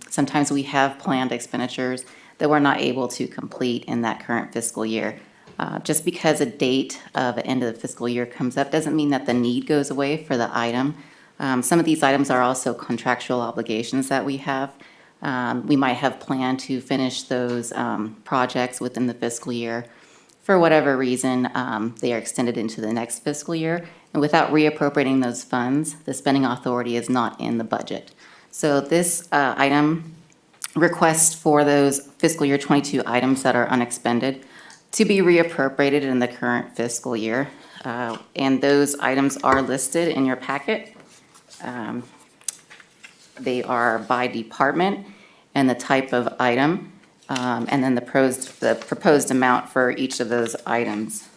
sometimes we have planned expenditures that we're not able to complete in that current fiscal year. Just because a date of the end of the fiscal year comes up doesn't mean that the need goes away for the item. Some of these items are also contractual obligations that we have. We might have planned to finish those projects within the fiscal year. For whatever reason, they are extended into the next fiscal year. And without reappropriating those funds, the spending authority is not in the budget. So this item requests for those fiscal year 22 items that are unexpended to be reappropriated in the current fiscal year. And those items are listed in your packet. They are by department and the type of item, and then the proposed amount for each of those items.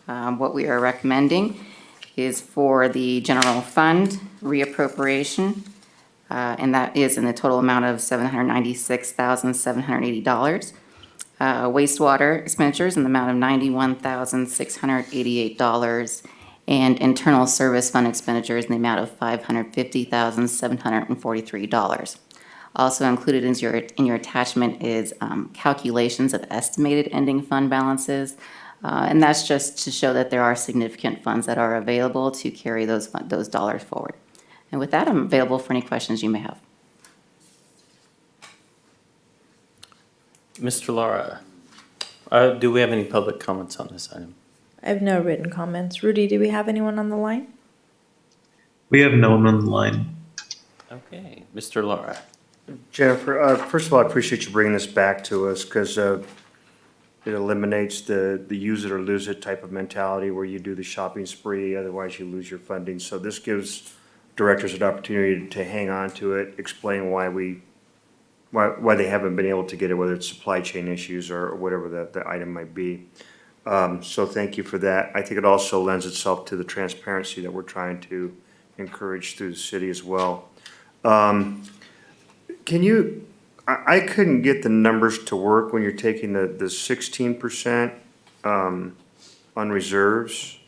What we are recommending is for the general fund reappropriation, and that is in the total amount of $796,780. Wastewater expenditures in the amount of $91,688, and internal service fund expenditures in the amount of $550,743. Also included in your attachment is calculations of estimated ending fund balances. And that's just to show that there are significant funds that are available to carry those dollars forward. And with that, I'm available for any questions you may have. Mr. Lara, do we have any public comments on this item? I have no written comments. Rudy, do we have anyone on the line? We have no one on the line. Okay, Mr. Lara. Jennifer, first of all, I appreciate you bringing this back to us because it eliminates the use it or lose it type of mentality where you do the shopping spree, otherwise you lose your funding. So this gives directors an opportunity to hang on to it, explain why they haven't been able to get it, whether it's supply chain issues or whatever the item might be. So thank you for that. I think it also lends itself to the transparency that we're trying to encourage through the city as well. I couldn't get the numbers to work when you're taking the 16% on reserves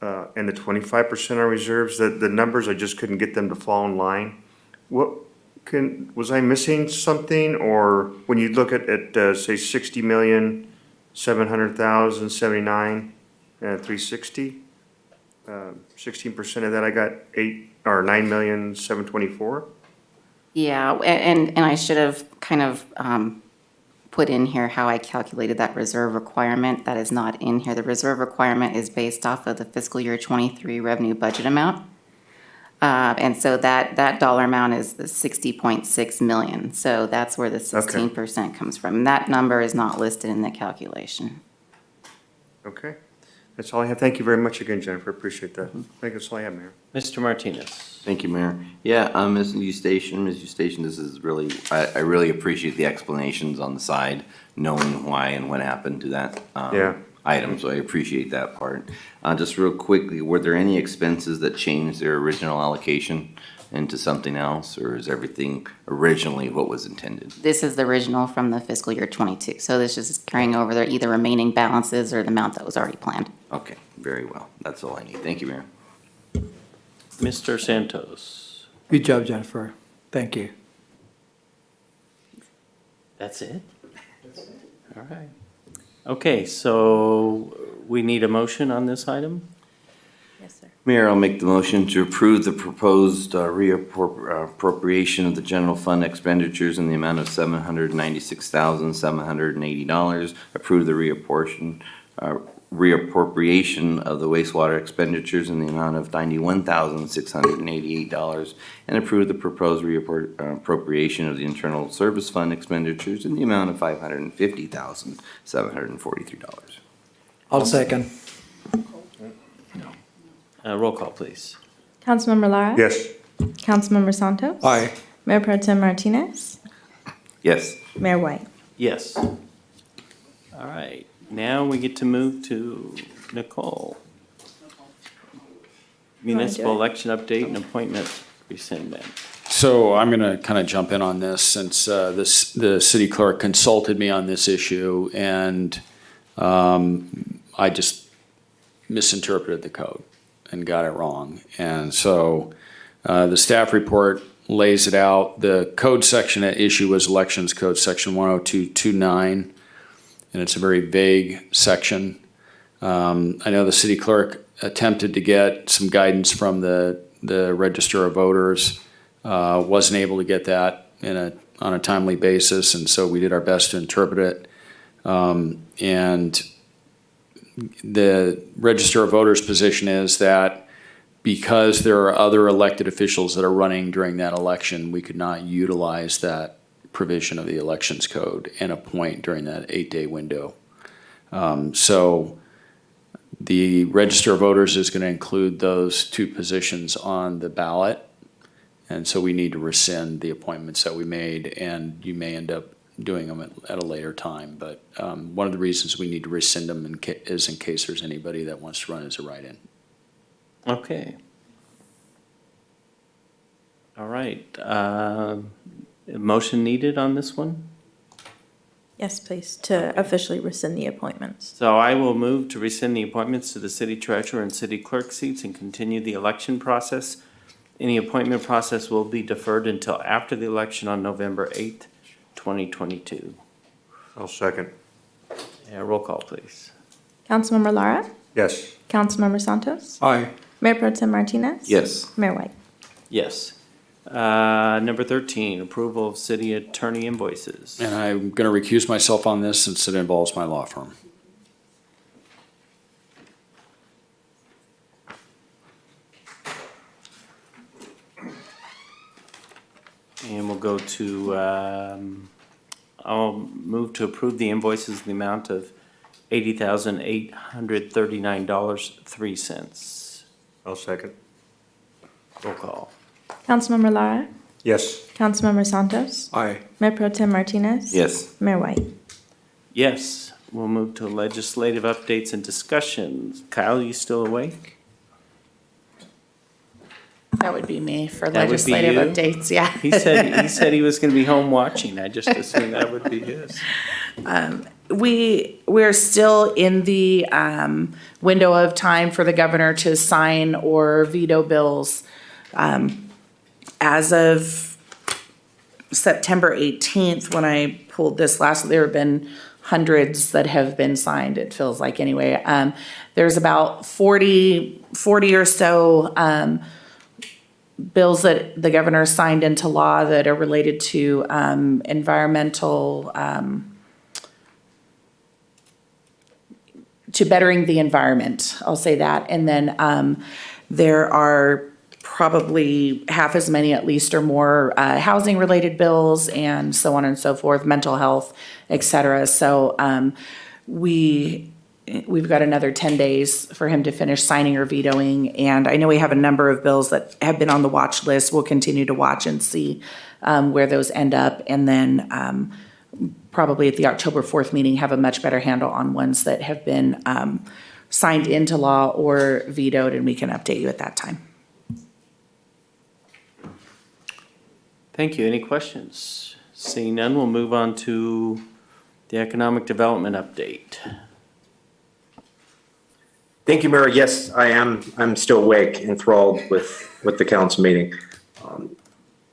and the 25% on reserves. The numbers, I just couldn't get them to fall in line. Was I missing something? Or when you look at say 60,700,079 and 360, 16% of that I got 9,724,000. Yeah, and I should have kind of put in here how I calculated that reserve requirement. That is not in here. The reserve requirement is based off of the fiscal year 23 revenue budget amount. And so that dollar amount is the 60.6 million. So that's where the 16% comes from. And that number is not listed in the calculation. Okay, that's all I have. Thank you very much again, Jennifer. Appreciate that. I think that's all I have, Mayor. Mr. Martinez. Thank you, Mayor. Yeah, Ms. Eustachian, this is really, I really appreciate the explanations on the side, knowing why and what happened to that item, so I appreciate that part. Just real quickly, were there any expenses that changed their original allocation into something else, or is everything originally what was intended? This is the original from the fiscal year 22. So this is carrying over their either remaining balances or the amount that was already planned. Okay, very well. That's all I need. Thank you, Mayor. Mr. Santos. Good job, Jennifer. Thank you. That's it? All right. Okay, so we need a motion on this item? Yes, sir. Mayor, I'll make the motion to approve the proposed reappropriation of the general fund expenditures in the amount of $796,780. Approve the reappropriation of the wastewater expenditures in the amount of $91,688, and approve the proposed reappropriation of the internal service fund expenditures in the amount of $550,743. I'll second. Roll call, please. Councilmember Lara? Yes. Councilmember Santos? Aye. Mayor Pro Tem Martinez? Yes. Mayor White? Yes. All right, now we get to move to Nicole. Municipal election update and appointment rescindment. So I'm going to kind of jump in on this since the city clerk consulted me on this issue, and I just misinterpreted the code and got it wrong. And so the staff report lays it out. The code section at issue was Elections Code Section 10229, and it's a very vague section. I know the city clerk attempted to get some guidance from the Register of Voters, wasn't able to get that on a timely basis, and so we did our best to interpret it. And the Register of Voters' position is that because there are other elected officials that are running during that election, we could not utilize that provision of the Elections Code and appoint during that 8-day window. So the Register of Voters is going to include those two positions on the ballot, and so we need to rescind the appointments that we made, and you may end up doing them at a later time. But one of the reasons we need to rescind them is in case there's anybody that wants to run as a write-in. Okay. All right. Motion needed on this one? Yes, please, to officially rescind the appointments. So I will move to rescind the appointments to the city treasurer and city clerk seats and continue the election process. Any appointment process will be deferred until after the election on November 8th, 2022. I'll second. Roll call, please. Councilmember Lara? Yes. Councilmember Santos? Aye. Mayor Pro Tem Martinez? Yes. Mayor White? Yes. Number 13, approval of city attorney invoices. And I'm going to recuse myself on this since it involves my law firm. And we'll go to, I'll move to approve the invoices in the amount of $80,839.03. I'll second. Roll call. Councilmember Lara? Yes. Councilmember Santos? Aye. Mayor Pro Tem Martinez? Yes. Mayor White? Yes, we'll move to legislative updates and discussions. Kyle, you still awake? That would be me for That would be legislative you? updates, yeah. He said he was gonna be home watching. I just assumed that would be his. We're still in the window of time for the governor to sign or veto bills. As of September 18th, when I pulled this last, there have been hundreds that have been signed, it feels like anyway. There's about 40 or so bills that the governor signed into law that are related to environmental, to bettering the environment, I'll say that. And then there are probably half as many at least or more housing-related bills and so on and so forth, mental health, et cetera. So we've got another 10 days for him to finish signing or vetoing. And I know we have a number of bills that have been on the watch list. We'll continue to watch and see where those end up. And then probably at the October 4th meeting, have a much better handle on ones that have been signed into law or vetoed, and we can update you at that time. Thank you. Any questions? Seeing none, we'll move on to the economic development update. Thank you, Mayor. Yes, I am. I'm still awake, enthralled with the council meeting.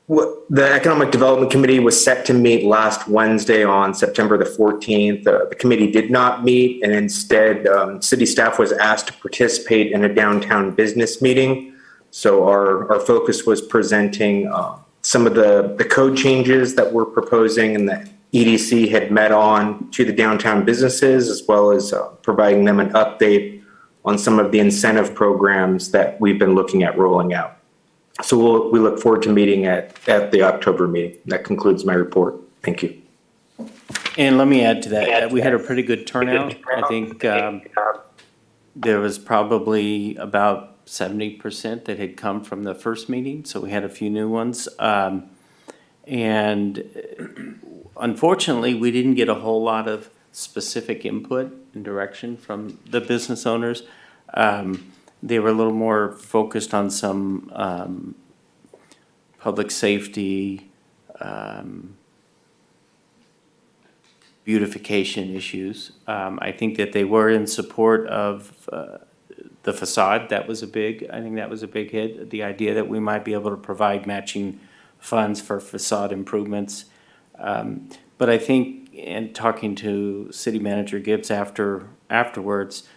The Economic Development Committee was set to meet last Wednesday on September the 14th. The committee did not meet, and instead, city staff was asked to participate in a downtown business meeting. So our focus was presenting some of the code changes that we're proposing and that EDC had met on to the downtown businesses, as well as providing them an update on some of the incentive programs that we've been looking at rolling out. So we look forward to meeting at the October meeting. That concludes my report. Thank you. And let me add to that, we had a pretty good turnout. I think there was probably about 70% that had come from the first meeting, so we had a few new ones. And unfortunately, we didn't get a whole lot of specific input and direction from the business owners. They were a little more focused on some public safety, beautification issues. I think that they were in support of the facade. I think that was a big hit. The idea that we might be able to provide matching funds for facade improvements. But I think, in talking to City Manager Gibbs afterwards,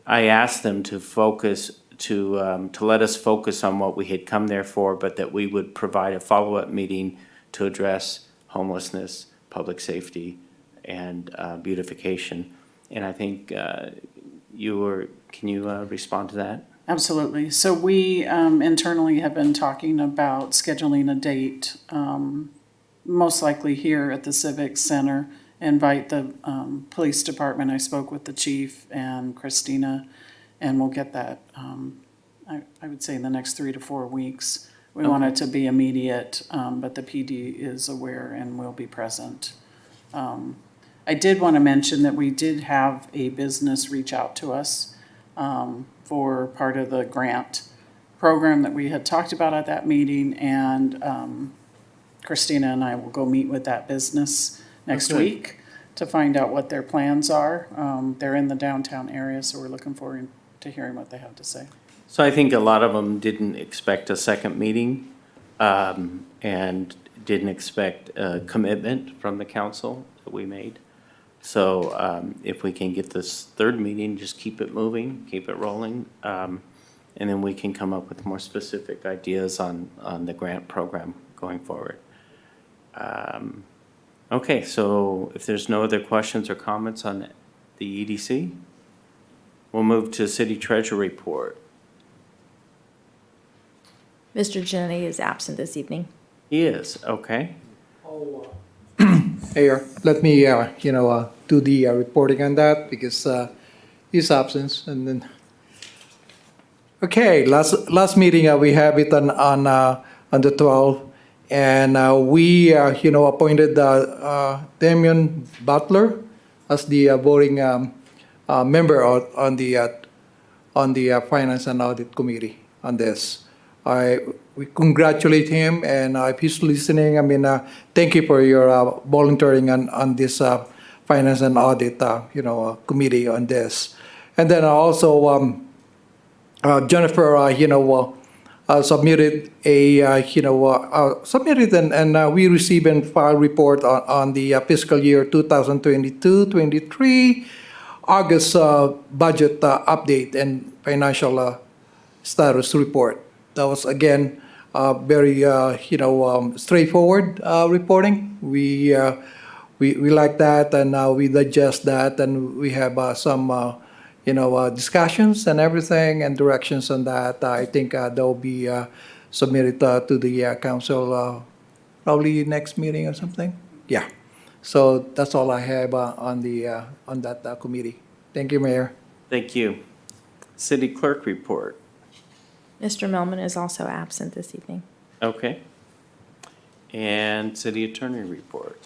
I asked them to focus, to let us focus on what we had come there for, but that we would provide a follow-up meeting to address homelessness, public safety, and beautification. And I think can you respond to that? Absolutely. So we internally have been talking about scheduling a date, most likely here at the Civic Center. Invite the police department. I spoke with the chief and Christina, and we'll get that, I would say in the next 3 to 4 weeks. We want it to be immediate, but the PD is aware and will be present. I did want to mention that we did have a business reach out to us for part of the grant program that we had talked about at that meeting, and Christina and I will go meet with that business next Okay. week to find out what their plans are. They're in the downtown area, so we're looking forward to hearing what they have to say. So I think a lot of them didn't expect a second meeting, and didn't expect a commitment from the council that we made. So if we can get this third meeting, just keep it moving, keep it rolling, and then we can come up with more specific ideas on the grant program going forward. Okay, so if there's no other questions or comments on the EDC, we'll move to city treasurer report. Mr. Genetti is absent this evening. He is, okay. Mayor, let me, do the reporting on that because his absence and then. Okay, last meeting, we have it on the 12th. And we, appointed Damian Butler as the voting member on the Finance and Audit Committee on this. We congratulate him, and if he's listening, thank you for your volunteering on this Finance and Audit, committee on this. And then also, Jennifer, submitted and we received and filed report on the fiscal year 2022-23 August budget update and financial status report. That was again very straightforward reporting. We like that, and we digest that, and we have some discussions and everything and directions on that. I think that will be submitted to the council probably next meeting or something. Yeah. So that's all I have on that committee. Thank you, Mayor. Thank you. City clerk report. Mr. Melman is also absent this evening. Okay. And city attorney report.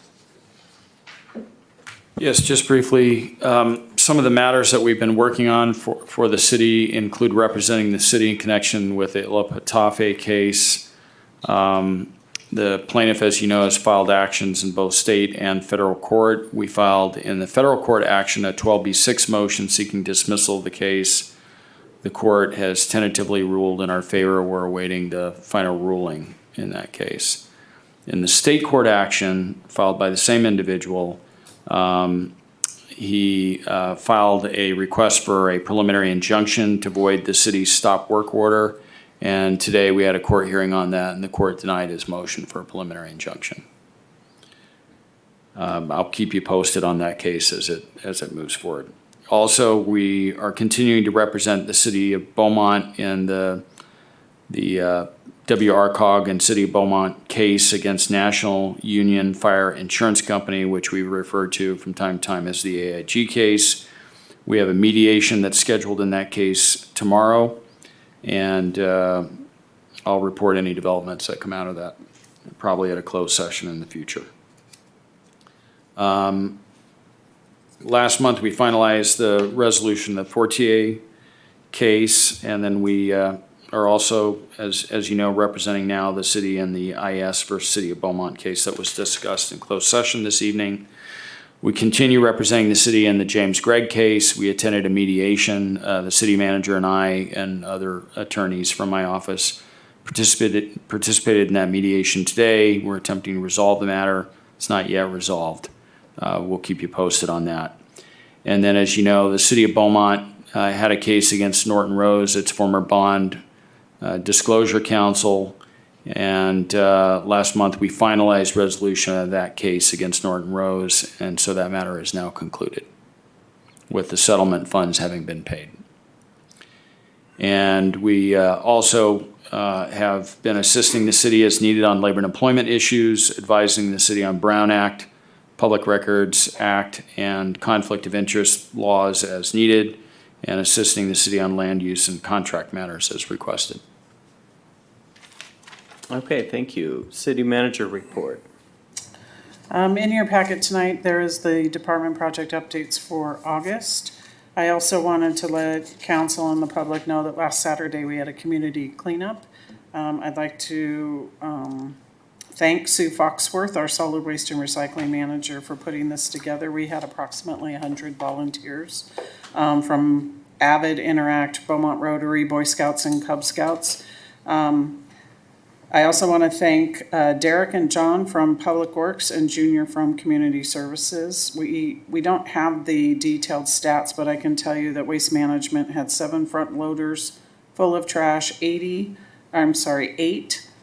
Yes, just briefly, some of the matters that we've been working on for the city include representing the city in connection with the La Patafe case. The plaintiff, as you know, has filed actions in both state and federal court. We filed in the federal court action a 12B6 motion seeking dismissal of the case. The court has tentatively ruled in our favor. We're awaiting the final ruling in that case. In the state court action filed by the same individual, he filed a request for a preliminary injunction to void the city's stop work order. And today we had a court hearing on that, and the court denied his motion for a preliminary injunction. I'll keep you posted on that case as it moves forward. Also, we are continuing to represent the city of Beaumont in the WRCOG and City of Beaumont case against National Union Fire Insurance Company, which we refer to from time to time as the AIG case. We have a mediation that's scheduled in that case tomorrow, and I'll report any developments that come out of that, probably at a closed session in the future. Last month, we finalized the resolution of the Fortier case, and then we are also, as you know, representing now the city in the IS versus City of Beaumont case that was discussed in closed session this evening. We continue representing the city in the James Gregg case. We attended a mediation. The city manager and I and other attorneys from my office participated in that mediation today. We're attempting to resolve the matter. It's not yet resolved. We'll keep you posted on that. And then, as you know, the City of Beaumont had a case against Norton Rose, its former bond disclosure counsel, and last month we finalized resolution of that case against Norton Rose, and so that matter is now concluded, with the settlement funds having been paid. And we also have been assisting the city as needed on labor and employment issues, advising the city on Brown Act, Public Records Act, and conflict of interest laws as needed, and assisting the city on land use and contract matters as requested. Okay, thank you. City manager report. In your packet tonight, there is the department project updates for August. I also wanted to let council and the public know that last Saturday we had a community cleanup. I'd like to thank Sue Foxworth, our solid waste and recycling manager, for putting this together. We had approximately 100 volunteers from Avid, Interact, Beaumont Rotary, Boy Scouts, and Cub Scouts. I also want to thank Derek and John from Public Works and Junior from Community Services. We don't have the detailed stats, but I can tell you that Waste Management had 7 front loaders full of trash, 8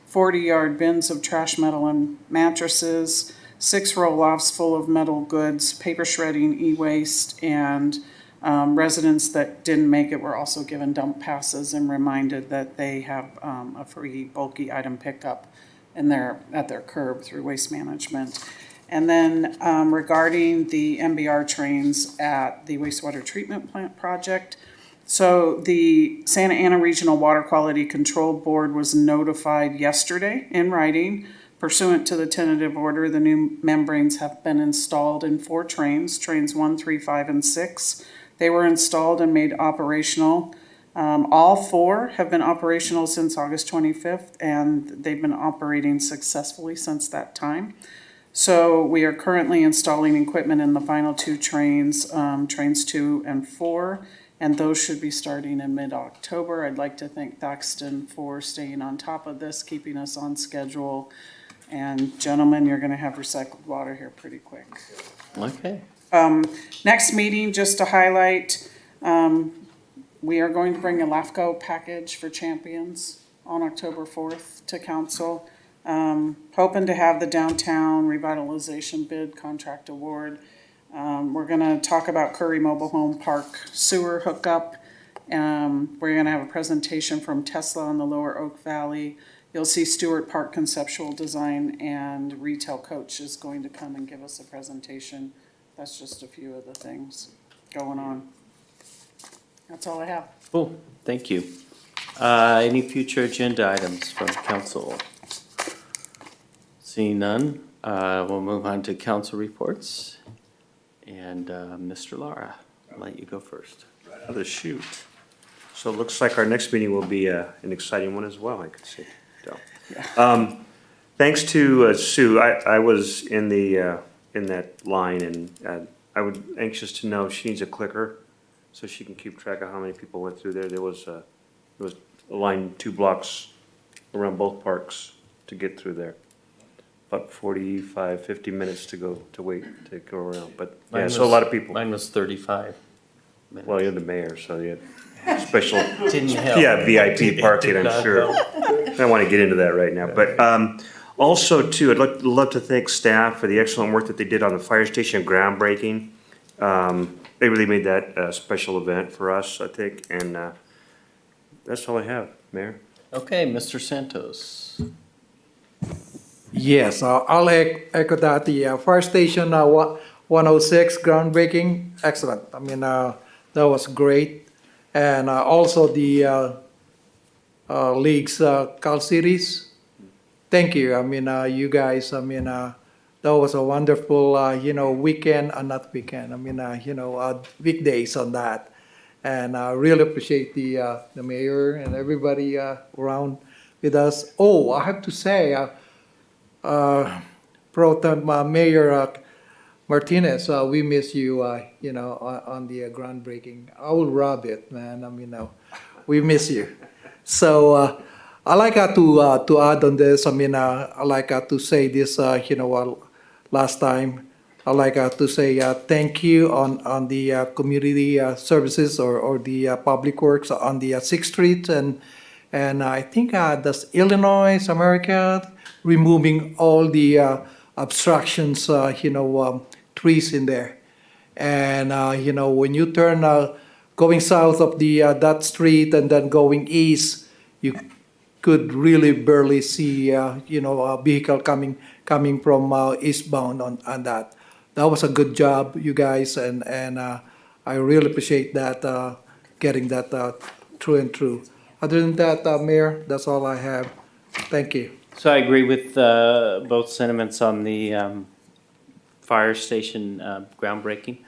40-yard bins of trash, metal, and mattresses, 6 roll-offs full of metal goods, paper shredding, e-waste, and residents that didn't make it were also given dump passes and reminded that they have a free bulky item pickup at their curb through Waste Management. And then regarding the MBR trains at the wastewater treatment plant project, so the Santa Ana Regional Water Quality Control Board was notified yesterday in writing. Pursuant to the tentative order, the new membranes have been installed in 4 trains, trains 1, 3, 5, and 6. They were installed and made operational. All 4 have been operational since August 25th, and they've been operating successfully since that time. So we are currently installing equipment in the final 2 trains, trains 2 and 4, and those should be starting in mid-October. I'd like to thank Thaxton for staying on top of this, keeping us on schedule. And gentlemen, you're gonna have recycled water here pretty quick. Okay. Next meeting, just to highlight, we are going to bring a LAFCO package for champions on October 4th to council. Hoping to have the downtown revitalization bid contract award. We're gonna talk about Curry Mobile Home Park sewer hookup. We're gonna have a presentation from Tesla on the Lower Oak Valley. You'll see Stewart Park conceptual design, and Retail Coach is going to come and give us a presentation. That's just a few of the things going on. That's all I have. Cool, thank you. Any future agenda items from council? Seeing none, we'll move on to council reports. And Mr. Lara, I'll let you go first. Right out of the chute. So it looks like our next meeting will be an exciting one as well, I could see. So, thanks to Sue, I was in that line, and I would anxious to know if she needs a clicker so she can keep track of how many people went through there. There was a line 2 blocks around both parks to get through there. About 45, 50 minutes to wait to go around, but yeah, so a lot of people. Mine was 35 minutes. Well, you're the mayor, so you had special, Didn't help. yeah, VIP It parking, did I'm not sure. I don't want to get into that right now, but also too, I'd love to thank staff for the excellent work that they did on the fire station groundbreaking. They really made that a special event for us, I think, and that's all I have, Mayor. Okay, Mr. Santos. Yes, I'll echo that. The fire station 106 groundbreaking, excellent. I mean, that was great. And also the league's Cal Series. Thank you. I mean, you guys, I mean, that was a wonderful, weekend, not weekend, I mean, weekdays on that. And I really appreciate the mayor and everybody around with us. Oh, I have to say, Pro Tem Mayor Martinez, we miss you, on the groundbreaking. I will rob it, man. I mean, we miss you. So I like to add on this. I mean, I like to say this. Last time, I like to say thank you on the community services or the public works on the 6th Street and I think that's Illinois America, removing all the obstructions, trees in there. And, when you turn going south of that street and then going east, you could really barely see, a vehicle coming from eastbound on that. That was a good job, you guys, and I really appreciate that, getting that true and true. Other than that, Mayor, that's all I have. Thank you. So I agree with both sentiments on the fire station groundbreaking.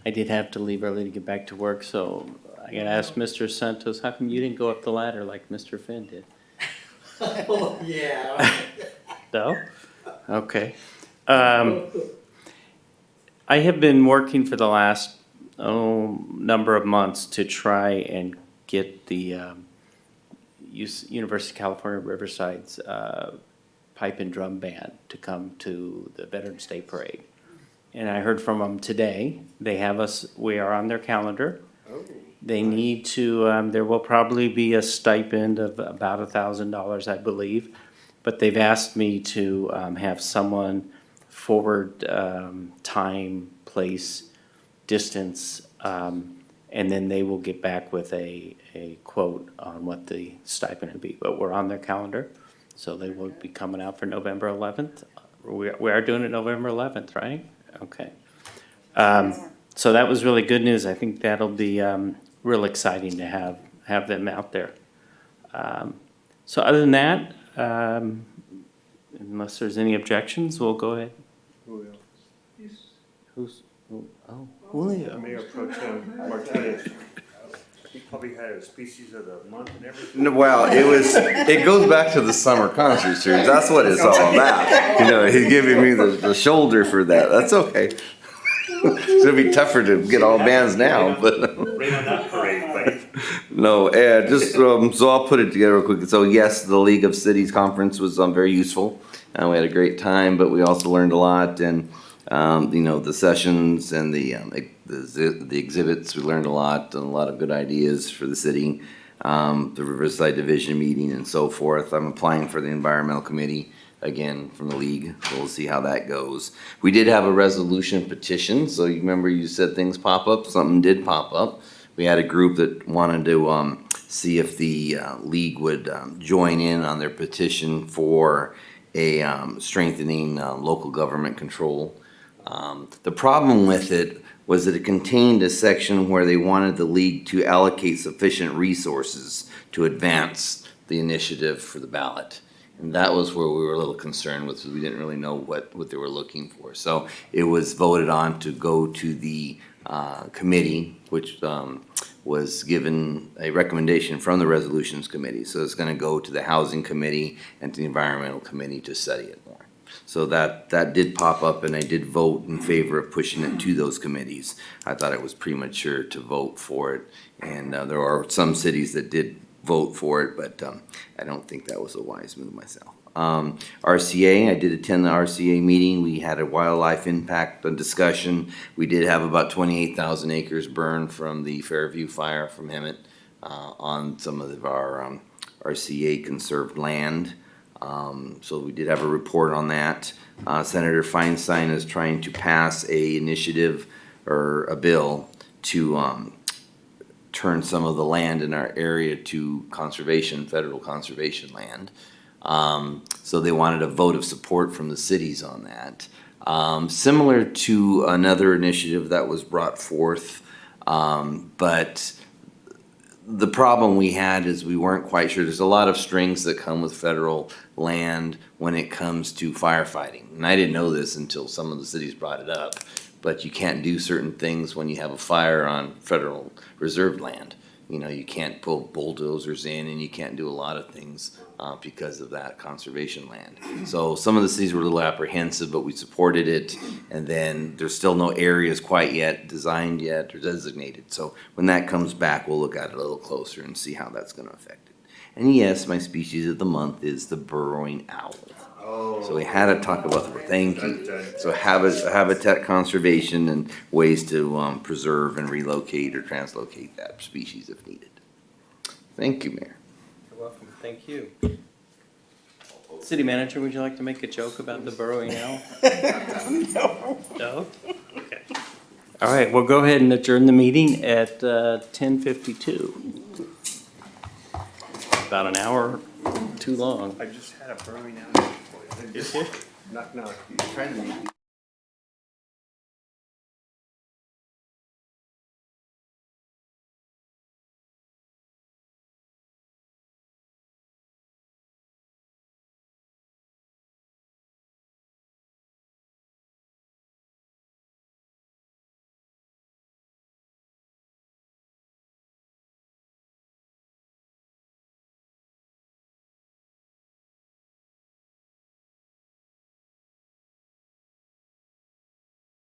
I did have to leave early to get back to work, so I gotta ask Mr. Santos, how come you didn't go up the ladder like Mr. Finn did? Oh, yeah. No? Okay. I have been working for the last, number of months to try and get the University of California Riverside's pipe and drum band to come to the Veterans Day Parade. And I heard from them today. They have us, we are on their calendar. They need to, there will probably be a stipend of about $1,000, I believe. But they've asked me to have someone forward time, place, distance, and then they will get back with a quote on what the stipend would be. But we're on their calendar, so they will be coming out for November 11th. We are doing it November 11th, right? Okay. So that was really good news. I think that'll be real exciting to have them out there. So other than that, unless there's any objections, we'll go ahead. Julio. Mayor Pro Tem Martinez. He probably had a species of the month and everything. Well, it goes back to the summer concert series. That's what it's all about. You know, he's giving me the shoulder for that. That's okay. It's gonna be tougher to get all bands now, but. Rain on that parade, buddy. No, just, so I'll put it together real quick. So yes, the League of Cities Conference was very useful. We had a great time, but we also learned a lot, and you know, the sessions and the exhibits, we learned a lot of good ideas for the city. The Riverside Division meeting and so forth. I'm applying for the Environmental Committee again from the league. So we'll see how that goes. We did have a resolution petition, so you remember you said things pop up. Something did pop up. We had a group that wanted to see if the league would join in on their petition for a strengthening local government control. The problem with it was that it contained a section where they wanted the league to allocate sufficient resources to advance the initiative for the ballot. And that was where we were a little concerned with, because we didn't really know what they were looking for. So it was voted on to go to the committee, which was given a recommendation from the Resolutions Committee. So it's going to go to the Housing Committee and to the Environmental Committee to study it more. So that did pop up, and I did vote in favor of pushing it to those committees. I thought it was premature to vote for it, and there are some cities that did vote for it, but I don't think that was a wise move myself. RCA, I did attend the RCA meeting. We had a wildlife impact discussion. We did have about 28,000 acres burned from the Fairview fire from Hemet on some of our RCA conserved land. So we did have a report on that. Senator Feinstein is trying to pass a initiative or a bill to turn some of the land in our area to conservation, federal conservation land. So they wanted a vote of support from the cities on that. Similar to another initiative that was brought forth, but the problem we had is we weren't quite sure. There's a lot of strings that come with federal land when it comes to firefighting. And I didn't know this until some of the cities brought it up. But you can't do certain things when you have a fire on federal reserved land. You know, you can't pull bulldozers in, and you can't do a lot of things because of that conservation land. So some of the cities were a little apprehensive, but we supported it. And then there's still no areas quite yet designed yet or designated. So when that comes back, we'll look at it a little closer and see how that's going to affect it. And yes, my species of the month is the burrowing owl. So we had to talk about the, thank you. So habitat conservation and ways to preserve and relocate or translocate that species if needed. Thank you, Mayor. You're welcome. Thank you. City Manager, would you like to make a joke about the burrowing owl? No. No? Okay. All right, we'll go ahead and adjourn the meeting at 10:52. About an hour too long. I just had a burrowing out. Is it? Knock, knock. He's trying to make